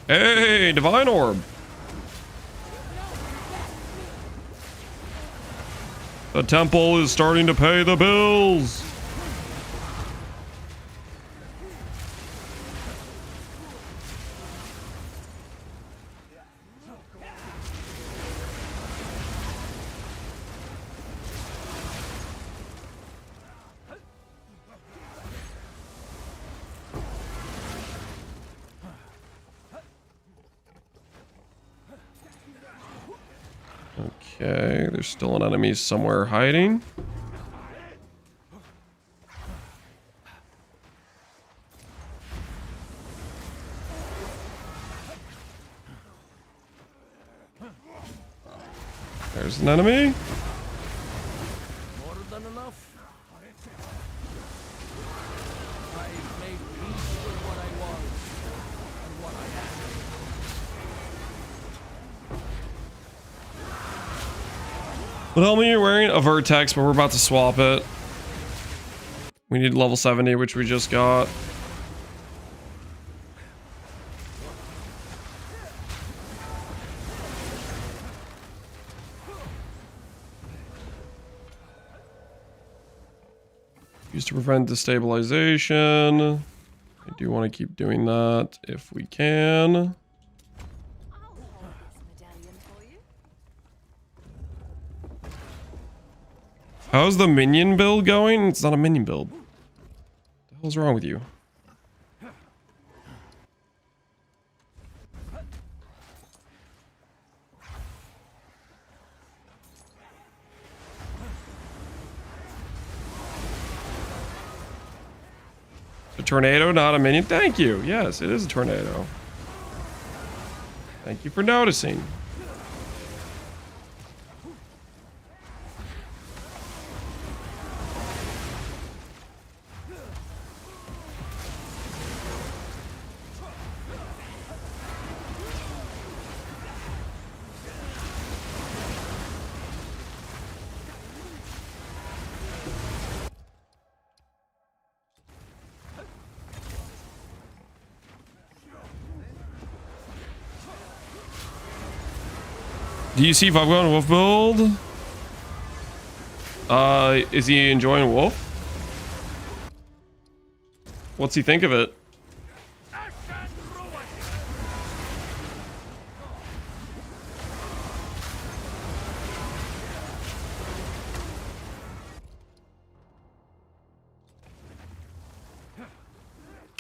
Hey, Divine Orb. The temple is starting to pay the bills. Okay, there's still an enemy somewhere hiding. There's an enemy. More than enough. I've made peace with what I was and what I am. What helmet are you wearing? A Vertex, but we're about to swap it. We need level 70, which we just got. Used to prevent destabilization. I do want to keep doing that if we can. How's the minion build going? It's not a minion build. What the hell's wrong with you? A tornado, not a minion? Thank you. Yes, it is a tornado. Thank you for noticing. Do you see if I'm going Wolf build? Is he enjoying Wolf? What's he think of it?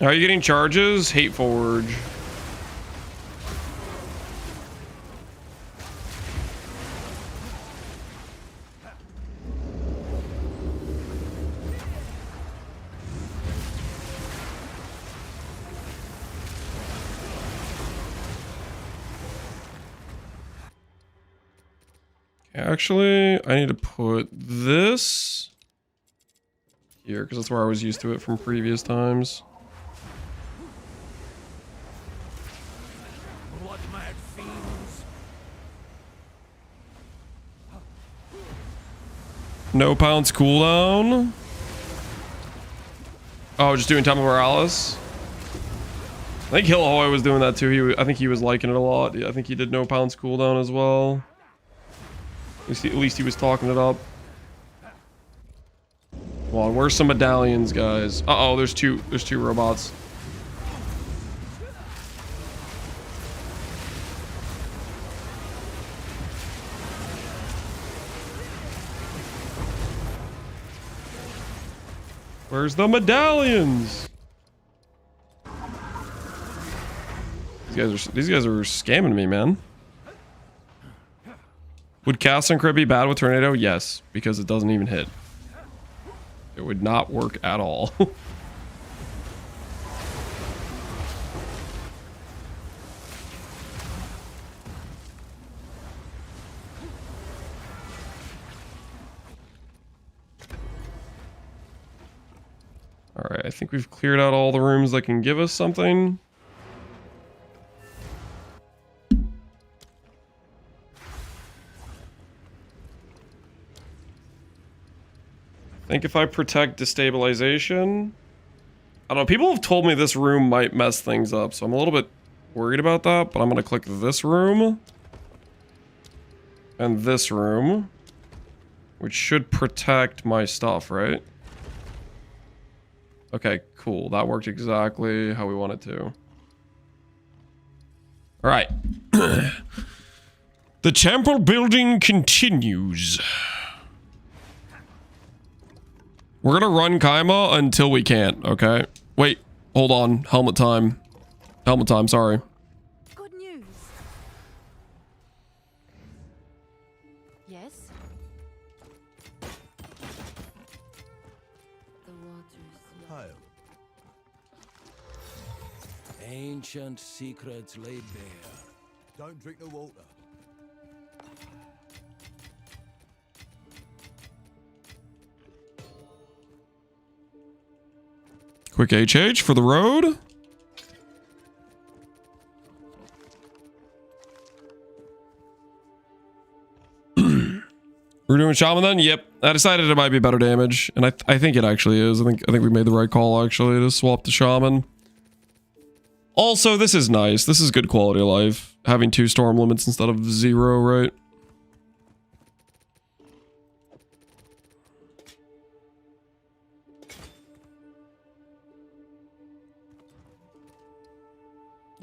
Are you getting charges? Hate Forge. Actually, I need to put this here because that's where I was used to it from previous times. Blood mad fiends. No pounds cooldown. Oh, just doing Temple Morales. I think Hillahoy was doing that too. I think he was liking it a lot. I think he did no pounds cooldown as well. At least he was talking it up. Come on, where's some medallions, guys? Uh-oh, there's two robots. Where's the medallions? These guys are scamming me, man. Would Cast and Crit be bad with Tornado? Yes, because it doesn't even hit. It would not work at all. Alright, I think we've cleared out all the rooms that can give us something. I think if I protect destabilization, I don't know, people have told me this room might mess things up, so I'm a little bit worried about that, but I'm gonna click this room and this room, which should protect my stuff, right? Okay, cool. That worked exactly how we want it to. All right. The temple building continues. We're gonna run Kaima until we can't, okay? Wait, hold on. Helmet time. Helmet time, sorry. Good news. Yes? The water's low. Hail. Ancient secrets laid bare. Don't drink the water. Quick HH for the road. We're doing shaman then? Yep. I decided it might be better damage, and I think it actually is. I think we made the right call actually to swap to shaman. Also, this is nice. This is good quality of life. Having 2 storm limits instead of 0, right?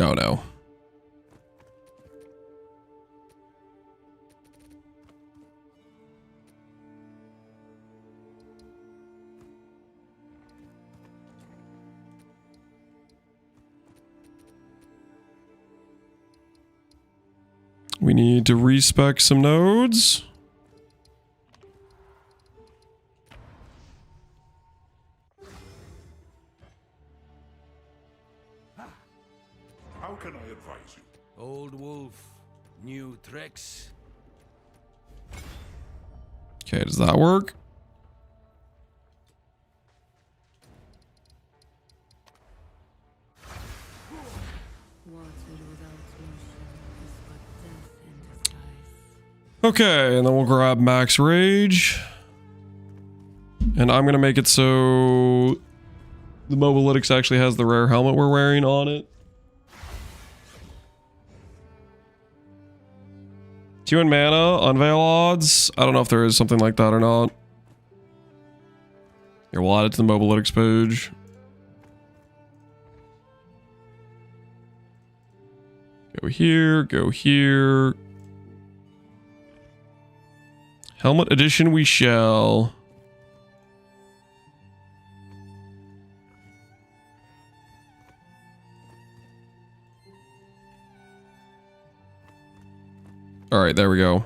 Oh no. We need to respec some nodes. How can I advise you? Old wolf, new tricks. Okay, does that work? Okay, and then we'll grab max rage. And I'm gonna make it so the Mobilytics actually has the rare helmet we're wearing on it. 2 in mana, unveil odds. I don't know if there is something like that or not. Here, we'll add it to the Mobilytics page. Go here, go here. Helmet edition we shall. All right, there we go.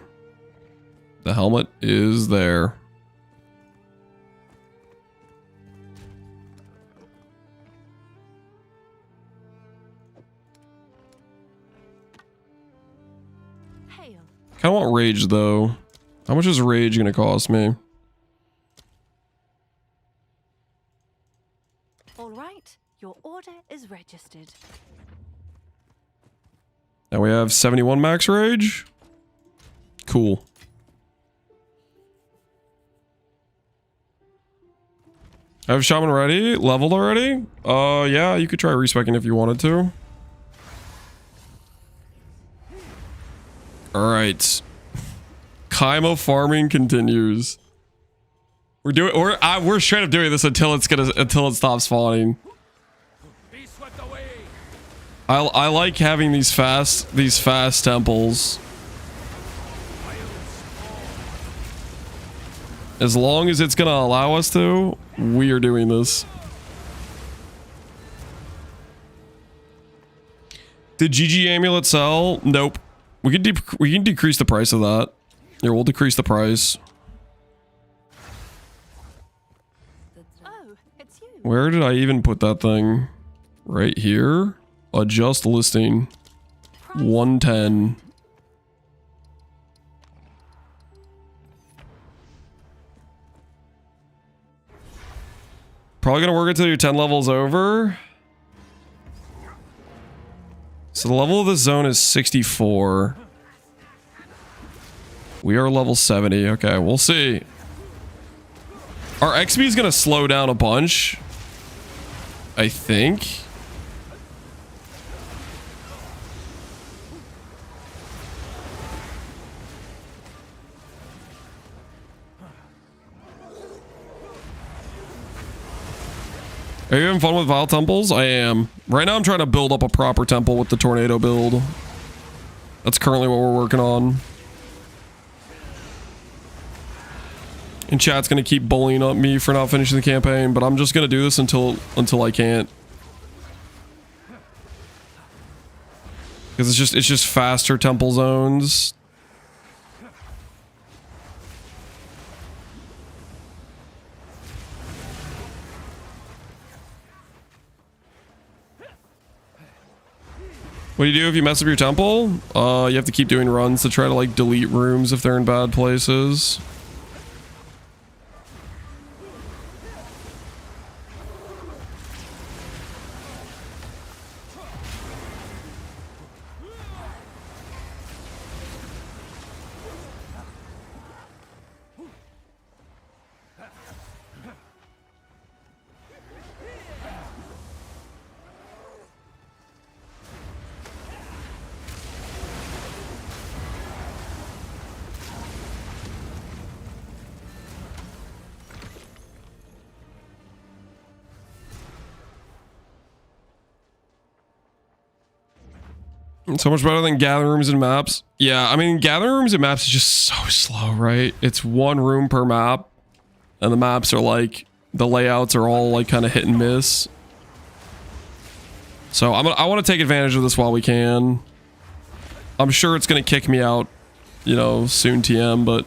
The helmet is there. Hail. Kind of want rage though. How much is rage gonna cost me? All right, your order is registered. Now we have 71 max rage. Cool. I have shaman ready, leveled already. Yeah, you could try respecing if you wanted to. All right. Kaimo farming continues. We're straight up doing this until it stops spawning. Be swept away. I like having these fast temples. As long as it's gonna allow us to, we are doing this. Did GG amulet sell? Nope. We can decrease the price of that. Here, we'll decrease the price. Oh, it's you. Where did I even put that thing? Right here. Adjust listing. 110. Probably gonna work until your 10 levels over. So the level of this zone is 64. We are level 70. Okay, we'll see. Our XP is gonna slow down a bunch, I think. Are you having fun with Vile Temples? I am. Right now I'm trying to build up a proper temple with the Tornado build. That's currently what we're working on. And chat's gonna keep bullying up me for not finishing the campaign, but I'm just gonna do this until I can't. Because it's just faster temple zones. What do you do if you mess up your temple? You have to keep doing runs to try to like delete rooms if they're in bad places. So much better than gathering rooms and maps. Yeah, I mean, gathering rooms and maps is just so slow, right? It's one room per map, and the maps are like, the layouts are all like kind of hit and miss. So I want to take advantage of this while we can. I'm sure it's going to kick me out, you know, soon TM, but...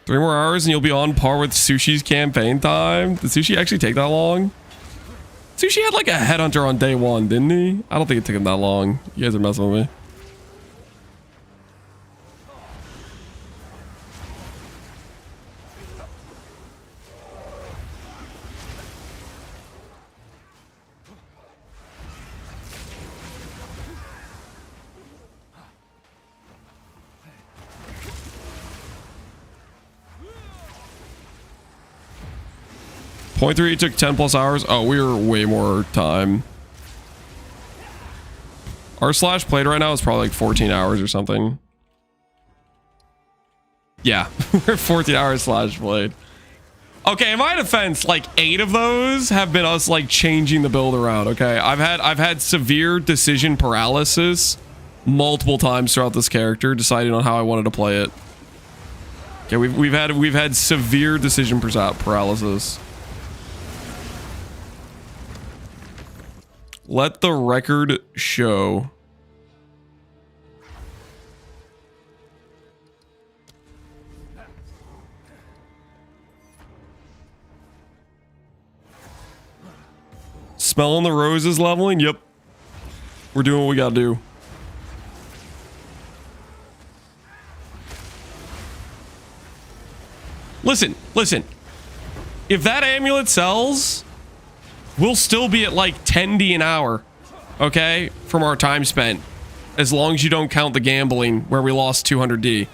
Three more hours and you'll be on par with Sushi's campaign time? Did Sushi actually take that long? Sushi had like a headhunter on day one, didn't he? I don't think it took him that long. You guys are messing with me. Point 3 took 10 plus hours. Oh, we were way more time. Our slash played right now is probably like 14 hours or something. Yeah, we're 14 hours slash played. Okay, in my defense, like 8 of those have been us like changing the build around. Okay, I've had severe decision paralysis multiple times throughout this character, deciding on how I wanted to play it. Okay, we've had severe decision paralysis. Let the record show. Smelling the roses leveling? Yep. We're doing what we gotta do. Listen. If that amulet sells, we'll still be at like 10D an hour, okay? From our time spent. As long as you don't count the gambling where we lost 200D.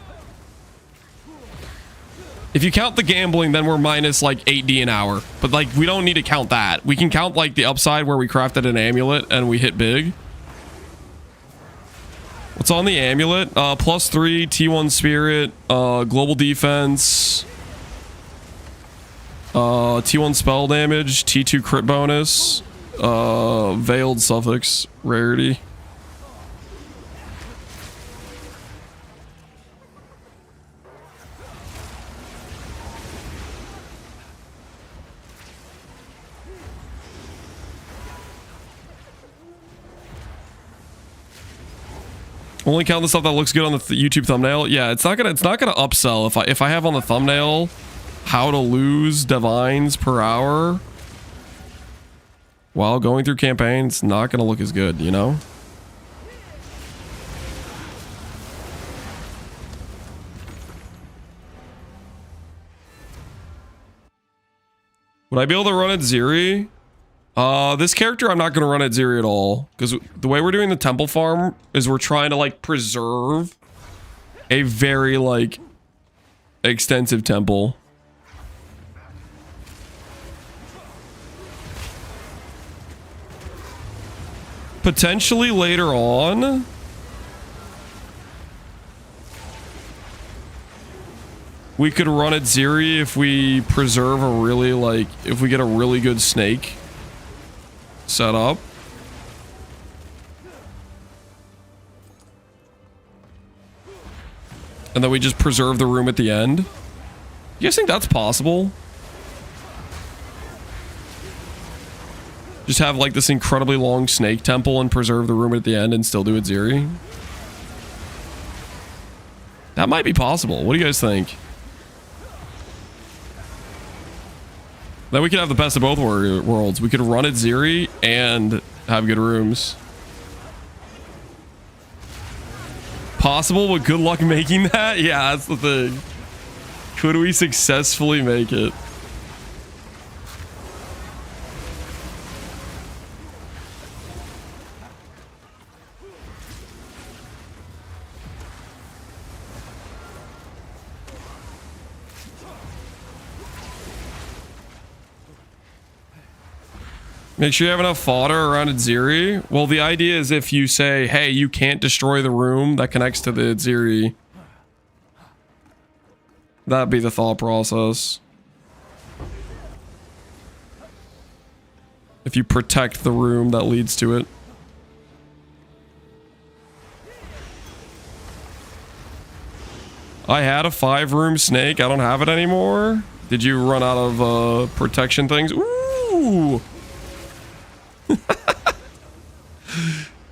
If you count the gambling, then we're minus like 8D an hour. But like, we don't need to count that. We can count like the upside where we crafted an amulet and we hit big. What's on the amulet? +3, T1 spirit, global defense, T1 spell damage, T2 crit bonus, veiled suffix rarity. Only count the stuff that looks good on the YouTube thumbnail. Yeah, it's not gonna upsell if I have on the thumbnail how to lose divines per hour while going through campaigns. It's not gonna look as good, you know. Would I be able to run at Ziri? This character I'm not going to run at Ziri at all, because the way we're doing the temple farm is we're trying to like preserve a very like extensive temple. Potentially later on. We could run at Ziri if we preserve a really like, if we get a really good snake set up. And then we just preserve the room at the end. You guys think that's possible? Just have like this incredibly long snake temple and preserve the room at the end and still do it Ziri? That might be possible. What do you guys think? Then we could have the best of both worlds. We could run at Ziri and have good rooms. Possible, but good luck making that? Yeah, that's the thing. Could we successfully make it? Make sure you have enough fodder around at Ziri. Well, the idea is if you say, hey, you can't destroy the room that connects to the Ziri. That'd be the thought process. if you protect the room that leads to it. I had a 5-room snake. I don't have it anymore. Did you run out of protection things? Ooh!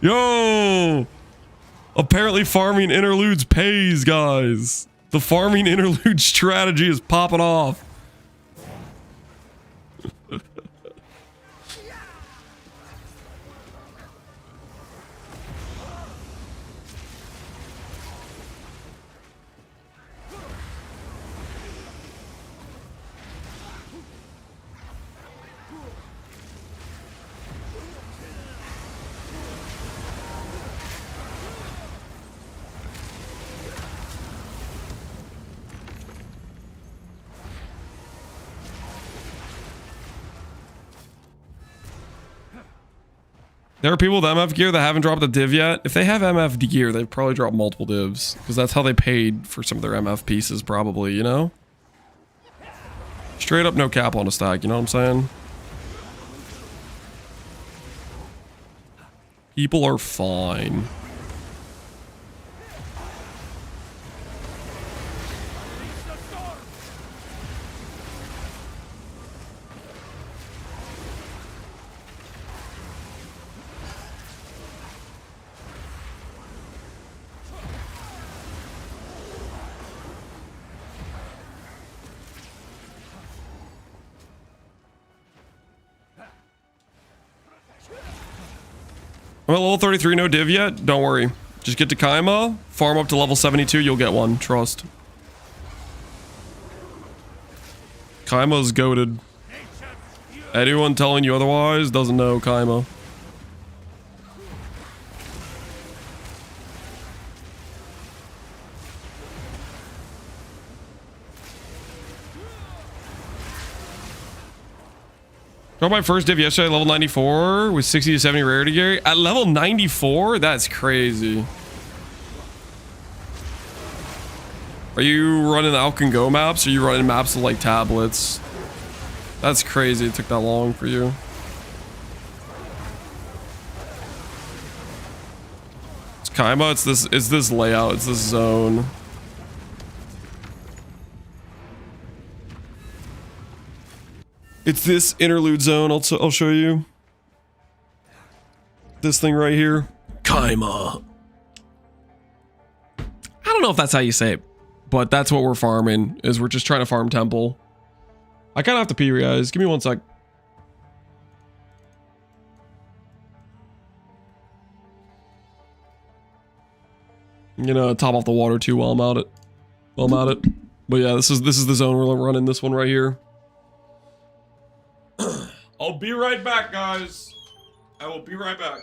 Yo! Apparently farming interludes pays, guys. The farming interlude strategy is popping off. There are people with MF gear that haven't dropped a div yet. If they have MF gear, they've probably dropped multiple divs. Because that's how they paid for some of their MF pieces, probably, you know? Straight up no cap on a stack, you know what I'm saying? People are fine. I'm at level 33, no div yet. Don't worry. Just get to Kaima, farm up to level 72, you'll get one. Trust. Kaima's goated. Anyone telling you otherwise doesn't know Kaima. Got my first div yesterday, level 94 with 60 to 70 rarity gear. At level 94? That's crazy. Are you running Alcan Go maps or are you running maps with like tablets? That's crazy it took that long for you. It's Kaima, it's this layout, it's this zone. It's this interlude zone. I'll show you. This thing right here. Kaima. I don't know if that's how you say it, but that's what we're farming, is we're just trying to farm temple. I kind of have to pee, guys. Give me one sec. I'm gonna top off the water too while I'm at it. But yeah, this is the zone we're running, this one right here. I'll be right back, guys. I will be right back.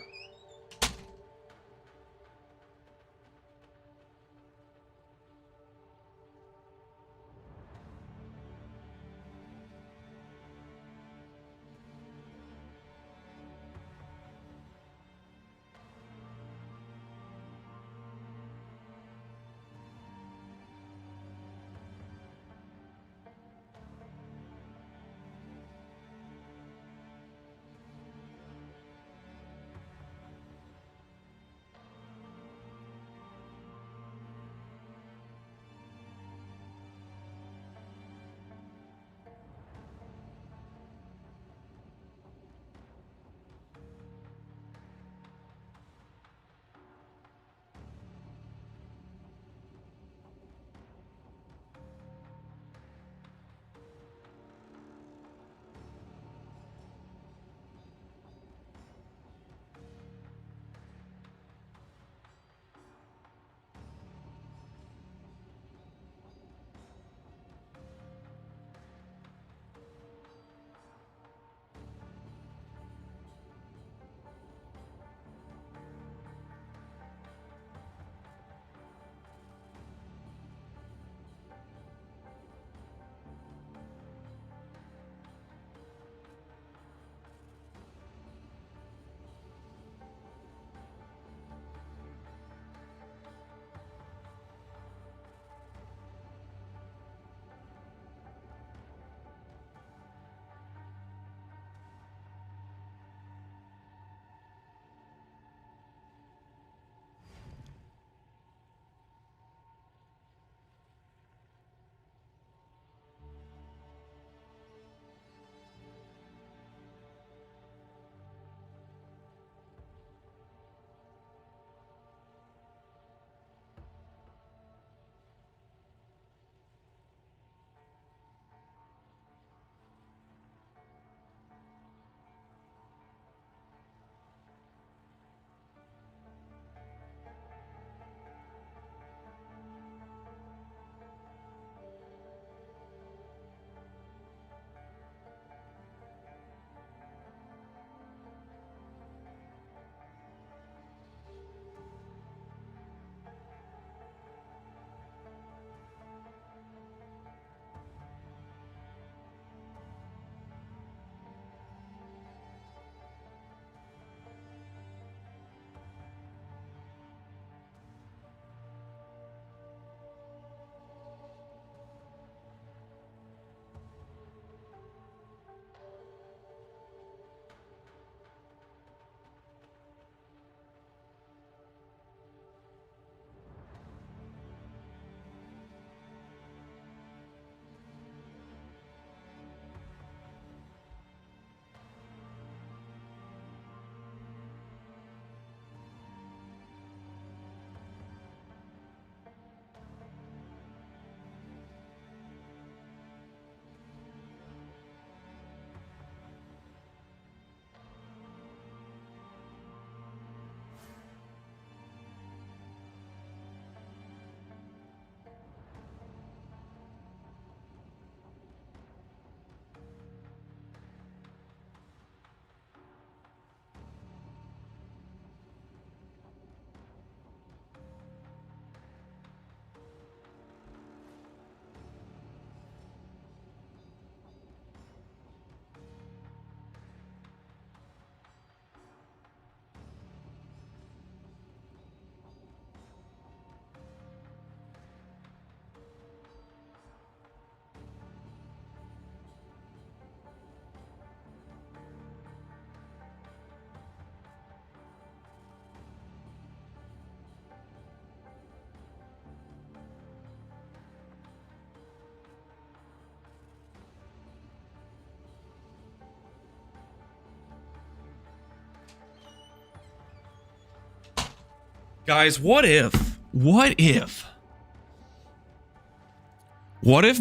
Guys, what if? What if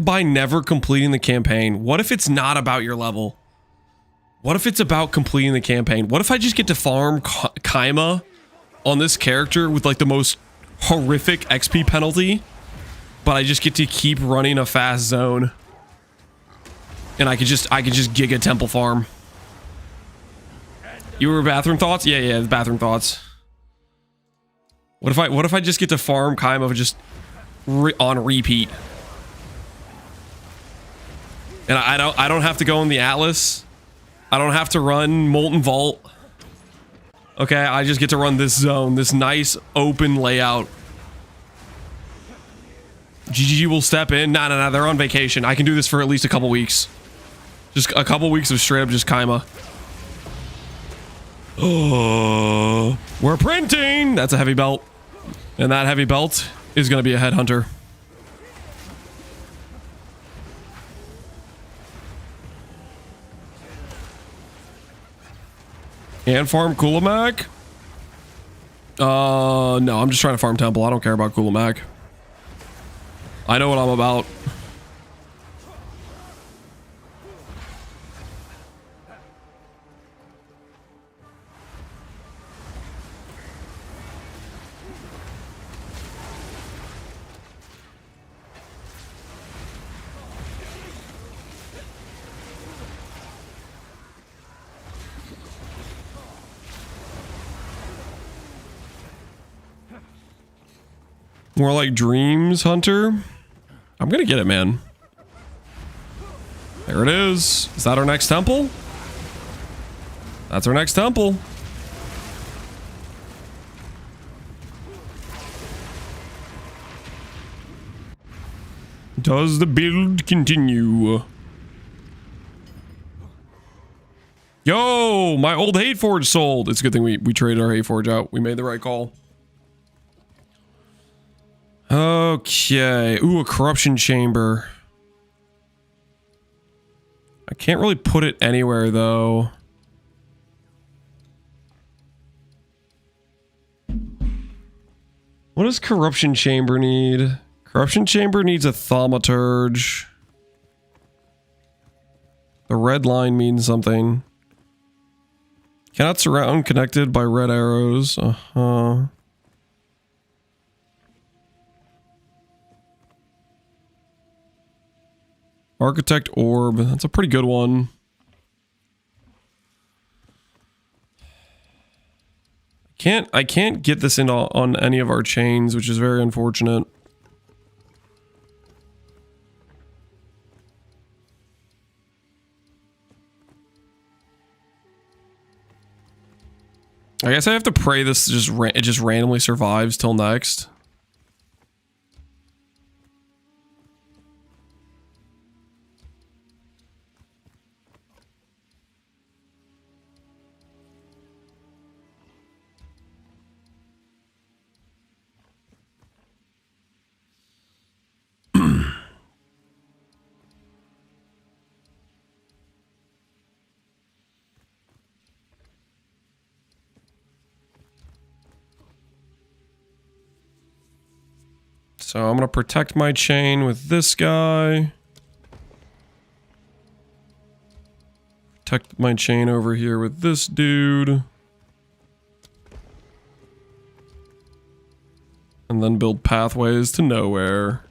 by never completing the campaign, what if it's not about your level? What if it's about completing the campaign? What if I just get to farm Kaima on this character with like the most horrific XP penalty, but I just get to keep running a fast zone, and I could just giga temple farm. You were bathroom thoughts? Yeah, the bathroom thoughts. What if I just get to farm Kaima just on repeat, and I don't have to go in the Atlas. I don't have to run Molten Vault. Okay, I just get to run this zone, this nice open layout. GGG will step in. Nah, they're on vacation. I can do this for at least a couple weeks. Just a couple weeks of straight up just Kaima. Oh, we're printing. That's a heavy belt. And that heavy belt is going to be a headhunter. And farm Kulamak? No, I'm just trying to farm Temple. I don't care about Kulamak. I know what I'm about. More like Dreams Hunter. I'm gonna get it, man. There it is. Is that our next temple? That's our next temple. Does the build continue? Yo, my old Hate Forge sold. It's a good thing we traded our Hate Forge out. We made the right call. Okay. Ooh, a corruption chamber. I can't really put it anywhere, though. What does corruption chamber need? Corruption chamber needs a thaumaturge. The red line means something. Cannot surround connected by red arrows. Uh-huh. Architect Orb. That's a pretty good one. I can't get this in on any of our chains, which is very unfortunate. I guess I have to pray this it just randomly survives till next. So I'm going to protect my chain with this guy. Protect my chain over here with this dude. And then build pathways to nowhere.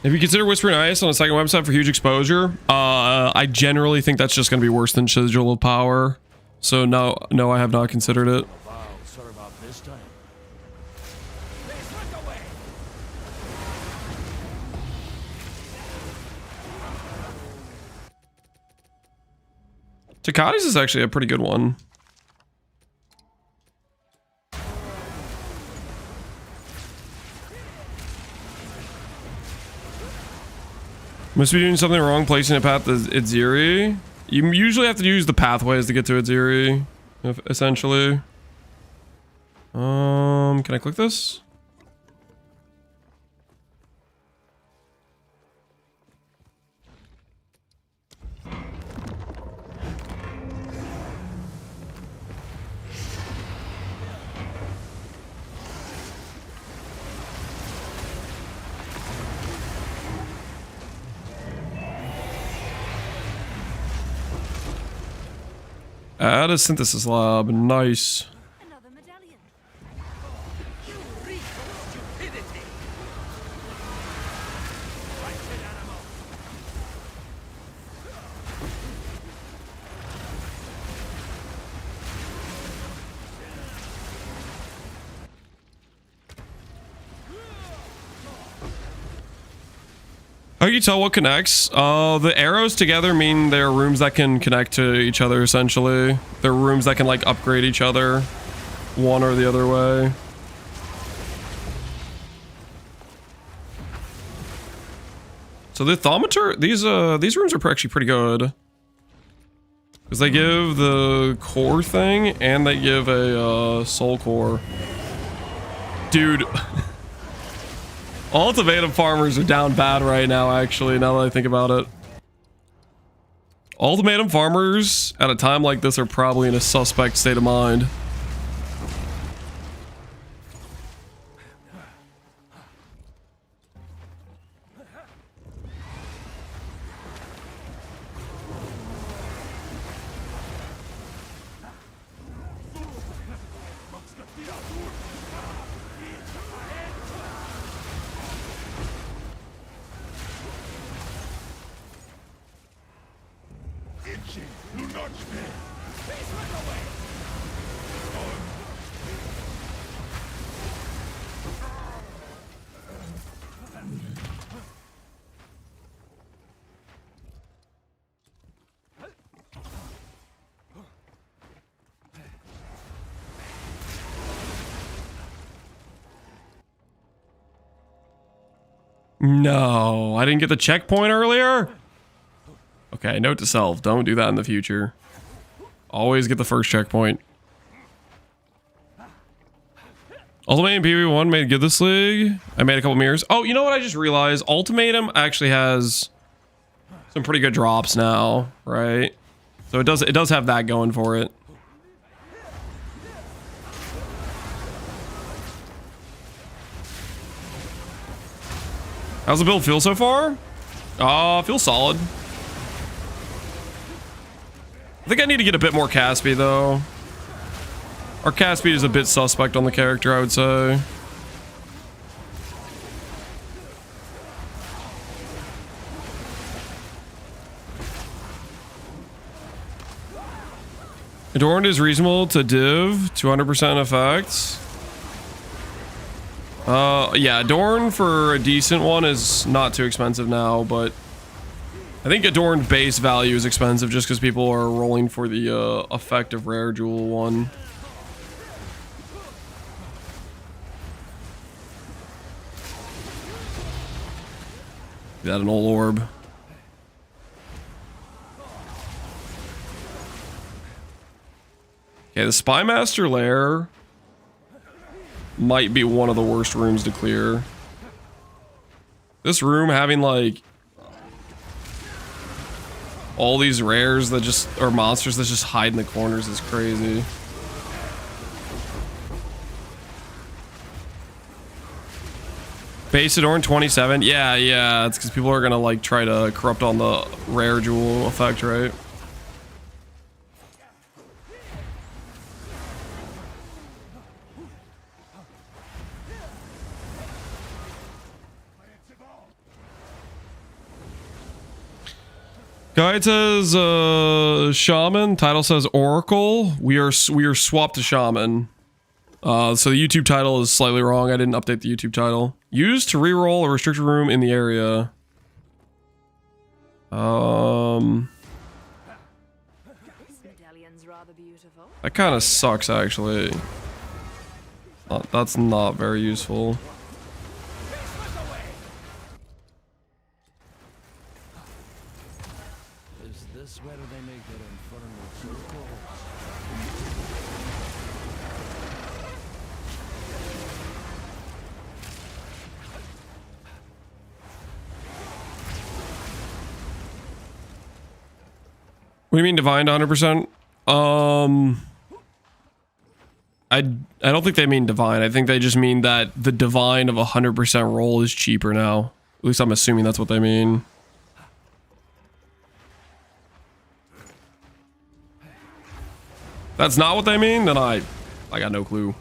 If you consider Whispering Ice on a second website for huge exposure, I generally think that's just going to be worse than Sigil of Power. So no, I have not considered it. Wow, sorry about this time. Takati's is actually a pretty good one. Must be doing something wrong placing a path to Itziri. You usually have to use the pathways to get to Itziri, essentially. Can I click this? Add a synthesis lab. Nice. Another medallion. You reek of stupidity. Wretched animal. How do you tell what connects? The arrows together mean they're rooms that can connect to each other, essentially. They're rooms that can, like, upgrade each other one or the other way. So the thaumaturgy, these rooms are actually pretty good. Because they give the core thing, and they give a soul core. Dude. Ultimatum farmers are down bad right now, actually, now that I think about it. Ultimatum farmers at a time like this are probably in a suspect state of mind. No, I didn't get the checkpoint earlier? Okay, note to self, don't do that in the future. Always get the first checkpoint. Ultimatum PB1 made good this league. I made a couple mirrors. Oh, you know what I just realized? Ultimatum actually has some pretty good drops now, right? So it does have that going for it. How's the build feel so far? Feels solid. I think I need to get a bit more cast speed though. Our cast speed is a bit suspect on the character, I would say. Adorned is reasonable to div, 200% effects. Yeah, Adorn for a decent one is not too expensive now, but I think Adorned base value is expensive just because people are rolling for the effect of Rare Jewel one. That an old orb. Okay, the Spymaster Lair might be one of the worst rooms to clear. This room having like all these rares that just or monsters that just hide in the corners is crazy. Base Adorn 27. Yeah, it's because people are gonna like try to corrupt on the rare jewel effect, right? Guide says Shaman. Title says Oracle. We are swapped to Shaman. So the YouTube title is slightly wrong. I didn't update the YouTube title. Used to reroll a restricted room in the area. That kind of sucks, actually. That's not very useful. Is this where they make their infernal circle? What do you mean divine 100%? I don't think they mean divine. I think they just mean that the divine of 100% roll is cheaper now. At least I'm assuming that's what they mean. That's not what they mean, then I got no clue.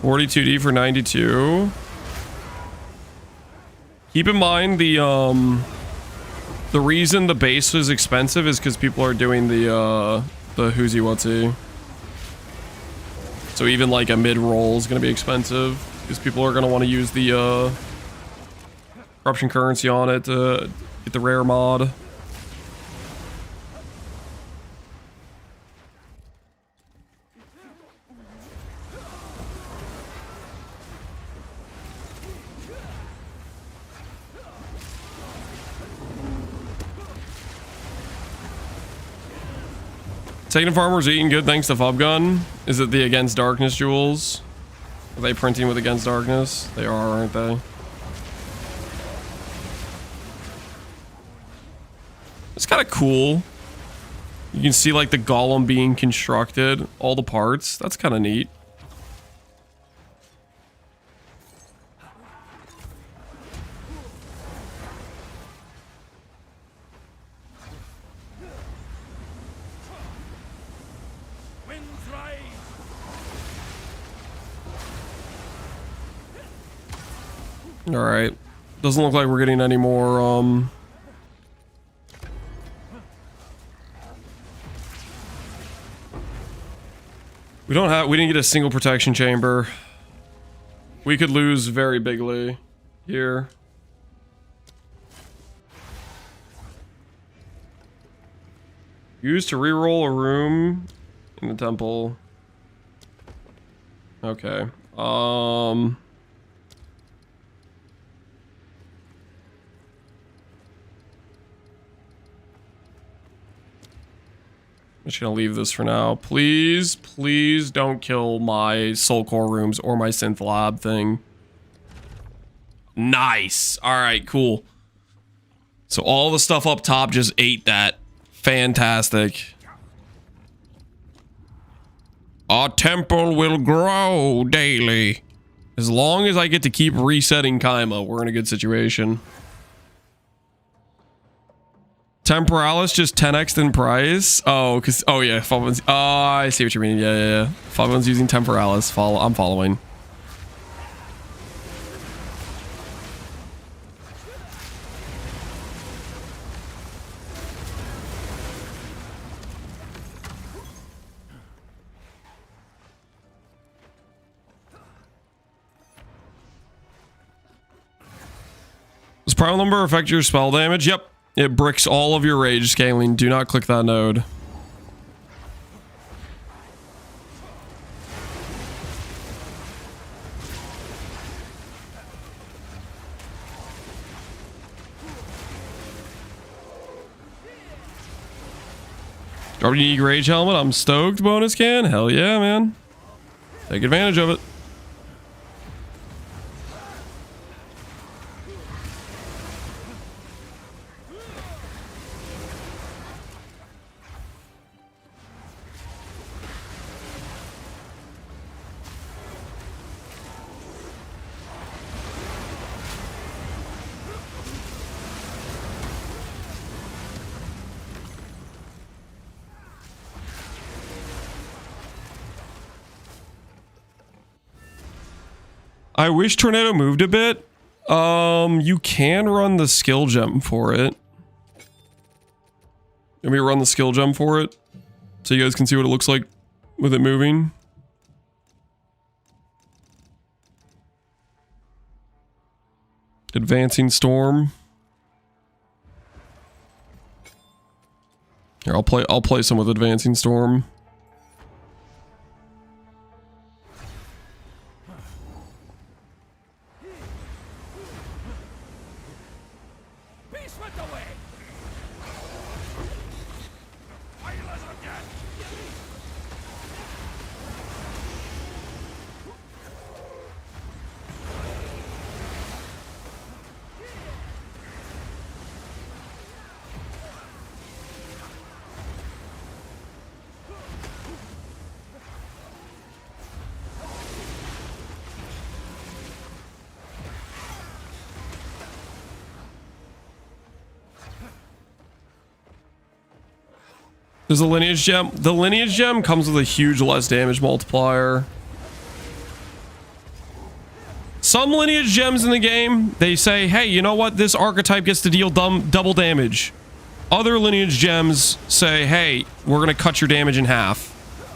$42D for 92. Keep in mind the reason the base is expensive is because people are doing the whoosy whatsy. So even like a mid roll is gonna be expensive because people are gonna want to use the corruption currency on it to get the rare mod. Taking farmers eating good thanks to Fub Gun. Is it the Against Darkness jewels? Are they printing with Against Darkness? They are, aren't they? It's kind of cool. You can see like the golem being constructed, all the parts. That's kind of neat. All right. Doesn't look like we're getting any more, we didn't get a single protection chamber. We could lose very bigly here. Used to reroll a room in the temple. Okay. I'm just gonna leave this for now. Please, please don't kill my soul core rooms or my synth lab thing. Nice. All right, cool. So all the stuff up top just ate that. Fantastic. Our temple will grow daily. As long as I get to keep resetting Kaima, we're in a good situation. Temporalis just 10x'd in price. Oh, because yeah, Fubban's. Oh, I see what you mean. Yeah. Fubban's using Temporalis. I'm following. Does primal number affect your spell damage? Yep. It bricks all of your rage scaling. Do not click that node. Drop unique rage helmet. I'm stoked. Bonus can. Hell yeah, man. Take advantage of it. I wish Tornado moved a bit. You can run the skill gem for it. Let me run the skill gem for it so you guys can see what it looks like with it moving. Advancing Storm. Here, I'll play some with Advancing Storm. swept away. There's a lineage gem. The lineage gem comes with a huge less damage multiplier. Some lineage gems in the game, they say, hey, you know what? This archetype gets to deal double damage. Other lineage gems say, hey, we're going to cut your damage in half.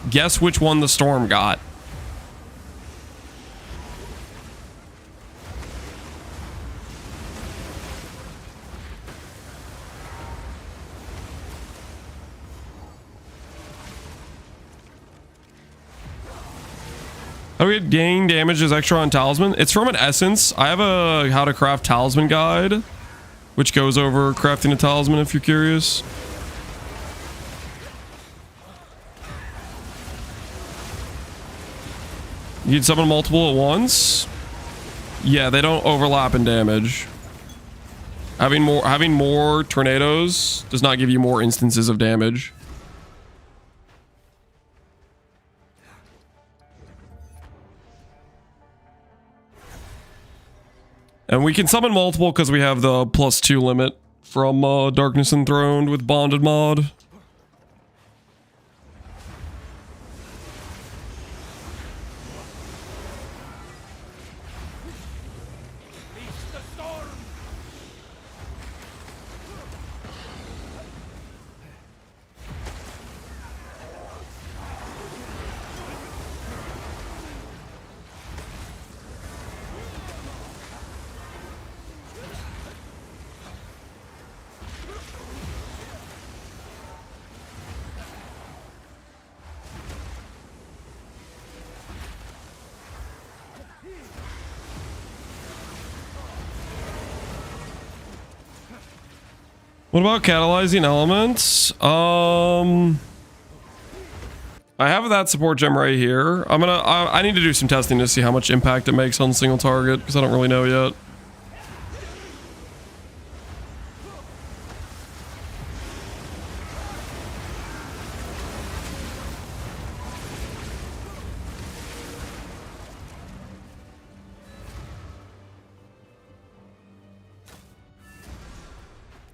Guess which one the storm got. How do we gain damage as extra on talisman? It's from an essence. I have a how to craft talisman guide, which goes over crafting a talisman if you're curious. You can summon multiple at once. Yeah, they don't overlap in damage. Having more tornadoes does not give you more instances of damage. And we can summon multiple because we have the +2 limit from Darkness Enthroned with Bonded mod. What about catalyzing elements? I have that support gem right here. I need to do some testing to see how much impact it makes on single target because I don't really know yet.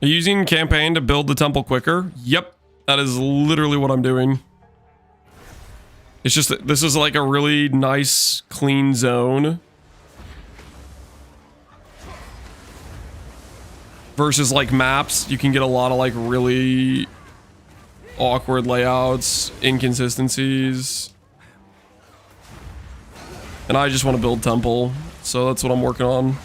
Are you using campaign to build the temple quicker? Yep, that is literally what I'm doing. It's just that this is like a really nice, clean zone. Versus like maps, you can get a lot of like really awkward layouts, inconsistencies. And I just want to build temple, so that's what I'm working on.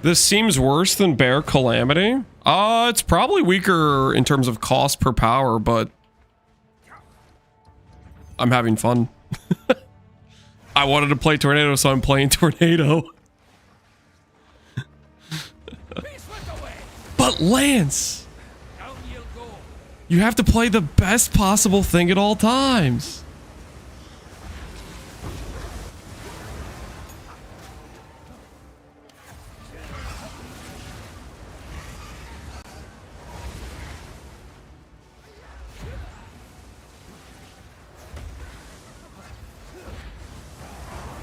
This seems worse than Bear Calamity. It's probably weaker in terms of cost per power, but I'm having fun. I wanted to play Tornado, so I'm playing Tornado. But Lance, you have to play the best possible thing at all times.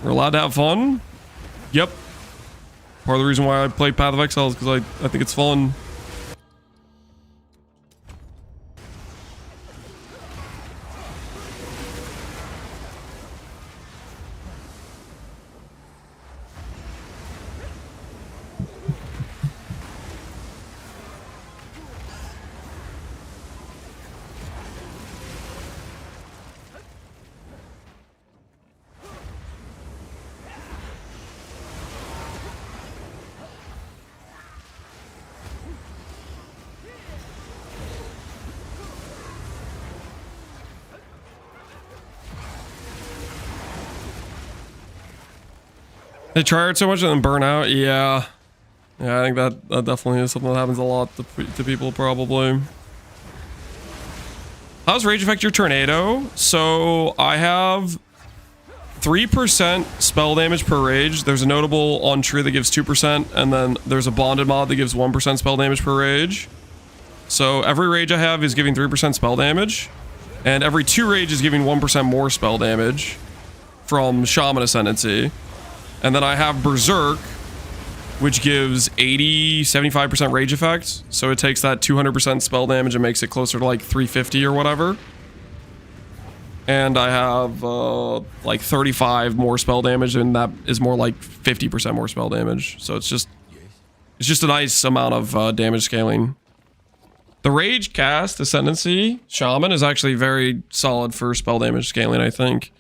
We're allowed to have fun. Yep. Part of the reason why I play Path of Exile is because I think it's fun. They try hard so much and then burn out. Yeah. Yeah, I think that definitely is something that happens a lot to people probably. How does rage affect your tornado? So I have 3% spell damage per rage. There's a notable on tree that gives 2%, and then there's a bonded mod that gives 1% spell damage per rage. So every rage I have is giving 3% spell damage, and every 2 rage is giving 1% more spell damage from Shaman Ascendancy. And then I have Berserk, which gives 75% rage effect. So it takes that 200% spell damage and makes it closer to like 350 or whatever. And I have like 35 more spell damage, and that is more like 50% more spell damage. So it's just a nice amount of damage scaling. The Rage cast Ascendancy Shaman is actually very solid for spell damage scaling, I think.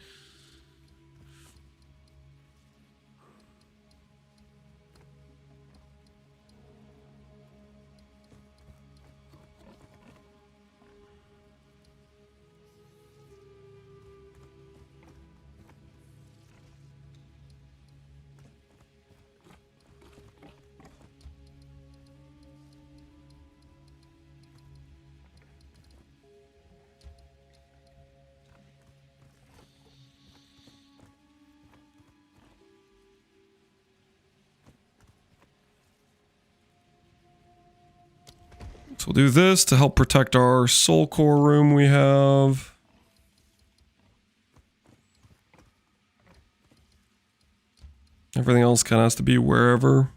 So we'll do this to help protect our soul core room we have. Everything else kind of has to be wherever.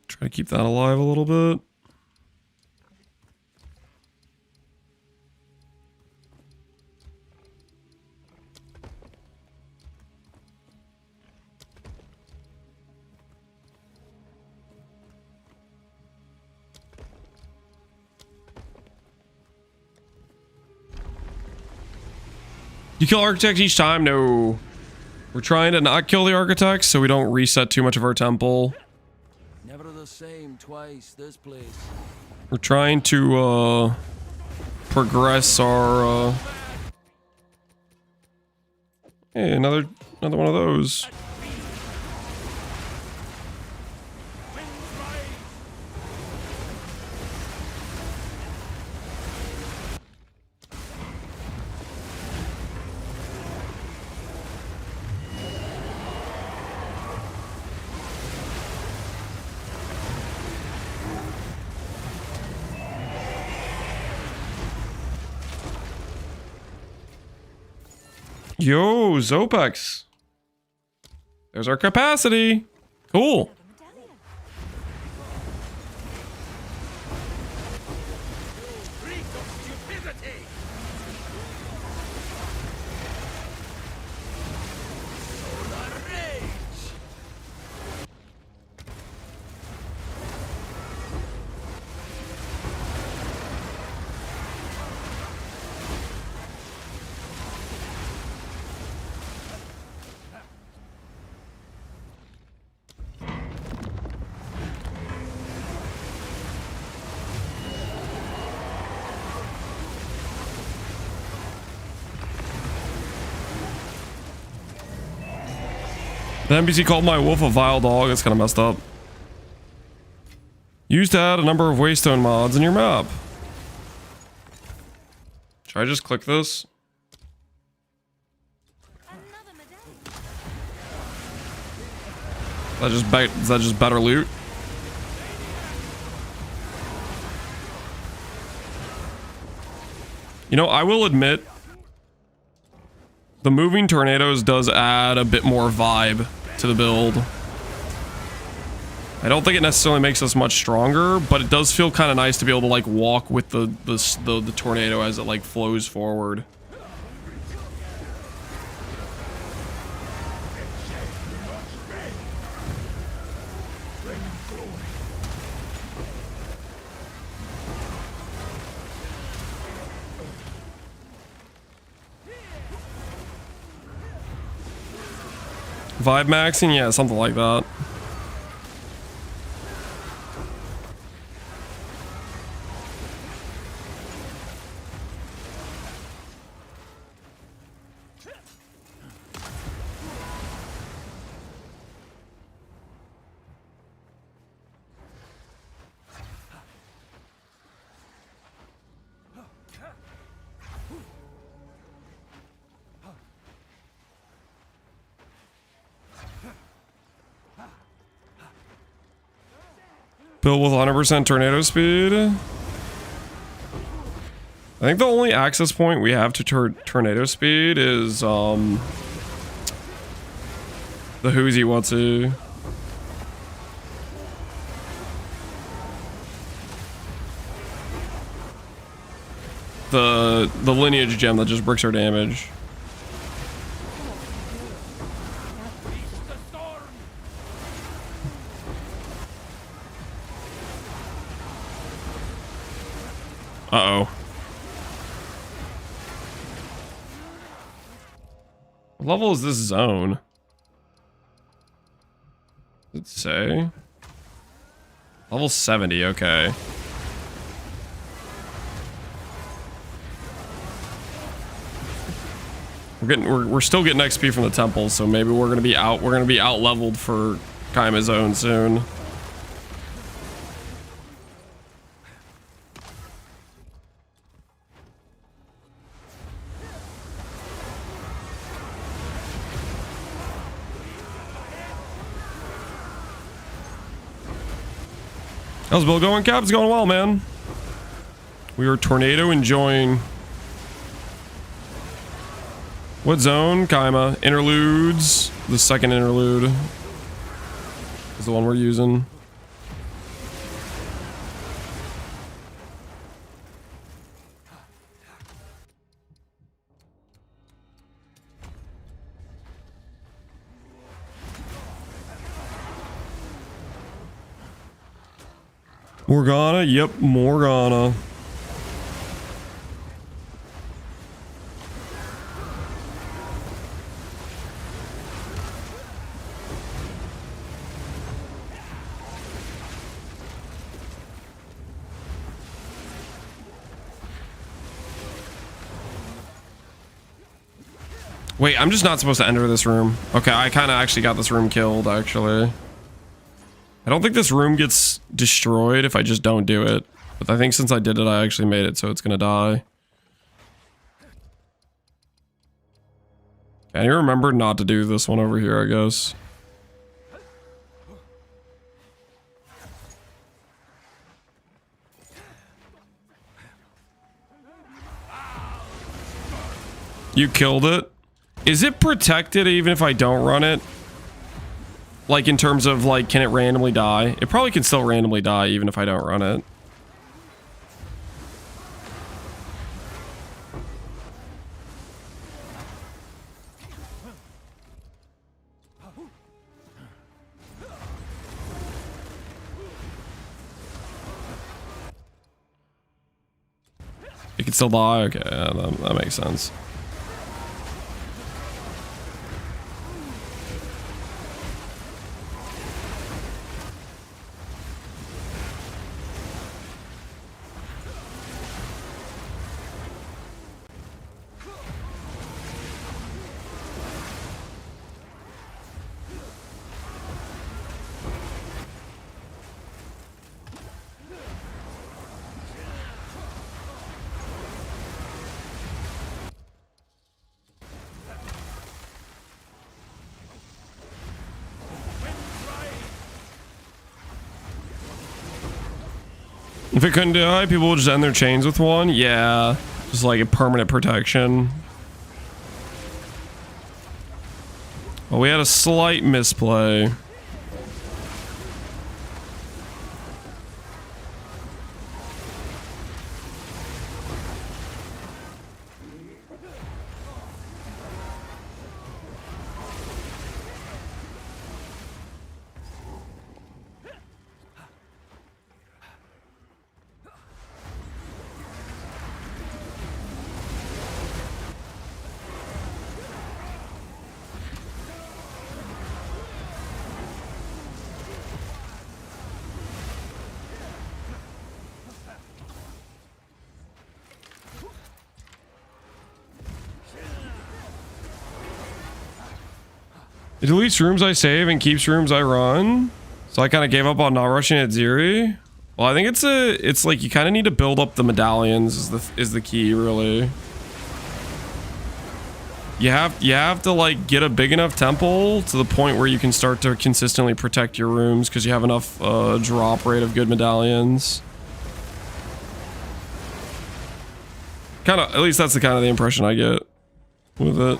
Try to keep that alive a little bit. You kill architects each time? No. We're trying to not kill the architects so we don't reset too much of our temple. Never the same twice, this place. We're trying to progress our hey, another one of those. Yo, Zopex. There's our capacity. Cool. The NPC called my wolf a vile dog. That's kind of messed up. Used to add a number of waystone mods in your map. Should I just click this? Is that just better loot? You know, I will admit, the moving tornadoes does add a bit more vibe to the build. I don't think it necessarily makes us much stronger, but it does feel kind of nice to be able to like walk with the tornado as it like flows forward. Vibe maxing? Yeah, something like that. Built with 100% tornado speed. I think the only access point we have to tornado speed is the Whoosy Whatsu. The lineage gem that just bricks our damage. Uh-oh. What level is this zone? Does it say? Level 70, okay. We're still getting XP from the temple, so maybe we're gonna be out leveled for Kaima zone soon. How's Bill going, Cap? It's going well, man. We are tornado enjoying. What zone? Kaima. Interludes. The second interlude is the one we're using. Morgana? Yep, Morgana. Wait, I'm just not supposed to enter this room. Okay, I kind of actually got this room killed, actually. I don't think this room gets destroyed if I just don't do it. But I think since I did it, I actually made it, so it's gonna die. Can you remember not to do this one over here, I guess? You killed it? Is it protected even if I don't run it? Like in terms of like, can it randomly die? It probably can still randomly die even if I don't run it. It can still die? Okay, yeah, that makes sense. If it couldn't die, people would just end their chains with one. Yeah, just like a permanent protection. Well, we had a slight misplay. It deletes rooms I save and keeps rooms I run. So I kind of gave up on not rushing at Ziri. Well, I think it's like you kind of need to build up the medallions is the key, really. You have to like get a big enough temple to the point where you can start to consistently protect your rooms because you have enough drop rate of good medallions. Kind of, at least that's the impression I get with it.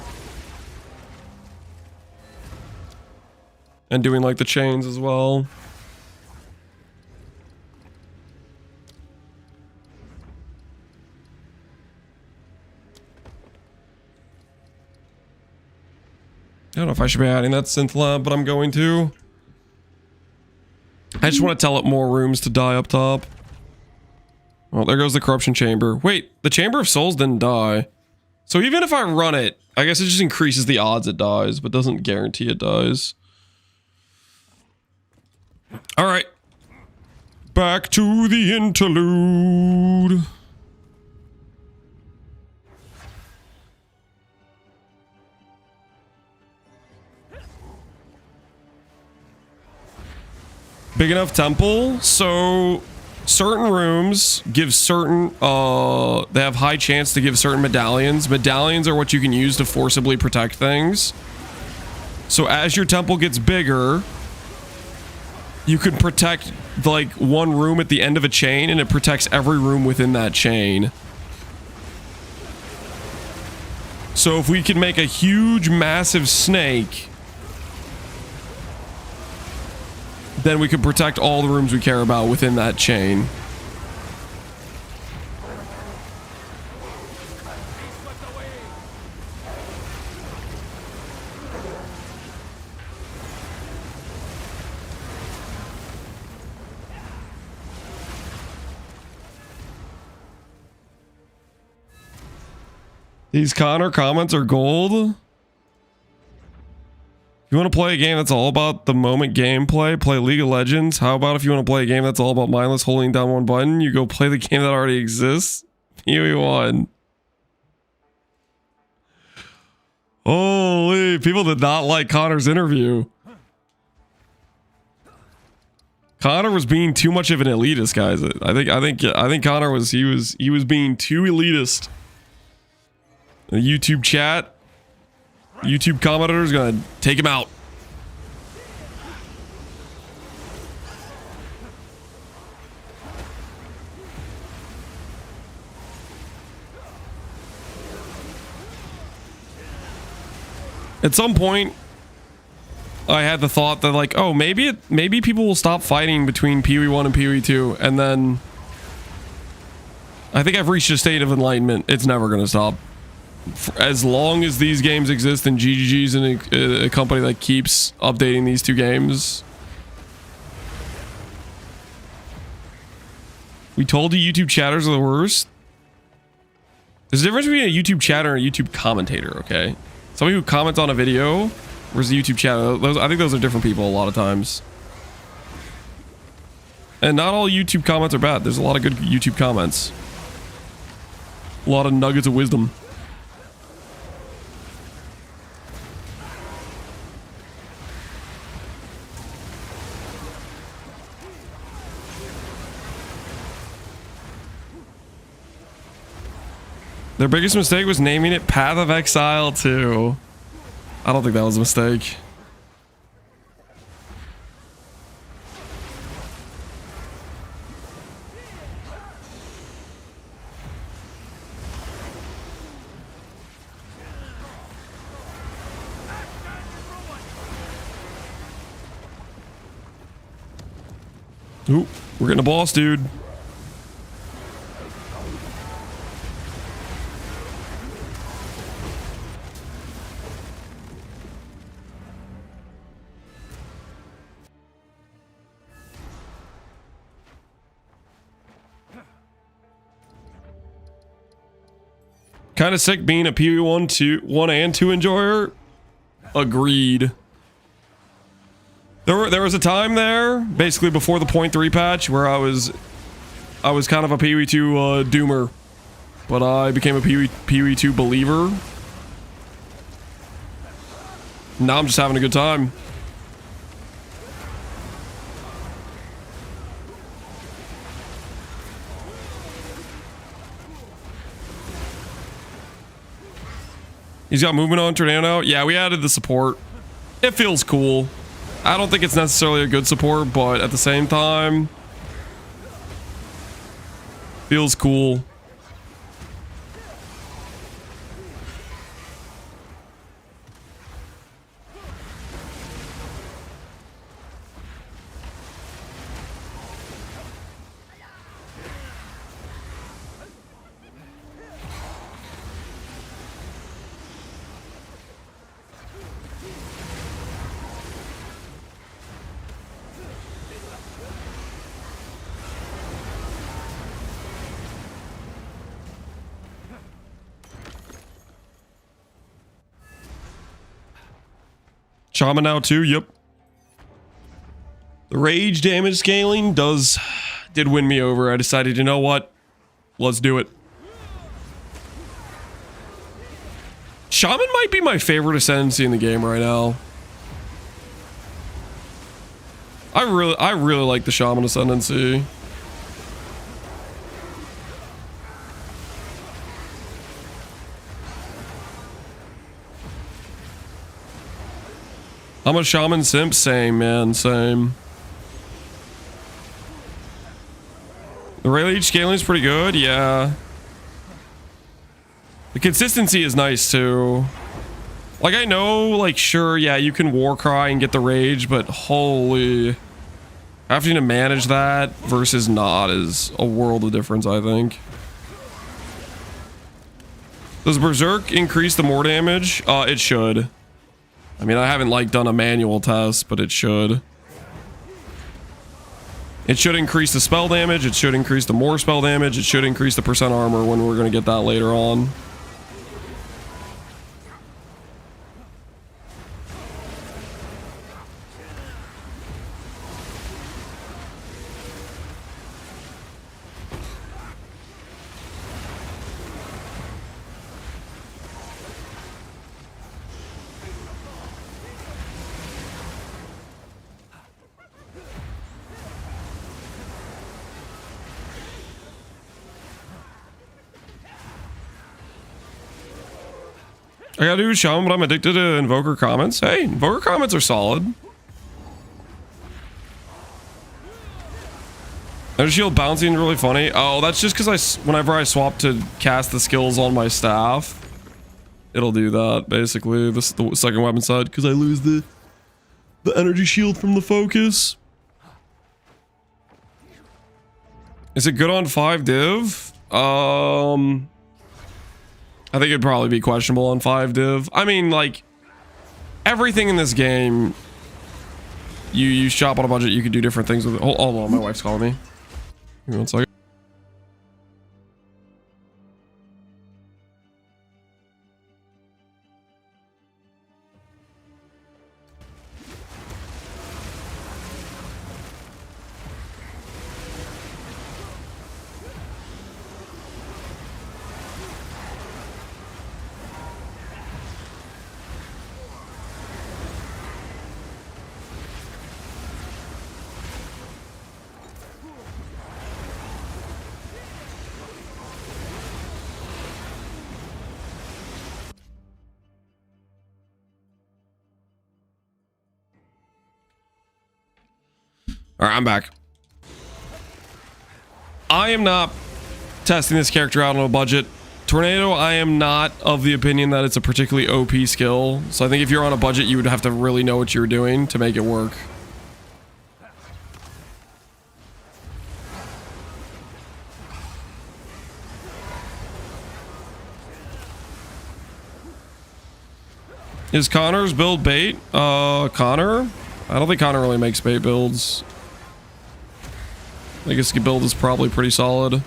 And doing like the chains as well. I don't know if I should be adding that synth lab, but I'm going to. I just want to tell it more rooms to die up top. Oh, there goes the corruption chamber. Wait, the chamber of souls didn't die. So even if I run it, I guess it just increases the odds it dies, but doesn't guarantee it dies. All right, back to the interlude. Big enough temple, so certain rooms give certain, they have high chance to give certain medallions. Medallions are what you can use to forcibly protect things. So as your temple gets bigger, you can protect like one room at the end of a chain and it protects every room within that chain. So if we can make a huge, massive snake, then we can protect all the rooms we care about within that chain. These Connor comments are gold. You want to play a game that's all about the moment gameplay? Play League of Legends. How about if you want to play a game that's all about mindless holding down one button? You go play the game that already exists. PoE1. Holy, people did not like Connor's interview. Connor was being too much of an elitist, guys. I think Connor was he was being too elitist. The YouTube chat, YouTube commentator is gonna take him out. At some point, I had the thought that like, oh, maybe people will stop fighting between PoE1 and PoE2, and then I think I've reached a state of enlightenment. It's never gonna stop. As long as these games exist and GGG's in a company that keeps updating these two games. We told you YouTube chatters are the worst. There's a difference between a YouTube chatter and a YouTube commentator, okay? Somebody who comments on a video versus a YouTube chatter. I think those are different people a lot of times. And not all YouTube comments are bad. There's a lot of good YouTube comments. A lot of nuggets of wisdom. Their biggest mistake was naming it Path of Exile 2. I don't think that was a mistake. Ooh, we're getting a boss, dude. Kind of sick being a PvE 1 and 2 enjoyer. Agreed. There was a time there, basically before the 0.3 patch, where I was kind of a PvE 2 doomer, but I became a PvE 2 believer. Now I'm just having a good time. He's got movement on Tornado now. Yeah, we added the support. It feels cool. I don't think it's necessarily a good support, but at the same time, feels cool. Shaman now too, yep. The rage damage scaling did win me over. I decided, you know what? Let's do it. Shaman might be my favorite Ascendancy in the game right now. I really like the Shaman Ascendancy. I'm a Shaman simp, same, man, same. The rage scaling is pretty good, yeah. The consistency is nice too. Like, I know, like, sure, yeah, you can war cry and get the rage, but holy, having to manage that versus not is a world of difference, I think. Does Berserk increase the more damage? It should. I mean, I haven't like done a manual test, but it should. It should increase the spell damage. It should increase the more spell damage. It should increase the percent armor when we're going to get that later on. I gotta do Shaman, but I'm addicted to Invoker comments. Hey, Invoker comments are solid. Their shield bouncing really funny. Oh, that's just because whenever I swap to cast the skills on my staff, it'll do that, basically. This is the second weapon side, because I lose the energy shield from the focus. Is it good on 5 div? I think it'd probably be questionable on 5 div. I mean, like, everything in this game, you shop on a budget, you can do different things with it. Hold on, my wife's calling me. Give me 1 second. All right, I'm back. I am not testing this character out on a budget. Tornado, I am not of the opinion that it's a particularly OP skill. So I think if you're on a budget, you would have to really know what you're doing to make it work. Is Connor's build bait? Connor? I don't think Connor really makes bait builds. I guess his build is probably pretty solid.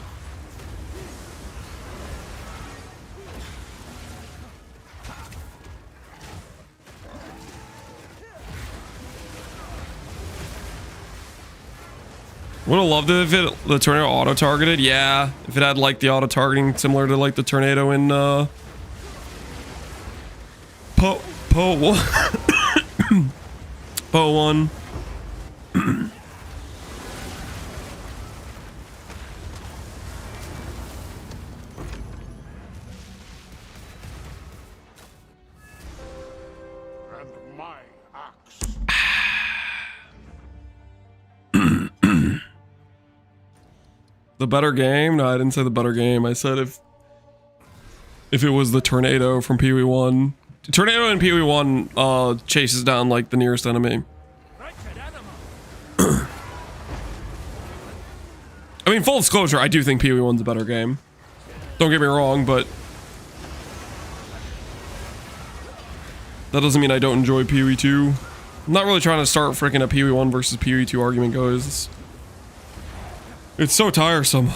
Would have loved it if the tornado auto-targeted. Yeah, if it had like the auto-targeting similar to like the tornado in Po 1. Po 1. The better game? No, I didn't say the better game. I said if it was the tornado from Pee Wee 1. Tornado in Pee Wee 1 chases down like the nearest enemy. I mean, full disclosure, I do think Pee Wee 1's a better game. Don't get me wrong, but that doesn't mean I don't enjoy Pee Wee 2. I'm not really trying to start freaking a Pee Wee 1 versus Pee Wee 2 argument, guys. It's so tiresome.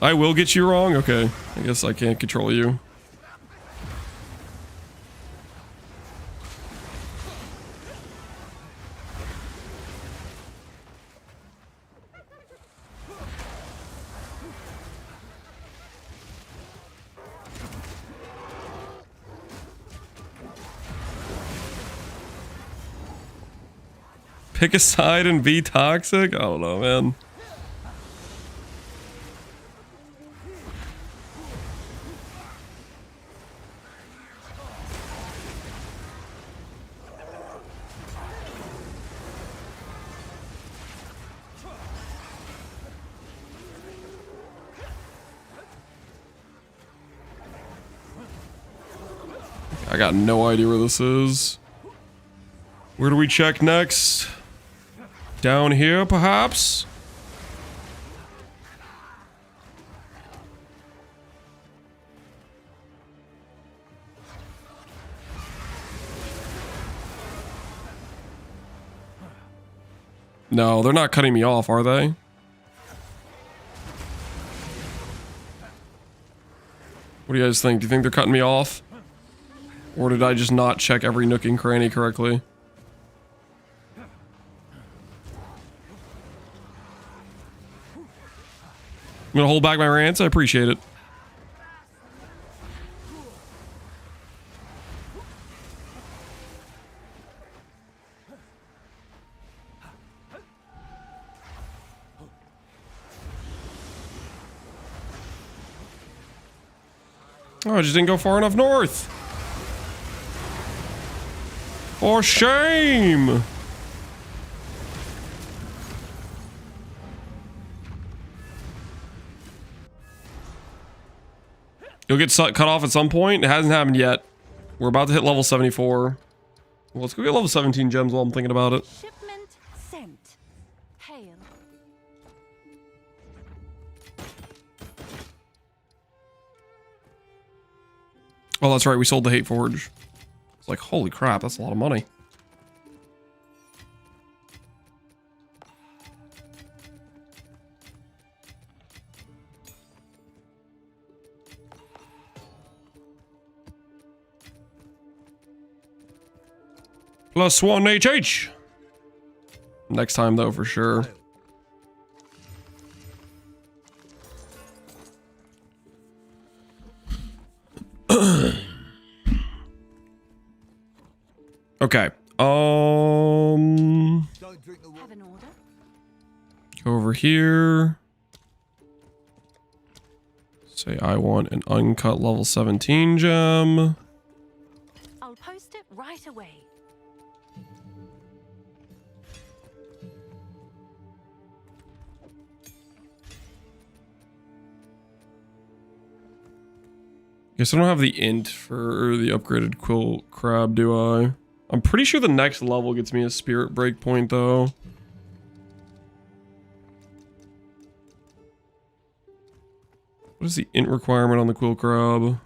I will get you wrong? Okay. I guess I can't control you. Pick a side and be toxic? I don't know, man. I got no idea where this is. Where do we check next? Down here, perhaps? No, they're not cutting me off, are they? What do you guys think? Do you think they're cutting me off? Or did I just not check every nook and cranny correctly? I'm gonna hold back my rants. I appreciate it. Oh, I just didn't go far enough north. For shame. You'll get cut off at some point. It hasn't happened yet. We're about to hit level 74. Well, let's go get level 17 gems while I'm thinking about it. Shipment sent. Hail. Oh, that's right. We sold the Hate Forge. It's like, holy crap, that's a lot of money. +1 HH. Next time, though, for sure. Okay. Have an order? Go over here. Say I want an uncut level 17 gem. I'll post it right away. Guess I don't have the int for the upgraded quill crab, do I? I'm pretty sure the next level gets me a spirit breakpoint, though. What is the int requirement on the quill crab?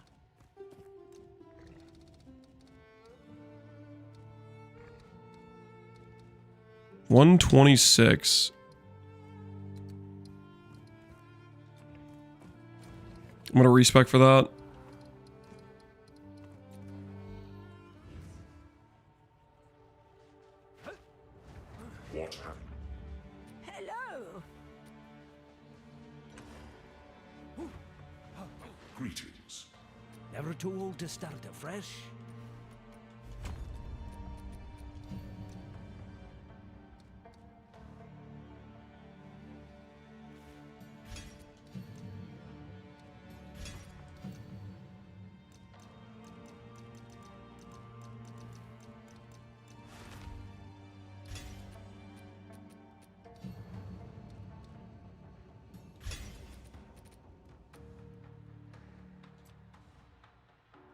$126. I'm gonna respec for that. Hello. Greetings. Never too old to start afresh.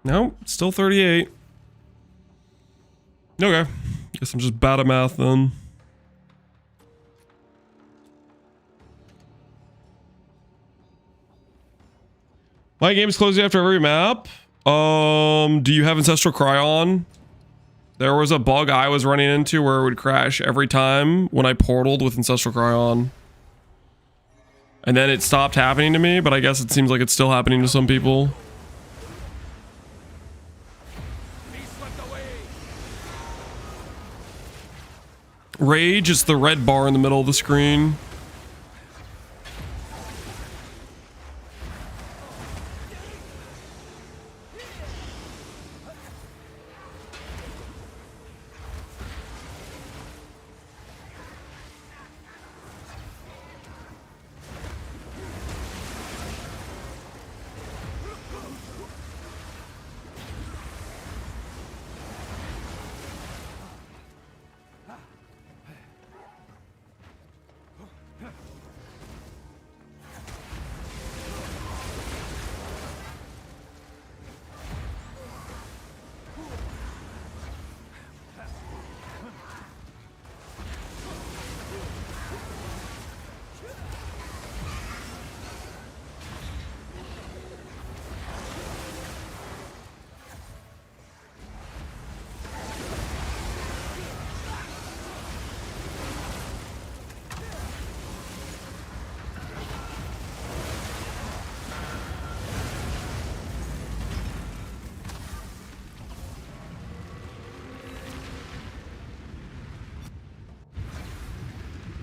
No, still 38. Okay. Guess I'm just bad at math then. My game is closing after every map. Do you have Ancestral Cry on? There was a bug I was running into where it would crash every time when I portaled with Ancestral Cry on. And then it stopped happening to me, but I guess it seems like it's still happening to some people. Rage is the red bar in the middle of the screen.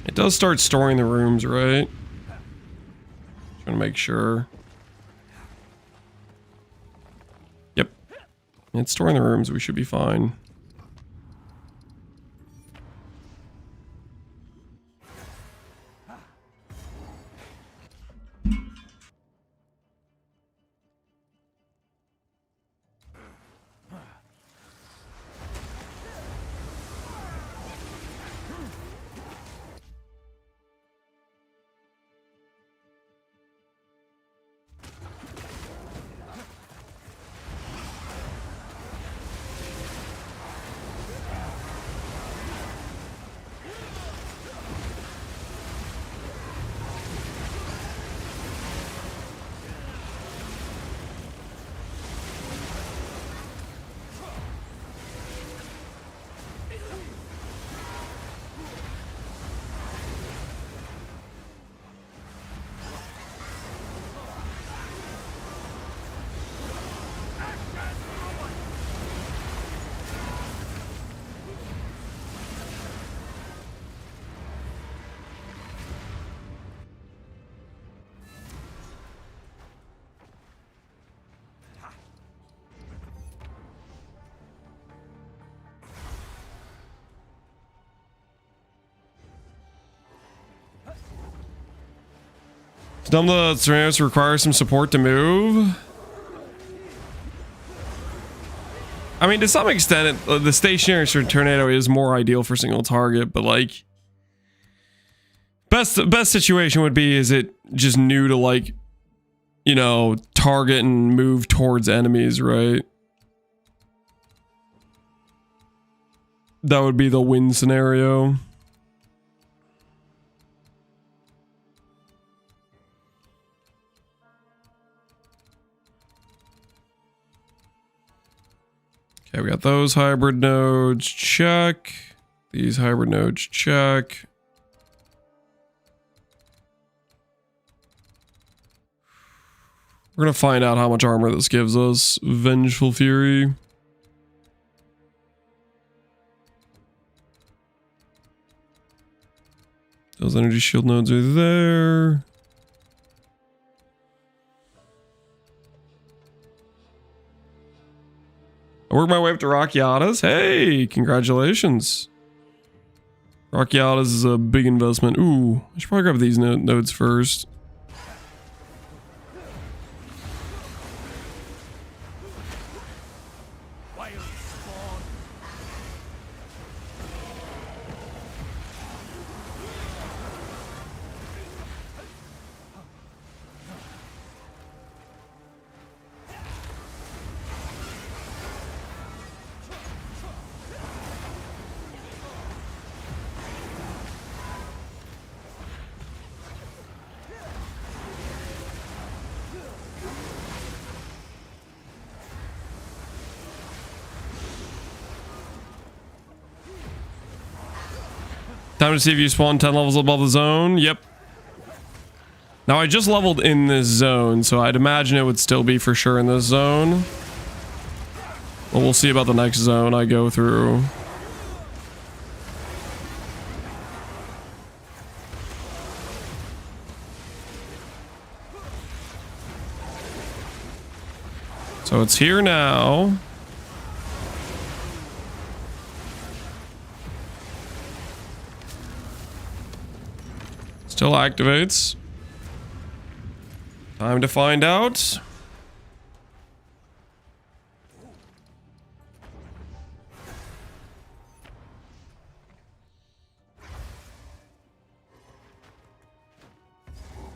It does start storing the rooms, right? Trying to make sure. Yep. It's storing the rooms. We should be fine. Some of the ceramics require some support to move. I mean, to some extent, the stationary tornado is more ideal for single target, but like, best situation would be is it just new to like, you know, target and move towards enemies, right? That would be the win scenario. Okay, we got those hybrid nodes. Check. These hybrid nodes. Check. We're gonna find out how much armor this gives us. Vengeful Fury. Those energy shield nodes are there. I worked my way up to Rakiatas. Hey, congratulations. Rakiatas is a big investment. Ooh, I should probably grab these nodes first. Time to see if you spawn 10 levels above the zone. Yep. Now I just leveled in this zone, so I'd imagine it would still be for sure in this zone. But we'll see about the next zone I go through. So it's here now. Still activates. Time to find out.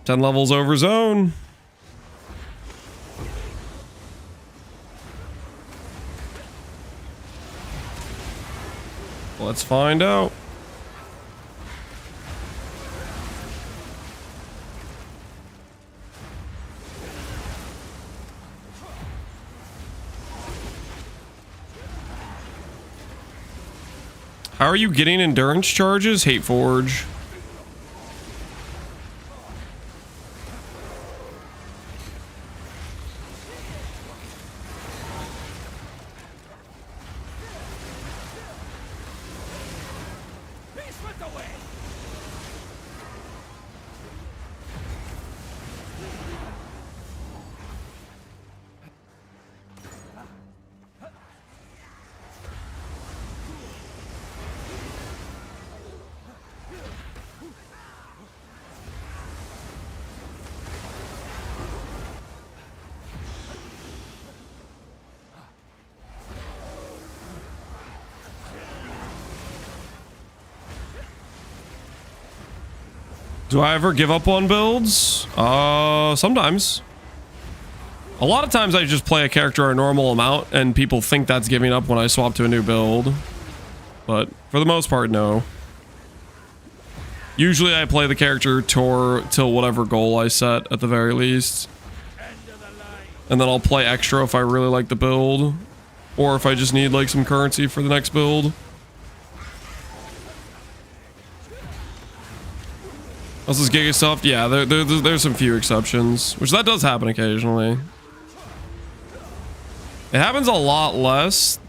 Ten levels over zone. Let's find out. How are you getting endurance charges? Hate Forge. Do I ever give up on builds? Sometimes. A lot of times I just play a character a normal amount and people think that's giving up when I swap to a new build. But for the most part, no. Usually I play the character till whatever goal I set at the very least. And then I'll play extra if I really like the build. Or if I just need like some currency for the next build. This is Giga stuff. Yeah, there's some few exceptions, which that does happen occasionally. It happens a lot less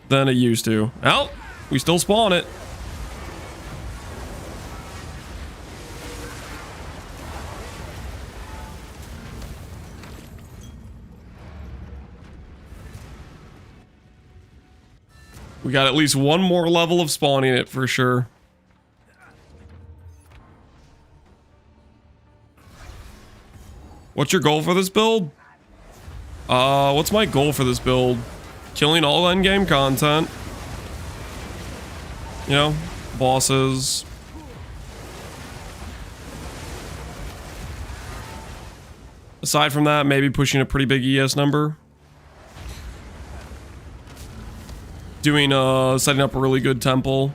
than it used to. Well, we still spawn it. We got at least one more level of spawning it for sure. What's your goal for this build? What's my goal for this build? Killing all endgame content. You know, bosses. Aside from that, maybe pushing a pretty big ES number. Doing, setting up a really good temple.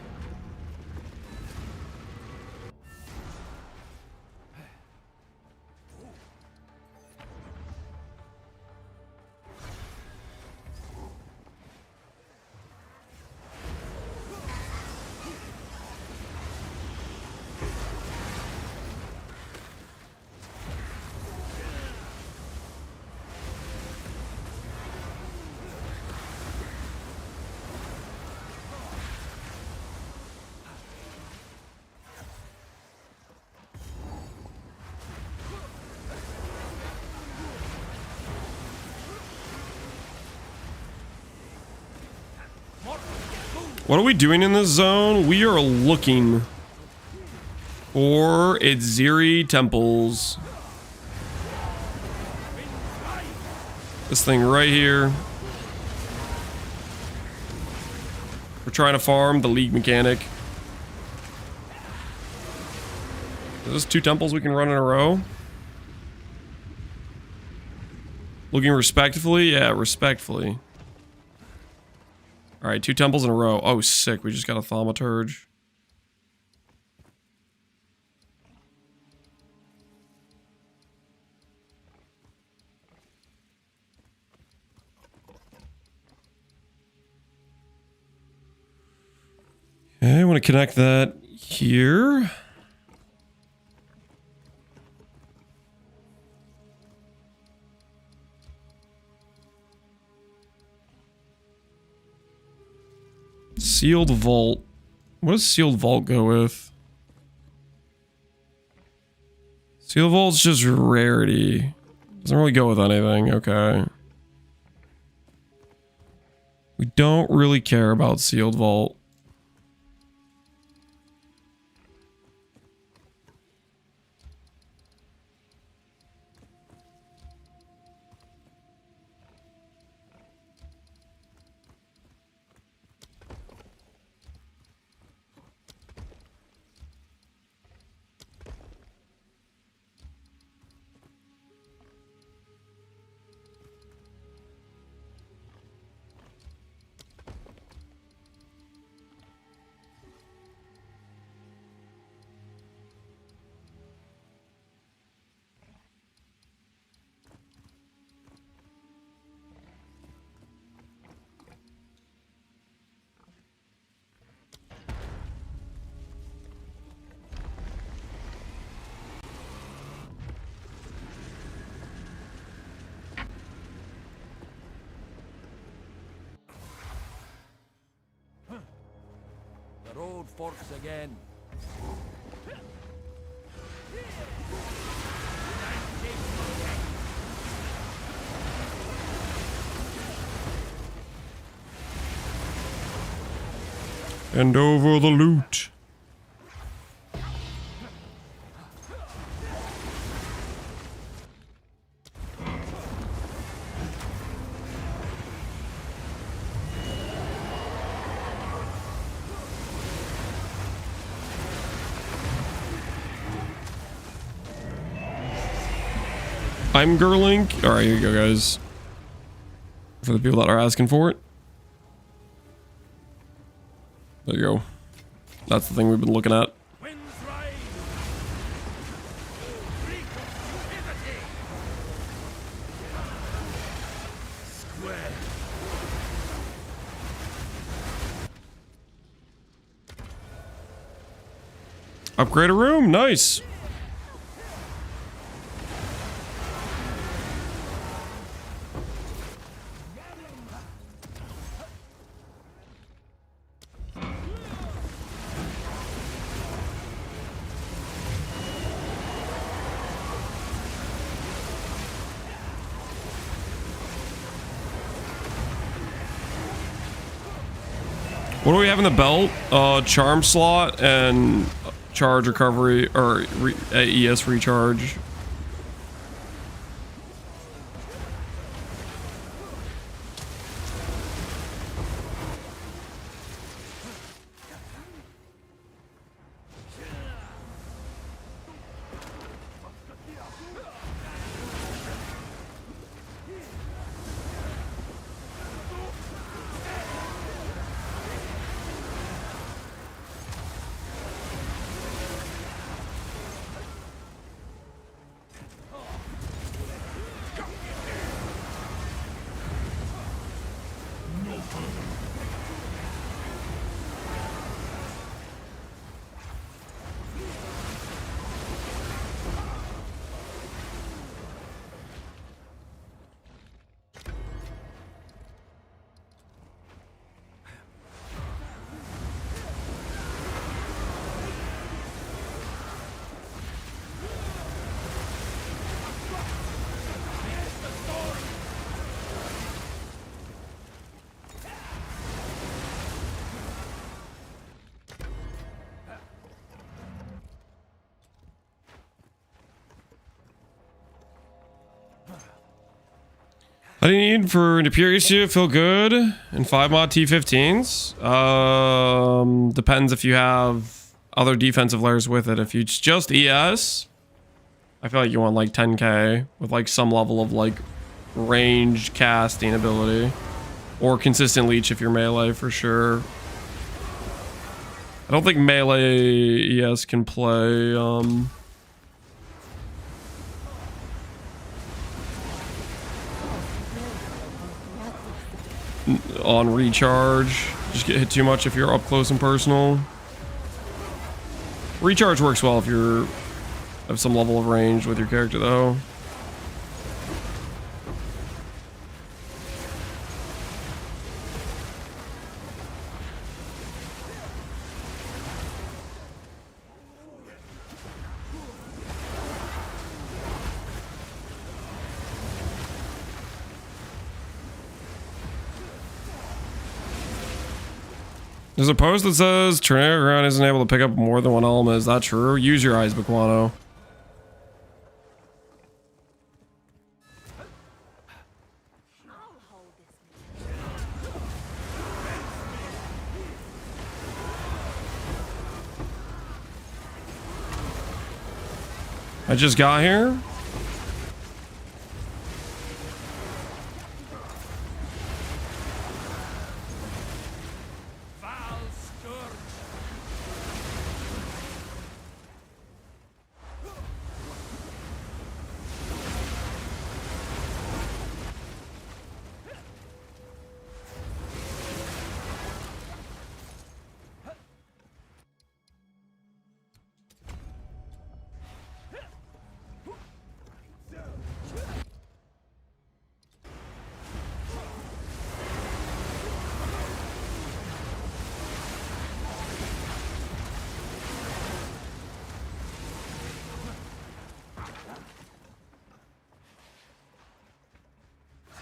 What are we doing in this zone? We are looking for Itziri temples. This thing right here. We're trying to farm the League mechanic. Is this 2 temples we can run in a row? Looking respectfully? Yeah, respectfully. Alright, 2 temples in a row. Oh, sick. We just got a thaumaturge. Okay, I want to connect that here. Sealed vault. What does sealed vault go with? Sealed vault's just rarity. Doesn't really go with anything. Okay. We don't really care about sealed vault. The road forks again. And over the loot. I'm Gerlink. Alright, here you go, guys. For the people that are asking for it. There you go. That's the thing we've been looking at. Upgrade a room, nice. What do we have in the belt? Charm slot and charge recovery, or ES recharge. What do you need for an Imperious to feel good? And 5 mod T15s? Depends if you have other defensive layers with it. If it's just ES, I feel like you want like 10k with like some level of like range casting ability. Or consistent leech if you're melee for sure. I don't think melee ES can play on recharge. Just get hit too much if you're up close and personal. Recharge works well if you're have some level of range with your character though. There's a post that says Tornado Ground isn't able to pick up more than one element. Is that true? Use your eyes, Baquano. I just got here.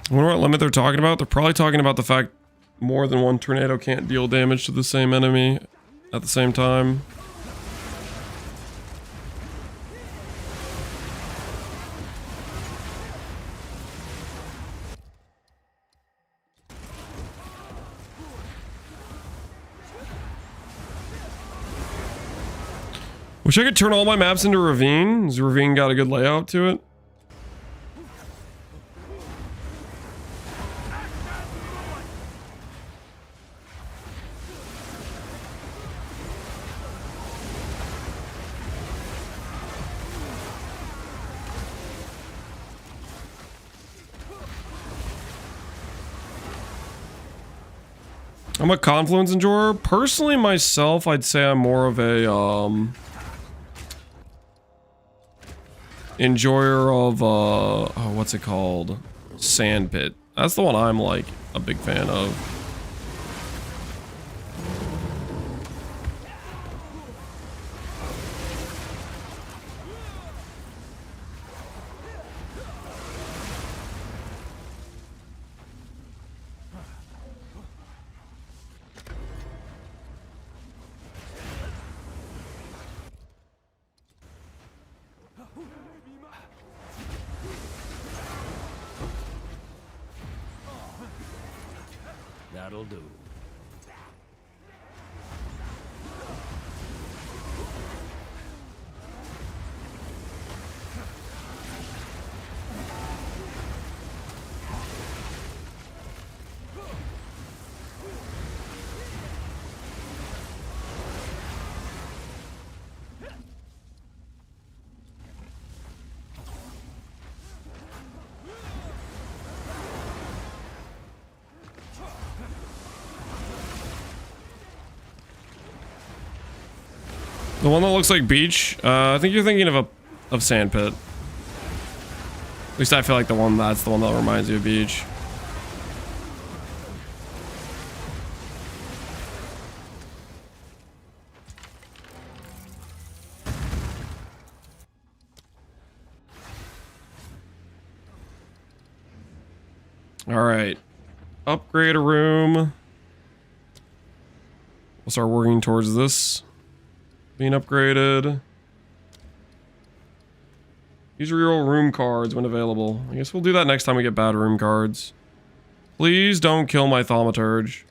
I wonder what limit they're talking about. They're probably talking about the fact more than one tornado can't deal damage to the same enemy at the same time. Wish I could turn all my maps into Ravine. Has Ravine got a good layout to it? I'm a Confluence enjoyer. Personally, myself, I'd say I'm more of a enjoyer of oh, what's it called? Sandpit. That's the one I'm like a big fan of. That'll do. The one that looks like beach. I think you're thinking of Sandpit. At least I feel like that's the one that reminds you of beach. All right, upgrade a room. We'll start working towards this being upgraded. Use reroll room cards when available. I guess we'll do that next time we get bad room cards. Please don't kill my thaumaturge.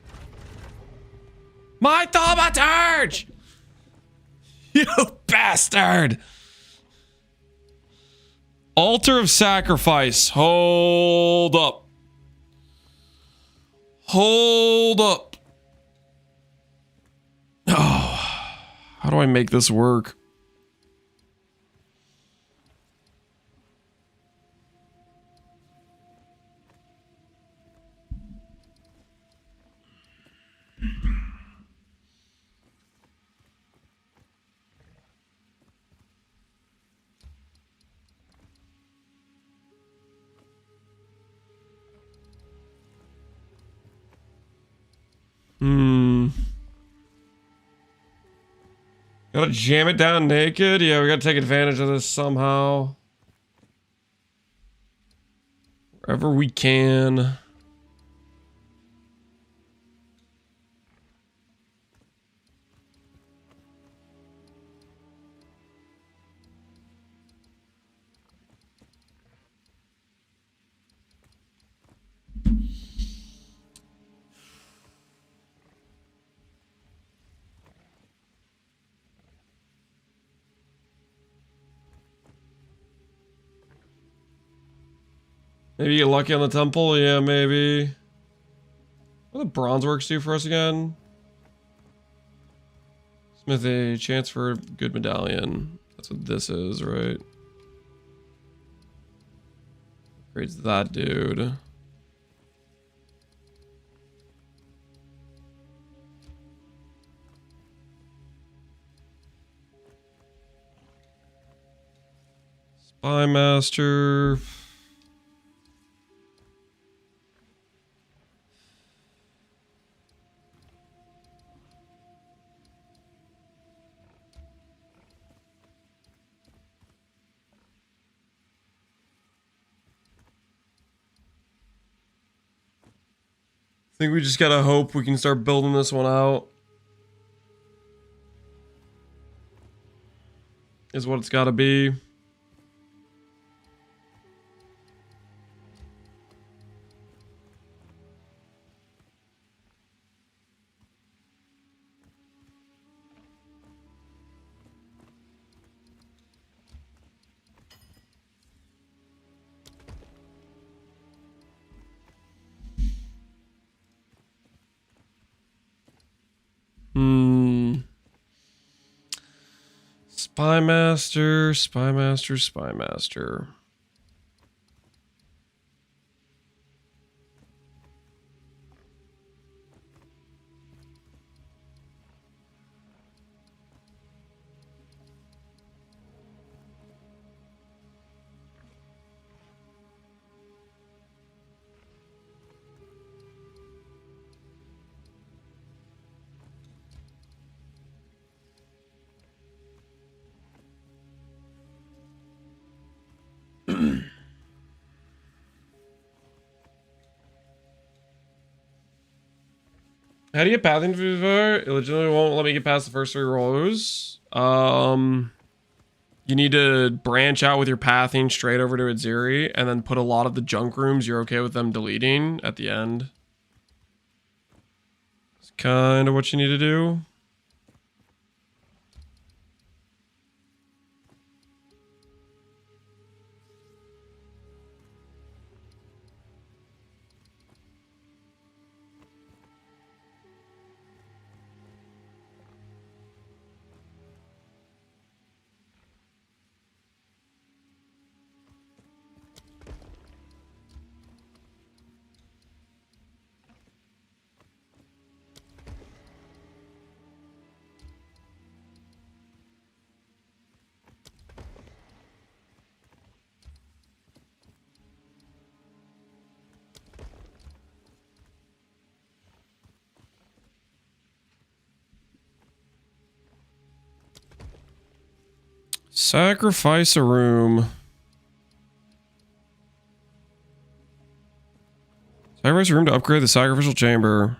My thaumaturge! You bastard! Altar of Sacrifice. Hold up. Hold up. Oh, how do I make this work? Gotta jam it down naked? Yeah, we gotta take advantage of this somehow. Wherever we can. Maybe get lucky on the temple? Yeah, maybe. What do the bronze works do for us again? Smithy, chance for a good medallion. That's what this is, right? Upgrades that dude. Spy Master. I think we just gotta hope we can start building this one out. Is what it's gotta be. Spy Master, Spy Master, Spy Master. How do you get pathing for it? Legitimately won't let me get past the first 3 rows. You need to branch out with your pathing straight over to Adziri and then put a lot of the junk rooms you're okay with them deleting at the end. It's kind of what you need to do. Sacrifice a room. Sacrifice a room to upgrade the sacrificial chamber.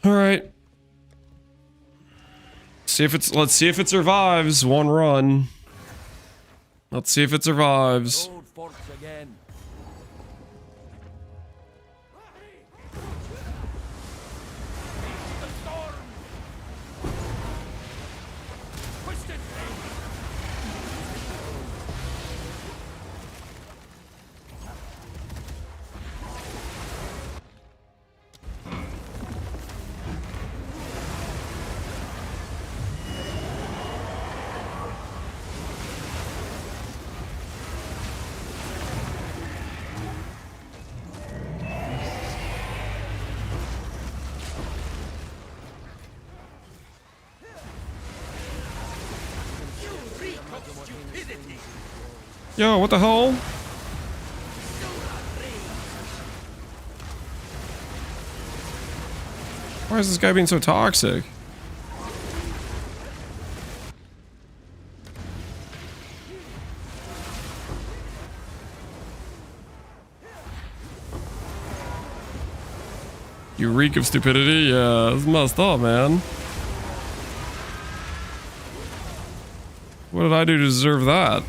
All right. Let's see if it survives one run. Let's see if it survives. Road forks again. The storm. Twisted fate. Yo, what the hell? Why is this guy being so toxic? You reek of stupidity? Yeah, it's messed up, man. What did I do to deserve that?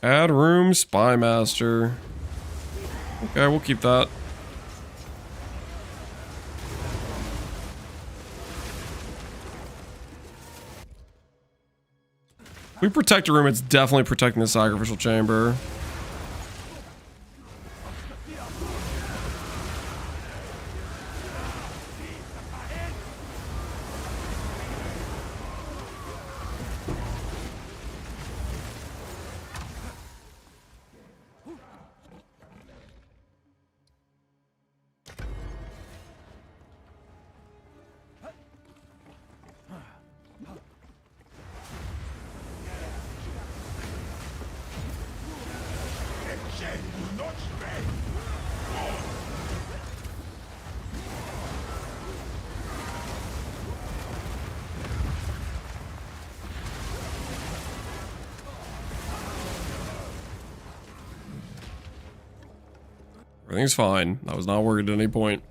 Add room, Spy Master. Okay, we'll keep that. If we protect a room, it's definitely protecting the sacrificial chamber. Everything's fine. I was not worried at any point.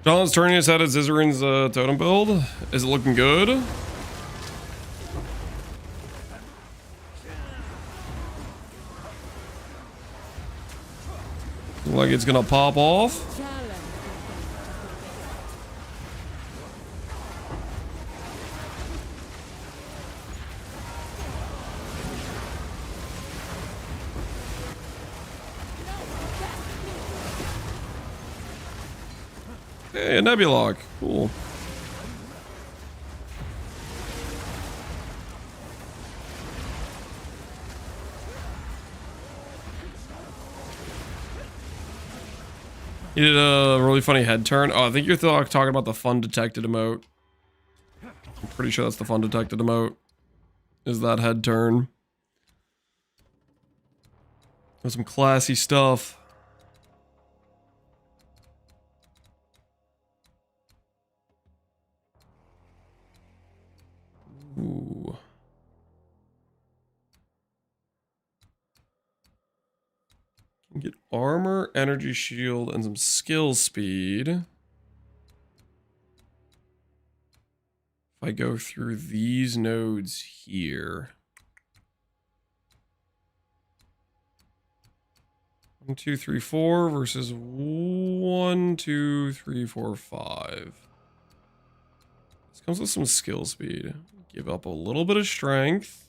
John's turning his head at Zizarin's totem build. Is it looking good? Look like it's gonna pop off. Hey, a Nebulog. Cool. You did a really funny head turn. Oh, I think you're talking about the fun detected emote. I'm pretty sure that's the fun detected emote. Is that head turn. There's some classy stuff. Ooh. Can get armor, energy shield, and some skill speed. If I go through these nodes here. 1, 2, 3, 4 versus 1, 2, 3, 4, 5. This comes with some skill speed. Give up a little bit of strength.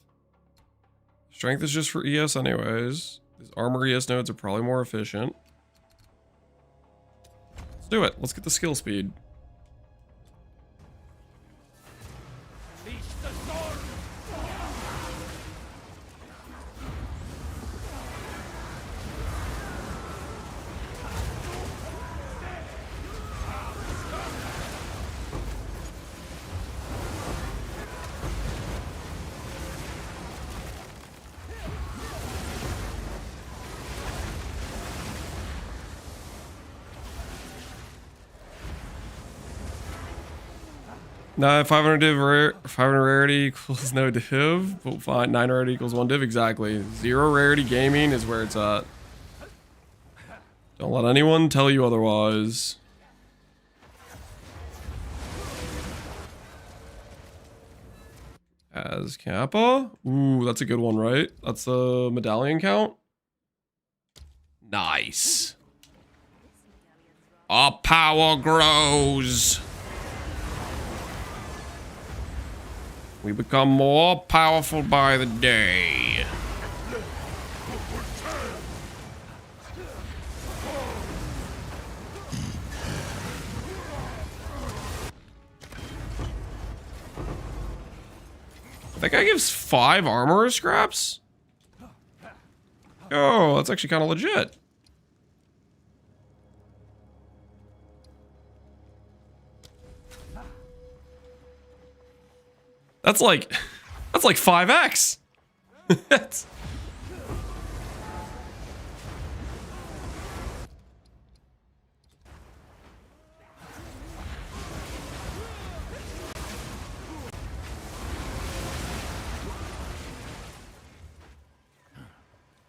Strength is just for ES anyways. These armor ES nodes are probably more efficient. Let's do it. Let's get the skill speed. Nah, 500 div rare, 500 rarity equals no div. Well, fine, 9 rarity equals 1 div. Exactly. 0 rarity gaming is where it's at. Don't let anyone tell you otherwise. As Kappa. Ooh, that's a good one, right? That's a medallion count. Nice. Our power grows. We become more powerful by the day. That guy gives 5 armor scraps? Oh, that's actually kind of legit. That's like 5x. That's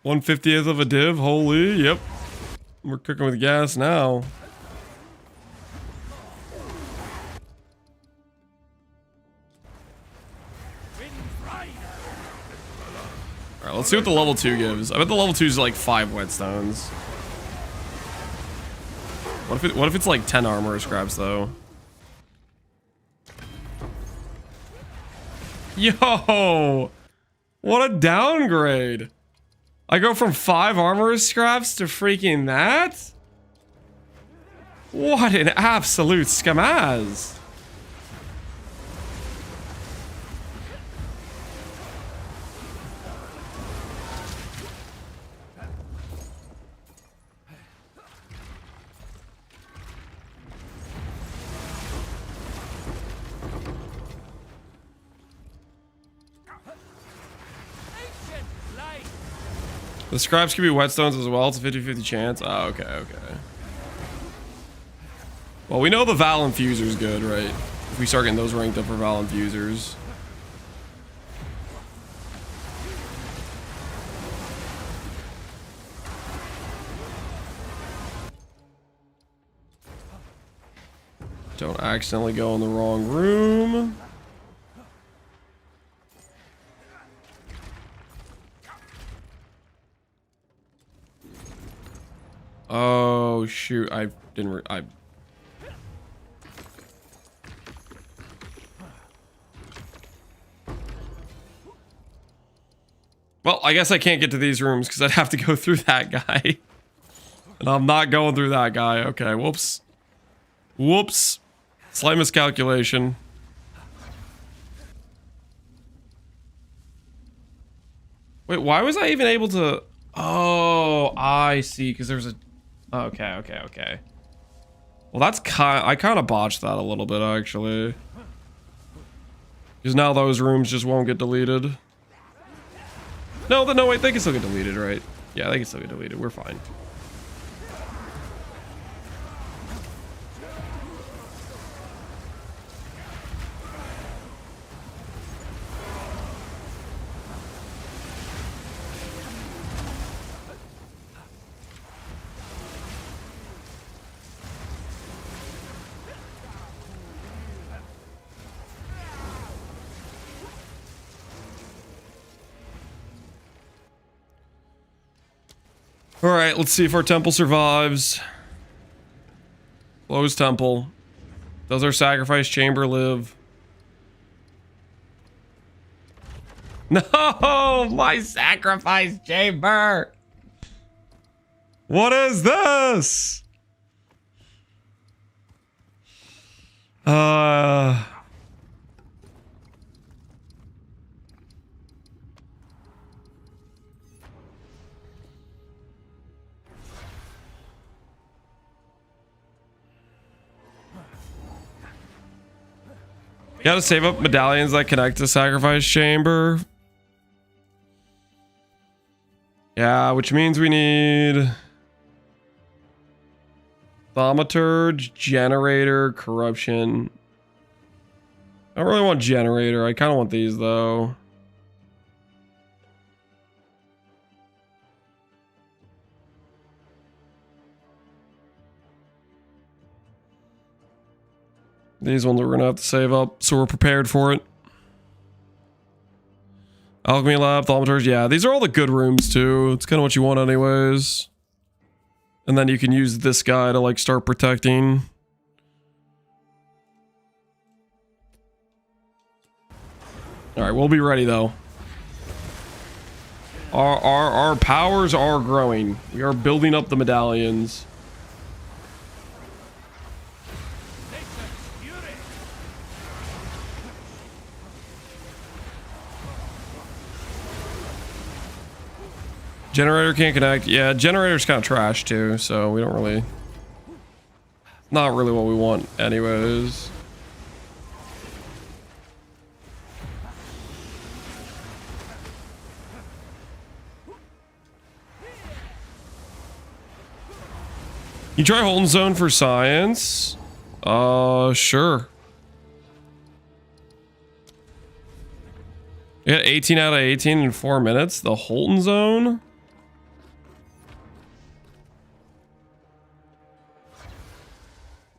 1/50th of a div. Holy, yep. We're cooking with gas now. Alright, let's see what the level 2 gives. I bet the level 2 is like 5 whetstones. What if it's like 10 armor scraps though? Yo! What a downgrade! I go from 5 armor scraps to freaking that? What an absolute scamaz! The scraps can be whetstones as well. It's a 50-50 chance. Oh, okay, okay. Well, we know the Val Infuser's good, right? If we start getting those ranked up for Val Infusers. Don't accidentally go in the wrong room. Oh shoot, I didn't Well, I guess I can't get to these rooms because I'd have to go through that guy. And I'm not going through that guy. Okay, whoops. Whoops. Slight miscalculation. Wait, why was I even able to... Oh, I see, because there's a... Okay, okay, okay. Well, that's I kind of botched that a little bit, actually. Because now those rooms just won't get deleted. No, wait, they can still get deleted, right? Yeah, they can still get deleted. We're fine. All right, let's see if our temple survives. Closed temple. Does our sacrifice chamber live? No, my sacrifice chamber. What is this? You gotta save up medallions that connect to sacrifice chamber. Yeah, which means we need thaumaturge, generator, corruption. I don't really want generator. I kind of want these though. These ones we're gonna have to save up, so we're prepared for it. Alchemy lab, thaumators, yeah, these are all the good rooms too. It's kind of what you want anyways. And then you can use this guy to like start protecting. All right, we'll be ready though. Our powers are growing. We are building up the medallions. Generator can't connect. Yeah, generator's kind of trash too, so we don't really... Not really what we want anyways. You try Holton Zone for science? Sure. You got 18 out of 18 in 4 minutes? The Holton Zone?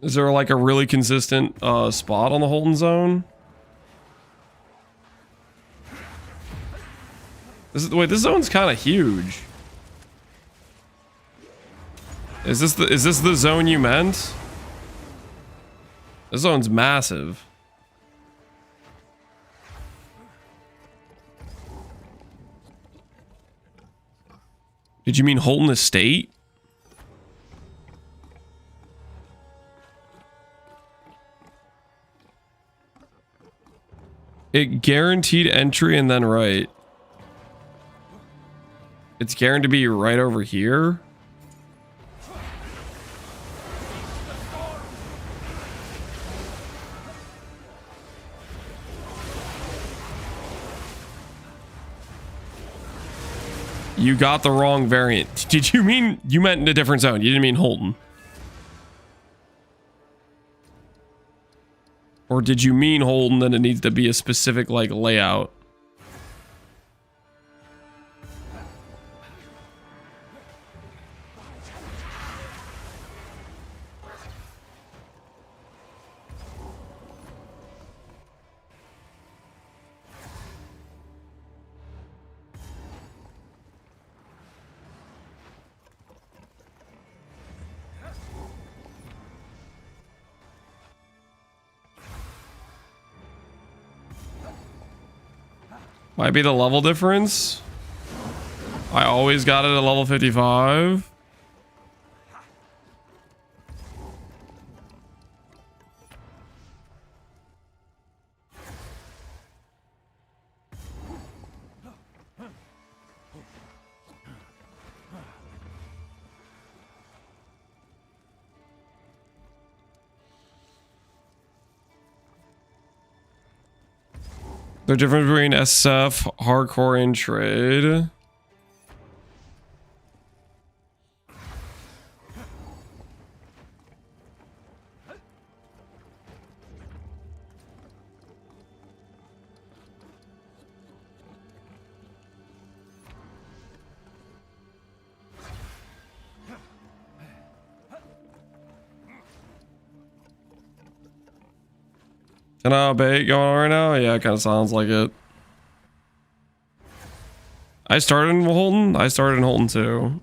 Is there like a really consistent spot on the Holton Zone? Wait, this zone's kind of huge. Is this the zone you meant? This zone's massive. Did you mean Holton Estate? It guaranteed entry and then right. It's guaranteed to be right over here. You got the wrong variant. Did you mean you meant in a different zone? You didn't mean Holton. Or did you mean Holton that it needs to be a specific like layout? Might be the level difference. I always got it at level 55. The difference between SF, hardcore, and trade. Can I bait going on right now? Yeah, it kind of sounds like it. I started in Holton. I started in Holton too.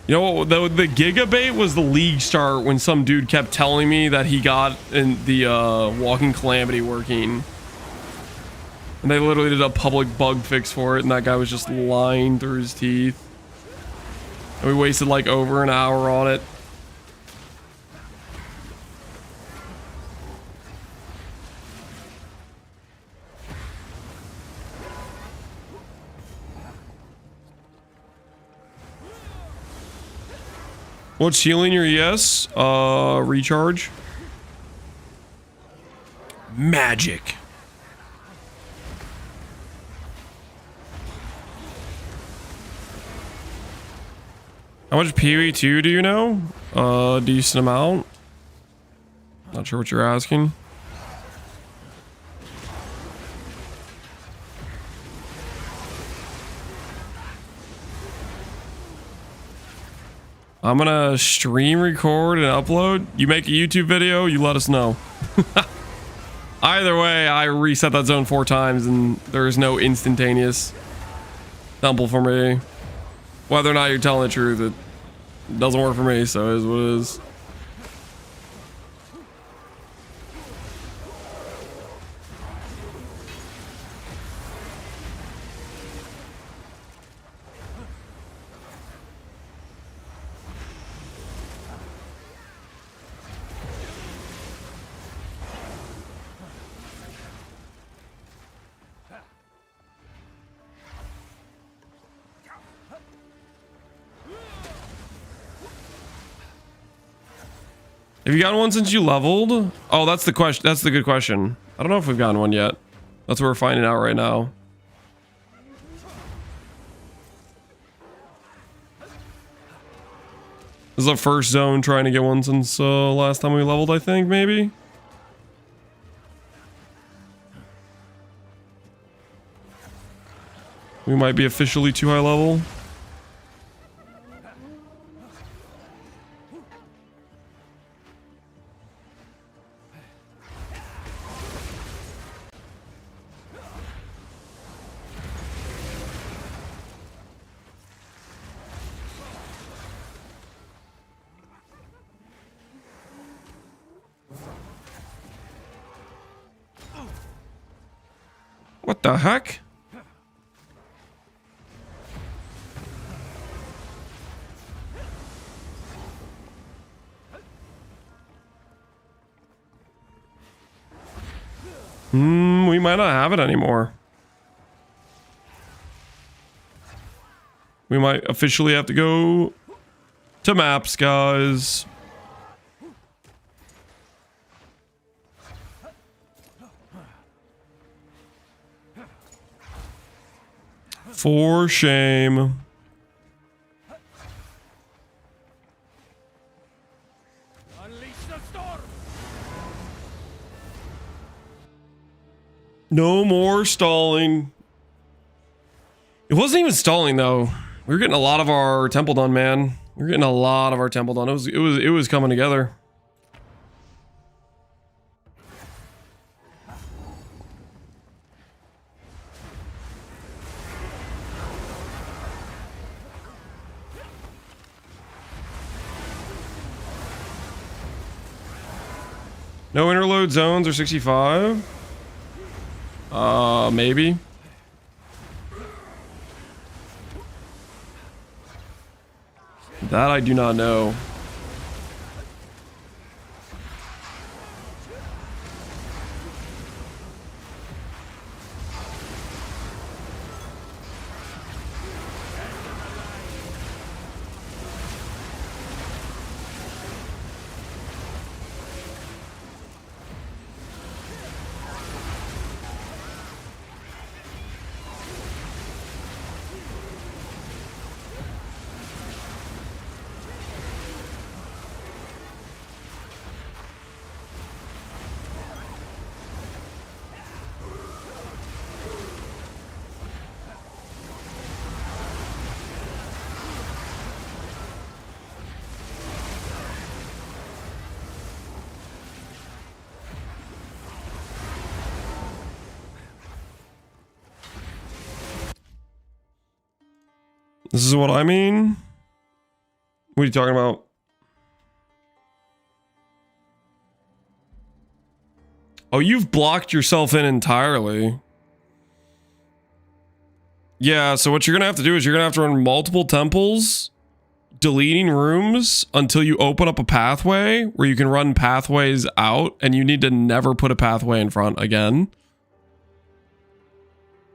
You know, the gigabait was the league start when some dude kept telling me that he got in the Walking Calamity working. And they literally did a public bug fix for it, and that guy was just lying through his teeth. And we wasted like over an hour on it. What's healing your ES? Recharge. Magic. How much PoE2 do you know? A decent amount. Not sure what you're asking. I'm gonna stream, record, and upload. You make a YouTube video, you let us know. Either way, I reset that zone 4 times and there is no instantaneous temple for me. Whether or not you're telling the truth, it doesn't work for me, so it is what it is. Have you gotten one since you leveled? Oh, that's the question. That's the good question. I don't know if we've gotten one yet. That's what we're finding out right now. This is the first zone trying to get one since last time we leveled, I think, maybe? We might be officially too high level. What the heck? We might not have it anymore. We might officially have to go to maps, guys. For shame. No more stalling. It wasn't even stalling though. We were getting a lot of our temple done, man. We were getting a lot of our temple done. It was coming together. No interload zones are 65. Maybe. That I do not know. This is what I mean? What are you talking about? Oh, you've blocked yourself in entirely. Yeah, so what you're gonna have to do is you're gonna have to run multiple temples, deleting rooms until you open up a pathway where you can run pathways out, and you need to never put a pathway in front again.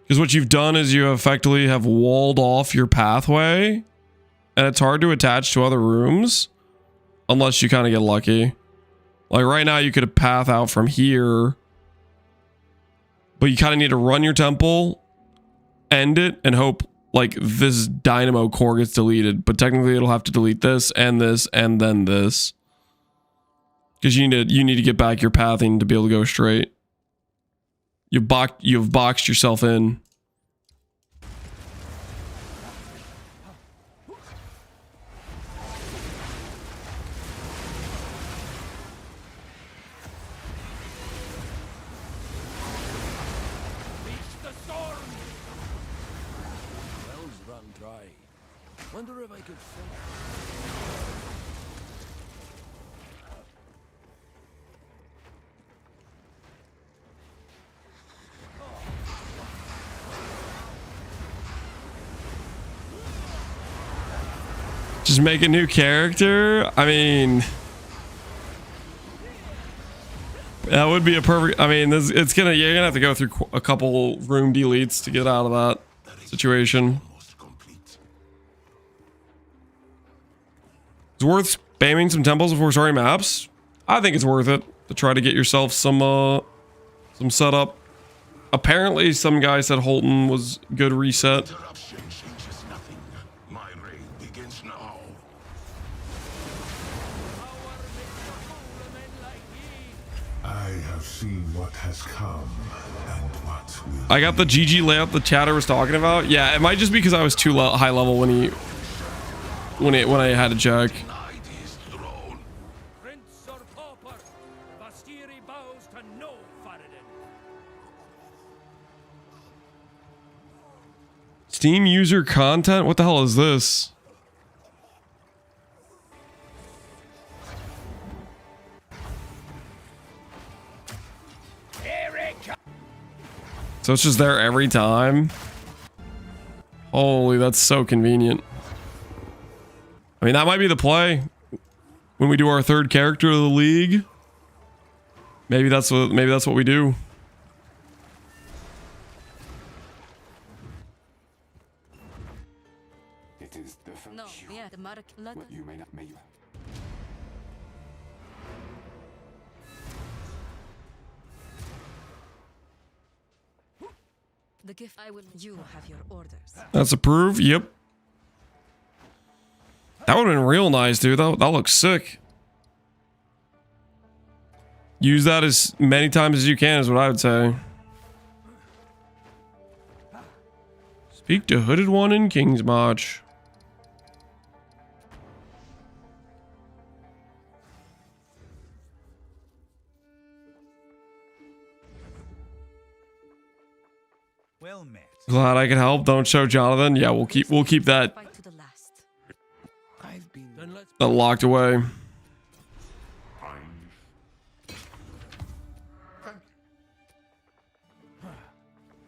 Because what you've done is you effectively have walled off your pathway, and it's hard to attach to other rooms unless you kind of get lucky. Like right now you could path out from here, but you kind of need to run your temple, end it, and hope like this dynamo core gets deleted, but technically it'll have to delete this and then this. Because you need to get back your pathing to be able to go straight. You've boxed yourself in. Wonder if I could find... Just make a new character? I mean... That would be a perfect... I mean, you're gonna have to go through a couple room deletes to get out of that situation. It's worth spamming some temples before starting maps. I think it's worth it to try to get yourself some setup. Apparently, some guy said Holton was good reset. My reign begins now. I have seen what has come and what will. I got the GG layout the chatter was talking about. Yeah, it might just be because I was too high level when I had to check. Steam user content? What the hell is this? So it's just there every time? Holy, that's so convenient. I mean, that might be the play when we do our third character of the league. Maybe that's what we do. It is the No, yeah, the mark. what you may not may you. The gift I will. You have your orders. That's approved. Yep. That would have been real nice, dude. That looks sick. Use that as many times as you can is what I would say. Speak to Hooded One in King's March. Well met. Glad I could help. Don't show Jonathan. Yeah, we'll keep that locked away.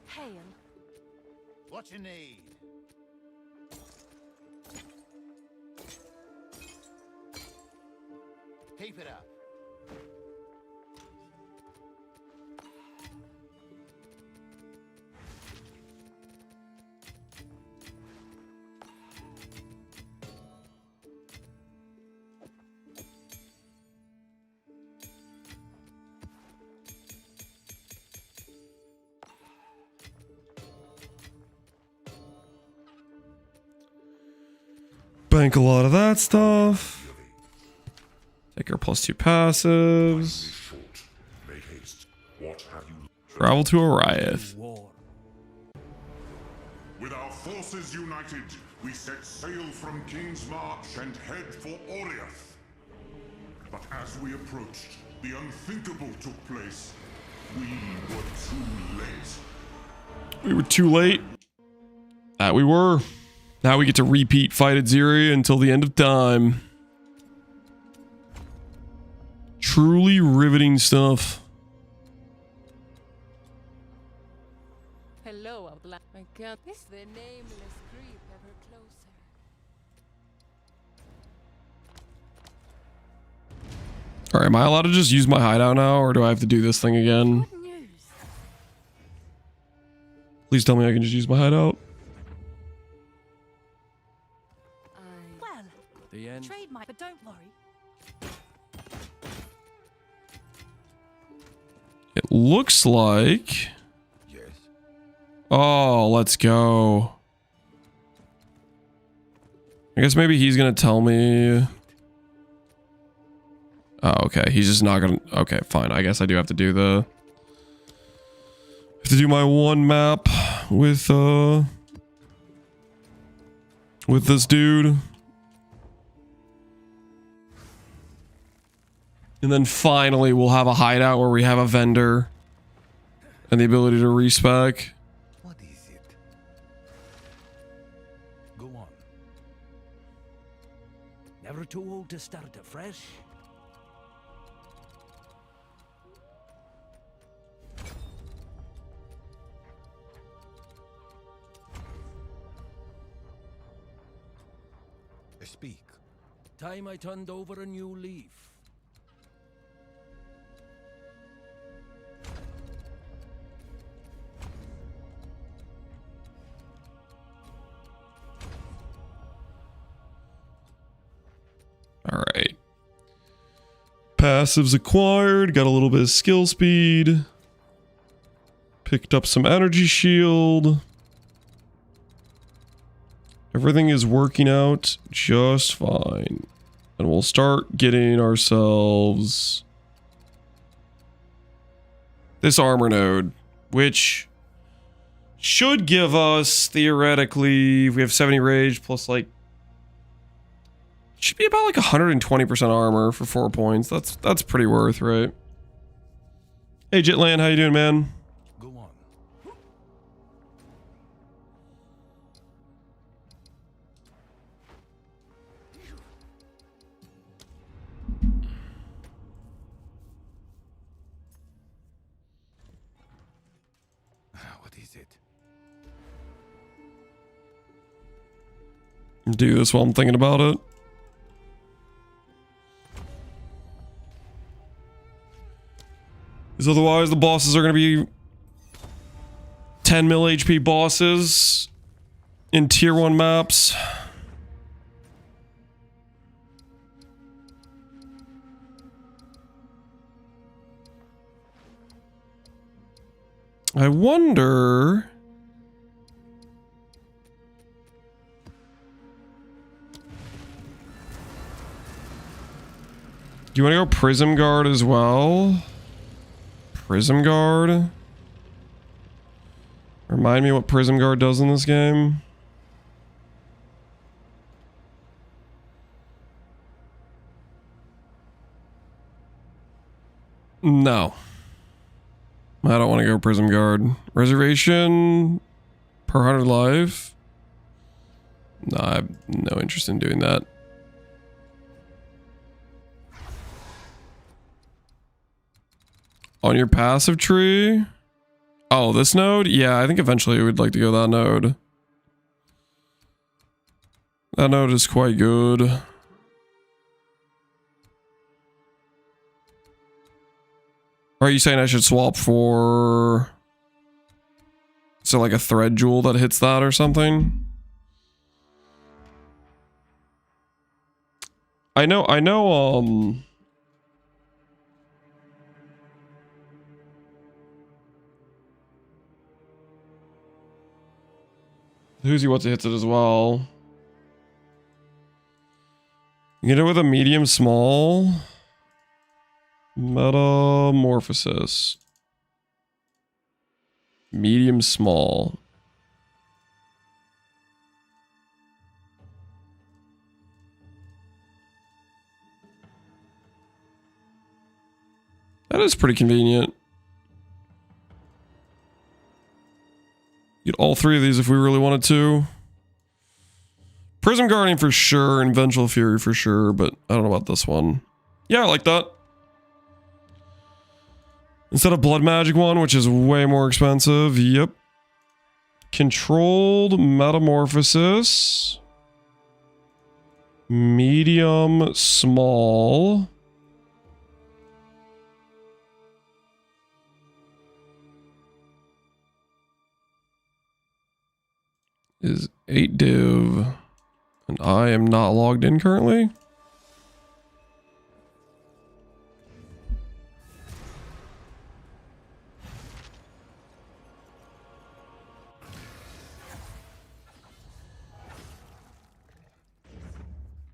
Hail. What you need? Keep it up. Bank a lot of that stuff. Take our +2 passives. Travel to Ariath. With our forces united, we set sail from King's March and head for Oriath. But as we approached, the unthinkable took place. We were too late. We were too late. That we were. Now we get to repeat fight at Zyria until the end of time. Truly riveting stuff. Hello, Outlaw. I can't. This the nameless creep ever closer. Alright, am I allowed to just use my hideout now, or do I have to do this thing again? Please tell me I can just use my hideout. Well, The end. trade might, but don't worry. It looks like... Yes. Oh, let's go. I guess maybe he's gonna tell me. Oh, okay. He's just not gonna. Okay, fine. I guess I do have to do the. Have to do my one map with this dude. And then finally we'll have a hideout where we have a vendor and the ability to respec. What is it? Go on. Never too old to start afresh. Speak. Time I turned over a new leaf. All right. Passives acquired. Got a little bit of skill speed. Picked up some energy shield. Everything is working out just fine. And we'll start getting ourselves this armor node, which should give us, theoretically, if we have 70 rage plus like, should be about like 120% armor for 4 points. That's pretty worth, right? Hey Jitland, how you doing, man? Go on. What is it? Do this while I'm thinking about it. Because otherwise the bosses are going to be 10 mil HP bosses in tier 1 maps. I wonder... Do you want to go Prism Guard as well? Prism Guard? Remind me what Prism Guard does in this game. No. I don't want to go Prism Guard. Reservation per 100 life? No, I have no interest in doing that. On your passive tree? Oh, this node? Yeah, I think eventually we'd like to go that node. That node is quite good. Are you saying I should swap for... So like a thread jewel that hits that or something? I know, Who's he wants to hit it as well. You get it with a medium small. Metamorphosis. Medium small. That is pretty convenient. Get all 3 of these if we really wanted to. Prism Guardian for sure, and Vengeful Fury for sure, but I don't know about this one. Yeah, I like that. Instead of Blood Magic one, which is way more expensive. Yep. Controlled Metamorphosis. Medium small. Is 8 div, and I am not logged in currently.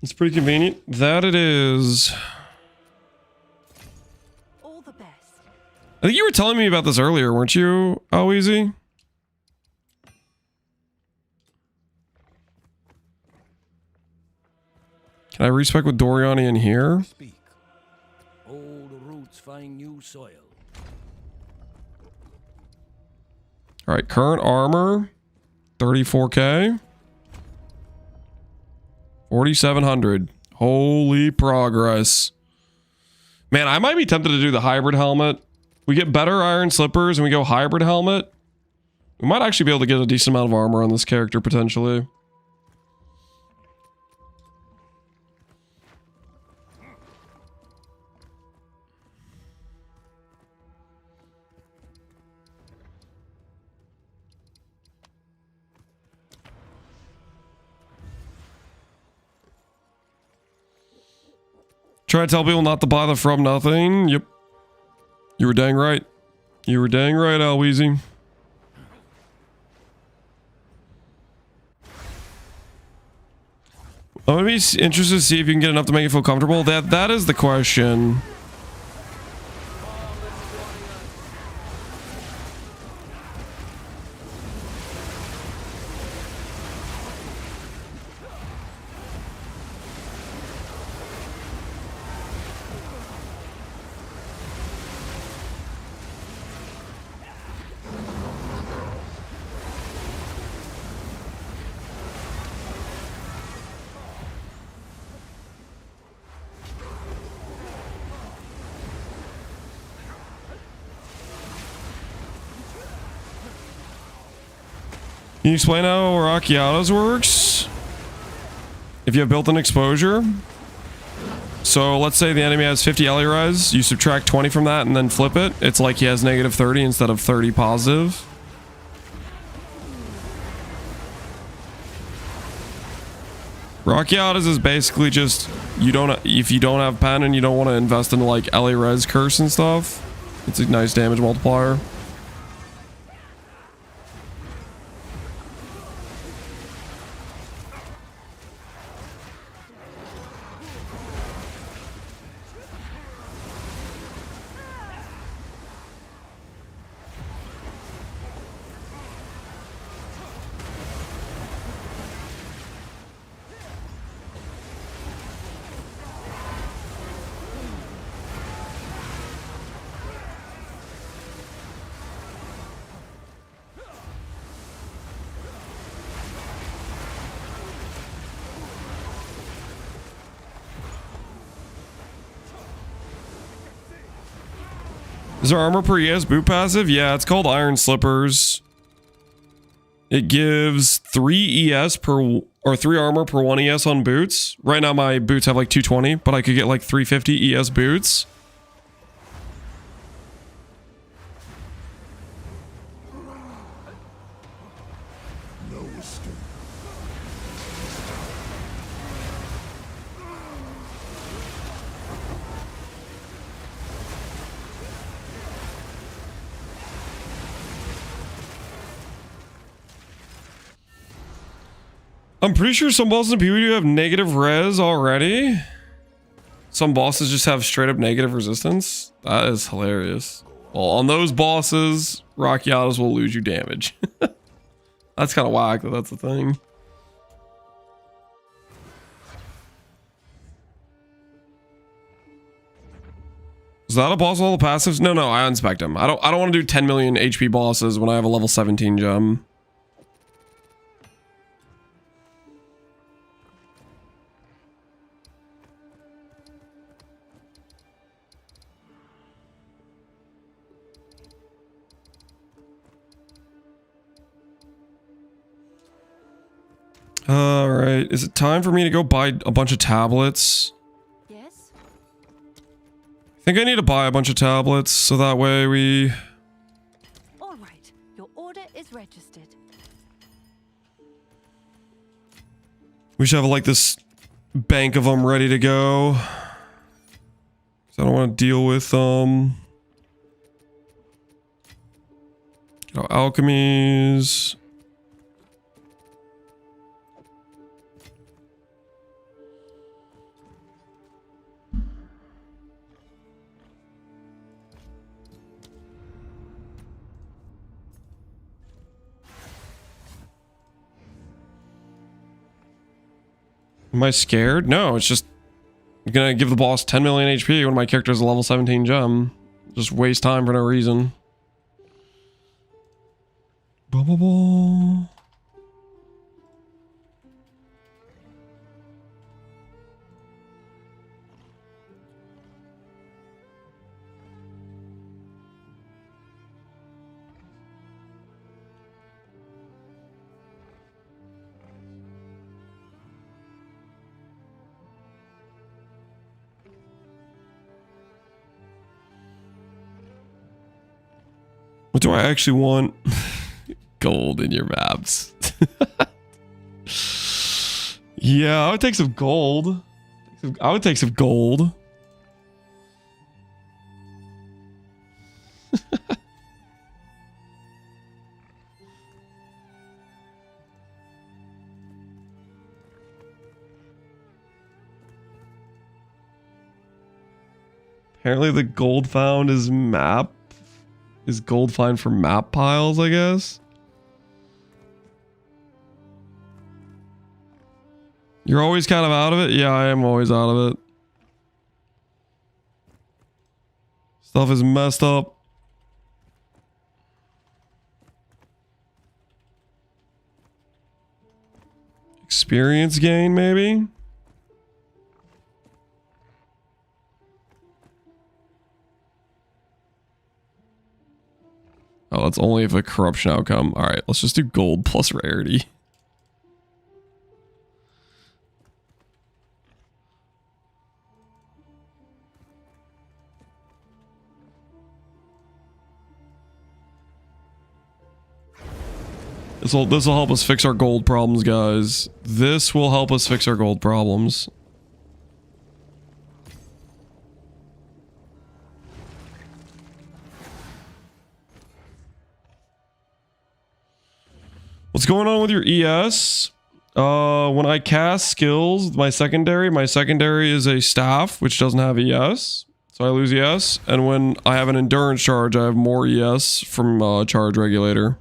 It's pretty convenient. That it is. All the best. I think you were telling me about this earlier, weren't you, Oh Easy? Can I respec with Doriani in here? Speak. Old roots find new soil. All right, current armor, 34k. 4,700. Holy progress. Man, I might be tempted to do the hybrid helmet. We get better iron slippers and we go hybrid helmet. We might actually be able to get a decent amount of armor on this character potentially. Try to tell people not to buy the From Nothing. Yep. You were dang right. You were dang right, Alweezy. I'm gonna be interested to see if you can get enough to make you feel comfortable. That is the question. Can you explain how Rakiatos works? If you have built-in exposure. So let's say the enemy has 50 Ellie res, you subtract 20 from that and then flip it. It's like he has negative 30 instead of 30 positive. Rakiatos is basically just, if you don't have pen and you don't want to invest in like Ellie res curse and stuff, it's a nice damage multiplier. Is there armor per ES boot passive? Yeah, it's called Iron Slippers. It gives 3 ES per, or 3 armor per 1 ES on boots. Right now my boots have like 220, but I could get like 350 ES boots. I'm pretty sure some bosses in PvP have negative res already. Some bosses just have straight up negative resistance. That is hilarious. Well, on those bosses, Rakiatos will lose you damage. That's kind of whack, but that's the thing. Is that a boss with all the passives? No, I unspec them. I don't want to do 10 million HP bosses when I have a level 17 gem. All right, is it time for me to go buy a bunch of tablets? Yes. I think I need to buy a bunch of tablets so that way we... All right, your order is registered. We should have like this bank of them ready to go. 'Cause I don't want to deal with Am I scared? No, it's just gonna give the boss 10 million HP when my character is a level 17 gem. Just waste time for no reason. Blah. What do I actually want? Gold in your maps. Yeah, I would take some gold. I would take some gold. Apparently the gold found is gold fine for map piles, I guess. You're always kind of out of it? Yeah, I am always out of it. Stuff is messed up. Experience gain, maybe? Oh, that's only if a corruption outcome. Alright, let's just do gold plus rarity. This will help us fix our gold problems, guys. This will help us fix our gold problems. What's going on with your ES? When I cast skills, my secondary is a staff, which doesn't have ES. So I lose ES. And when I have an endurance charge, I have more ES from charge regulator.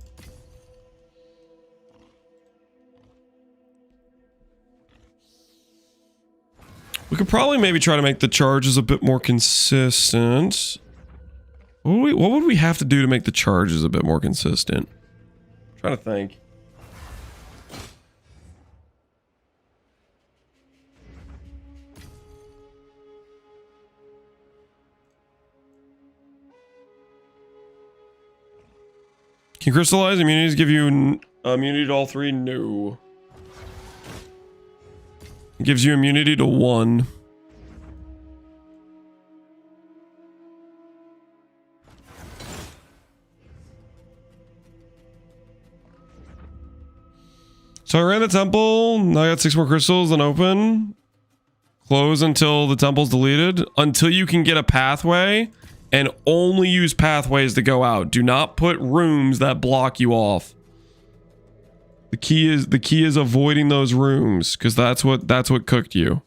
We could probably maybe try to make the charges a bit more consistent. What would we have to do to make the charges a bit more consistent? I'm trying to think. Can crystallize immunities give you immunity to all three? No. It gives you immunity to one. So I ran the temple. Now I got 6 more crystals and open. Close until the temple's deleted. Until you can get a pathway. And only use pathways to go out. Do not put rooms that block you off. The key is avoiding those rooms, because that's what cooked you.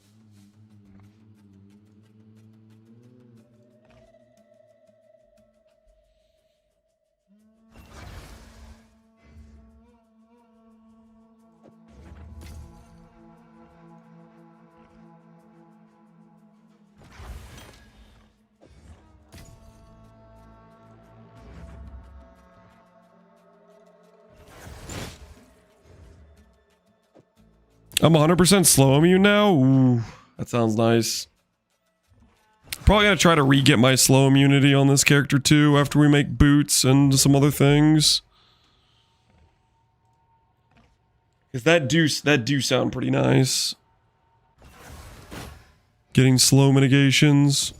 I'm 100% slow immune now. Ooh, that sounds nice. Probably gotta try to re-get my slow immunity on this character too after we make boots and some other things. Because that do sound pretty nice. Getting slow mitigations.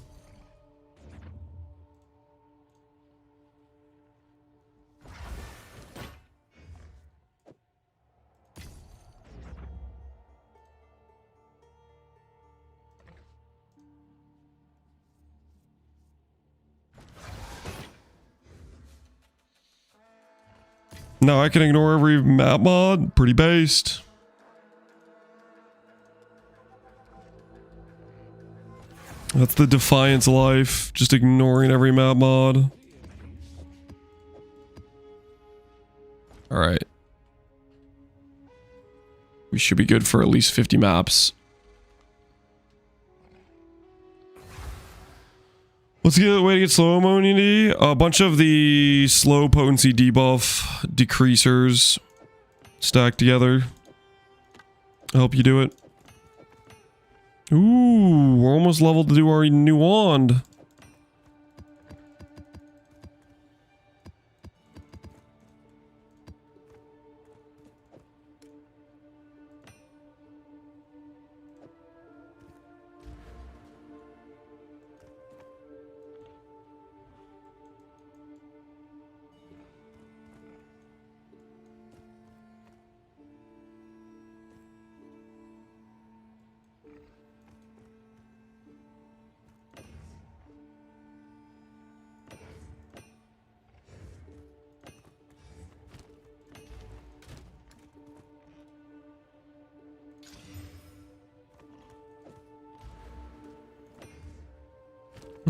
No, I can ignore every map mod. Pretty based. That's the Defiance life. Just ignoring every map mod. Alright. We should be good for at least 50 maps. What's the way to get slow-mo, NieNie? A bunch of the slow potency debuff decreasers stacked together. I'll help you do it. Ooh, we're almost leveled to do our new wand.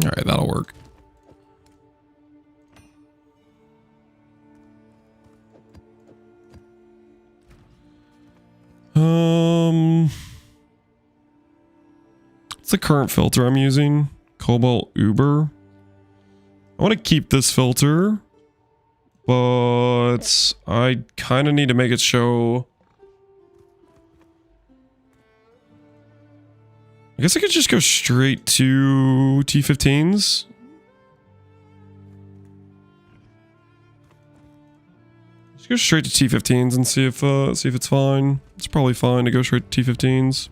All right, that'll work. What's the current filter I'm using? Cobalt Uber. I want to keep this filter, but I kind of need to make it show. I guess I could just go straight to T15s. Just go straight to T15s and see if it's fine. It's probably fine to go straight to T15s.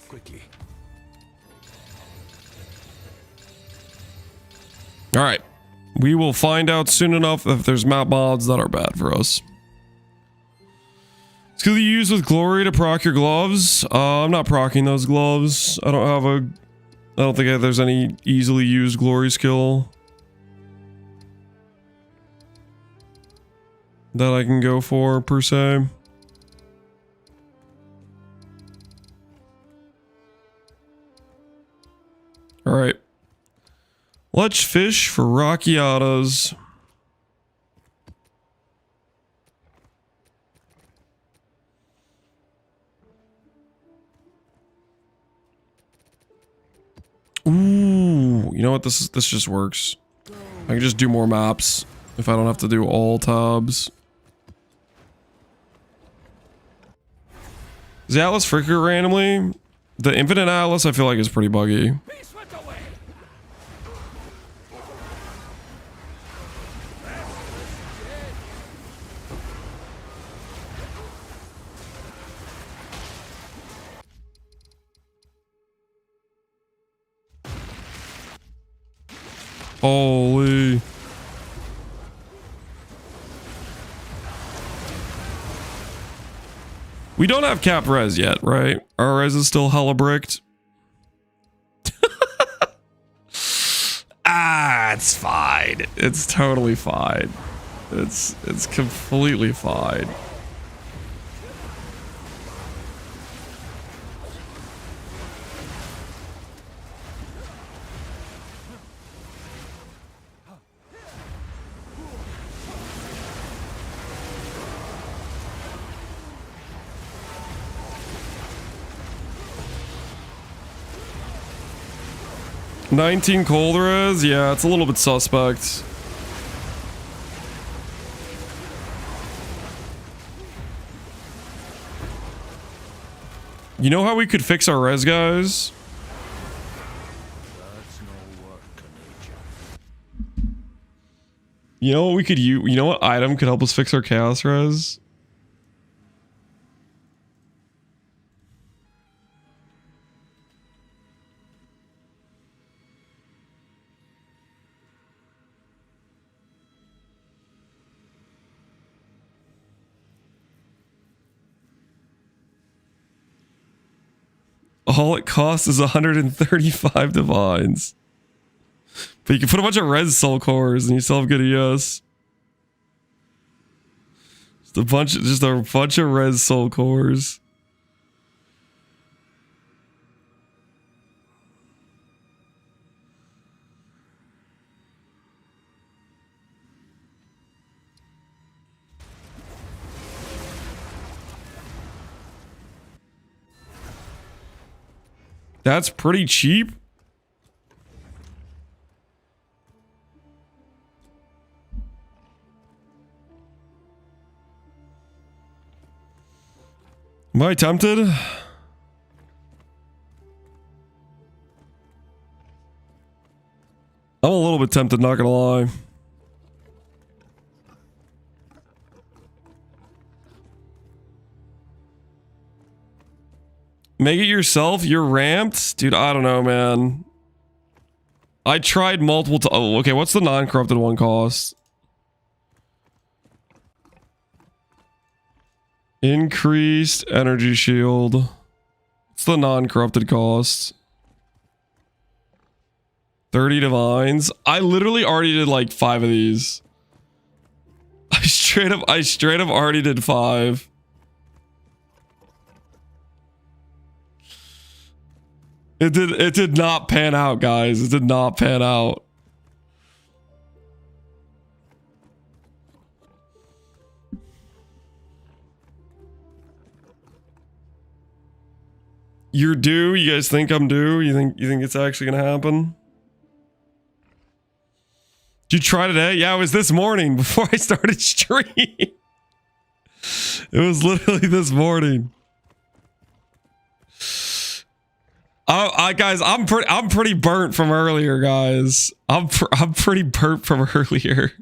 Quickly. All right. We will find out soon enough if there's map mods that are bad for us. Skill you use with glory to proc your gloves. I'm not procking those gloves. I don't think there's any easily used glory skill that I can go for per se. All right. Let's fish for Rockiatas. Ooh, you know what? This just works. I can just do more maps if I don't have to do all tabs. Is the Atlas flicker randomly? The Infinite Atlas I feel like is pretty buggy. Holy. We don't have cap res yet, right? Our res is still hella bricked. It's fine. It's totally fine. It's completely fine. $19 cold res? Yeah, it's a little bit suspect. You know how we could fix our res, guys? You know what we could use? You know what item could help us fix our chaos res? All it costs is 135 divines. But you can put a bunch of res soul cores and you still have good ES. Just a bunch of res soul cores. That's pretty cheap. Am I tempted? I'm a little bit tempted, not gonna lie. Make it yourself? You're ramped? Dude, I don't know, man. I tried multiple times. Oh, okay, what's the non-corrupted one cost? Increased energy shield. What's the non-corrupted cost? 30 divines. I literally already did like 5 of these. I straight up already did 5. It did not pan out, guys. It did not pan out. You're due? You guys think I'm due? You think it's actually gonna happen? Did you try today? Yeah, it was this morning before I started stream. It was literally this morning. Guys, I'm pretty burnt from earlier, guys. I'm pretty burnt from earlier.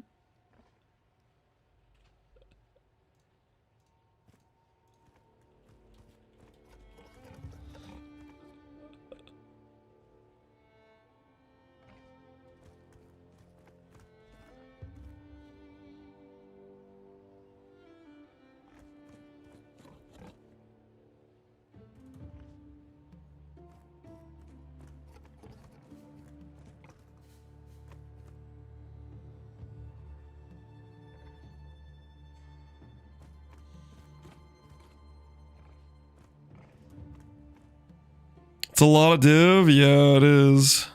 It's a lot of div. Yeah, it is.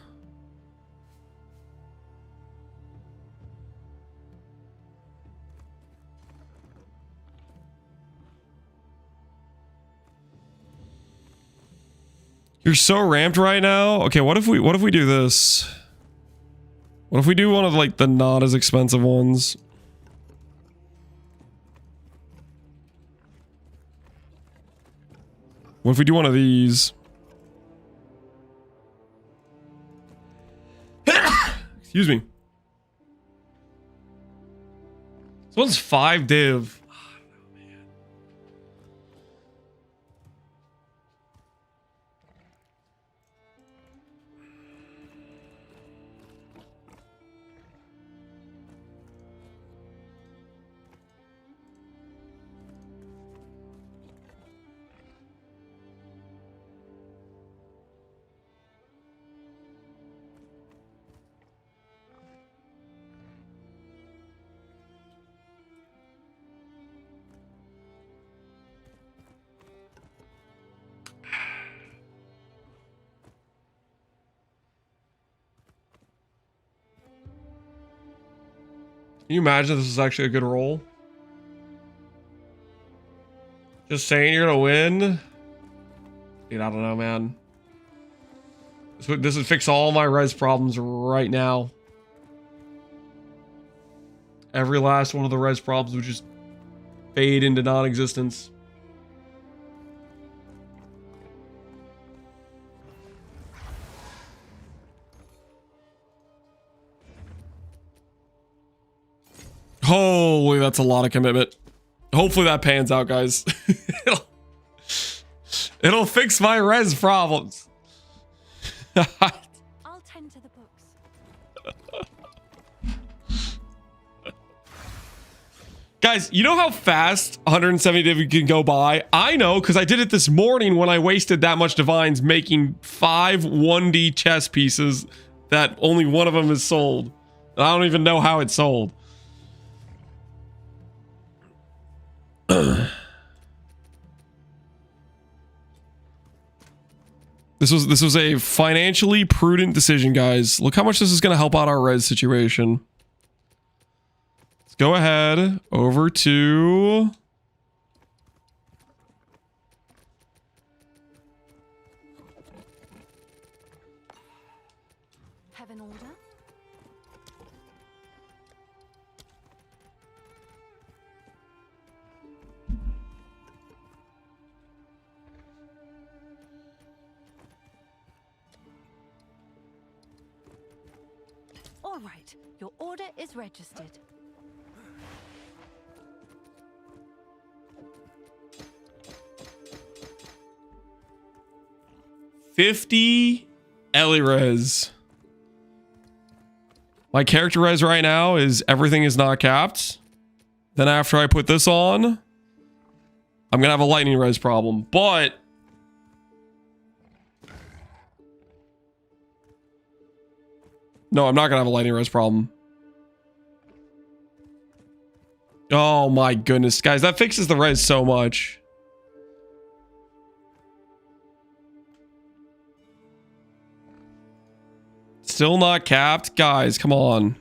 You're so ramped right now. Okay, what if we do this? What if we do one of like the not as expensive ones? What if we do one of these? Excuse me. This one's 5 div. Can you imagine this is actually a good roll? Just saying you're gonna win? Dude, I don't know, man. This would fix all my res problems right now. Every last one of the res problems would just fade into non-existence. Holy, that's a lot of commitment. Hopefully that pans out, guys. It'll fix my res problems. I'll tend to the books. Guys, you know how fast 170 div can go by? I know, because I did it this morning when I wasted that much divines making 5 1D chess pieces that only one of them is sold. I don't even know how it's sold. This was a financially prudent decision, guys. Look how much this is going to help out our res situation. Let's go ahead over to All right, your order is registered. $50 Elirez. My character res right now is everything is not capped. Then after I put this on, I'm gonna have a lightning res problem. But no, I'm not gonna have a lightning res problem. Oh my goodness, guys, that fixes the res so much. Still not capped? Guys, come on.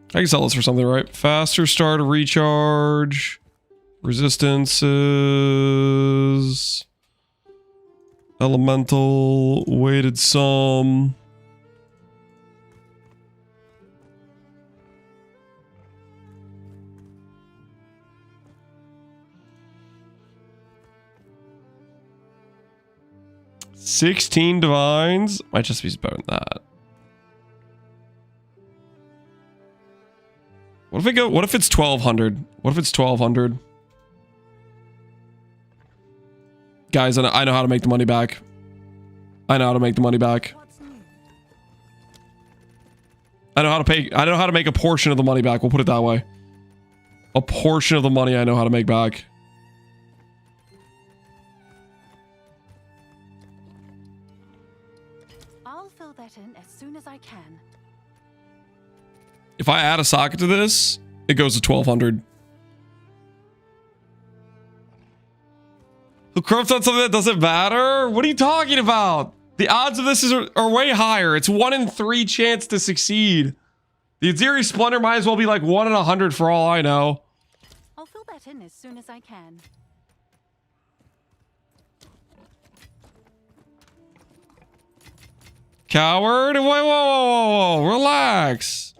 I can sell this for something, right? Faster start of recharge. Resistances. Elemental. Weighted sum. $16 divines. Might just be better than that. What if it's 1200? What if it's 1200? Guys, I know how to make the money back. I know how to make the money back. I know how to pay. I know how to make a portion of the money back. We'll put it that way. A portion of the money I know how to make back. I'll fill that in as soon as I can. If I add a socket to this, it goes to 1200. Who corrupts on something that doesn't matter? What are you talking about? The odds of this are way higher. It's 1 in 3 chance to succeed. The Aziri Splendor might as well be like 1 in 100 for all I know. I'll fill that in as soon as I can. Coward? Whoa, whoa, whoa, whoa, relax.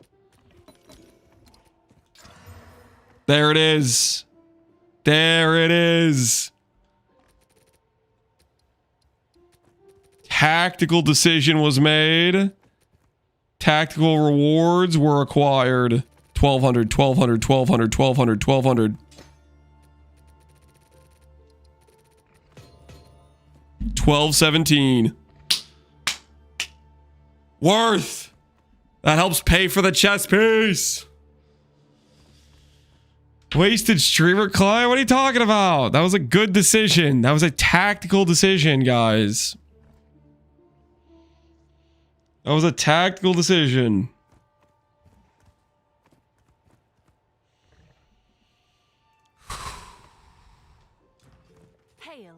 There it is. There it is. Tactical decision was made. Tactical rewards were acquired. 1200, 1200, 1200, 1200, 1200. 1217. Worth. That helps pay for the chess piece. Wasted streamer client? What are you talking about? That was a good decision. That was a tactical decision, guys. That was a tactical decision. Hail.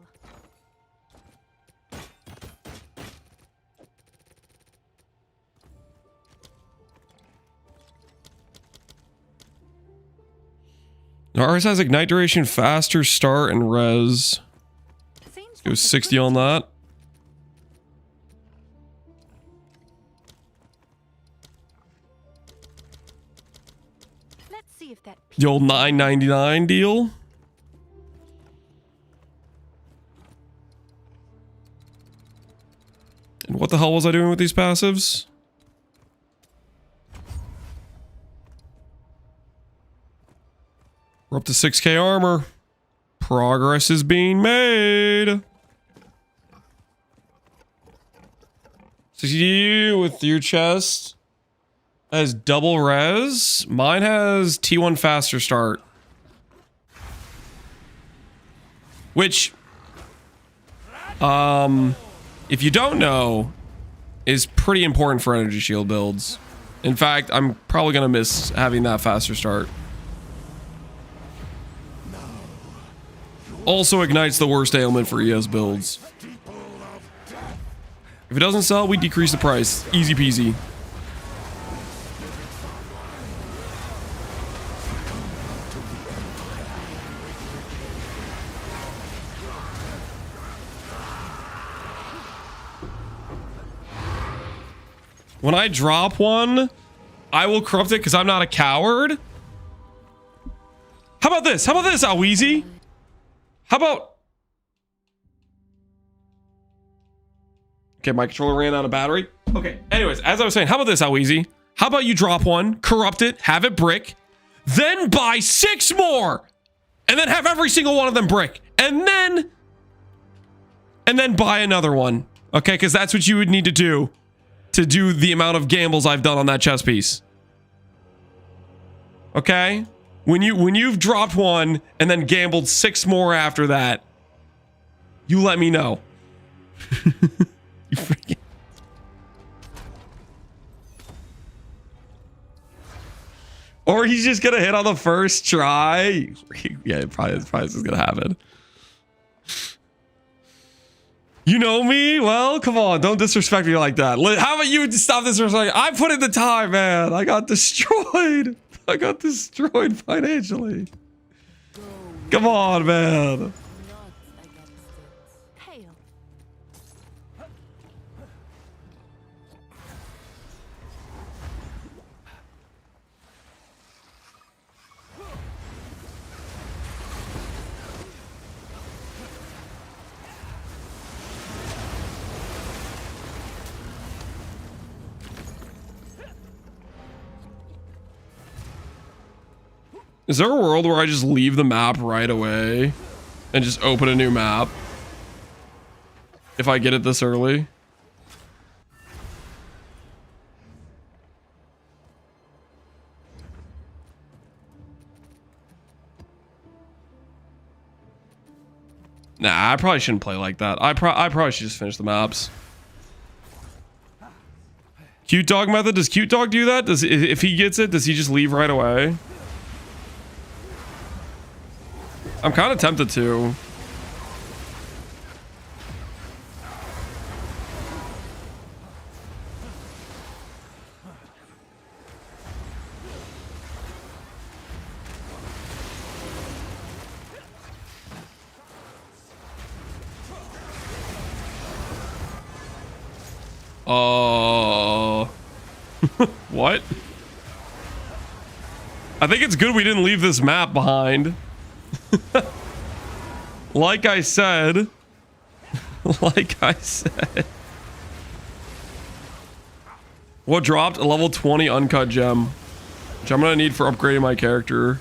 Now ours has ignite duration, faster start, and res. It was 60 on that. Let's see if that The old $9.99 deal. And what the hell was I doing with these passives? We're up to 6k armor. Progress is being made. So you with your chest has double res. Mine has T1 faster start. Which, if you don't know, is pretty important for energy shield builds. In fact, I'm probably going to miss having that faster start. Also ignites the worst ailment for ES builds. If it doesn't sell, we decrease the price. Easy peasy. When I drop one, I will corrupt it because I'm not a coward. How about this? How about this, Aweezy? How about Okay, my controller ran out of battery. Okay, anyways, as I was saying, how about this, how easy? How about you drop one, corrupt it, have it brick, then buy 6 more, and then have every single one of them brick, and then buy another one. Okay, because that's what you would need to do the amount of gambles I've done on that chess piece. Okay? When you've dropped one and then gambled 6 more after that, you let me know. You freaking... Or he's just gonna hit on the first try. Yeah, it probably is gonna happen. You know me? Well, come on, don't disrespect me like that. How about you stop disrespecting? I put in the time, man. I got destroyed. I got destroyed financially. Come on, man. Is there a world where I just leave the map right away and just open a new map if I get it this early? Nah, I probably shouldn't play like that. I probably should just finish the maps. Cute dog method? Does cute dog do that? If he gets it, does he just leave right away? I'm kind of tempted to. What? I think it's good we didn't leave this map behind. Like I said. What dropped? A level 20 uncut gem, which I'm gonna need for upgrading my character.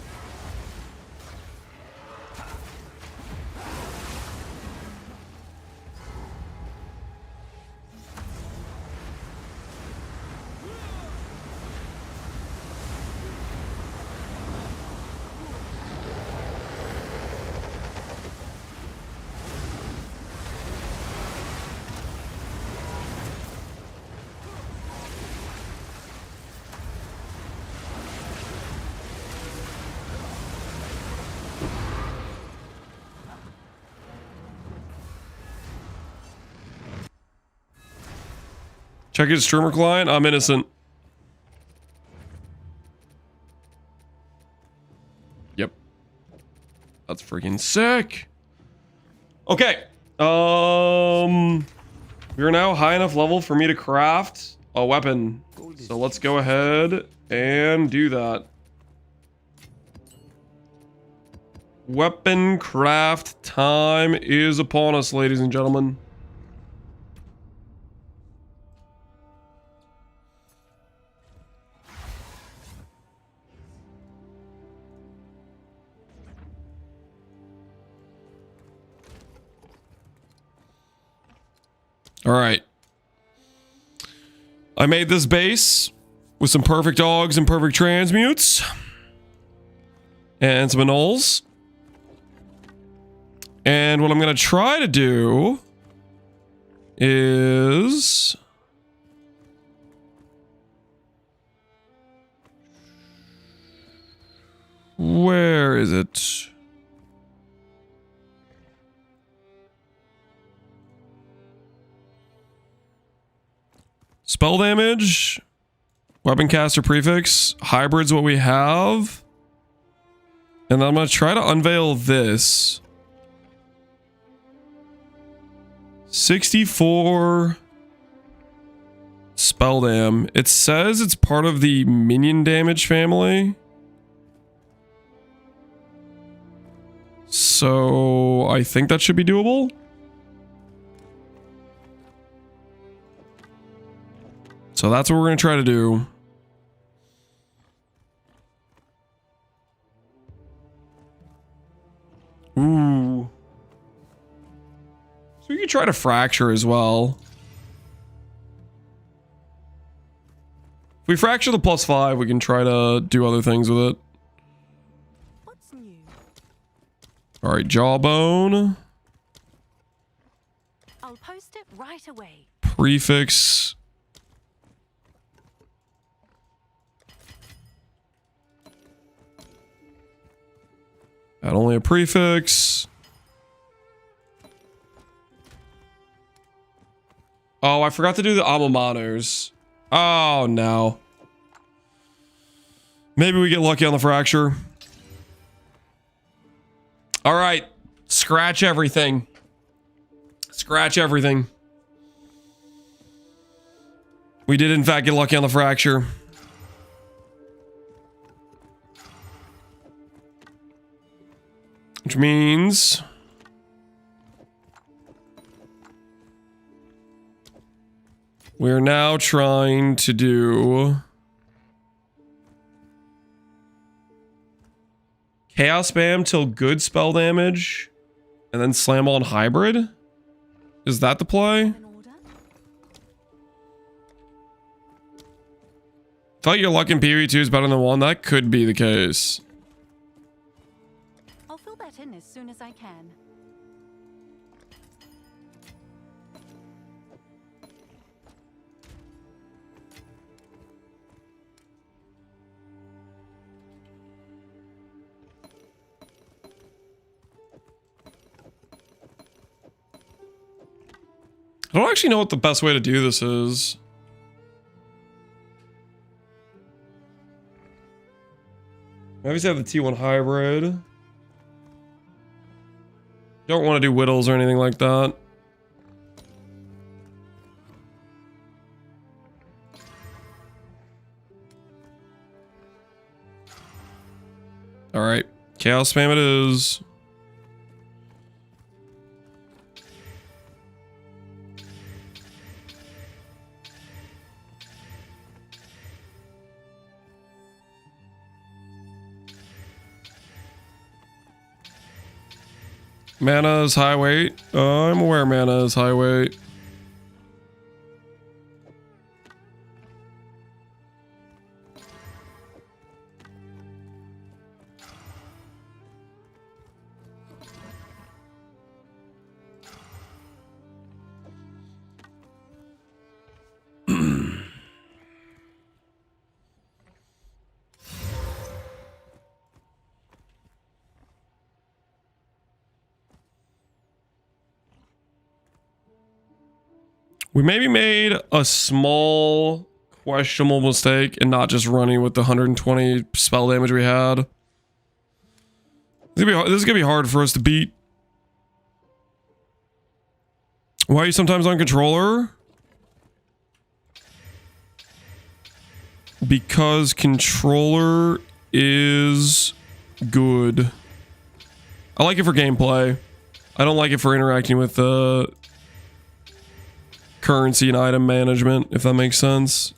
Check his streamer client. I'm innocent. Yep. That's freaking sick. Okay. We're now high enough level for me to craft a weapon. So let's go ahead and do that. Weapon craft time is upon us, ladies and gentlemen. All right. I made this base with some perfect dogs and perfect transmutes. And some annuls. And what I'm going to try to do is... Where is it? Spell damage, weapon caster prefix, hybrid's what we have. And I'm going to try to unveil this. 64 spell dam. It says it's part of the minion damage family. So I think that should be doable. So that's what we're going to try to do. Ooh. So we could try to fracture as well. If we fracture the +5, we can try to do other things with it. What's new? All right, jawbone. I'll post it right away. Prefix. Add only a prefix. Oh, I forgot to do the alma maters. Oh, no. Maybe we get lucky on the fracture. All right. Scratch everything. Scratch everything. We did, in fact, get lucky on the fracture. Which means... we're now trying to do... chaos spam till good spell damage, and then slam on hybrid? Is that the play? Felt your luck in PvE2 is better than 1. That could be the case. I'll fill that in as soon as I can. I don't actually know what the best way to do this is. Obviously have the T1 hybrid. Don't want to do whittles or anything like that. All right, chaos spam it is. Mana is high weight. I'm aware mana is high weight. We maybe made a small questionable mistake in not just running with the 120 spell damage we had. This is gonna be hard for us to beat. Why are you sometimes on controller? Because controller is good. I like it for gameplay. I don't like it for interacting with currency and item management, if that makes sense.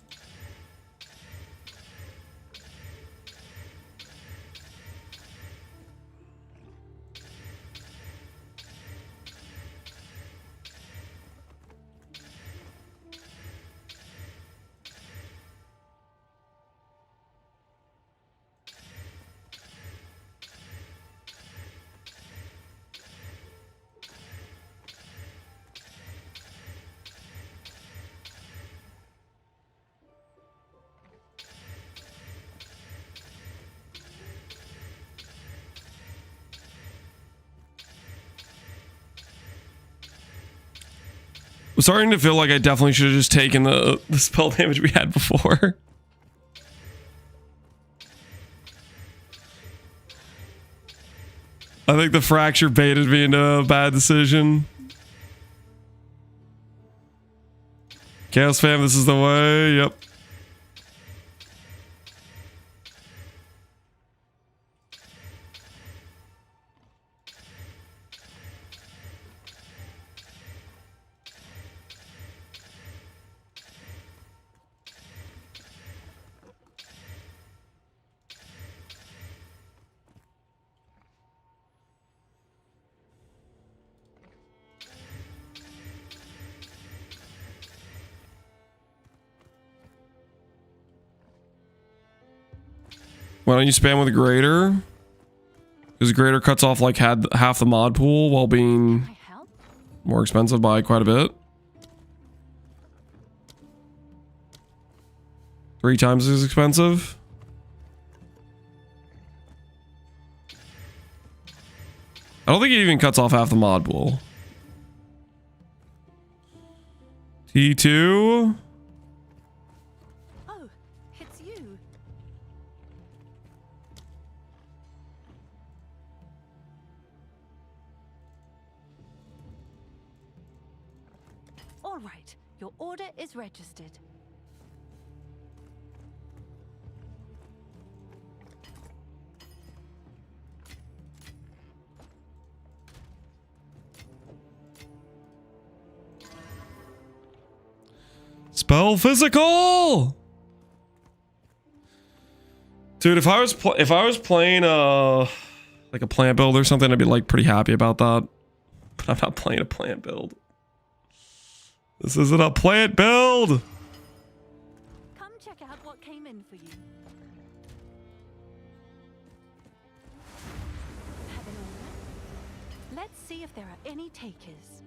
I'm starting to feel like I definitely should have just taken the spell damage we had before. I think the fracture baited me into a bad decision. Chaos fam, this is the way. Yep. Why don't you spam with greater? Because greater cuts off like half the mod pool while being more expensive by quite a bit. 3 times as expensive. I don't think it even cuts off half the mod pool. T2. Oh, it's you. All right, your order is registered. Spell physical. Dude, if I was playing like a plant build or something, I'd be like pretty happy about that. But I'm not playing a plant build. This isn't a plant build. Come check out what came in for you. Have an order? Let's see if there are any takers.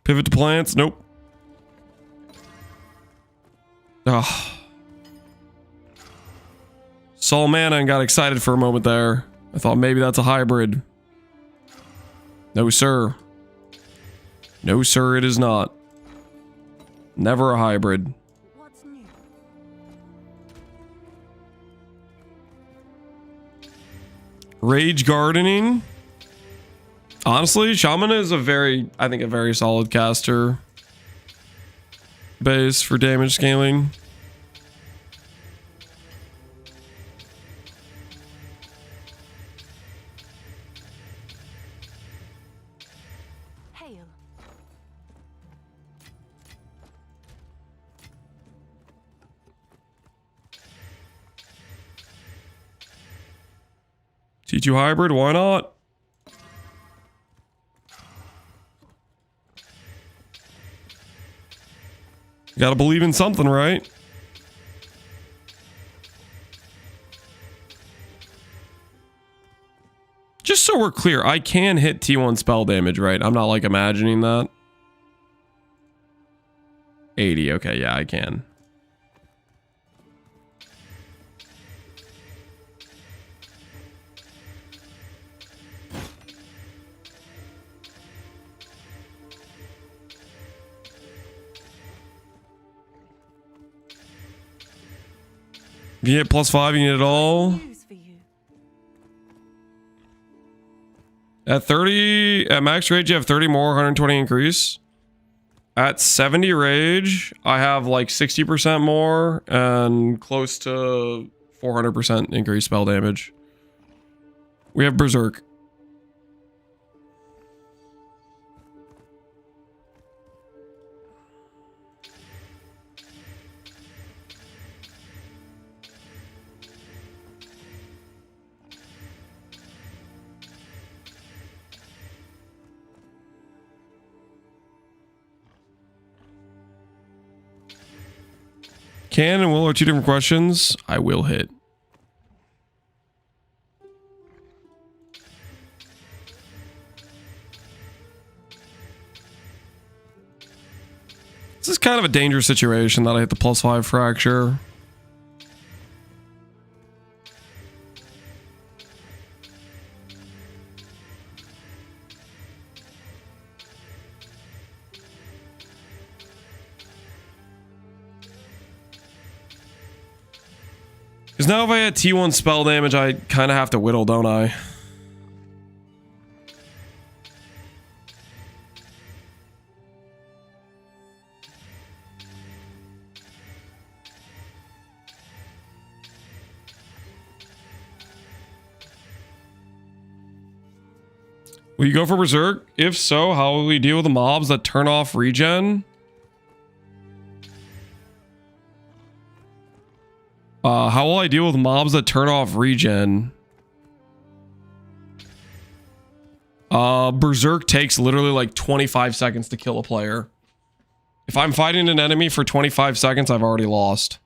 Pivot to plants. Nope. Oh. Saw mana and got excited for a moment there. I thought maybe that's a hybrid. No, sir. No, sir, it is not. Never a hybrid. What's new? Rage gardening. Honestly, Shaman is I think a very solid caster base for damage scaling. Hail. T2 hybrid, why not? Gotta believe in something, right? Just so we're clear, I can hit T1 spell damage, right? I'm not like imagining that. 80, okay, yeah, I can. If you hit +5, you can hit it all. At 30, at max rage, you have 30 more, 120 increase. At 70 rage, I have like 60% more and close to 400% increased spell damage. We have Berserk. Can and will are 2 different questions. I will hit. This is kind of a dangerous situation that I hit the +5 fracture. Because now if I hit T1 spell damage, I kind of have to whittle, don't I? Will you go for Berserk? If so, how will we deal with the mobs that turn off regen? How will I deal with mobs that turn off regen? Berserk takes literally like 25 seconds to kill a player. If I'm fighting an enemy for 25 seconds, I've already lost.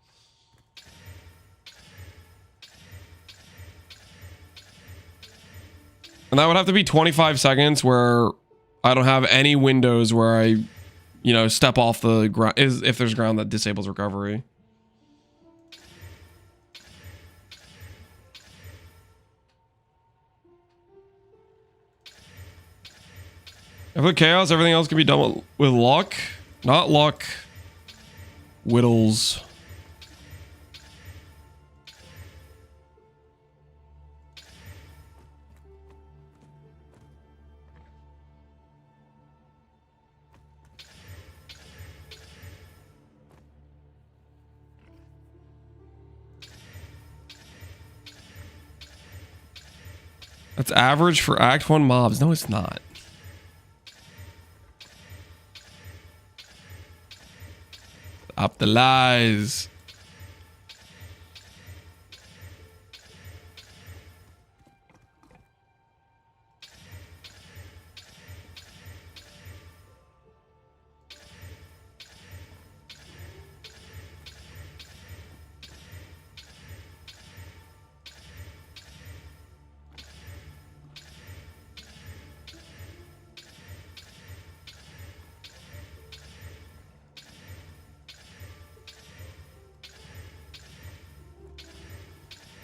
And that would have to be 25 seconds where I don't have any windows where I, you know, step off the ground, if there's ground that disables recovery. If with chaos, everything else can be done with luck. Not luck. Whittles. That's average for Act 1 mobs. No, it's not. Up the lies.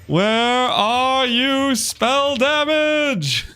Where are you, spell damage?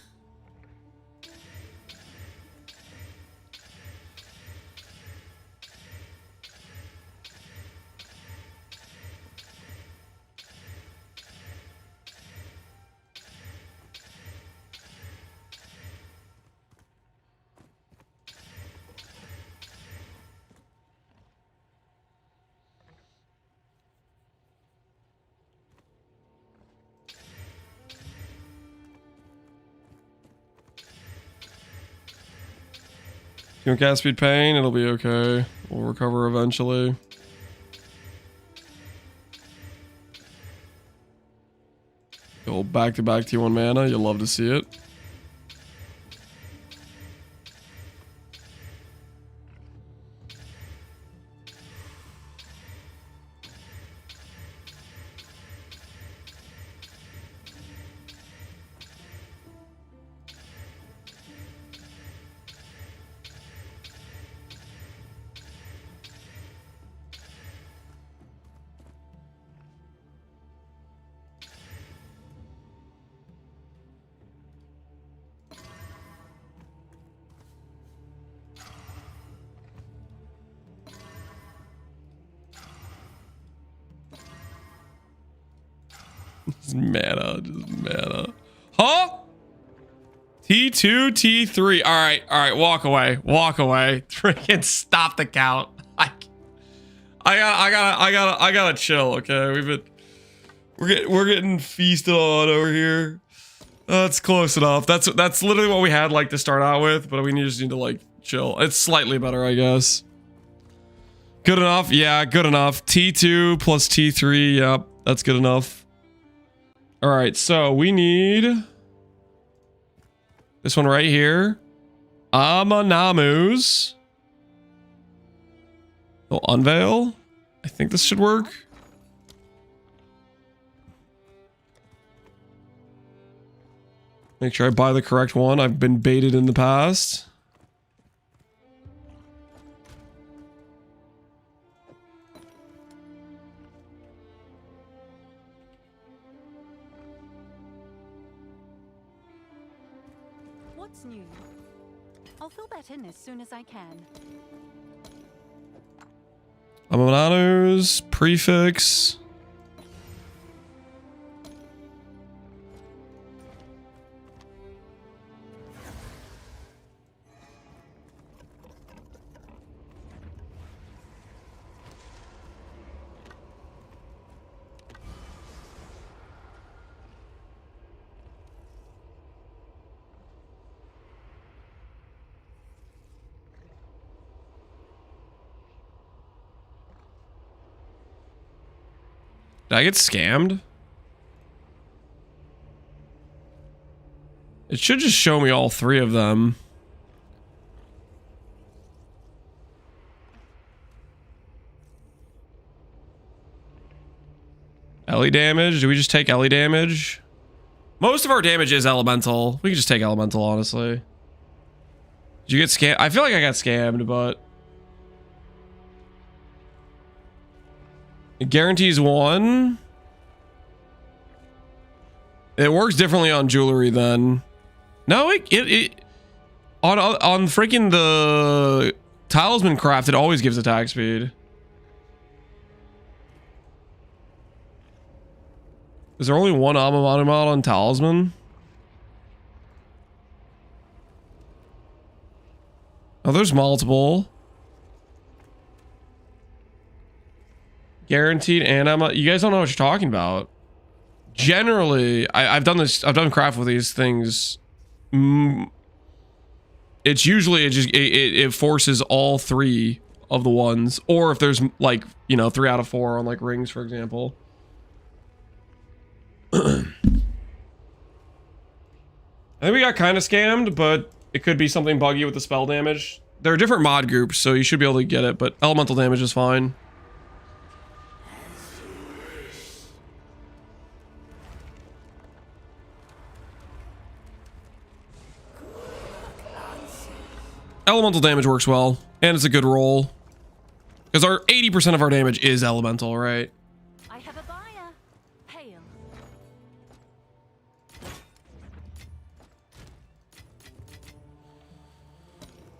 You can cast speed pain, it'll be okay. We'll recover eventually. Go back to T1 mana, you'll love to see it. Just mana. Huh? T2, T3. All right, walk away. Freaking stop the count. I gotta chill, okay? We're getting feasted on over here. That's close enough. That's literally what we had like to start out with, but we just need to like chill. It's slightly better, I guess. Good enough? Yeah, good enough. T2 plus T3. Yep, that's good enough. All right, so we need this one right here. Amanamus. We'll unveil. I think this should work. Make sure I buy the correct one. I've been baited in the past. What's new? I'll fill that in as soon as I can. Amanamus, prefix. Did I get scammed? It should just show me all 3 of them. Ellie damage? Do we just take Ellie damage? Most of our damage is elemental. We can just take elemental, honestly. Did you get scammed? I feel like I got scammed, but... It guarantees 1. It works differently on jewelry then. No, it on freaking the talisman craft, it always gives attack speed. Is there only one Amamani mod on talisman? Oh, there's multiple. Guaranteed and you guys don't know what you're talking about. Generally, I've done craft with these things. It's usually it forces all 3 of the ones, or if there's like, you know, 3 out of 4 on like rings, for example. I think we got kind of scammed, but it could be something buggy with the spell damage. There are different mod groups, so you should be able to get it, but elemental damage is fine. Elemental damage works well, and it's a good roll. Because our 80% of our damage is elemental, right? I have a buyer. Hail.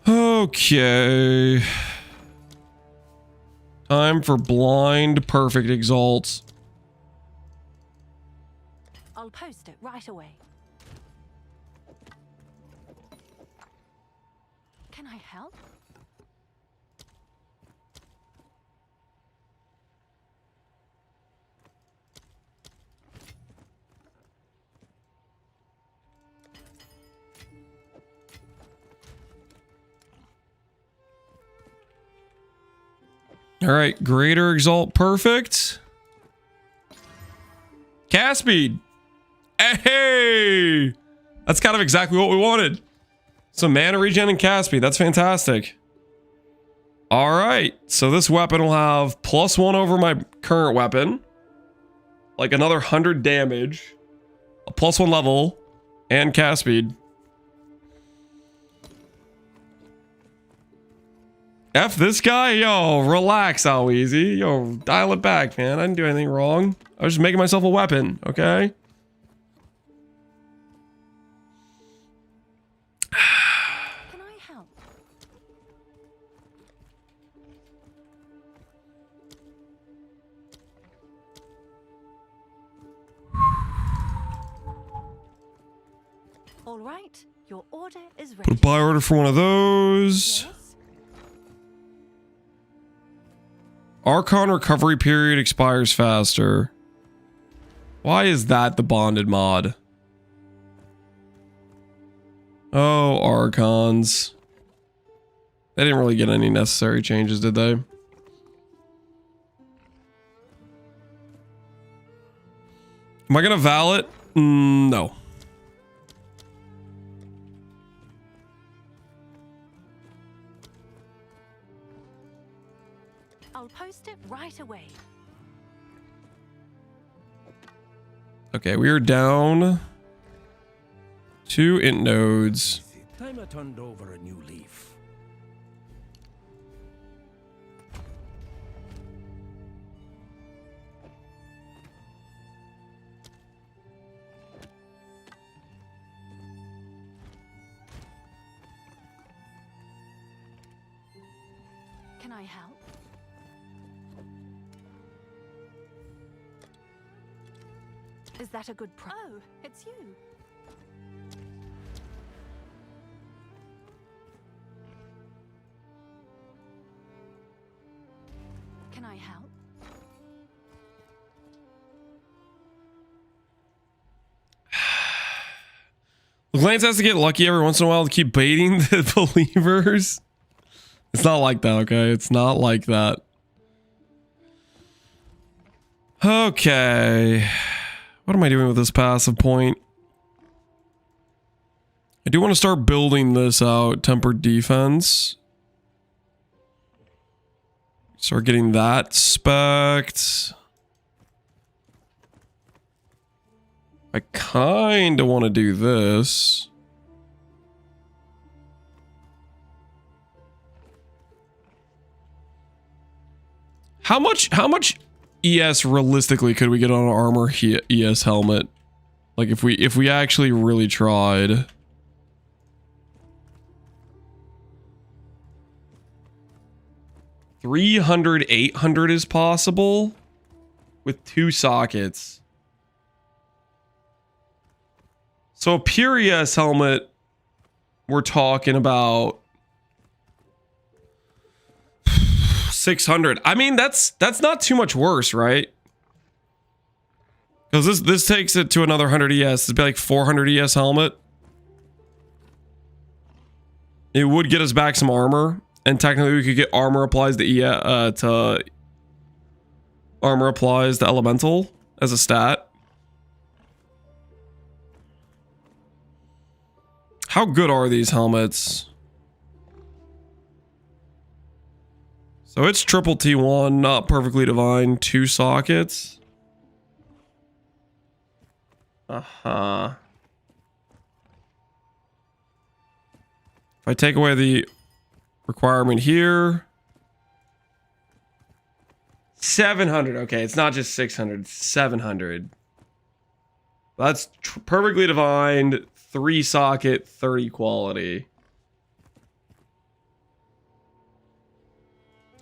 Okay. Time for blind perfect exalt. I'll post it right away. Can I help? All right, greater exalt perfect. Cast speed. Hey, that's kind of exactly what we wanted. Some mana regen and cast speed. That's fantastic. All right, so this weapon will have +1 over my current weapon, like another 100 damage, a +1 level, and cast speed. F this guy? Yo, relax, how easy. Yo, dial it back, man. I didn't do anything wrong. I was just making myself a weapon, okay? Can I help? All right, your order is ready. Put a buy order for one of those. Yes? Archon recovery period expires faster. Why is that the bonded mod? Oh, Archons. They didn't really get any necessary changes, did they? Am I gonna val it? No. I'll post it right away. Okay, we are down 2 int nodes. Time I turned over a new leaf. Can I help? Is that a good pro? Oh, it's you. Can I help? Lance has to get lucky every once in a while to keep baiting the believers. It's not like that, okay? It's not like that. Okay. What am I doing with this passive point? I do want to start building this out. Tempered defense. Start getting that spec'd. I kind of want to do this. How much ES realistically could we get on an armor ES helmet? Like if we actually really tried. $300, $800 is possible with 2 sockets. So a pure ES helmet, we're talking about 600. I mean, that's not too much worse, right? Because this takes it to another 100 ES. It'd be like 400 ES helmet. It would get us back some armor, and technically we could get armor applies to armor applies to elemental as a stat. How good are these helmets? So it's triple T1, not perfectly divine, 2 sockets. Uh-huh. If I take away the requirement here. 700. Okay, it's not just 600, it's 700. That's perfectly divined, 3 socket, 30 quality.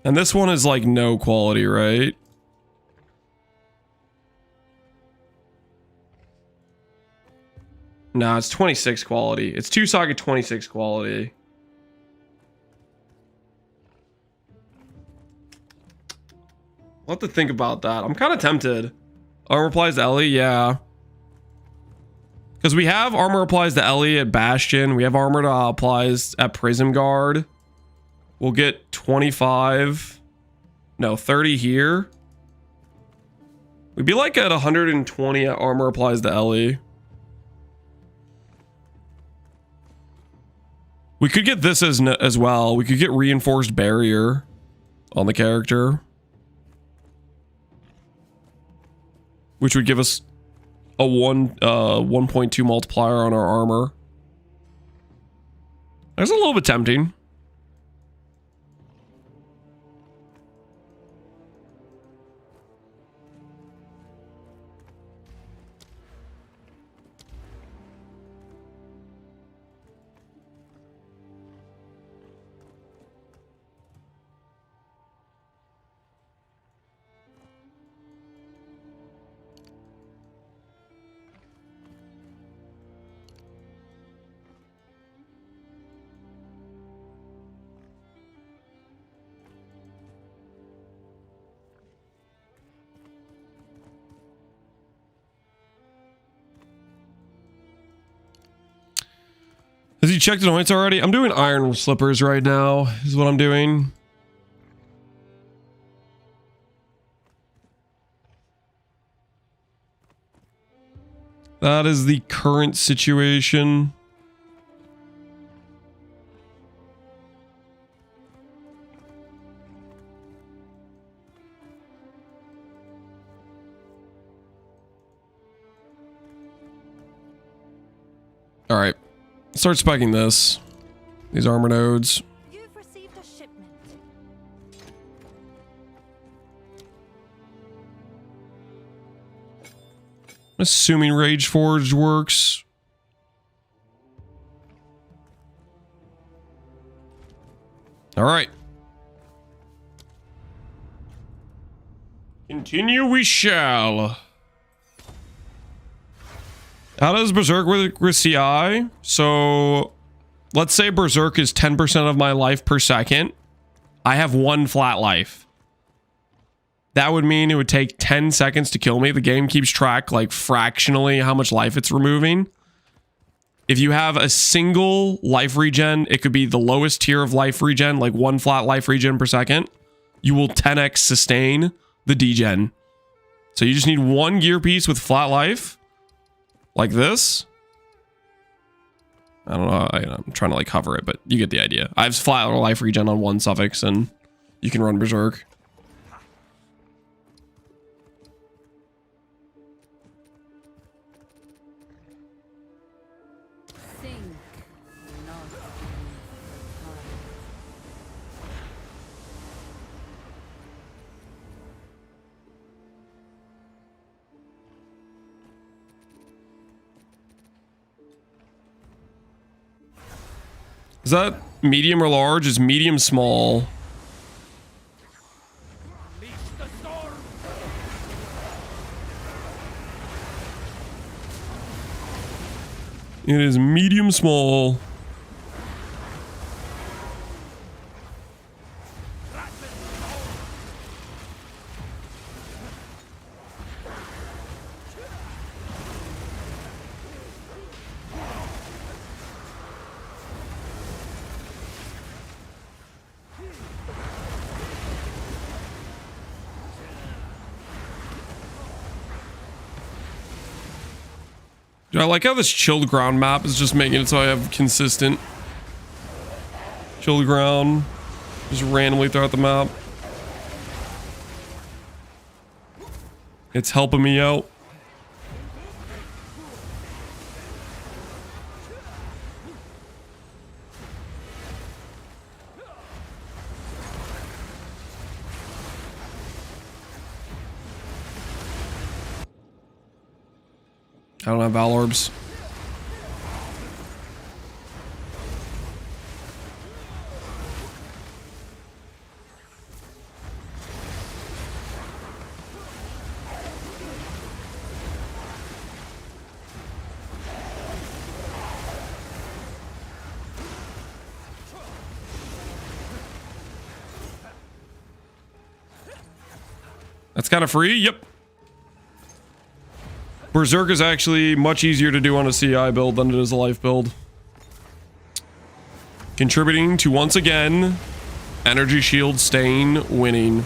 And this one is like no quality, right? No, it's 26 quality. It's 2 socket 26 quality. I'll have to think about that. I'm kind of tempted. Armor applies to Ellie, yeah. Because we have armor applies to Ellie at Bastion. We have armor applies at Prism Guard. We'll get 25. No, 30 here. We'd be like at 120 at armor applies to Ellie. We could get this as well. We could get reinforced barrier on the character, which would give us a 1.2 multiplier on our armor. That's a little bit tempting. Has he checked anoints already? I'm doing iron slippers right now, is what I'm doing. That is the current situation. All right. Start spiking these armor nodes. You've received a shipment. Assuming Rage Forge works. All right. Continue we shall. How does Berserk work with CI? So let's say Berserk is 10% of my life per second. I have 1 flat life. That would mean it would take 10 seconds to kill me. The game keeps track like fractionally how much life it's removing. If you have a single life regen, it could be the lowest tier of life regen, like 1 flat life regen per second. You will 10x sustain the degen. So you just need one gear piece with flat life. Like this. I don't know. I'm trying to like cover it, but you get the idea. I have flat life regen on one suffix and you can run berserk. Is that medium or large? Is medium small? It is medium small. Dude, I like how this chilled ground map is just making it so I have consistent chilled ground just randomly throughout the map. It's helping me out. I don't have Val orbs. That's kind of free. Yep. Berserk is actually much easier to do on a CI build than it is a life build. Contributing to, once again, energy shield stain winning.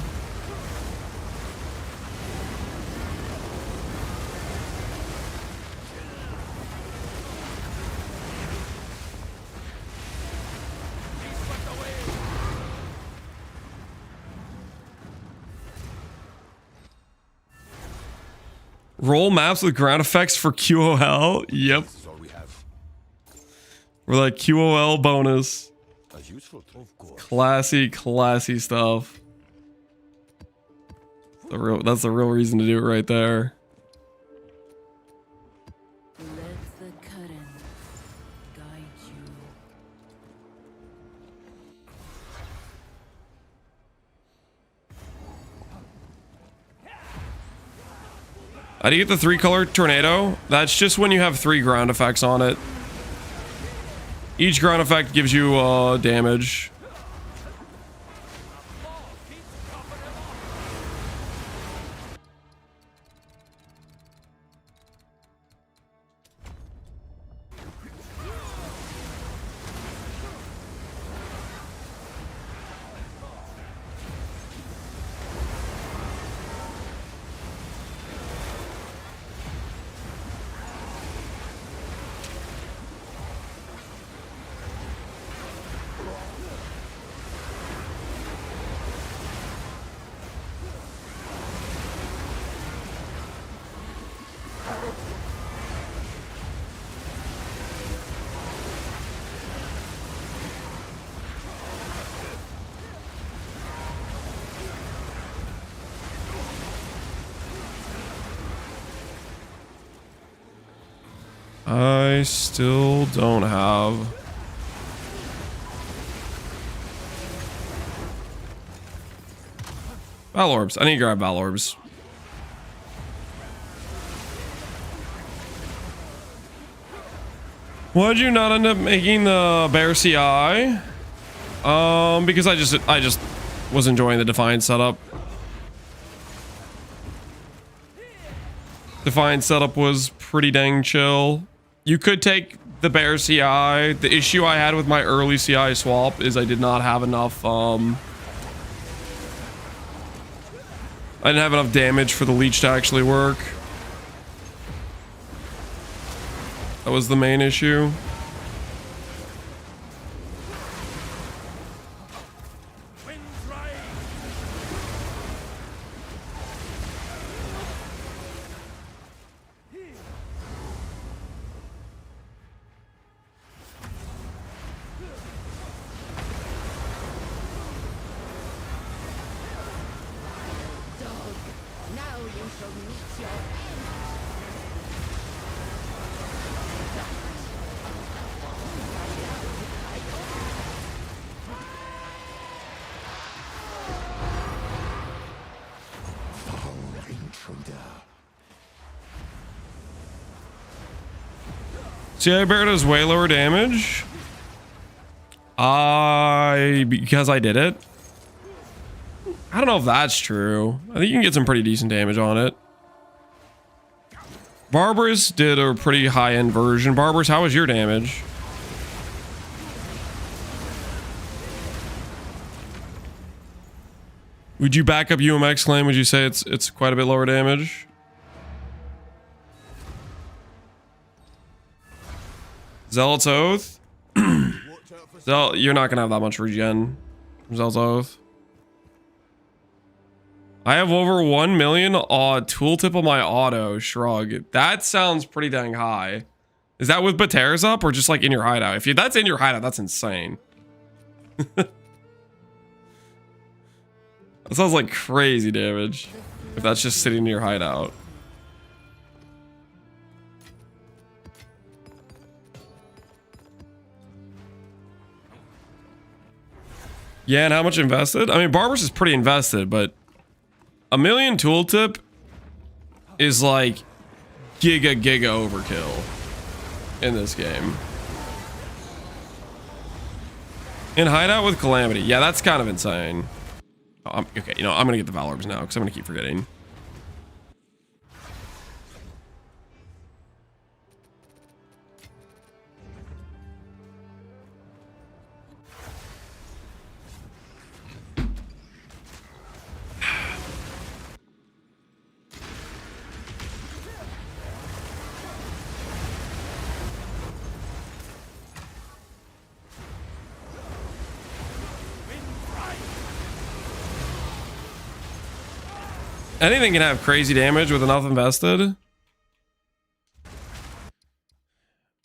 Roll maps with ground effects for QOL. Yep. We're like QOL bonus. Classy stuff. That's the real reason to do it right there. Let the current guide you. How do you get the 3-color tornado? That's just when you have 3 ground effects on it. Each ground effect gives you damage. I still don't have Val orbs. I need to grab Val orbs. Why did you not end up making the bear CI? Because I just was enjoying the Defiant setup. Defiant setup was pretty dang chill. You could take the bear CI. The issue I had with my early CI swap is I did not have enough I didn't have enough damage for the leech to actually work. That was the main issue. CI Bear does way lower damage. Because I did it. I don't know if that's true. I think you can get some pretty decent damage on it. Barbarous did a pretty high-end version. Barbarous, how was your damage? Would you back up UMX claim? Would you say it's quite a bit lower damage? Zealot's Oath? You're not gonna have that much regen. Zealot's Oath. I have over 1 million tooltip on my auto. Shrug. That sounds pretty dang high. Is that with Bater's up or just like in your hideout? If that's in your hideout, that's insane. That sounds like crazy damage. If that's just sitting in your hideout. Yeah, and how much invested? I mean, Barbarous is pretty invested, but 1 million tooltip is like giga overkill in this game. In hideout with Calamity. Yeah, that's kind of insane. Okay, you know, I'm gonna get the Valorbs now because I'm gonna keep forgetting. Anything can have crazy damage with enough invested.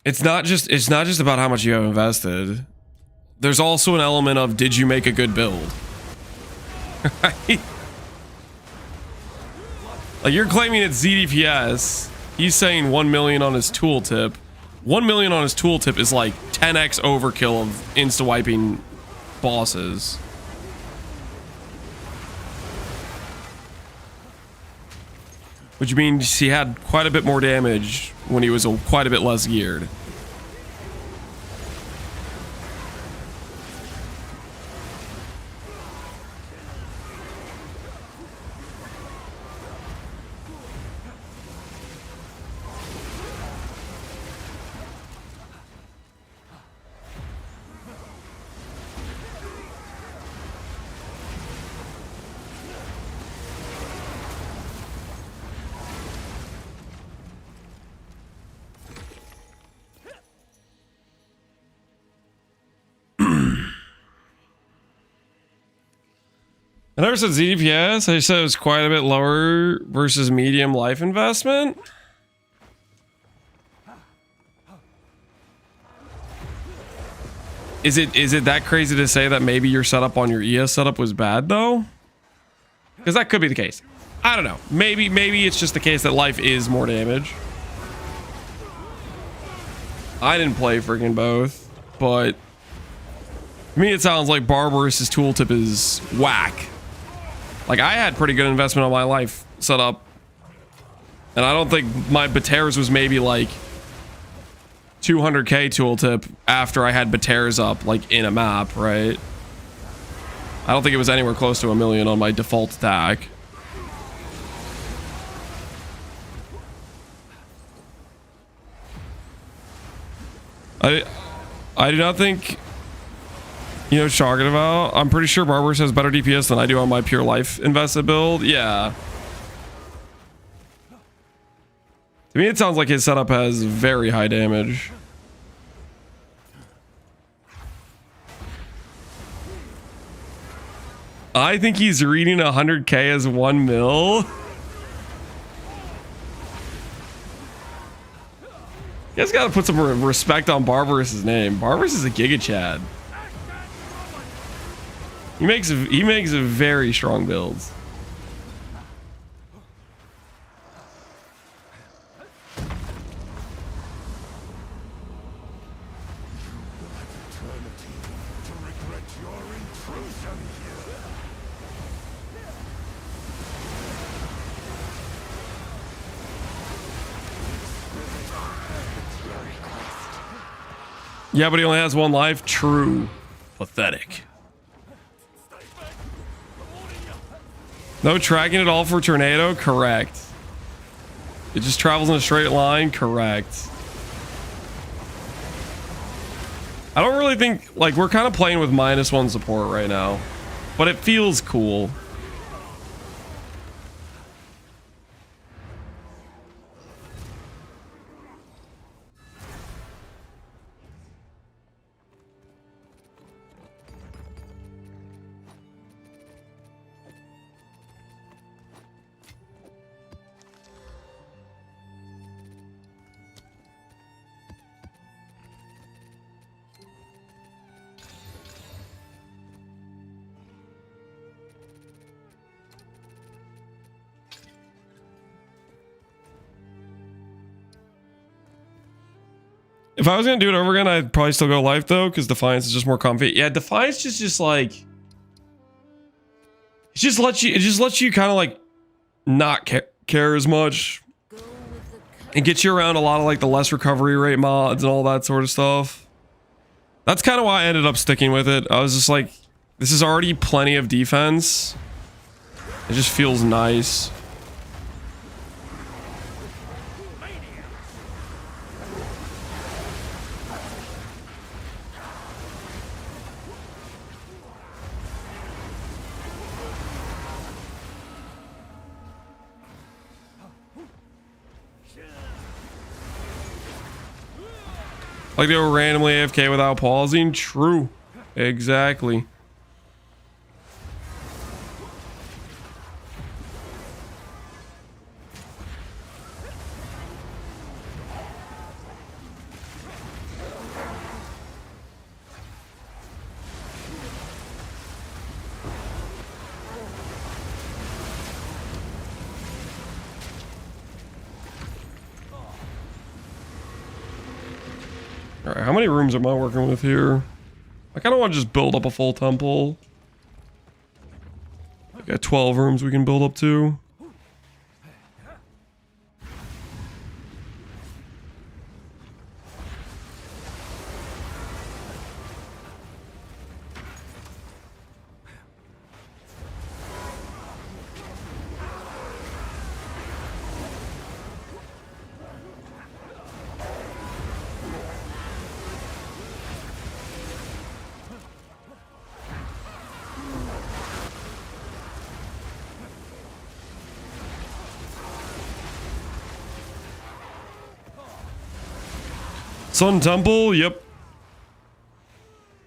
It's not just about how much you have invested. There's also an element of, did you make a good build? Right? Like, you're claiming it's ZDPS. He's saying 1 million on his tooltip. 1 million on his tooltip is like 10x overkill of insta-wiping bosses. Which means he had quite a bit more damage when he was quite a bit less geared. I never said ZDPS. I said it was quite a bit lower versus medium life investment. Is it that crazy to say that maybe your setup on your ES setup was bad though? Because that could be the case. I don't know. Maybe it's just the case that life is more damage. I didn't play freaking both, but to me it sounds like Barbarous's tooltip is whack. Like, I had pretty good investment on my life set up. And I don't think my Bater's was maybe like 200k tooltip after I had Bater's up, like, in a map, right? I don't think it was anywhere close to 1 million on my default attack. I do not think... You know what you're talking about? I'm pretty sure Barbarous has better DPS than I do on my pure life invested build. Yeah. To me, it sounds like his setup has very high damage. I think he's reading 100k as 1 mil. You guys gotta put some respect on Barbarous' name. Barbarous is a Giga Chad. He makes very strong builds. Yeah, but he only has 1 life. True. Pathetic. No tracking at all for Tornado? Correct. It just travels in a straight line? Correct. I don't really think... Like, we're kind of playing with -1 support right now. But it feels cool. If I was gonna do it over again, I'd probably still go life though, because Defiance is just more comfy. Yeah, Defiance just like it just lets you kind of like not care as much. It gets you around a lot of like the less recovery rate mods and all that sort of stuff. That's kind of why I ended up sticking with it. I was just like, this is already plenty of defense. It just feels nice. Like they were randomly AFK without pausing? True. Exactly. Alright, how many rooms am I working with here? I kind of want to just build up a full temple. I got 12 rooms we can build up to. Sun Temple, yep.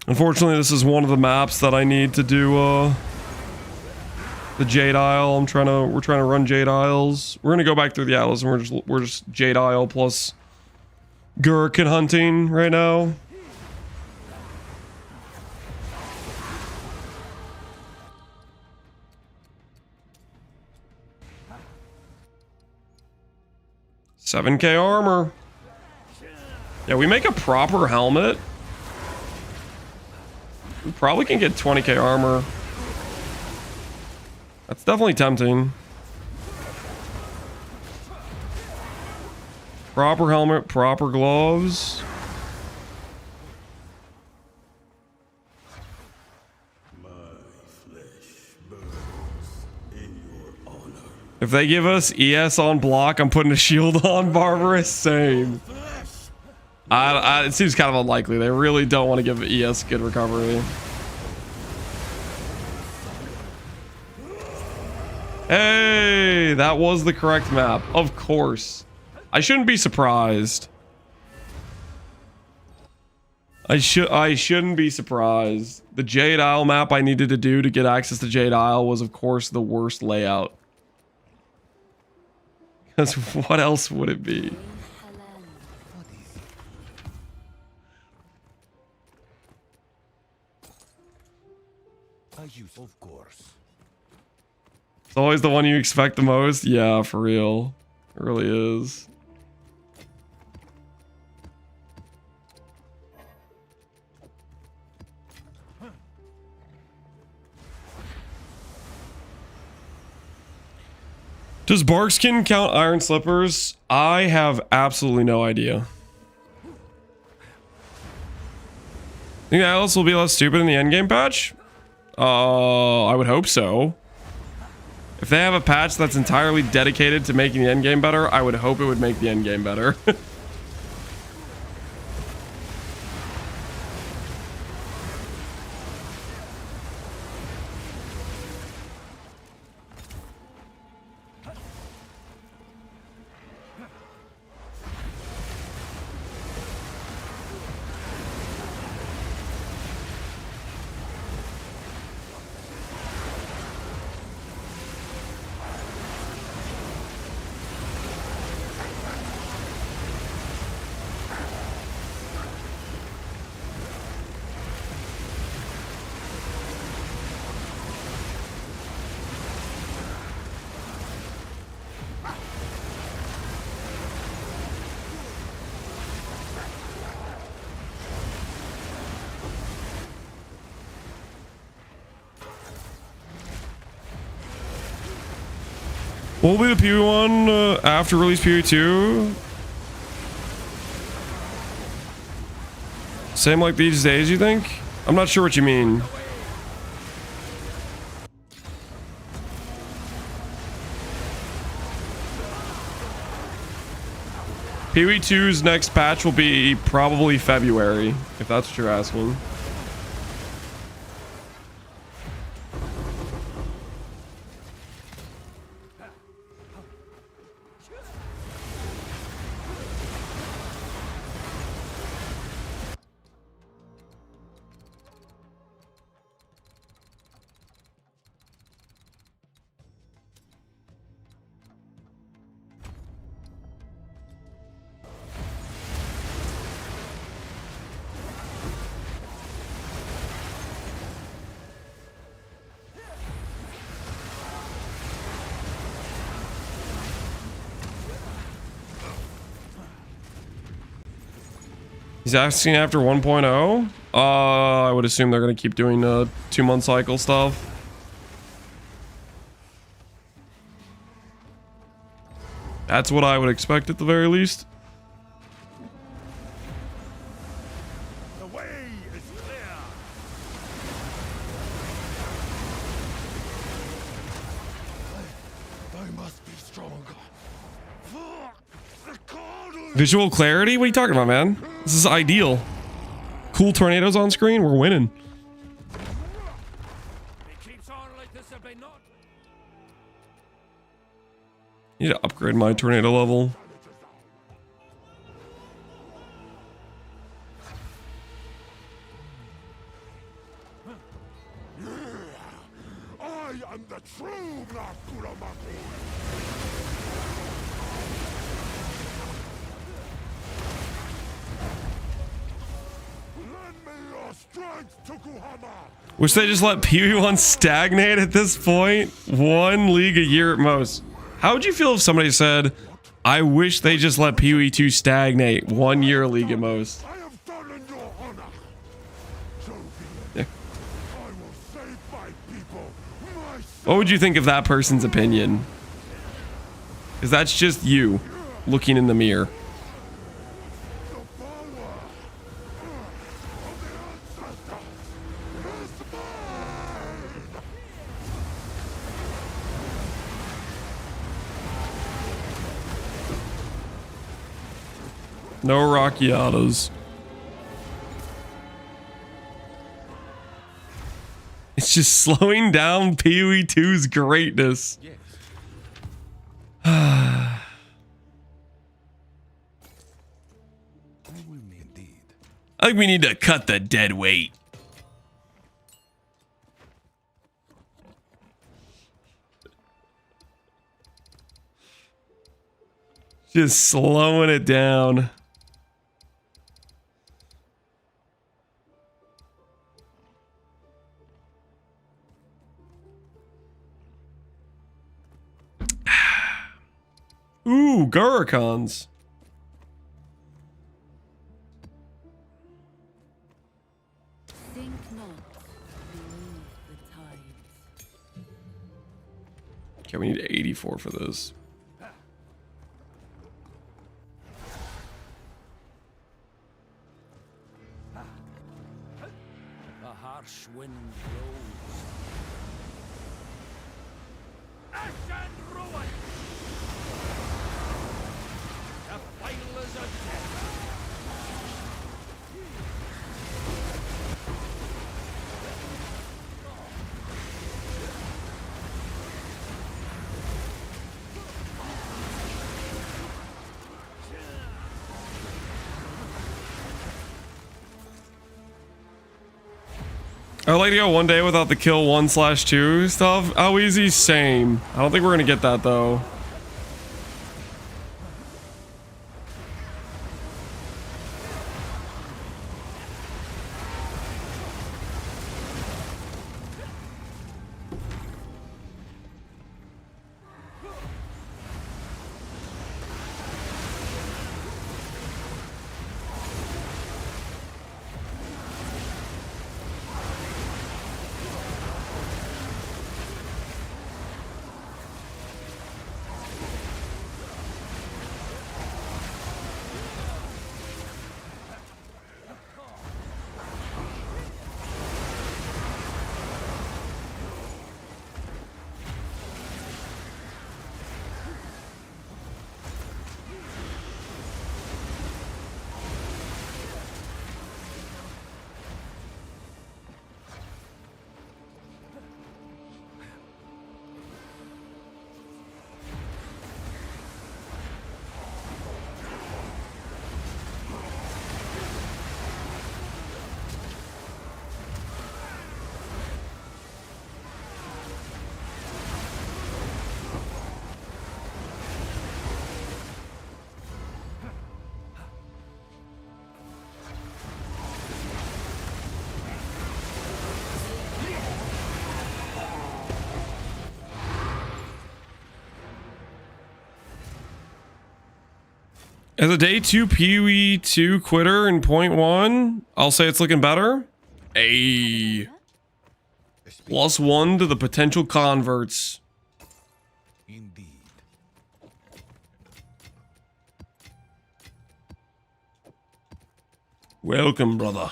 Unfortunately, this is one of the maps that I need to do the Jade Isle. We're trying to run Jade Isles. We're gonna go back through the Atlas and we're just Jade Isle plus Gurkhan hunting right now. $7K armor. Yeah, we make a proper helmet. We probably can get 20K armor. That's definitely tempting. Proper helmet, proper gloves. If they give us ES on block, I'm putting a shield on Barbarous. Same. It seems kind of unlikely. They really don't want to give ES good recovery. Hey, that was the correct map. Of course. I shouldn't be surprised. I shouldn't be surprised. The Jade Isle map I needed to do to get access to Jade Isle was, of course, the worst layout. Because what else would it be? Of course. It's always the one you expect the most. Yeah, for real. It really is. Does Barkskin count Iron Slippers? I have absolutely no idea. Think Atlas will be less stupid in the endgame patch? I would hope so. If they have a patch that's entirely dedicated to making the endgame better, I would hope it would make the endgame better. What will be the PoE one after release PoE 2? Same like these days, you think? I'm not sure what you mean. PoE 2's next patch will be probably February, if that's what you're asking. He's asking after 1.0? I would assume they're going to keep doing 2-month cycle stuff. That's what I would expect at the very least. The way is clear. I must be stronger. Visual clarity? What are you talking about, man? This is ideal. Cool tornadoes on screen? We're winning. Need to upgrade my tornado level. I am the true Nakuramaki. Lend me your strength, Tokuhama. Wish they just let PoE 1 stagnate at this point. 1 league a year at most. How would you feel if somebody said, I wish they just let PoE 2 stagnate 1 year a league at most? I have done in your honor. So be Yeah. it. I will save my people. What would you think of that person's opinion? Because that's just you looking in the mirror. No Rockiatas. It's just slowing down PoE 2's greatness. I think we need to cut the dead weight. Just slowing it down. Ooh, Gurukons. Think not beneath the tides. Okay, we need 84 for this. A harsh wind blows. Ash and ruin! The final is a death. I would like to go one day without the kill 1/2 stuff. How easy? Same. I don't think we're gonna get that though. As a day 2 PoE 2 quitter in .1, I'll say it's looking better. A +1 to the potential converts. Indeed. Welcome, brother.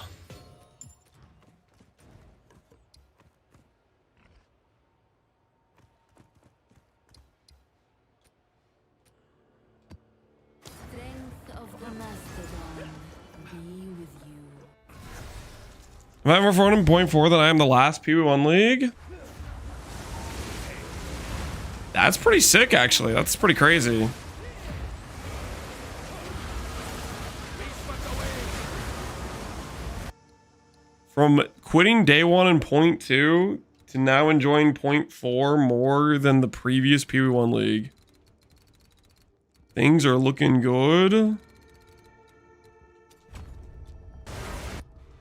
Am I more forward in .4 than I am the last PoE1 league? That's pretty sick, actually. That's pretty crazy. From quitting day 1 in .2 to now enjoying .4 more than the previous PoE1 league. Things are looking good.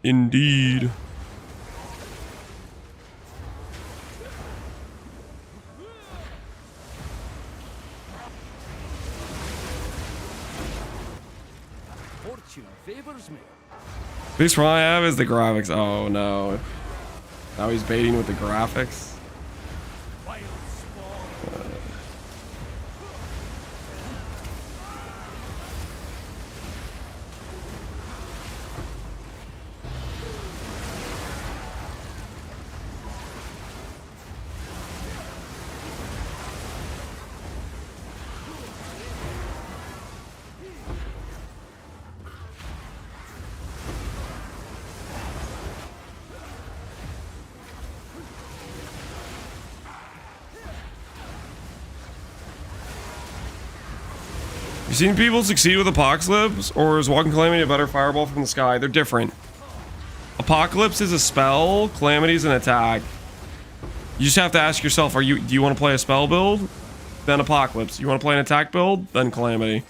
Indeed. Fortune favors me. Biggest problem I have is the graphics. Oh no. Now he's baiting with the graphics. You seen people succeed with Apocalypse, or is Walking Calamity a better fireball from the sky? They're different. Apocalypse is a spell. Calamity is an attack. You just have to ask yourself, do you want to play a spell build? Then Apocalypse. You want to play an attack build? Then Calamity.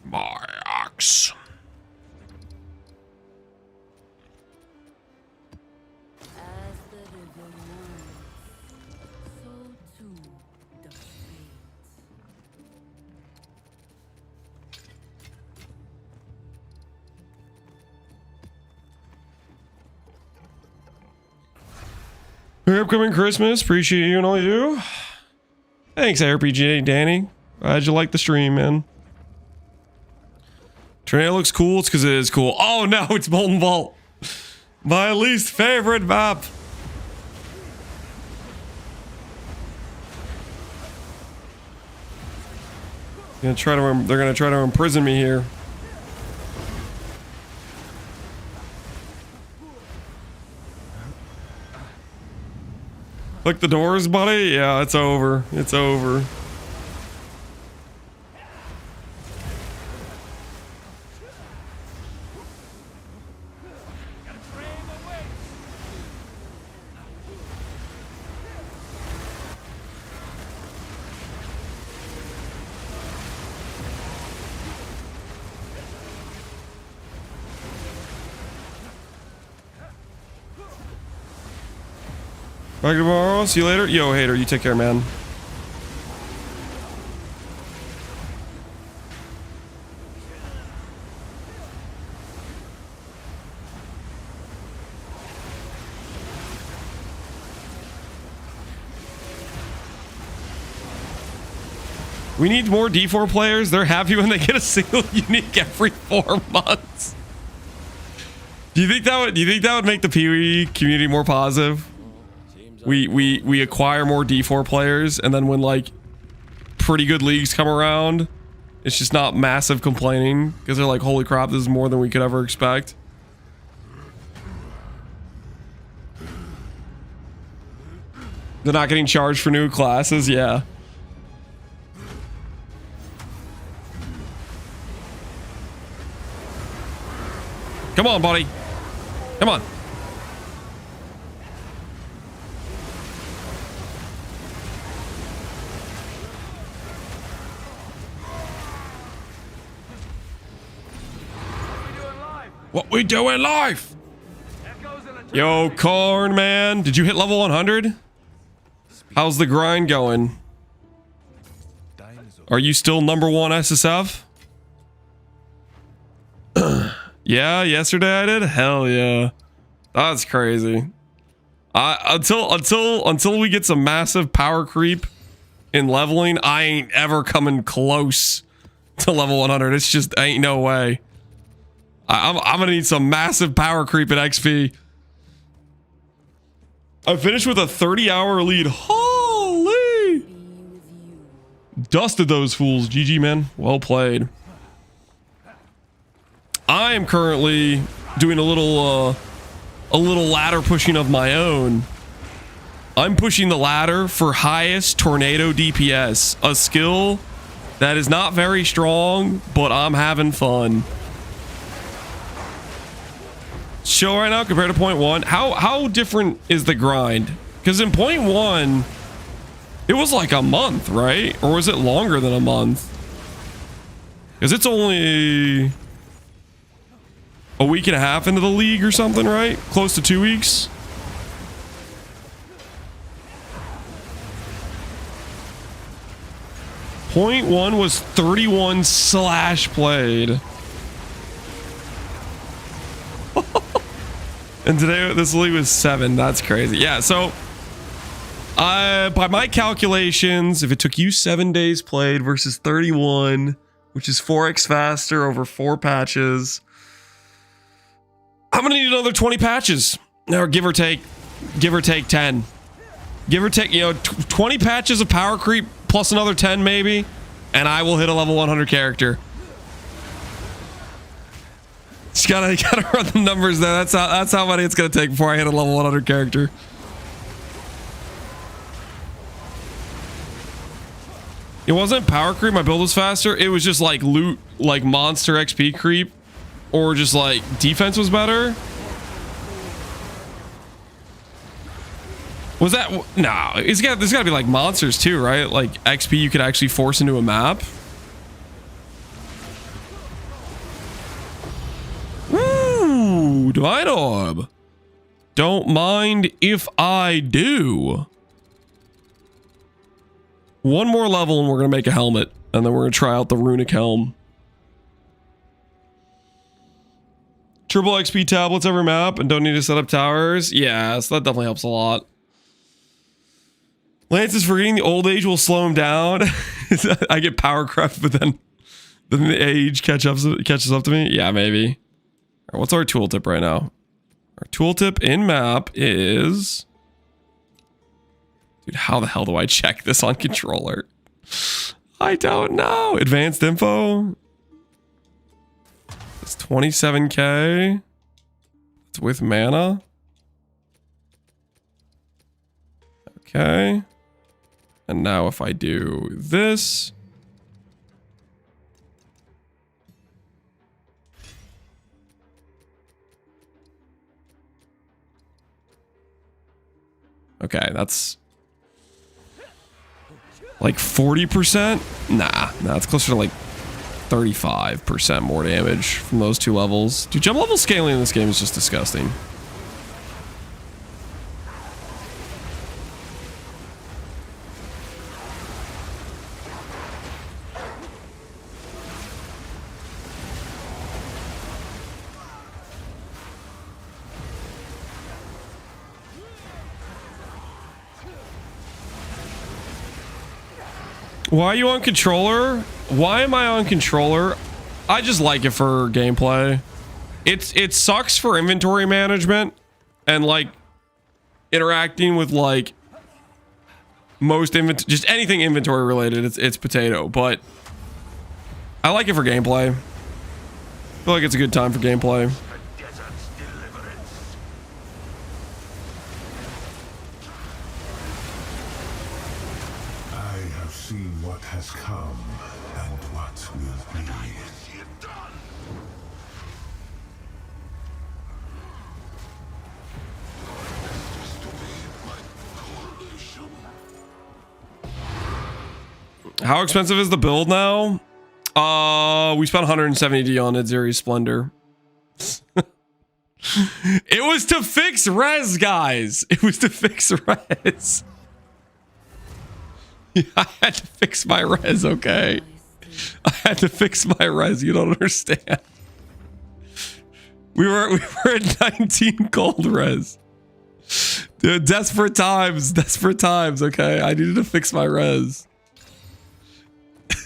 My axe. As the river winds, so too does fate. Merry upcoming Christmas. Appreciate you and all you do. Thanks, RPG Danny. Glad you like the stream, man. Tornado looks cool. It's because it is cool. Oh no, it's Molten Vault. My least favorite map. They're gonna try to imprison me here. Click the doors, buddy. Yeah, it's over. It's over. Back tomorrow. See you later. Yo, hater. You take care, man. We need more D4 players. They're happy when they get a single unique every 4 months. Do you think that would make the PvE community more positive? We acquire more D4 players, and then when like pretty good leagues come around, it's just not massive complaining because they're like, holy crap, this is more than we could ever expect. They're not getting charged for new classes. Yeah. Come on, buddy. Come on. What we doing live? Yo, Corn man, did you hit level 100? How's the grind going? Are you still number 1 SSF? Yeah, yesterday I did. Hell yeah, that's crazy. Until we get some massive power creep in leveling, I ain't ever coming close to level 100. It's just ain't no way. I'm gonna need some massive power creep at XP. I finished with a 30-hour lead. Holy! Dusted those fools. GG, man. Well played. I am currently doing a little ladder pushing of my own. I'm pushing the ladder for highest tornado DPS, a skill that is not very strong, but I'm having fun. Show right now compared to point 1. How different is the grind? Because in point 1, it was like a month, right? Or was it longer than a month? Because it's only a week and a half into the league or something, right? Close to 2 weeks. Point one was 31 slash played. And today this league was 7. That's crazy. Yeah, so by my calculations, if it took you 7 days played versus 31, which is 4x faster over 4 patches, I'm gonna need another 20 patches, or give or take 10. Give or take, 20 patches of power creep plus another 10 maybe, and I will hit a level 100 character. Just gotta run the numbers there. That's how many it's gonna take before I hit a level 100 character. It wasn't power creep. My build was faster. It was just like loot, like monster XP creep, or just like defense was better. Was that? No, there's got to be like monsters too, right? Like XP you could actually force into a map. Ooh, Divine Orb. Don't mind if I do. One more level and we're going to make a helmet. And then we're going to try out the runic helm. Triple XP tablets every map and don't need to set up towers. Yeah, so that definitely helps a lot. Lance is forgetting the old age will slow him down. I get power crept, but then the age catches up to me. Yeah, maybe. All right, what's our tooltip right now? Our tooltip in map is... Dude, how the hell do I check this on controller? I don't know. Advanced info. It's 27k. It's with mana. Okay. And now if I do this. Okay, that's like 40%. Nah, it's closer to like 35% more damage from those 2 levels. Dude, jump level scaling in this game is just disgusting. Why are you on controller? Why am I on controller? I just like it for gameplay. It sucks for inventory management and like interacting with like most just anything inventory related. It's potato, but I like it for gameplay. I feel like it's a good time for gameplay. Has come and what will be. How expensive is the build now? We spent 170D on Edziri's Splendor. It was to fix res, guys. It was to fix res. I had to fix my res, okay? I had to fix my res. You don't understand. We were at 19 gold res. Dude, desperate times, okay? I needed to fix my res.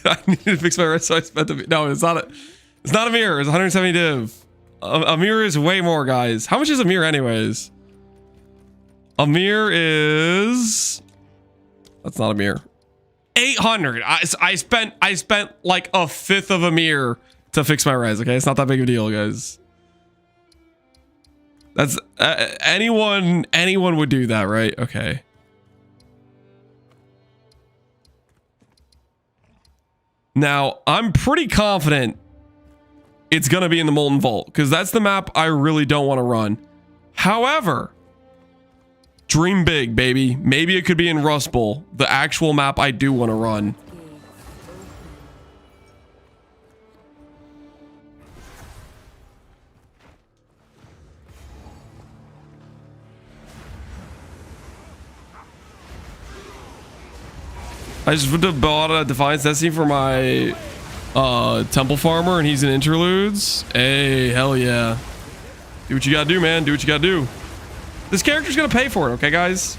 I needed to fix my res, so I spent the... No, it's not a mirror. It's 170 div. A mirror is way more, guys. How much is a mirror anyways? A mirror is... That's not a mirror. 800. I spent like a fifth of a mirror to fix my res. Okay, it's not that big of a deal, guys. That's anyone would do that, right? Okay. Now I'm pretty confident it's gonna be in the Molten Vault because that's the map I really don't want to run. However, dream big, baby. Maybe it could be in Rust Bowl, the actual map I do want to run. I just bought a Defiance Destiny for my temple farmer, and he's in interludes. Hey, hell yeah. Do what you gotta do, man. Do what you gotta do. This character's gonna pay for it, okay, guys?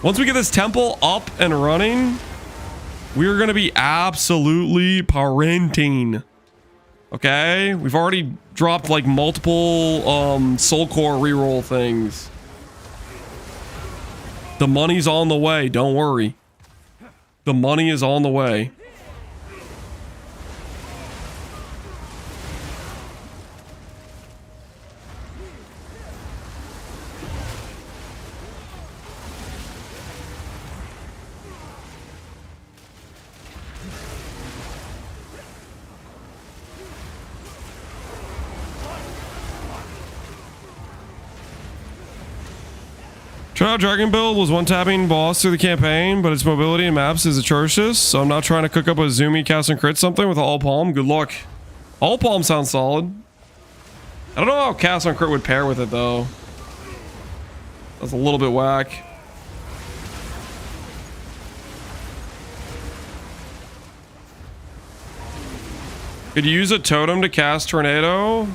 Once we get this temple up and running, we're gonna be absolutely parenting. Okay? We've already dropped like multiple soul core reroll things. The money's on the way, don't worry. The money is on the way. Trial Dragon build was one-tapping boss through the campaign, but its mobility and maps is atrocious, so I'm not trying to cook up a zoomy cast and crit something with all palm. Good luck. All palm sounds solid. I don't know how cast on crit would pair with it, though. That's a little bit whack. Could you use a totem to cast Tornado?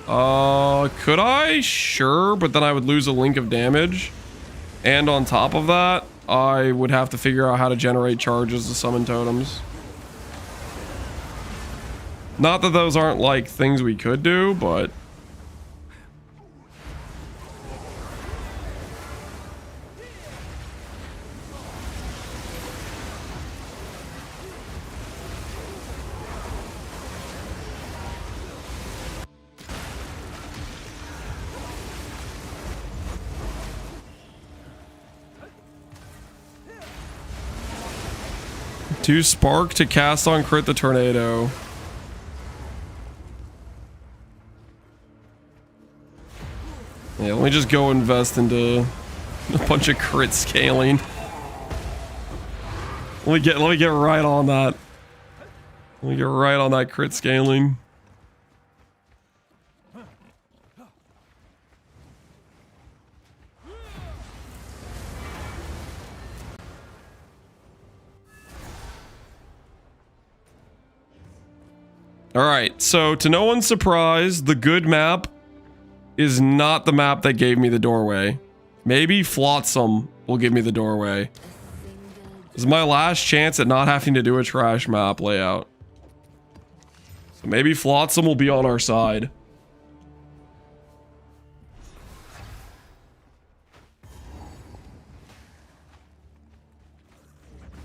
Could I? Sure, but then I would lose a link of damage. And on top of that, I would have to figure out how to generate charges to summon totems. Not that those aren't like things we could do, but... To spark to cast on crit the tornado. Yeah, let me just go invest into a bunch of crit scaling. Let me get right on that. Let me get right on that crit scaling. Alright, so to no one's surprise, the good map is not the map that gave me the doorway. Maybe Flotsam will give me the doorway. This is my last chance at not having to do a trash map layout. So maybe Flotsam will be on our side.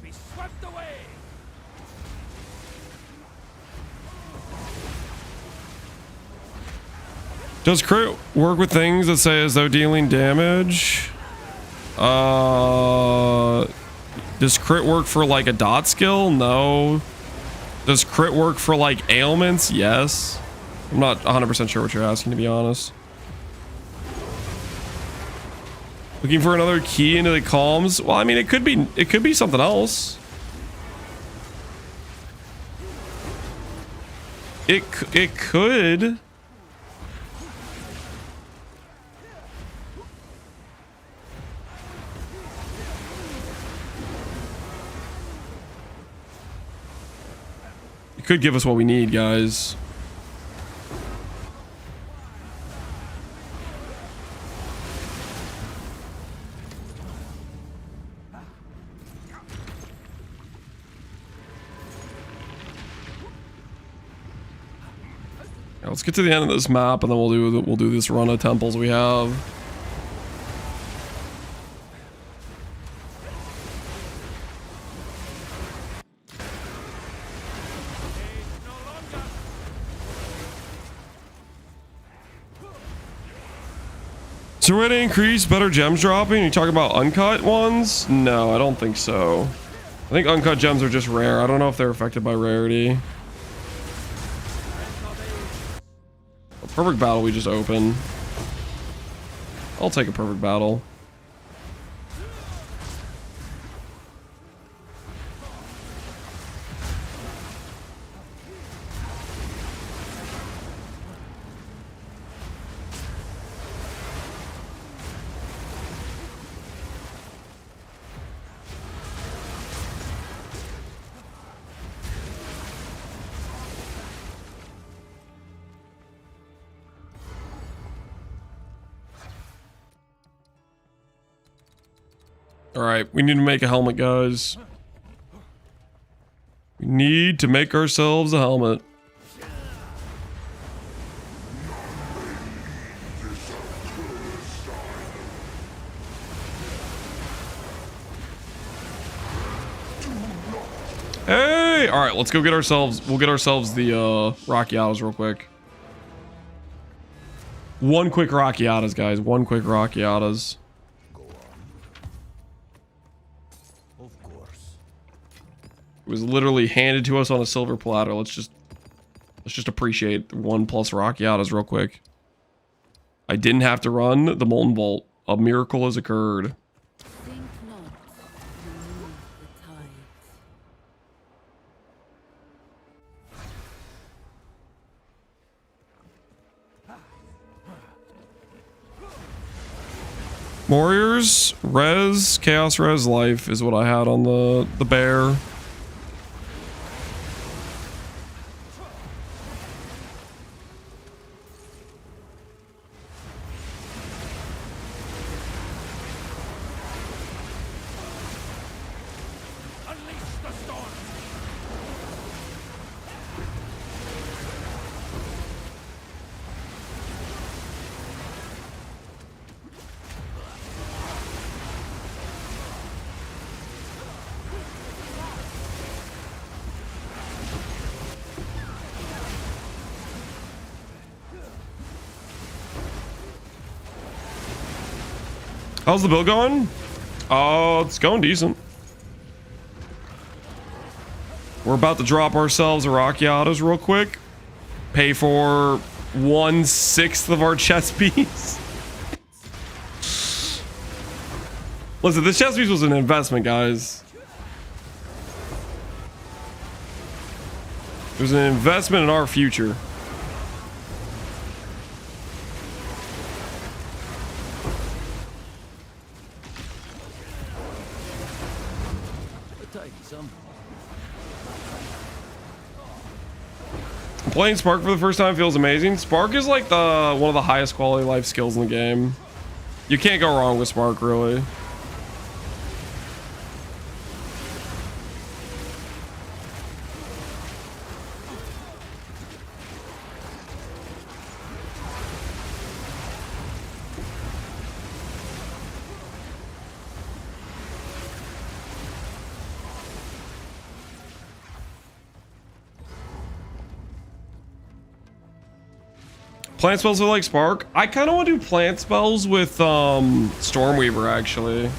Be swept away. Does crit work with things that say as though dealing damage? Does crit work for like a dot skill? No. Does crit work for like ailments? Yes. I'm not 100% sure what you're asking, to be honest. Looking for another key into the calms? Well, I mean, it could be something else. It could. Could give us what we need, guys. Yeah, let's get to the end of this map, and then we'll do this run of temples we have. Is there a way to increase better gems dropping? You talking about uncut ones? No, I don't think so. I think uncut gems are just rare. I don't know if they're affected by rarity. A perfect battle we just opened. I'll take a perfect battle. All right, we need to make a helmet, guys. We need to make ourselves a helmet. Hey! All right, let's go get ourselves. We'll get ourselves the Rocky Autos real quick. One quick Rocky Autos, guys. One quick Rocky Autos. Of course. It was literally handed to us on a silver platter. Let's just appreciate the 1+ Rocky Autos real quick. I didn't have to run the Molten Vault. A miracle has occurred. Think not to move the tide. Warriors, res, chaos res, life is what I had on the bear. How's the build going? Oh, it's going decent. We're about to drop ourselves a Rocky Autos real quick. Pay for 1/6 of our chest piece. Listen, this chest piece was an investment, guys. It was an investment in our future. Playing Spark for the first time feels amazing. Spark is like one of the highest quality life skills in the game. You can't go wrong with Spark, really. Plant spells with like Spark. I kind of want to do plant spells with Stormweaver, actually. I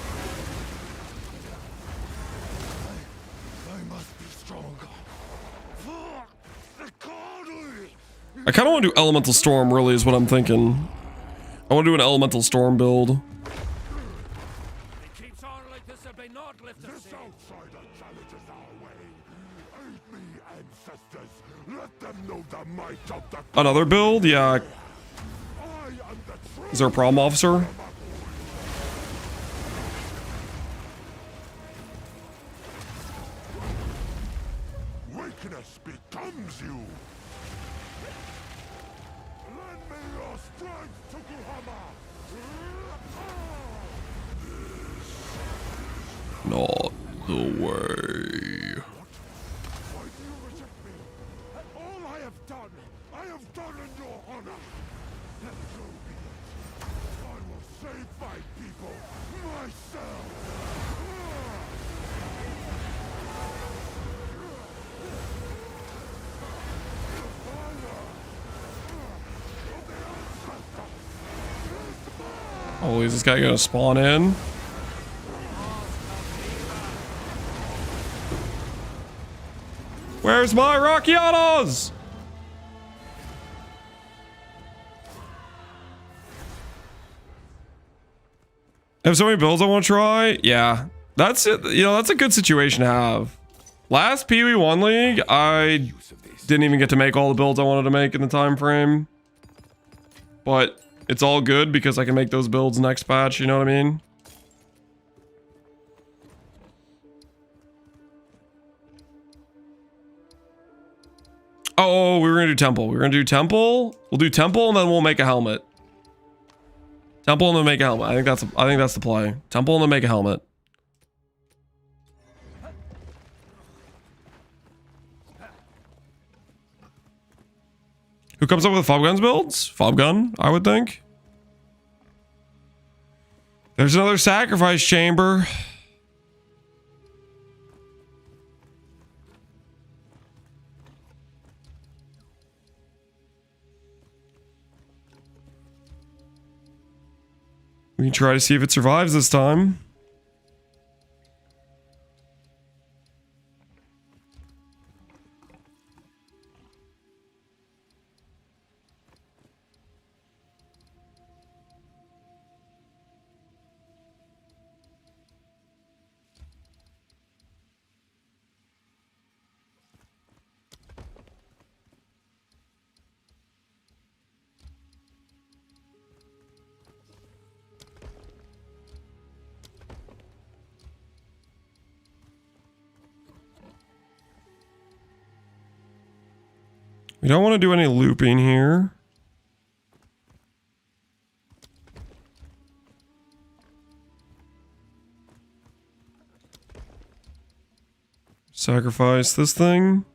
must be stronger. I kind of want to do Elemental Storm, really, is what I'm thinking. I want to do an Elemental Storm build. It keeps on like this, and may not lift this outsider challenges our way. Aid me, ancestors. Let them know the might of the Another build? Yeah. Is there a problem, officer? weakness becomes you. Lend me your strength, Tokuhama. Not the way. Why do you reject me? All I have done in your honor. Let go be it. I will save my people myself. Oh, is this guy gonna spawn in? Where's my Rocky Autos? I have so many builds I want to try. Yeah, that's it. You know, that's a good situation to have. Last Pee Wee 1 League, I didn't even get to make all the builds I wanted to make in the time frame. But it's all good because I can make those builds next patch, you know what I mean? Oh, we were gonna do Temple. We were gonna do Temple. We'll do Temple and then we'll make a helmet. Temple and then make a helmet. I think that's the play. Temple and then make a helmet. Who comes up with fob guns builds? Fob gun, I would think. There's another sacrifice chamber. We can try to see if it survives this time. We don't want to do any looping here. Sacrifice this thing.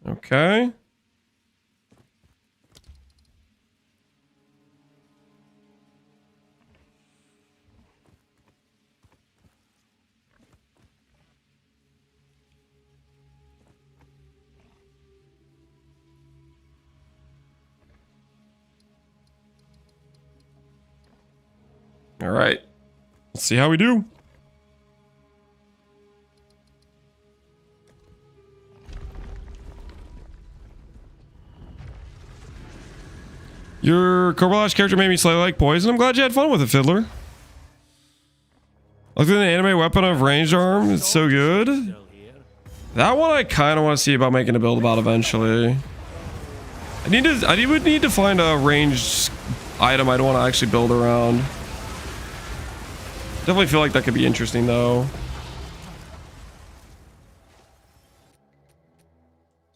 Okay. All right. Let's see how we do. Your Korbalash character made me slightly like poison. I'm glad you had fun with it, Fiddler. Look at the anime weapon of ranged arm. It's so good. That one I kind of want to see about making a build about eventually. I would need to find a ranged item I'd want to actually build around. Definitely feel like that could be interesting though.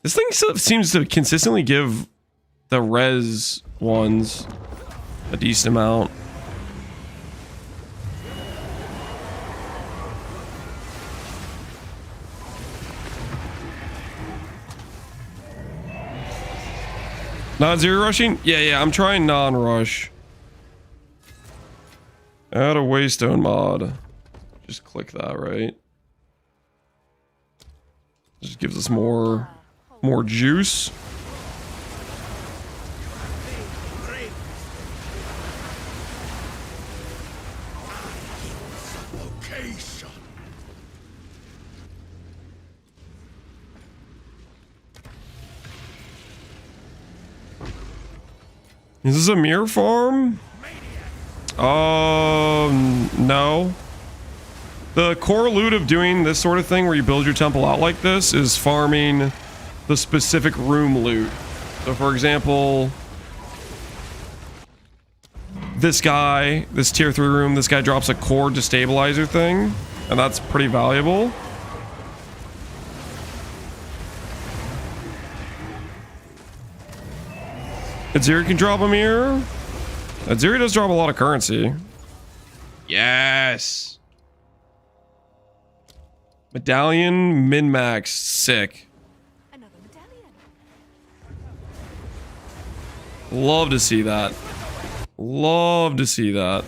This thing seems to consistently give the res ones a decent amount. Not zero rushing? Yeah, I'm trying non-rush. Add a waystone mod. Just click that, right? Just gives us more juice. Is this a mirror farm? No. The core loot of doing this sort of thing where you build your temple out like this is farming the specific room loot. So for example, this guy, this tier 3 room, this guy drops a core destabilizer thing, and that's pretty valuable. Aziri can drop a mirror. Aziri does drop a lot of currency. Yes. Medallion min-max. Sick. Another medallion. Love to see that. Love to see that.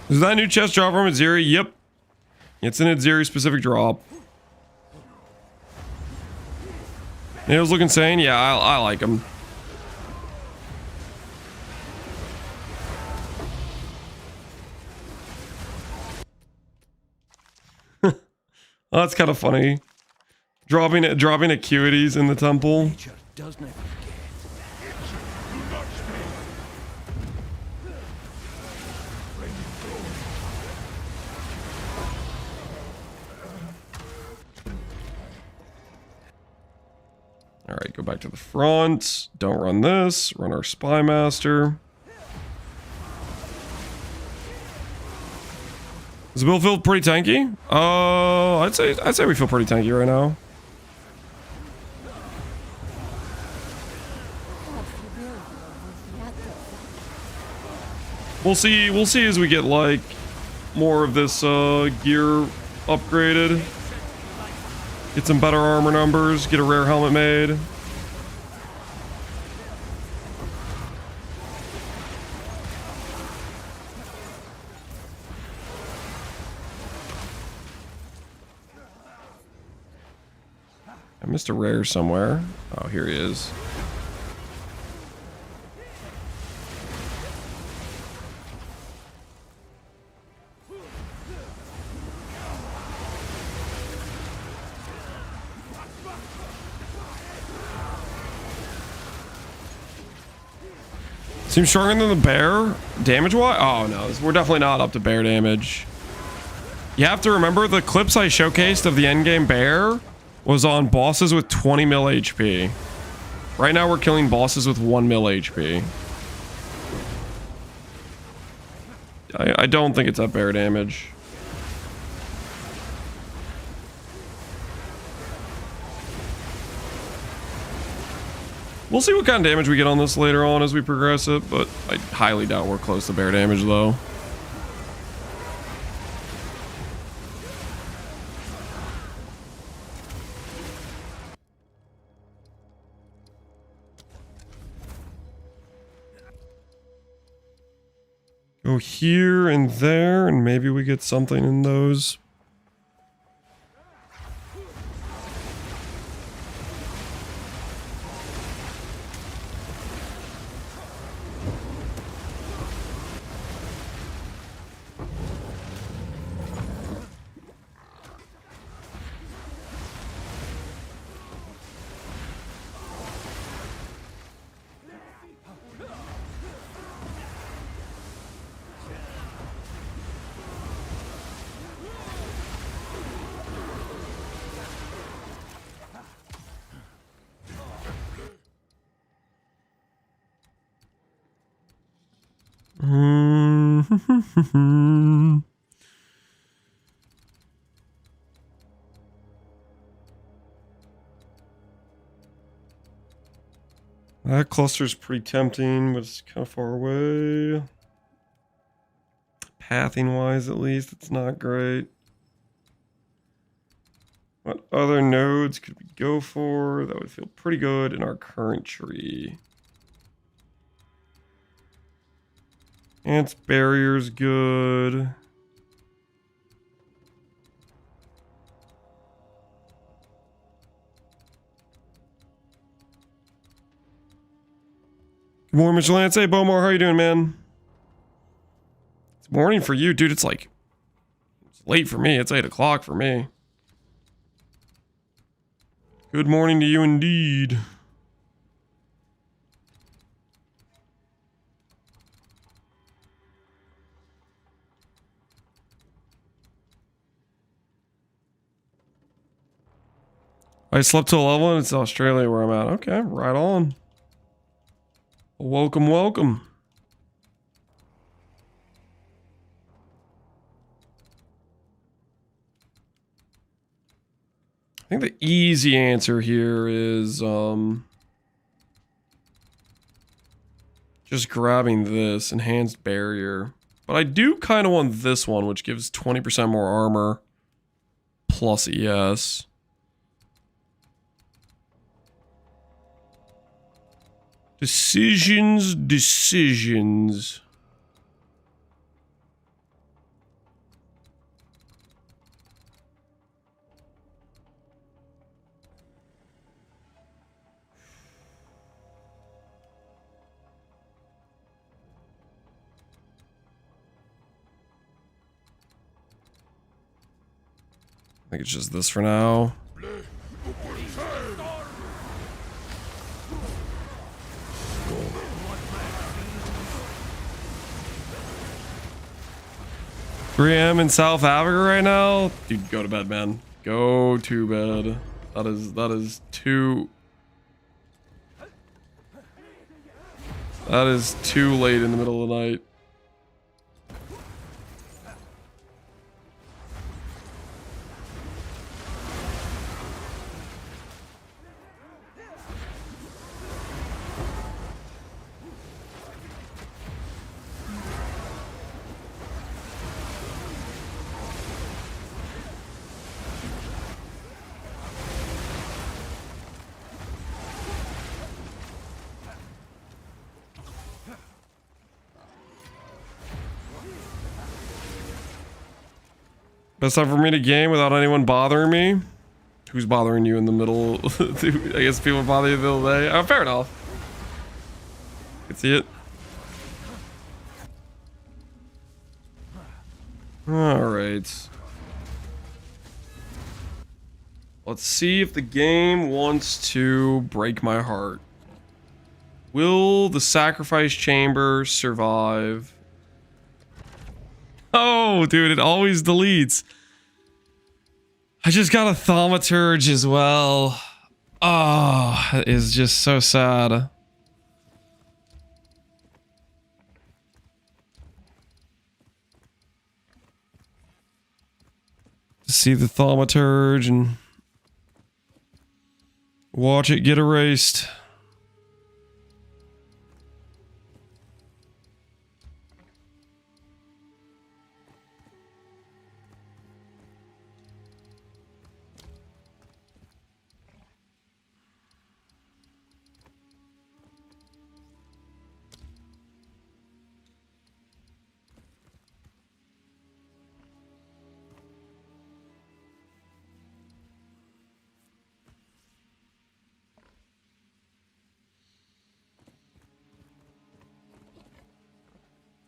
Is that a new chest drop from Aziri? Yep. It's an Aziri specific drop. Nails look insane? Yeah, I like them. Oh, that's kind of funny. Dropping acuities in the temple. Nature does never forget. All right, go back to the front. Don't run this. Run our Spy Master. Does the build feel pretty tanky? I'd say we feel pretty tanky right now. We'll see as we get like more of this gear upgraded. Get some better armor numbers, get a rare helmet made. I missed a rare somewhere. Oh, here he is. Seems stronger than the bear damage-wise? Oh no, we're definitely not up to bear damage. You have to remember the clips I showcased of the endgame bear was on bosses with 20 mil HP. Right now we're killing bosses with 1 mil HP. I don't think it's at bear damage. We'll see what kind of damage we get on this later on as we progress it, but I highly doubt we're close to bear damage though. Go here and there, and maybe we get something in those. That cluster's pretty tempting, but it's kind of far away. Pathing wise, at least, it's not great. What other nodes could we go for that would feel pretty good in our current tree? Ants barrier's good. Good morning, Mr. Lance. Hey, Bomar, how you doing, man? It's morning for you, dude. It's like, it's late for me. It's 8 o'clock for me. Good morning to you indeed. I slept till 11. It's Australia where I'm at. Okay, right on. Welcome, welcome. I think the easy answer here is just grabbing this enhanced barrier. But I do kind of want this one, which gives 20% more armor plus ES. Decisions. I think it's just this for now. 3 AM in South Africa right now? Dude, go to bed, man. Go to bed. That is too... That is too late in the middle of the night. Best time for me to game without anyone bothering me. Who's bothering you in the middle? I guess people bother you in the middle of the day. Oh, fair enough. I can see it. Alright. Let's see if the game wants to break my heart. Will the sacrifice chamber survive? Oh, dude, it always deletes. I just got a thaumaturge as well. Oh, it is just so sad. To see the thaumaturge and watch it get erased.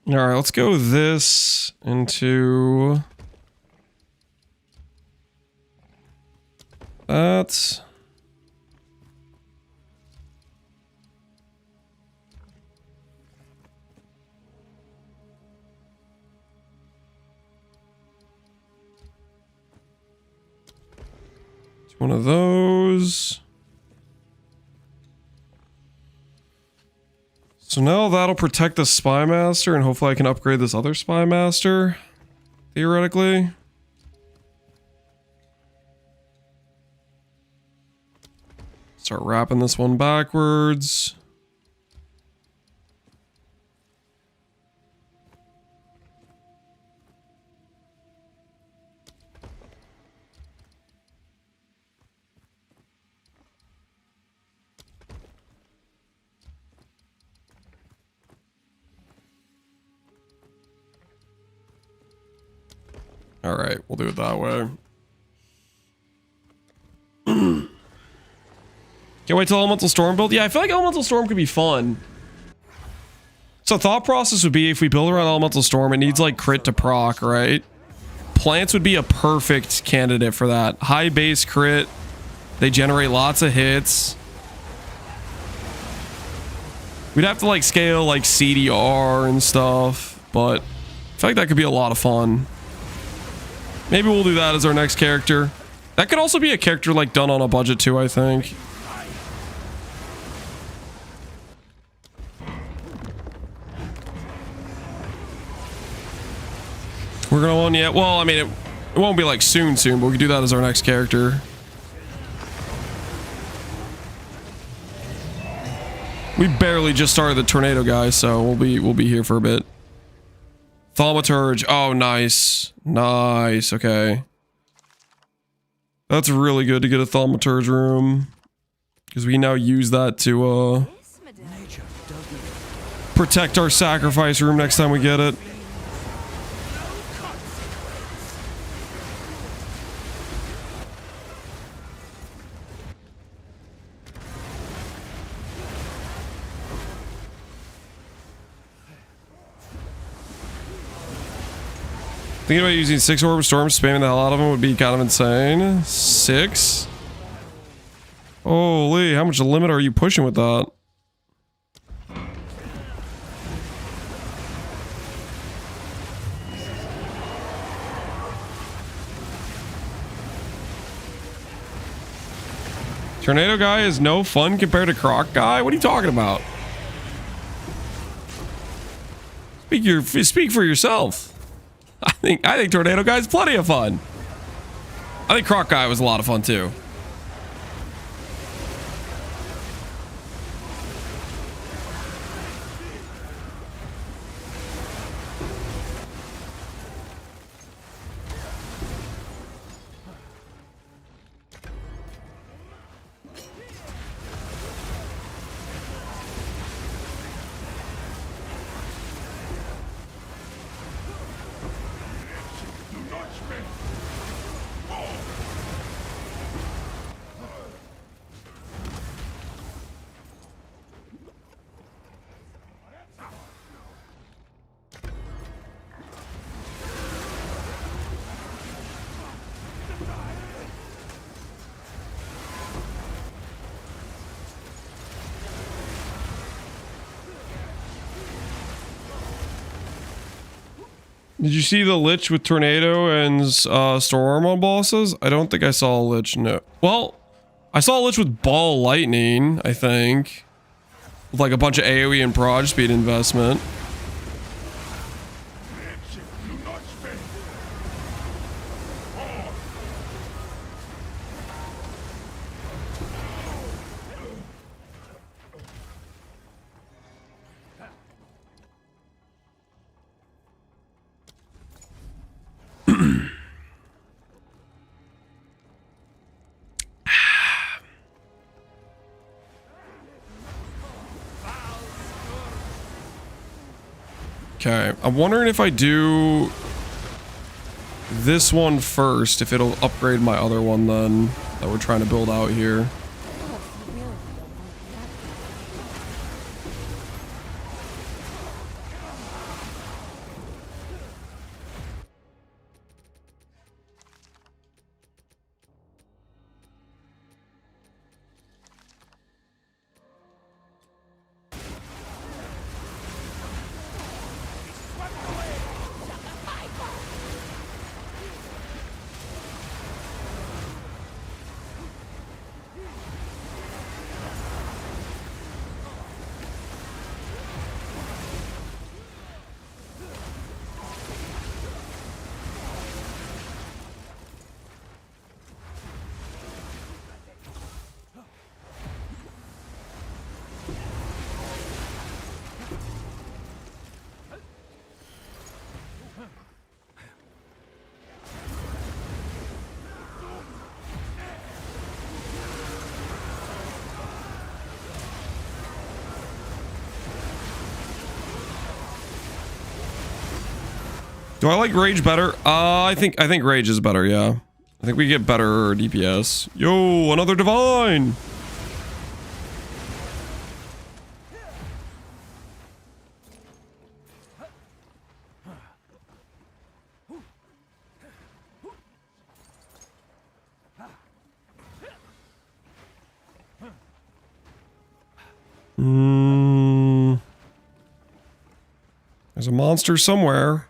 All right, let's go this into that. It's one of those. So now that'll protect the Spy Master, and hopefully I can upgrade this other Spy Master, theoretically. Start wrapping this one backwards. All right, we'll do it that way. Can't wait till Elemental Storm build. Yeah, I feel like Elemental Storm could be fun. So thought process would be if we build around Elemental Storm, it needs like crit to proc, right? Plants would be a perfect candidate for that. High base crit. They generate lots of hits. We'd have to like scale like CDR and stuff, but I feel like that could be a lot of fun. Maybe we'll do that as our next character. That could also be a character like done on a budget too, I think. We're gonna own yet. Well, I mean, it won't be like soon, but we could do that as our next character. We barely just started the tornado guy, so we'll be here for a bit. Thaumaturge. Oh, nice. Nice. Okay. That's really good to get a thaumaturge room. Because we can now use that to protect our sacrifice room next time we get it. Thinking about using 6 Orb Storms, spamming the hell out of them would be kind of insane. 6? Holy, how much limit are you pushing with that? Tornado guy is no fun compared to Croc guy? What are you talking about? Speak for yourself. I think Tornado Guy's plenty of fun. I think Croc Guy was a lot of fun too. Did you see the Lich with Tornado and Storm on bosses? I don't think I saw a Lich, no. Well, I saw a Lich with Ball Lightning, I think. With like a bunch of AoE and proj speed investment. Okay, I'm wondering if I do this one first, if it'll upgrade my other one then, that we're trying to build out here. Do I like Rage better? I think Rage is better, yeah. I think we get better DPS. Yo, another Divine! There's a monster somewhere.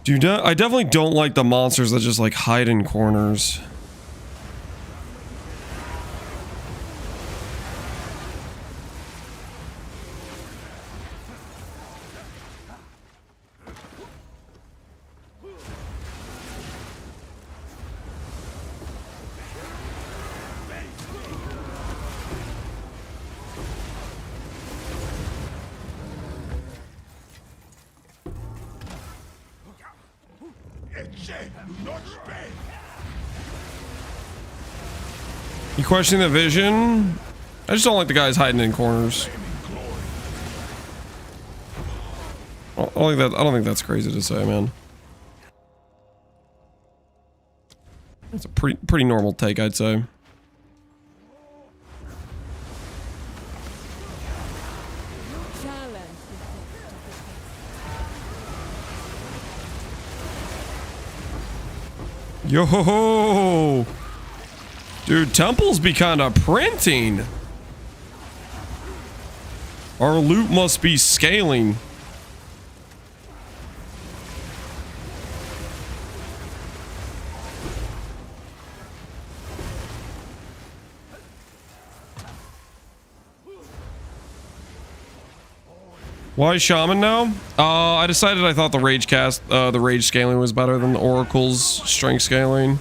I definitely don't like the monsters that just like hide in corners. You questioning the vision? I just don't like the guys hiding in corners. I don't think that's crazy to say, man. It's a pretty normal take, I'd say. Yo ho ho! Dude, temples be kind of printing. Our loot must be scaling. Why Shaman now? I decided I thought the Rage scaling was better than the Oracle's strength scaling.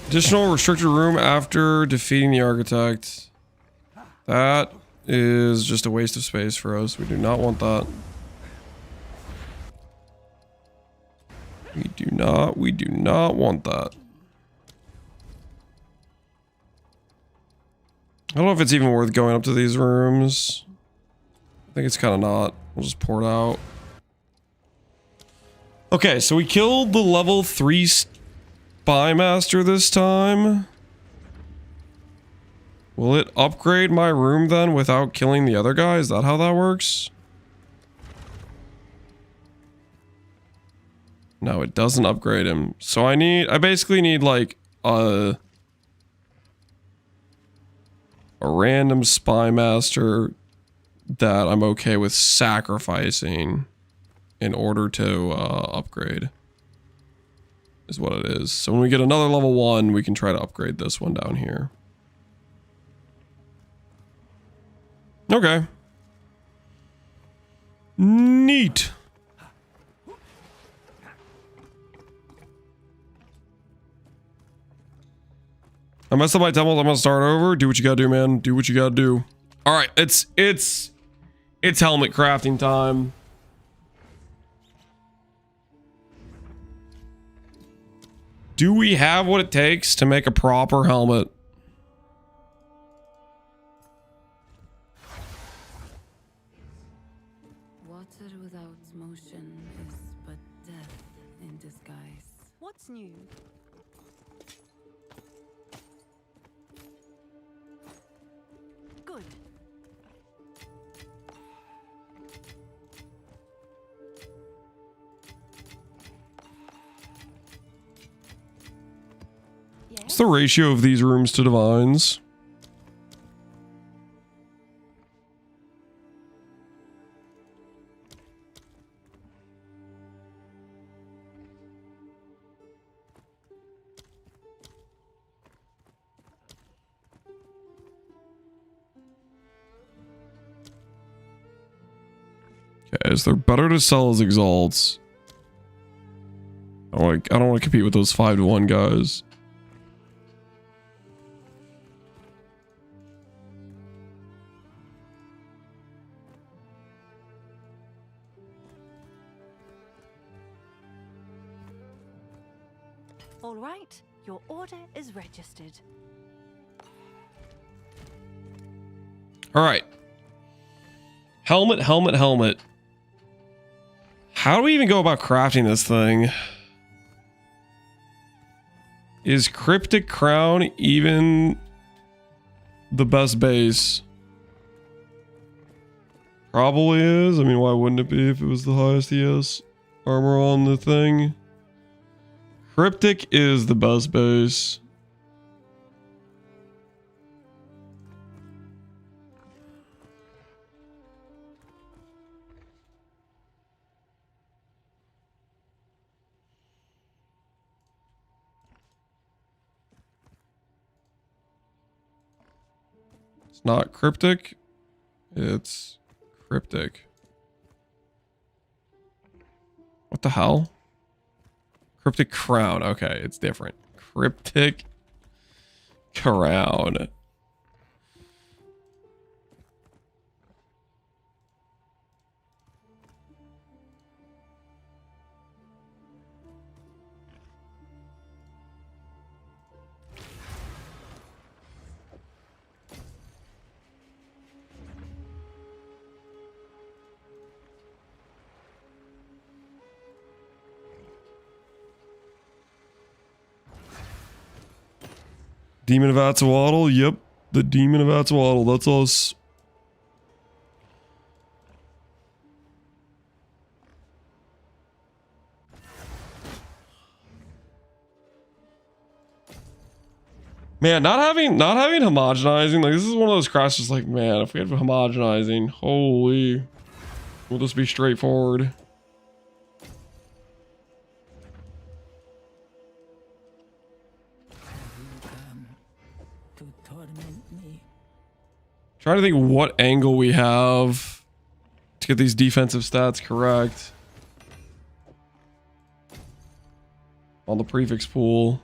Additional restricted room after defeating the architect. That is just a waste of space for us. We do not want that. We do not want that. I don't know if it's even worth going up to these rooms. I think it's kind of not. We'll just pour it out. Okay, so we killed the level 3 Spy Master this time. Will it upgrade my room then without killing the other guy? Is that how that works? No, it doesn't upgrade him. So I basically need like a random spy master that I'm okay with sacrificing in order to upgrade. Is what it is. So when we get another level 1, we can try to upgrade this one down here. Okay. Neat. I messed up my temples. I'm gonna start over. Do what you gotta do, man. Do what you gotta do. All right, it's helmet crafting time. Do we have what it takes to make a proper helmet? Water without motion is but death in disguise. What's new? Good. What's the ratio of these rooms to divines? Okay, is there better to sell as exalts? I don't want to compete with those 5-to-1 guys. All right, your order is registered. All right. Helmet, helmet, helmet. How do we even go about crafting this thing? Is Cryptic Crown even the best base? Probably is. I mean, why wouldn't it be if it was the highest ES armor on the thing? Cryptic is the best base. It's not cryptic. It's cryptic. What the hell? Cryptic Crown. Okay, it's different. Cryptic Crown. Demon of Atzawaddle? Yep. The Demon of Atzawaddle. That's us. Man, not having homogenizing, like this is one of those crashes like, man, if we had homogenizing, holy, will this be straightforward? Trying to think what angle we have to get these defensive stats correct on the prefix pool.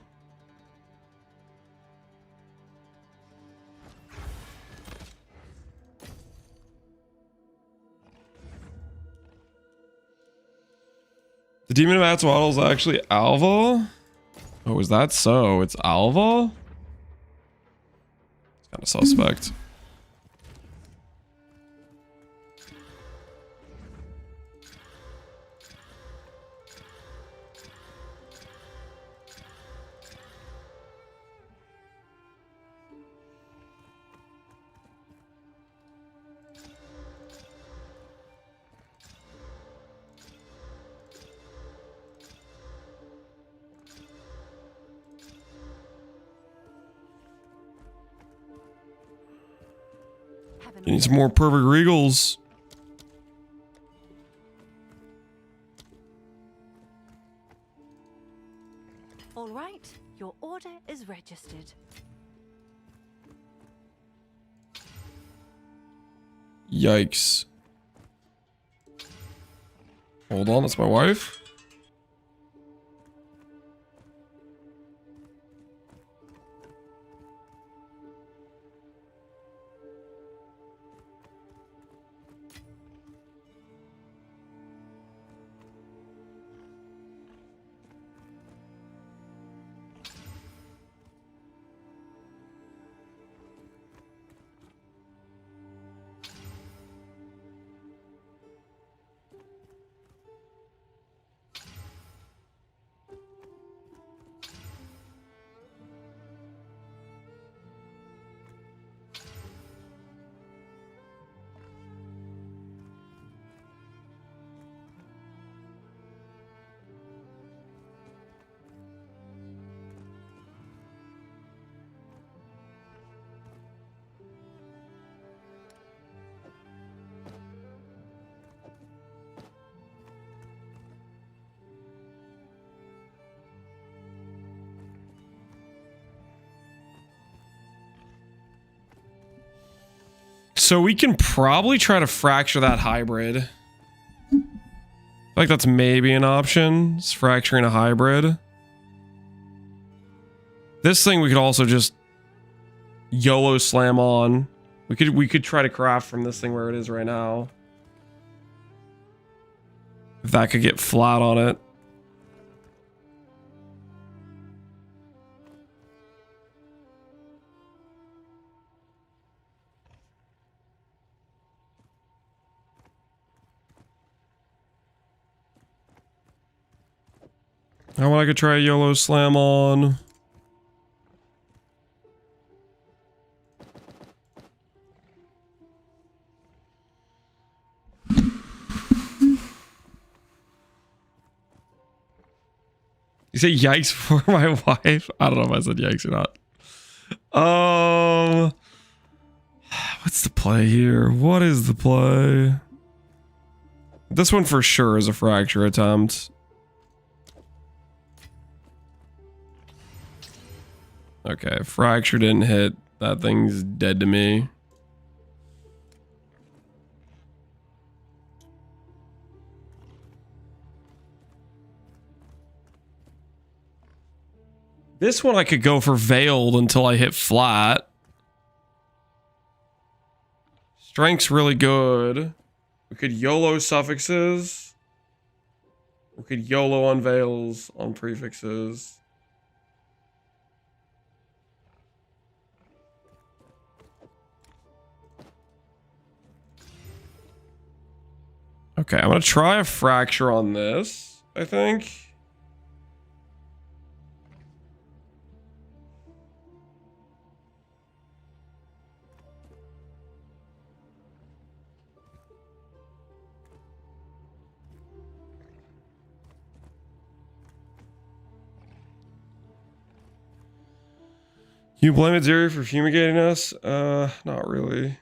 The Demon of Atzawaddle is actually Alva? Oh, is that so? It's Alva? It's kind of suspect. You need some more perfect regals. All right, your order is registered. Yikes. Hold on, that's my wife. So we can probably try to fracture that hybrid. I feel like that's maybe an option. It's fracturing a hybrid. This thing we could also just YOLO slam on. We could try to craft from this thing where it is right now. If that could get flat on it. How about I could try a YOLO slam on? You say yikes for my wife? I don't know if I said yikes or not. What's the play here? What is the play? This one for sure is a fracture attempt. Okay, fracture didn't hit. That thing's dead to me. This one I could go for veiled until I hit flat. Strength's really good. We could YOLO suffixes. We could YOLO on veils on prefixes. Okay, I'm gonna try a fracture on this, I think. You blame it, Zeri, for fumigating us? Not really.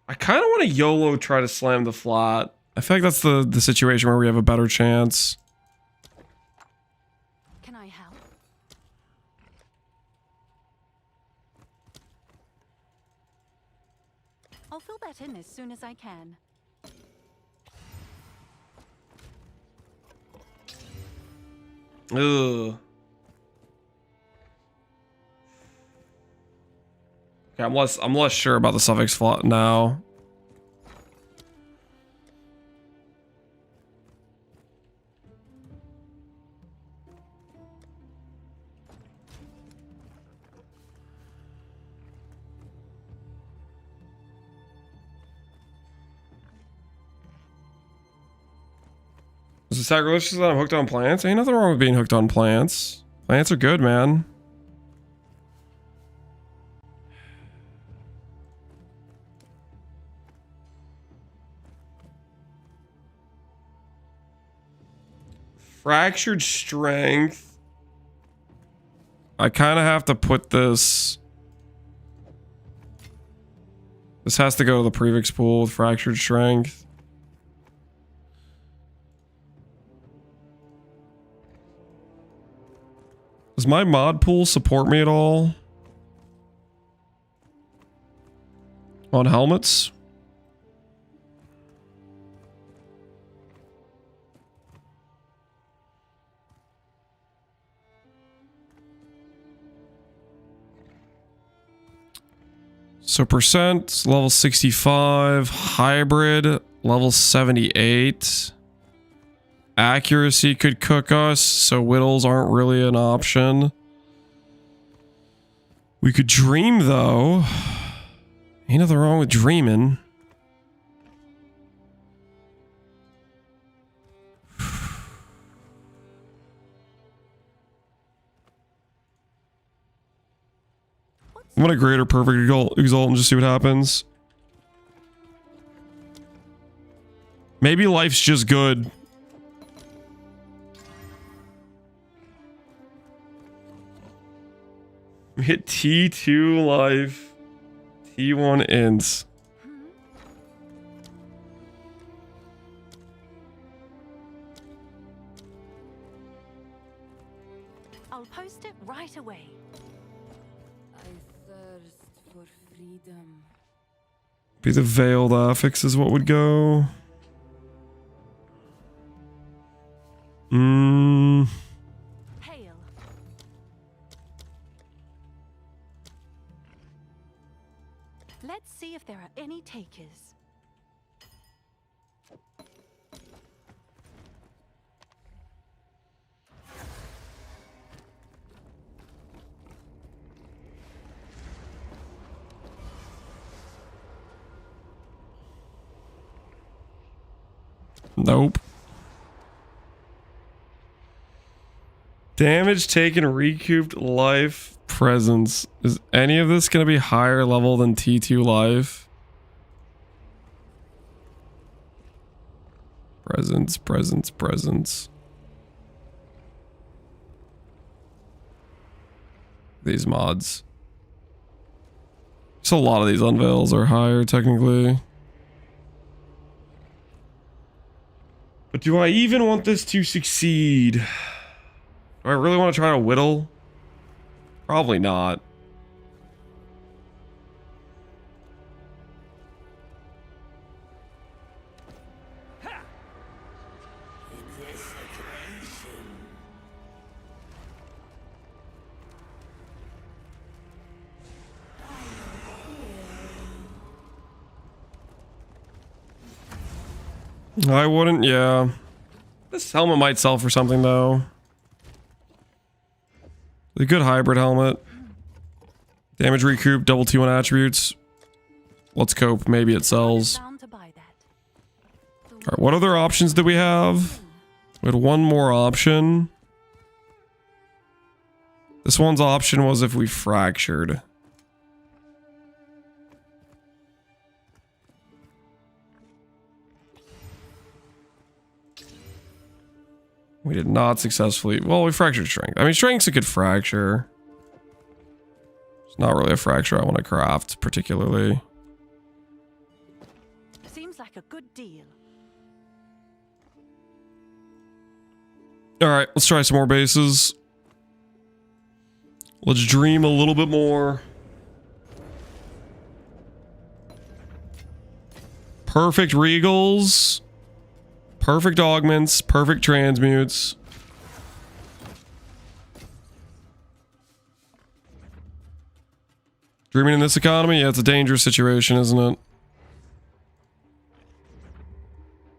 I kind of want to YOLO try to slam the flat. I feel like that's the situation where we have a better chance. Can I help? I'll fill that in as soon as I can. Ugh. Okay, I'm less sure about the suffix flat now. Is it sacrilegious that I'm hooked on plants? Ain't nothing wrong with being hooked on plants. Plants are good, man. Fractured strength. I kind of have to put this This has to go to the Prefix pool with Fractured Strength. Does my mod pool support me at all? On helmets? So percent, level 65. Hybrid, level 78. Accuracy could cook us, so whittles aren't really an option. We could dream, though. Ain't nothing wrong with dreaming. I'm gonna Greater Perfect Exalt and just see what happens. Maybe life's just good. We hit T2 life. T1 ends. I'll post it right away. I thirst for freedom. Be the veiled affix is what would go. Hail. Let's see if there are any takers. Nope. Damage taken, recouped, life, presence. Is any of this going to be higher level than T2 life? Presence, presence, presence. These mods. So a lot of these unveils are higher technically. But do I even want this to succeed? Do I really want to try to whittle? Probably not. I wouldn't, yeah. This helmet might sell for something though. A good hybrid helmet. Damage recoup, double T1 attributes. Let's cope, maybe it sells. Alright, what other options did we have? We had one more option. This one's option was if we fractured. We did not successfully... Well, we fractured strength. I mean, strength's a good fracture. It's not really a fracture I want to craft, particularly. Seems like a good deal. Alright, let's try some more bases. Let's dream a little bit more. Perfect regals. Perfect augments, perfect transmutes. Dreaming in this economy? Yeah, it's a dangerous situation, isn't it?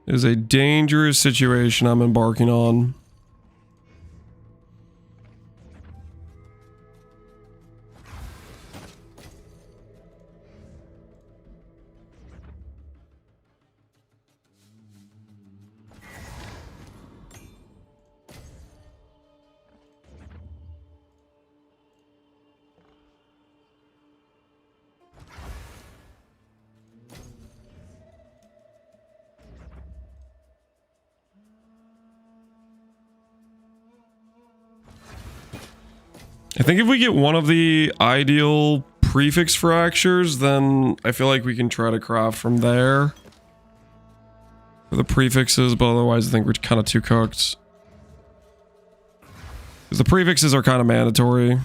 It is a dangerous situation I'm embarking on. I think if we get one of the ideal prefix fractures, then I feel like we can try to craft from there for the prefixes, but otherwise I think we're kind of too cooked. Because the prefixes are kind of mandatory.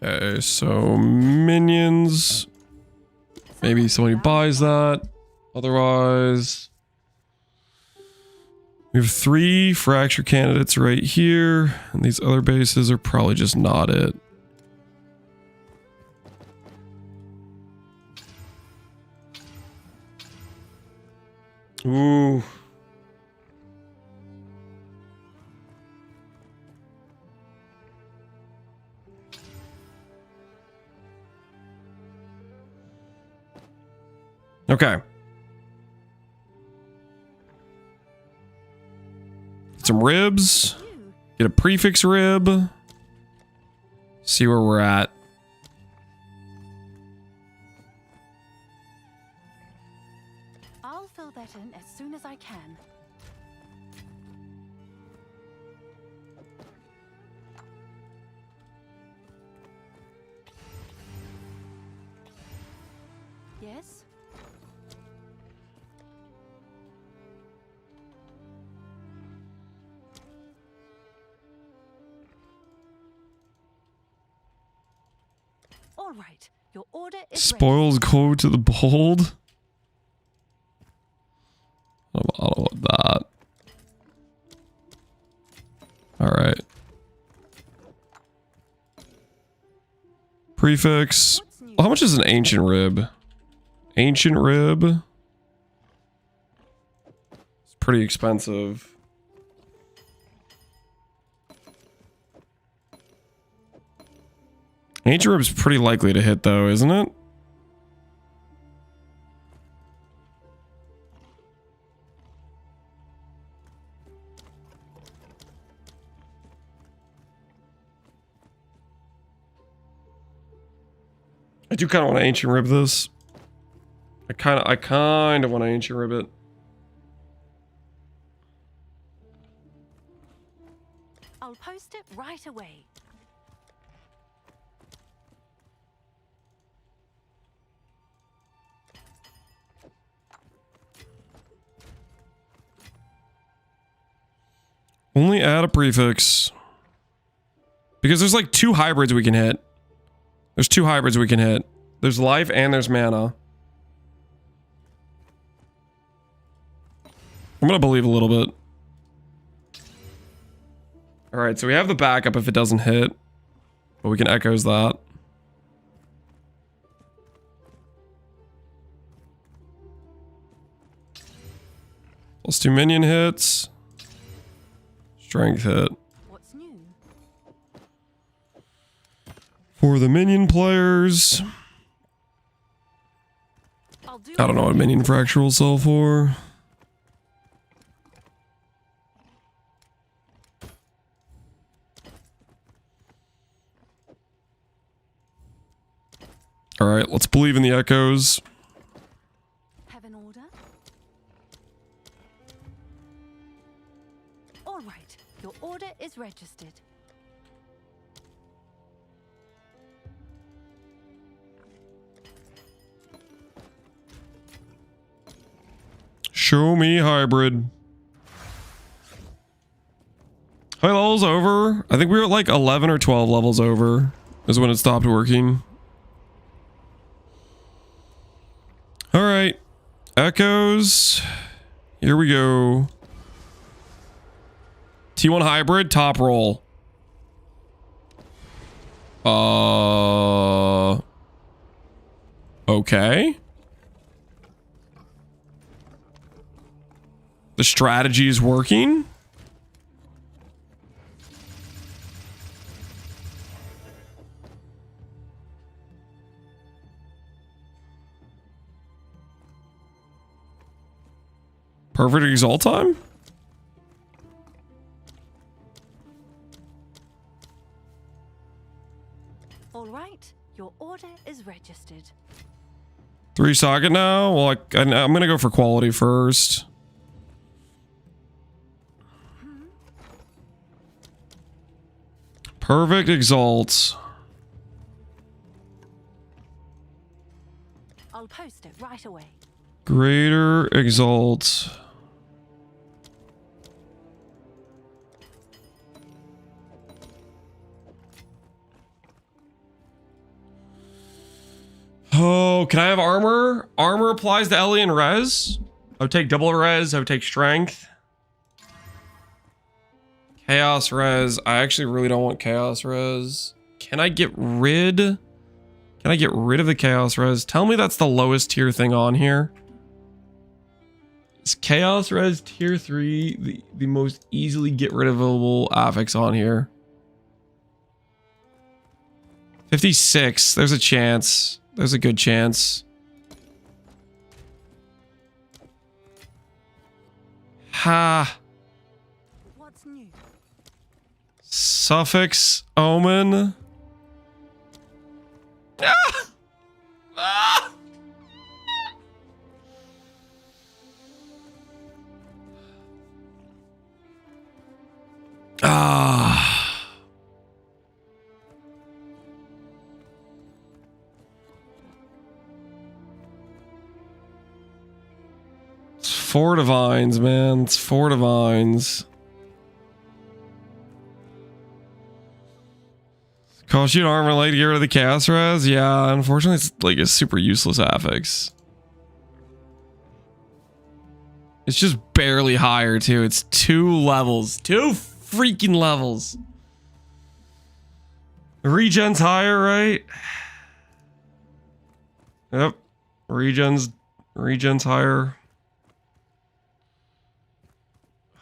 Okay, so minions. Maybe somebody buys that. Otherwise, we have 3 fracture candidates right here, and these other bases are probably just not it. Ooh. Okay. Get some ribs. Get a prefix rib. See where we're at. I'll fill that in as soon as I can. Yes? All right. Your order is Spoils go to the bold. I don't want that. All right. Prefix. How much is an ancient rib? Ancient rib. It's pretty expensive. Ancient rib's pretty likely to hit though, isn't it? I do kind of want to ancient rib this. I kind of want to ancient rib it. I'll post it right away. Only add a prefix. Because there's like 2 hybrids we can hit. There's 2 hybrids we can hit. There's life and there's mana. I'm gonna believe a little bit. Alright, so we have the backup if it doesn't hit. But we can echoes that. Let's do minion hits. Strength hit. What's new? For the minion players. I don't know what minion fracture will sell for. Alright, let's believe in the echoes. Have an order? All right. Your order is registered. Show me hybrid. How many levels over? I think we were at like 11 or 12 levels over is when it stopped working. All right. Echoes. Here we go. T1 hybrid, top roll. Okay. The strategy is working. Perfect exalt time? All right, your order is registered. 3 socket now? Well, I'm gonna go for quality first. Perfect exalt. I'll post it right away. Greater exalt. Oh, can I have armor? Armor applies to Ellie and res. I would take double res. I would take strength. Chaos res. I actually really don't want chaos res. Can I get rid? Can I get rid of the chaos res? Tell me that's the lowest tier thing on here. Is chaos res tier 3 the most easily get rid ofable affix on here? 56. There's a chance. There's a good chance. Ha. What's new? Suffix omen. Ah! Ah! Ah. It's 4 divines, man. It's 4 divines. Cost you an armor light to get rid of the chaos res? Yeah, unfortunately it's like a super useless affix. It's just barely higher too. It's 2 levels. 2 freaking levels. Regen's higher, right? Yep. Regen's higher.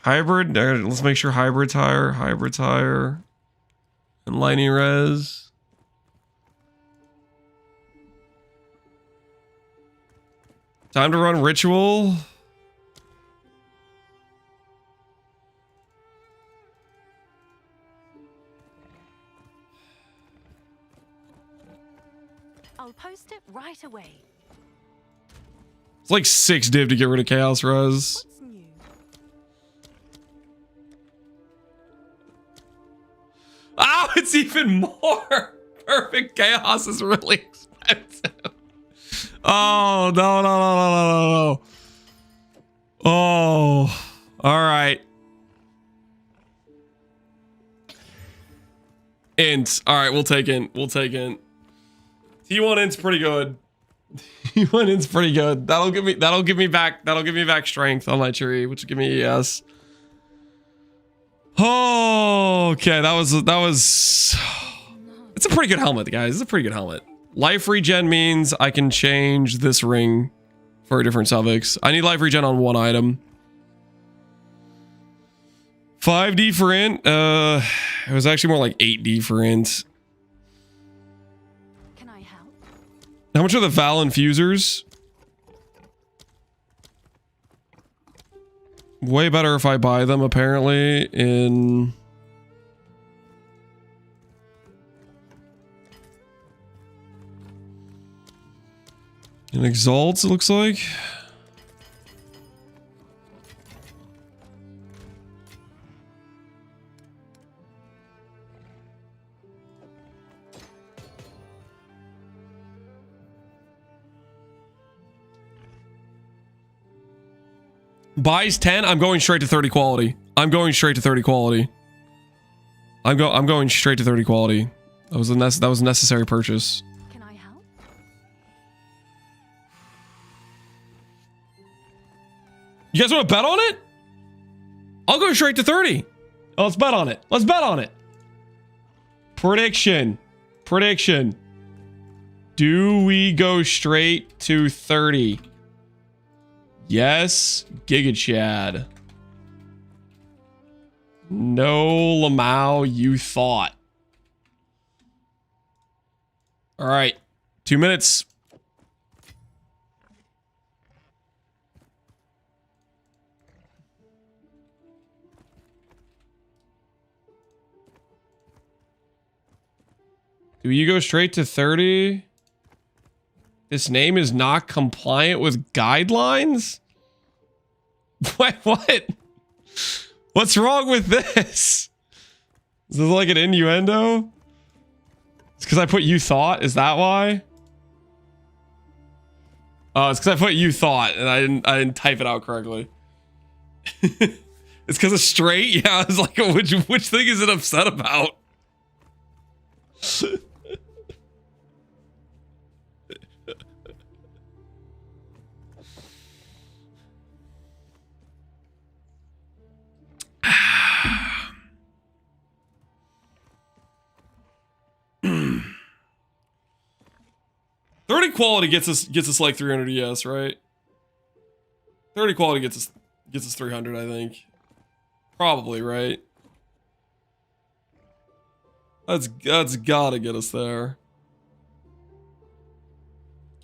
Hybrid, let's make sure hybrid's higher. Hybrid's higher. And lightning res. Time to run ritual. I'll post it right away. It's like 6 div to get rid of chaos res. What's new? Oh, it's even more. Perfect chaos is really expensive. Oh, no. Oh, all right. Int. All right, we'll take int. T1 int's pretty good. T1 int's pretty good. That'll give me back strength on my tree, which will give me ES. Oh, okay. That was. It's a pretty good helmet, guys. It's a pretty good helmet. Life regen means I can change this ring for a different suffix. I need life regen on 1 item. 5D for int. It was actually more like 8D for int. Can I help? How much are the Val infusers? Way better if I buy them, apparently, in... in Exalts, it looks like. Buys 10, I'm going straight to 30 quality. I'm going straight to 30 quality. I'm going straight to 30 quality. That was a necessary purchase. Can I help? You guys want to bet on it? I'll go straight to 30. Oh, let's bet on it. Let's bet on it. Prediction. Do we go straight to 30? Yes, Giga Chad. No, Lamau, you thought. All right, 2 minutes. Do you go straight to 30? This name is not compliant with guidelines? What? What's wrong with this? Is this like an innuendo? It's because I put you thought? Is that why? Oh, it's because I put you thought and I didn't type it out correctly. It's because of straight? Yeah, I was like, which thing is it upset about? $30 quality gets us like 300 ES, right? 30 quality gets us 300, I think. Probably, right? That's gotta get us there.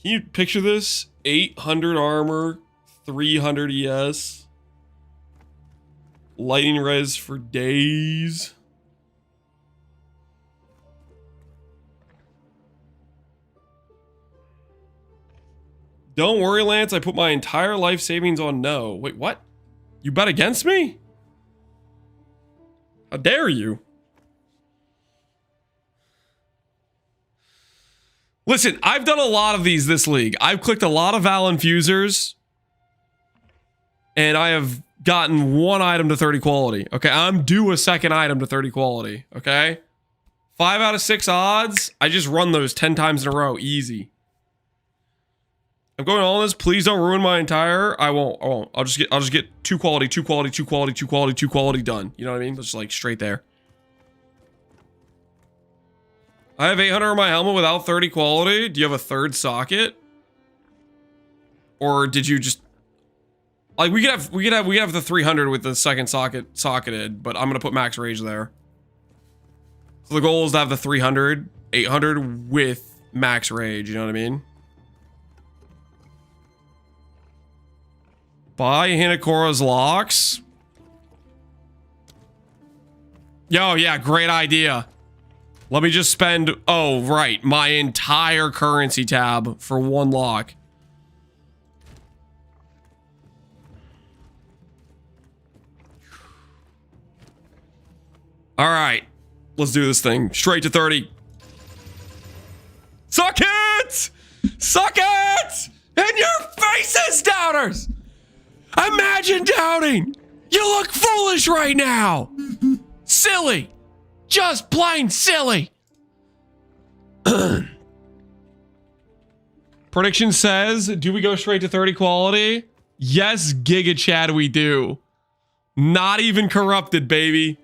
Can you picture this? 800 armor, 300 ES. Lightning res for days. Don't worry, Lance. I put my entire life savings on no. Wait, what? You bet against me? How dare you? Listen, I've done a lot of these this league. I've clicked a lot of Val Infusers. And I have gotten one item to 30 quality. Okay, I'm due a second item to 30 quality. Okay? 5 out of 6 odds. I just run those 10 times in a row. Easy. I'm going all this. Please don't ruin my entire. I won't. I'll just get 2 quality, 2 quality, 2 quality, 2 quality, 2 quality done. You know what I mean? Just like straight there. I have 800 on my helmet without 30 quality. Do you have a third socket? Or did you just like we could have the 300 with the second socketed, but I'm gonna put max rage there. So the goal is to have the 300, 800 with max rage. You know what I mean? Buy Hinakora's locks. Yo, yeah, great idea. Let me just spend, oh, right, my entire currency tab for 1 lock. All right, let's do this thing. Straight to 30. Suck it! Suck it! In your faces, doubters! Imagine doubting! You look foolish right now! Silly! Just plain silly! Prediction says, do we go straight to 30 quality? Yes, Giga Chad, we do. Not even corrupted, baby.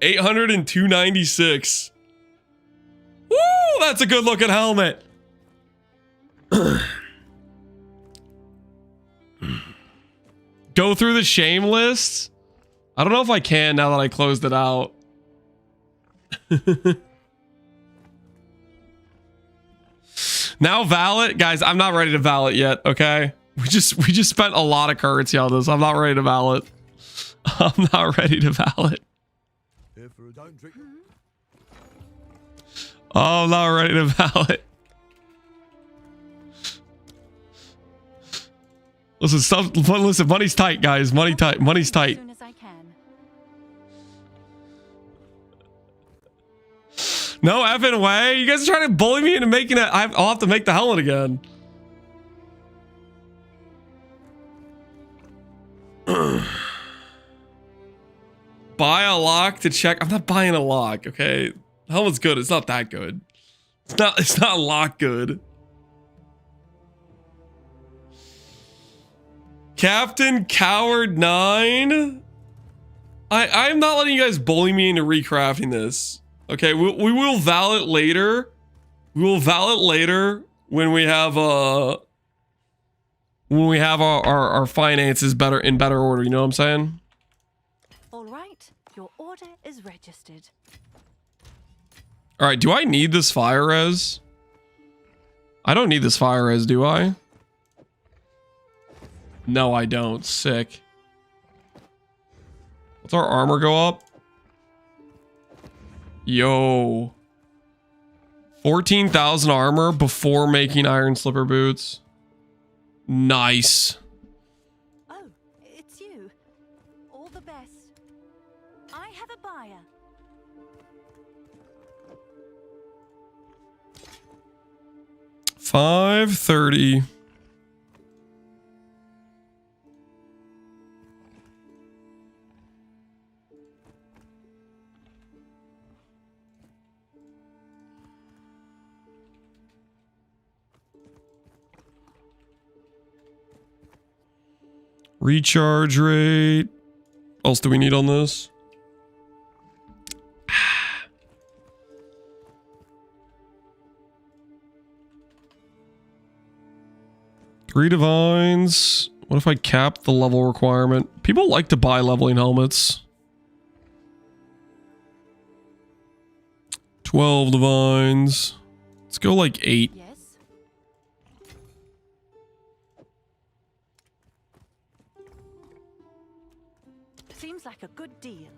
800 and 296. Woo! That's a good looking helmet. Go through the shame list? I don't know if I can now that I closed it out. Now valid? Guys, I'm not ready to valid yet, okay? We just spent a lot of currency on this. I'm not ready to valid. I'm not ready to valid. Oh, I'm not ready to valid. Listen, money's tight, guys. Money's tight. As soon as I can. No effing way. You guys are trying to bully me into making it. I'll have to make the helmet again. Buy a lock to check. I'm not buying a lock, okay? The helmet's good. It's not that good. It's not lock good. Captain Coward 9. I'm not letting you guys bully me into recrafting this. Okay, we will valid later. We will valid later when we have our finances in better order. You know what I'm saying? All right, your order is registered. All right, do I need this fire res? I don't need this fire res, do I? No, I don't. Sick. What's our armor go up? Yo. 14,000 armor before making iron slipper boots. Nice. Oh, it's you. All the best. I have a buyer. $530. Recharge rate. What else do we need on this? Three divines. What if I cap the level requirement? People like to buy leveling helmets. 12 divines. Let's go like 8. Yes. Seems like a good deal.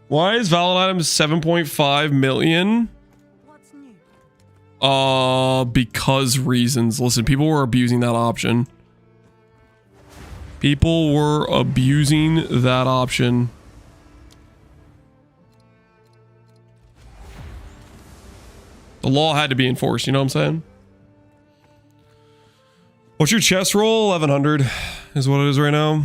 Why is valid items 7.5 million? What's new? Because reasons. Listen, people were abusing that option. People were abusing that option. The law had to be enforced, you know what I'm saying? What's your chest roll? 1100 is what it is right now.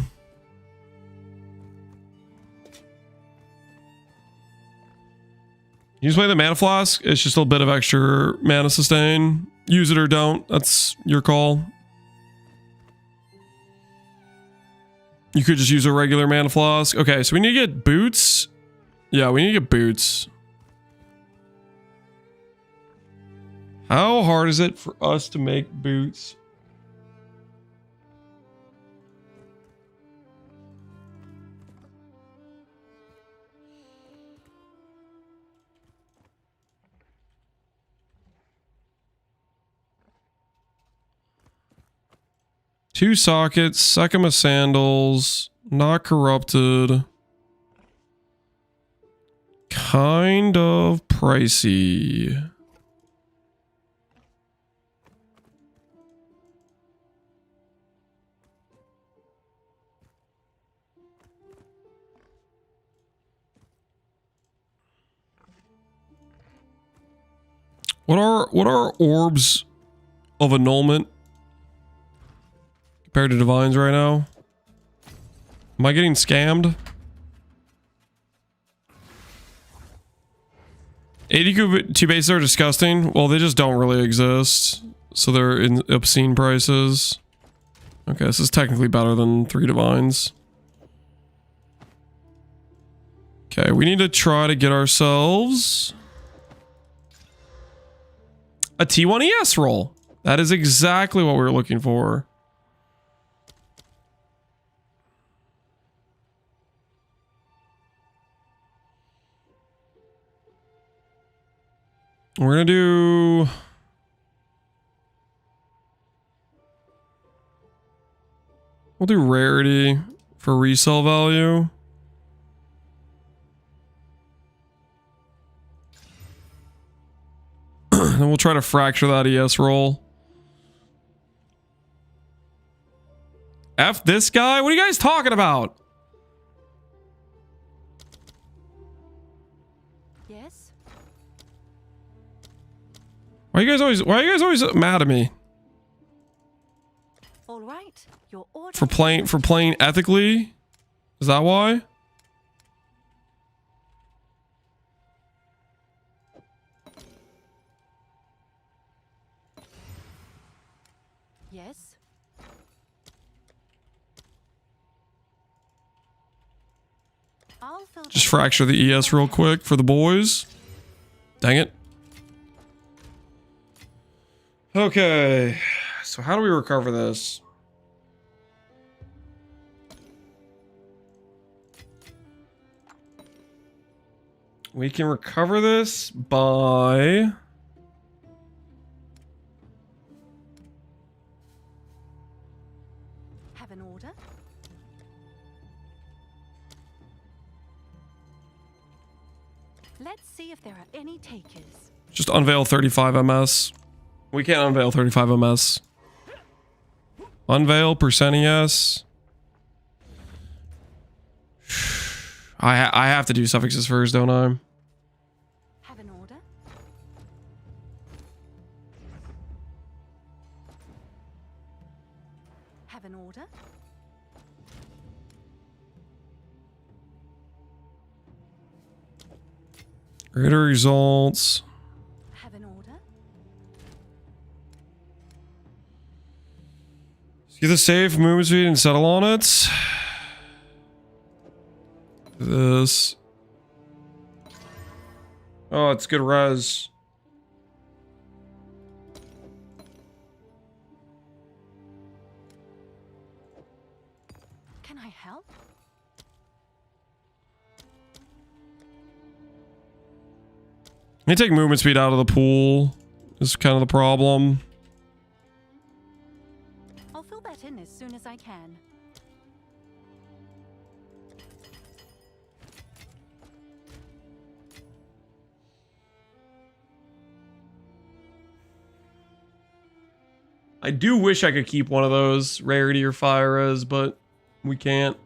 You just play the mana flask. It's just a bit of extra mana sustain. Use it or don't. That's your call. You could just use a regular mana flask. Okay, so we need to get boots. Yeah, we need to get boots. How hard is it for us to make boots? Two sockets, Sekima sandals, not corrupted. Kind of pricey. What are orbs of annulment compared to divines right now? Am I getting scammed? 82 bases are disgusting. Well, they just don't really exist. So they're in obscene prices. Okay, this is technically better than 3 divines. Okay, we need to try to get ourselves a T1 ES roll. That is exactly what we were looking for. We're gonna do... We'll do rarity for resale value. Then we'll try to fracture that ES roll. F this guy? What are you guys talking about? Yes. Why are you guys always mad at me? All right. Your order For playing ethically? Is that why? Yes. I'll fill Just fracture the ES real quick for the boys. Dang it. Okay. So how do we recover this? We can recover this by... have an order. Let's see if there are any takers. Just unveil 35 MS. We can't unveil 35 MS. Unveil percent ES. I have to do suffixes first, don't I? Have an order? Have an order? Greater results. Have an order? See the save, movement speed, and settle on it. This. Oh, it's good res. Can I help? You take movement speed out of the pool. Is kind of the problem. I'll fill that in as soon as I can. I do wish I could keep one of those rarity or fire res, but we can't.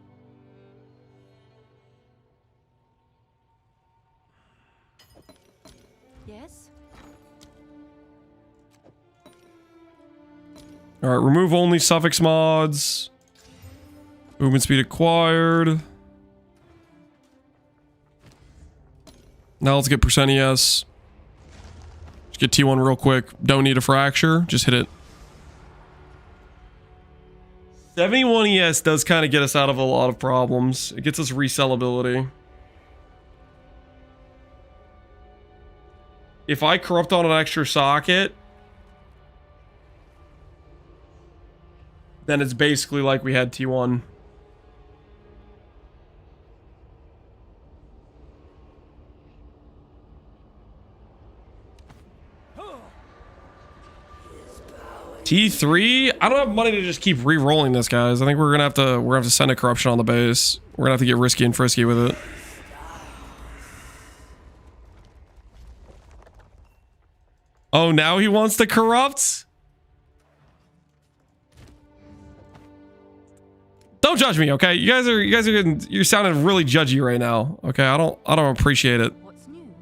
Yes? All right, remove only suffix mods. Movement speed acquired. Now let's get percent ES. Just get T1 real quick. Don't need a fracture. Just hit it. 71 ES does kind of get us out of a lot of problems. It gets us resellability. If I corrupt on an extra socket, then it's basically like we had T1. T3? I don't have money to just keep re-rolling this, guys. I think we're gonna have to send a corruption on the base. We're gonna have to get risky and frisky with it. Oh, now he wants to corrupt? Don't judge me, okay? You're sounding really judgy right now. Okay, I don't appreciate it. What's new?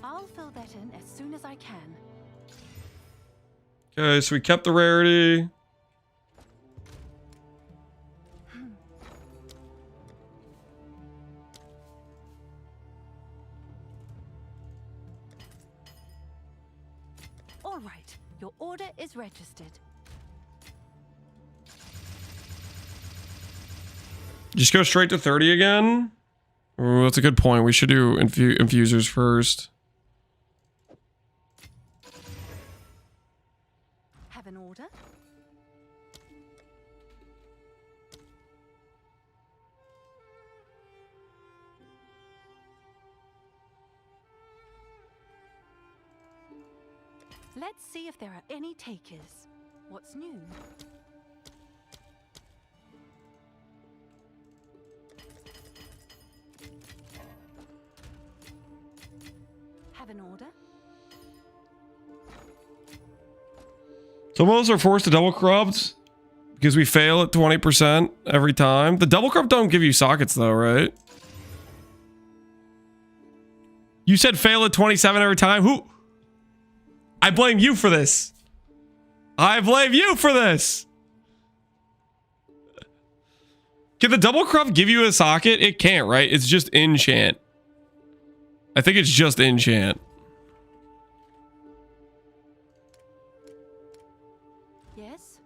I'll fill that in as soon as I can. Okay, so we kept the rarity. All right, your order is registered. Just go straight to 30 again? Ooh, that's a good point. We should do infusers first. Have an order? Let's see if there are any takers. What's new? Have an order? Some of us are forced to double corrupt because we fail at 20% every time. The double corrupt don't give you sockets though, right? You said fail at 27 every time? Who? I blame you for this. I blame you for this. Can the double corrupt give you a socket? It can't, right? It's just enchant. I think it's just enchant. Yes?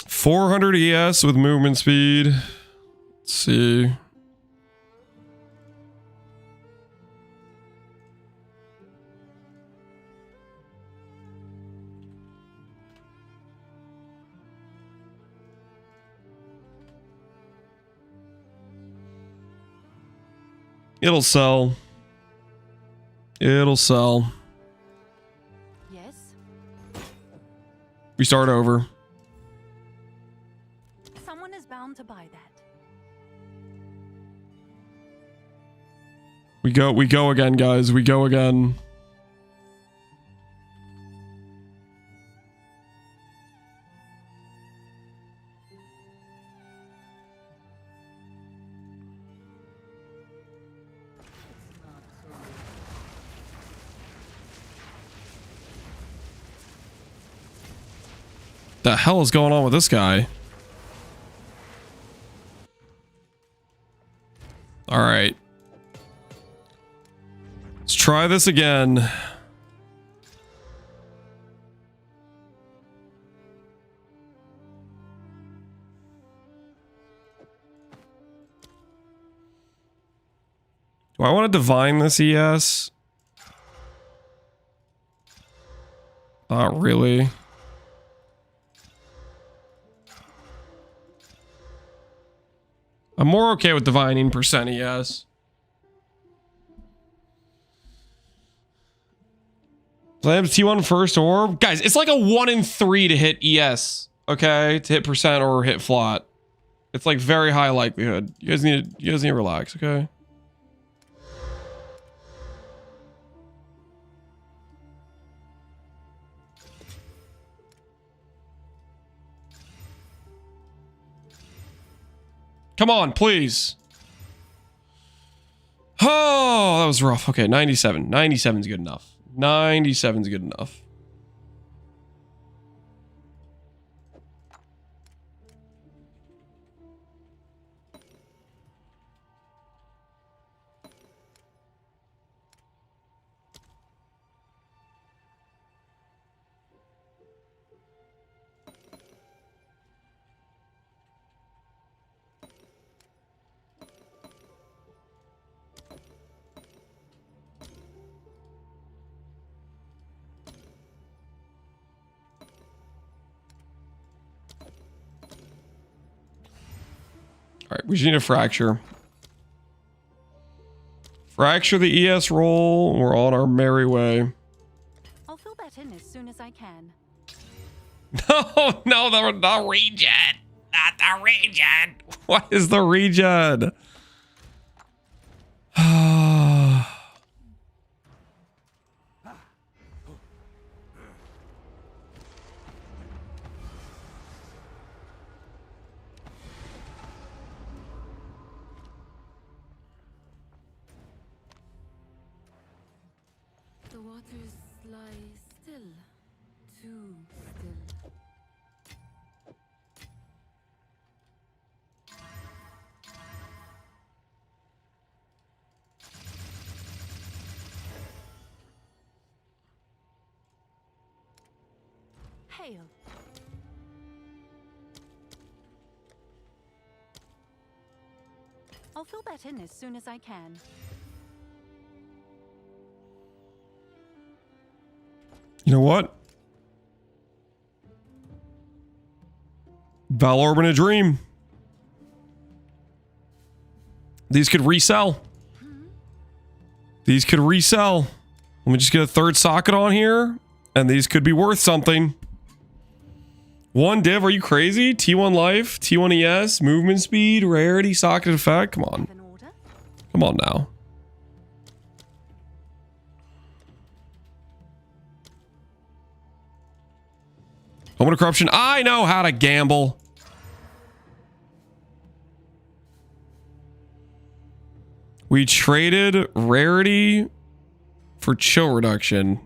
$400 ES with movement speed. Let's see. It'll sell. It'll sell. Yes. We start over. Someone is bound to buy that. We go again, guys. We go again. The hell is going on with this guy? All right. Let's try this again. Do I want to divine this ES? Not really. I'm more okay with divining percent ES. Slams T1 first orb. Guys, it's like a 1 in 3 to hit ES. Okay? To hit percent or hit flat. It's like very high likelihood. You guys need to relax, okay? Come on, please. Oh, that was rough. Okay, 97. 97 is good enough. 97 is good enough. All right, we just need a fracture. Fracture the ES roll. We're on our merry way. I'll fill that in as soon as I can. No, the regen. Not the regen. What is the regen? The waters lie still. Too still. Hail. I'll fill that in as soon as I can. You know what? Valorb in a dream. These could resell. These could resell. Let me just get a third socket on here, and these could be worth something. One div, are you crazy? T1 life, T1 ES, movement speed, rarity, socket effect. Come on. Come on now. Moment of corruption. I know how to gamble. We traded rarity for chill reduction.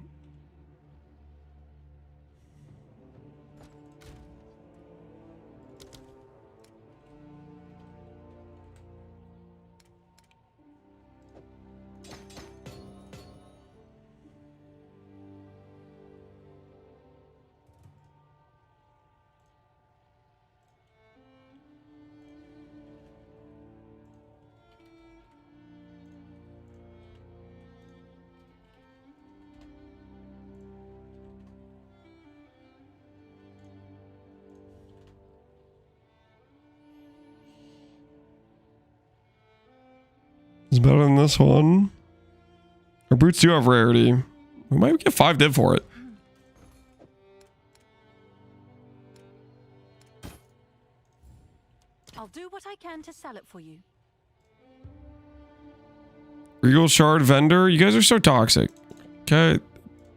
better than this one. Our boots do have rarity. We might get 5 div for it. I'll do what I can to sell it for you. Regal Shard vendor, you guys are so toxic. Okay,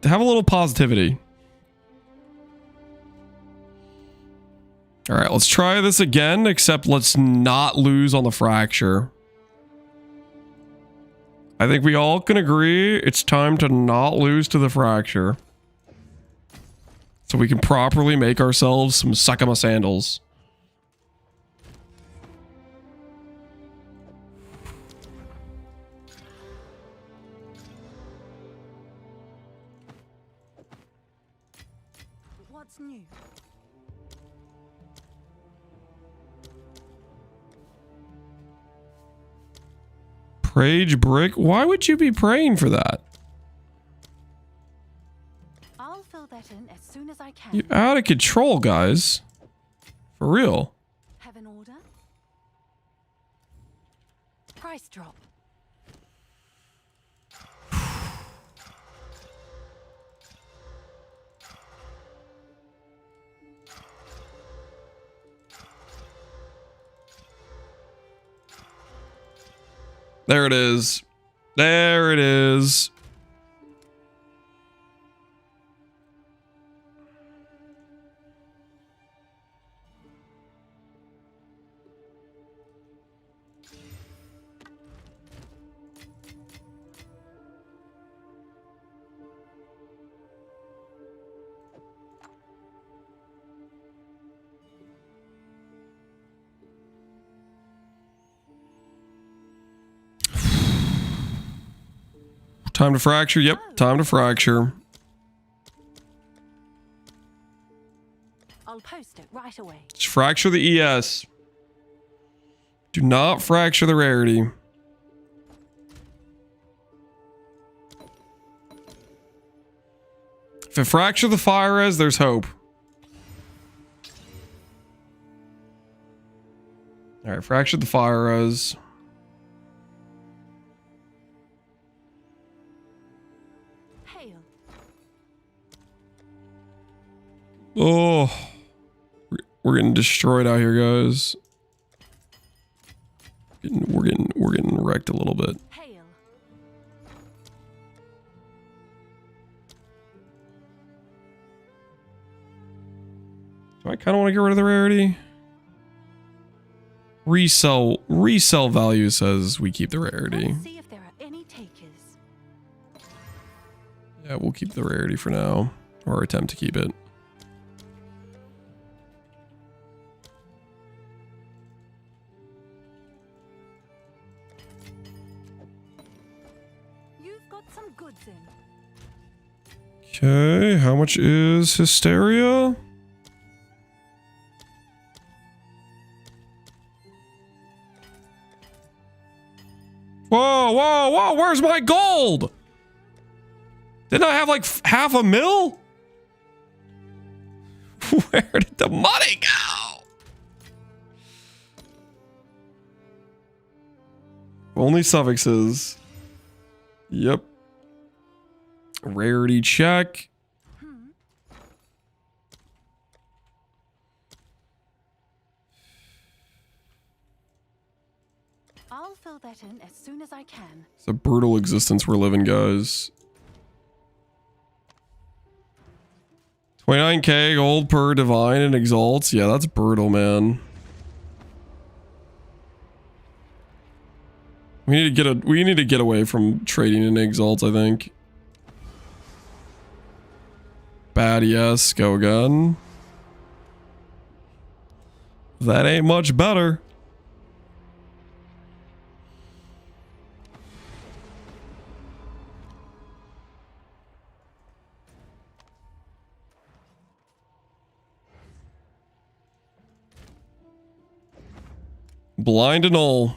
have a little positivity. All right, let's try this again, except let's not lose on the fracture. I think we all can agree it's time to not lose to the fracture. So we can properly make ourselves some Sakama sandals. What's new? Prage brick? Why would you be praying for that? I'll fill that in as soon as I can. You're out of control, guys. For real. Have an order? Price drop. There it is. There it is. Time to fracture. Yep, time to fracture. I'll post it right away. Just fracture the ES. Do not fracture the rarity. If it fracture the fire res, there's hope. Alright, fracture the fire res. Oh, we're getting destroyed out here, guys. We're getting wrecked a little bit. Hail. Do I kind of want to get rid of the rarity? Resell value says we keep the rarity. Let's see if there are any takers. Yeah, we'll keep the rarity for now, or attempt to keep it. Okay, how much is Hysteria? Whoa, whoa, whoa, where's my gold? Didn't I have like half a mil? Where did the money go? Only suffixes. Yep. Rarity check. I'll fill that in as soon as I can. It's a brutal existence we're living, guys. 29k gold per divine and exalts. Yeah, that's brutal, man. We need to get away from trading in exalts, I think. Bad, yes. Go again. That ain't much better. Blind and all.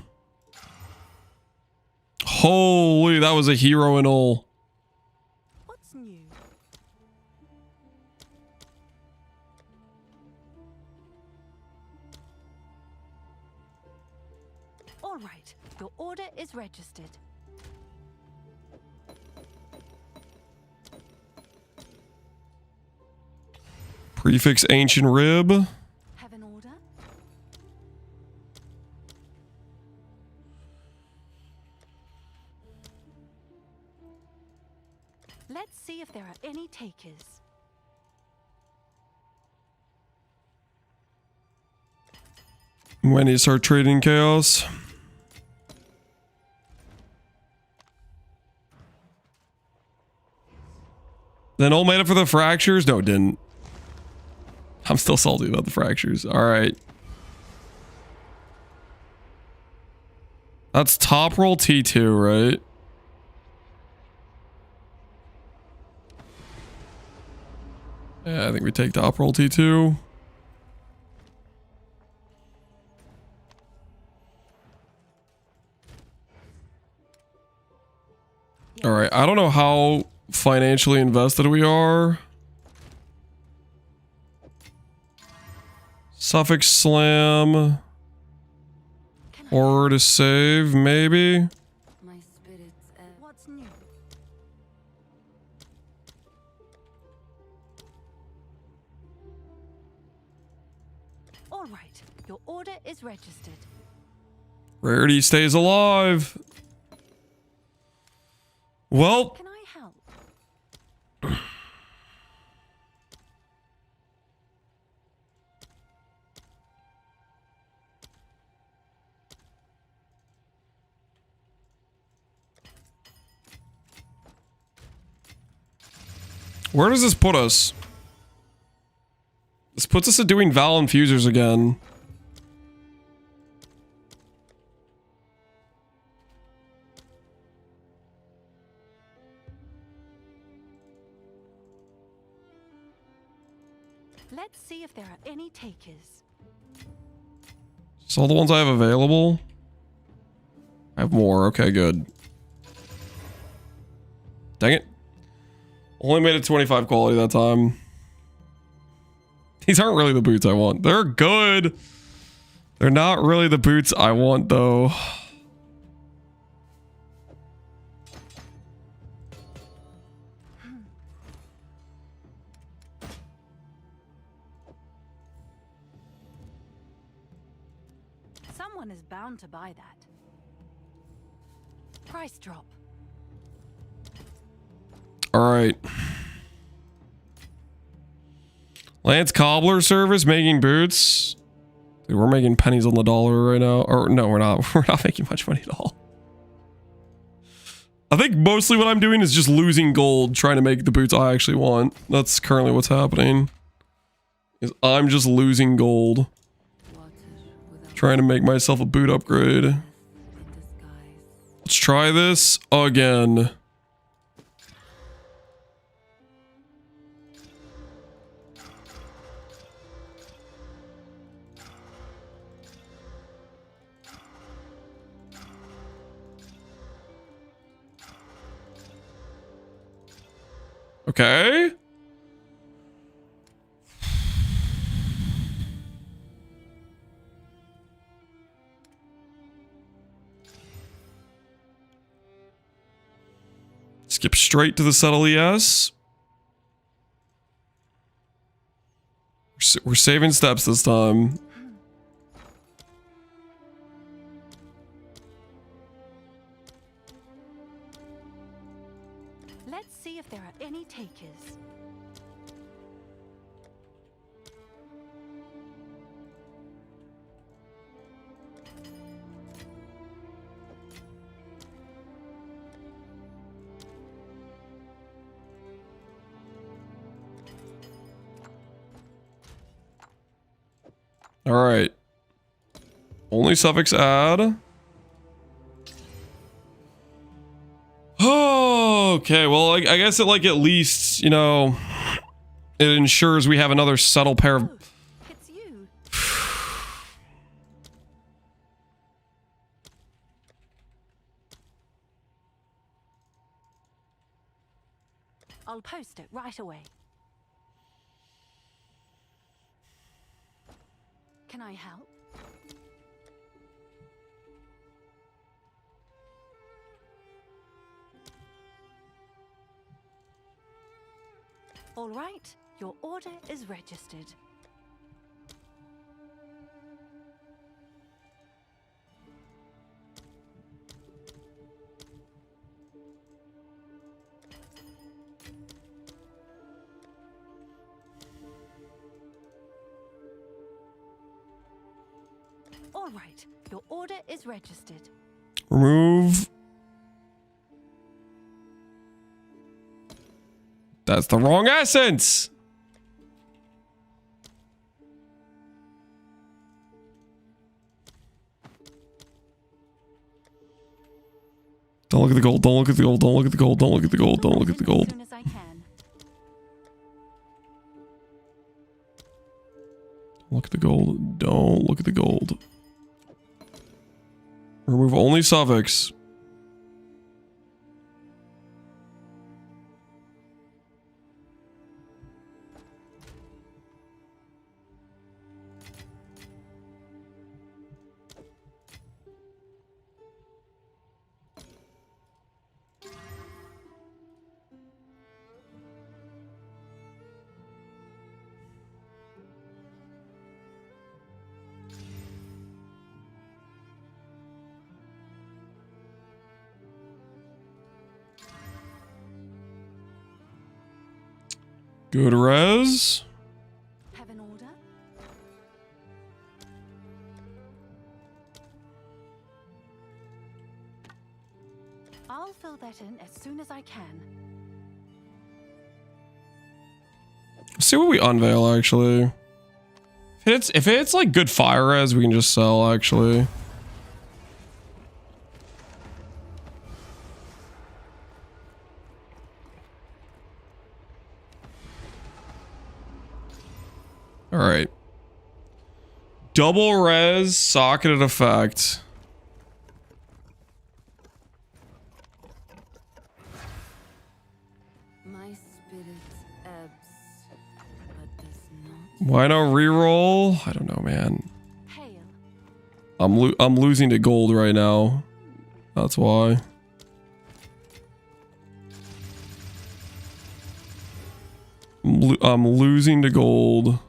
Holy, that was a hero and all. What's new? All right, your order is registered. Prefix ancient rib. Have an order? Let's see if there are any takers. When you start trading chaos. Then all made up for the fractures? No, it didn't. I'm still salty about the fractures. All right. That's top roll T2, right? Yeah, I think we take top roll T2. All right, I don't know how financially invested we are. Suffix slam. Or to save, maybe. My spirits. What's new? All right, your order is registered. Rarity stays alive. Well. Can I help? Where does this put us? This puts us at doing Val Infusers again. Let's see if there are any takers. So all the ones I have available. I have more. Okay, good. Dang it. Only made it 25 quality that time. These aren't really the boots I want. They're good. They're not really the boots I want, though. Someone is bound to buy that. Price drop. All right. Lance Cobbler service making boots. Dude, we're making pennies on the dollar right now. Or no, we're not. We're not making much money at all. I think mostly what I'm doing is just losing gold trying to make the boots I actually want. That's currently what's happening. Is I'm just losing gold. Trying to make myself a boot upgrade. Let's try this again. Okay. Skip straight to the subtle ES. We're saving steps this time. Let's see if there are any takers. All right. Only suffix add. Oh, okay. Well, I guess it like at least, you know, it ensures we have another subtle pair of... It's you. I'll post it right away. Can I help? All right, your order is registered. All right, your order is registered. Remove. That's the wrong essence. Don't look at the gold. Don't look at the gold. Don't look at the gold. Don't look at the gold. Don't look at the gold. As soon as I can. Look at the gold. Don't look at the gold. Remove only suffix. Go to res. Have an order? I'll fill that in as soon as I can. See what we unveil actually. If it's like good fire res, we can just sell actually. All right. Double res socketed effect. My spirit ebbs, but does not. Why not reroll? I don't know, man. Hail. I'm losing to gold right now. That's why. I'm losing to gold.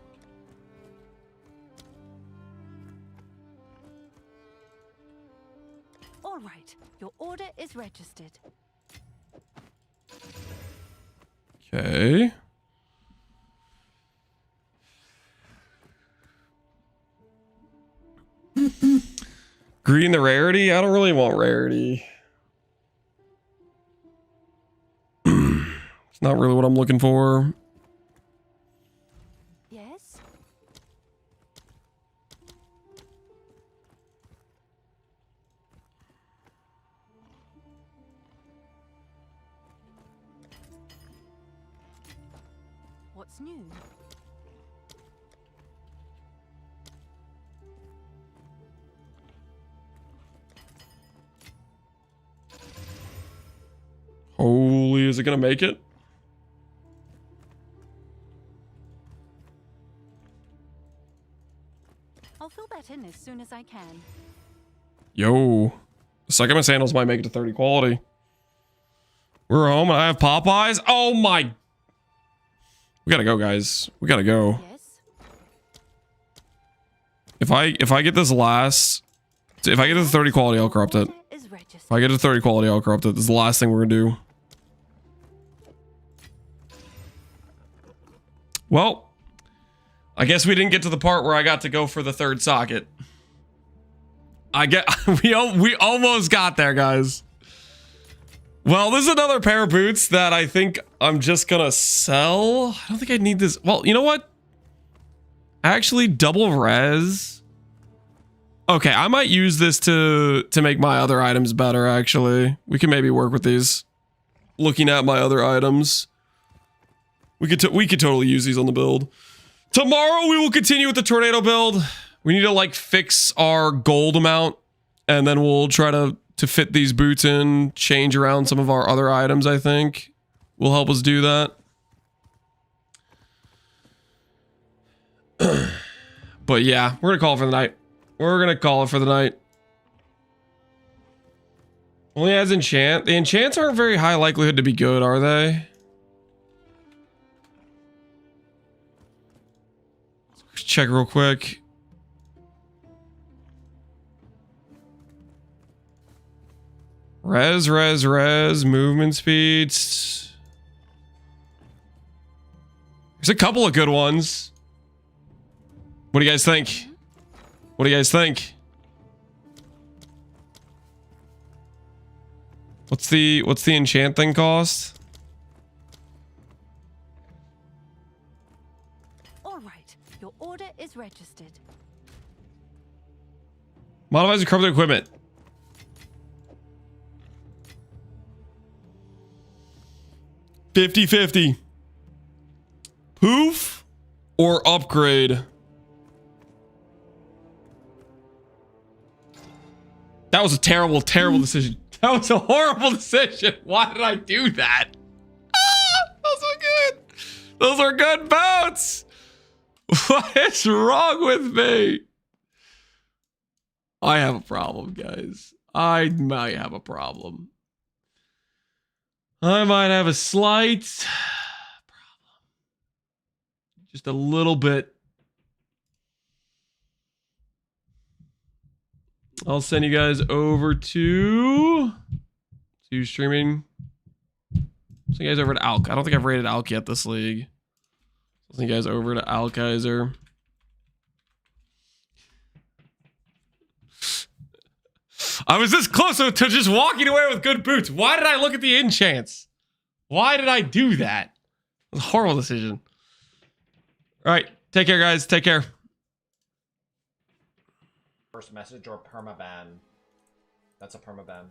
All right, your order is registered. Okay. Green the rarity? I don't really want rarity. It's not really what I'm looking for. Yes? What's new? Holy, is it gonna make it? I'll fill that in as soon as I can. Yo. The second my sandals might make it to 30 quality. We're home and I have Popeyes. Oh my. We gotta go, guys. We gotta go. Yes? If I get this last, if I get to the 30 quality, I'll corrupt it. If I get to 30 quality, I'll corrupt it. This is the last thing we're gonna do. Well, I guess we didn't get to the part where I got to go for the third socket. We almost got there, guys. Well, this is another pair of boots that I think I'm just gonna sell. I don't think I need this. Well, you know what? Actually, double res. Okay, I might use this to make my other items better, actually. We can maybe work with these. Looking at my other items. We could totally use these on the build. Tomorrow we will continue with the tornado build. We need to like fix our gold amount. And then we'll try to fit these boots in. Change around some of our other items, I think. Will help us do that. But yeah, we're gonna call it for the night. We're gonna call it for the night. Only has enchant. The enchants aren't very high likelihood to be good, are they? check real quick. Res, movement speeds. There's a couple of good ones. What do you guys think? What do you guys think? What's the enchant thing cost? All right, your order is registered. Modifies your covered equipment. $50-50. Poof or upgrade? That was a terrible decision. That was a horrible decision. Why did I do that? Ah, those are good. Those are good boats. What is wrong with me? I have a problem, guys. I might have a problem. I might have a slight problem. Just a little bit. I'll send you guys over to streaming. Send you guys over to Alk. I don't think I've rated Alk yet this league. I'll send you guys over to Alkaiser. I was this close to just walking away with good boots. Why did I look at the enchants? Why did I do that? It was a horrible decision. All right. Take care, guys. Take care. First message or permaban. That's a permaban.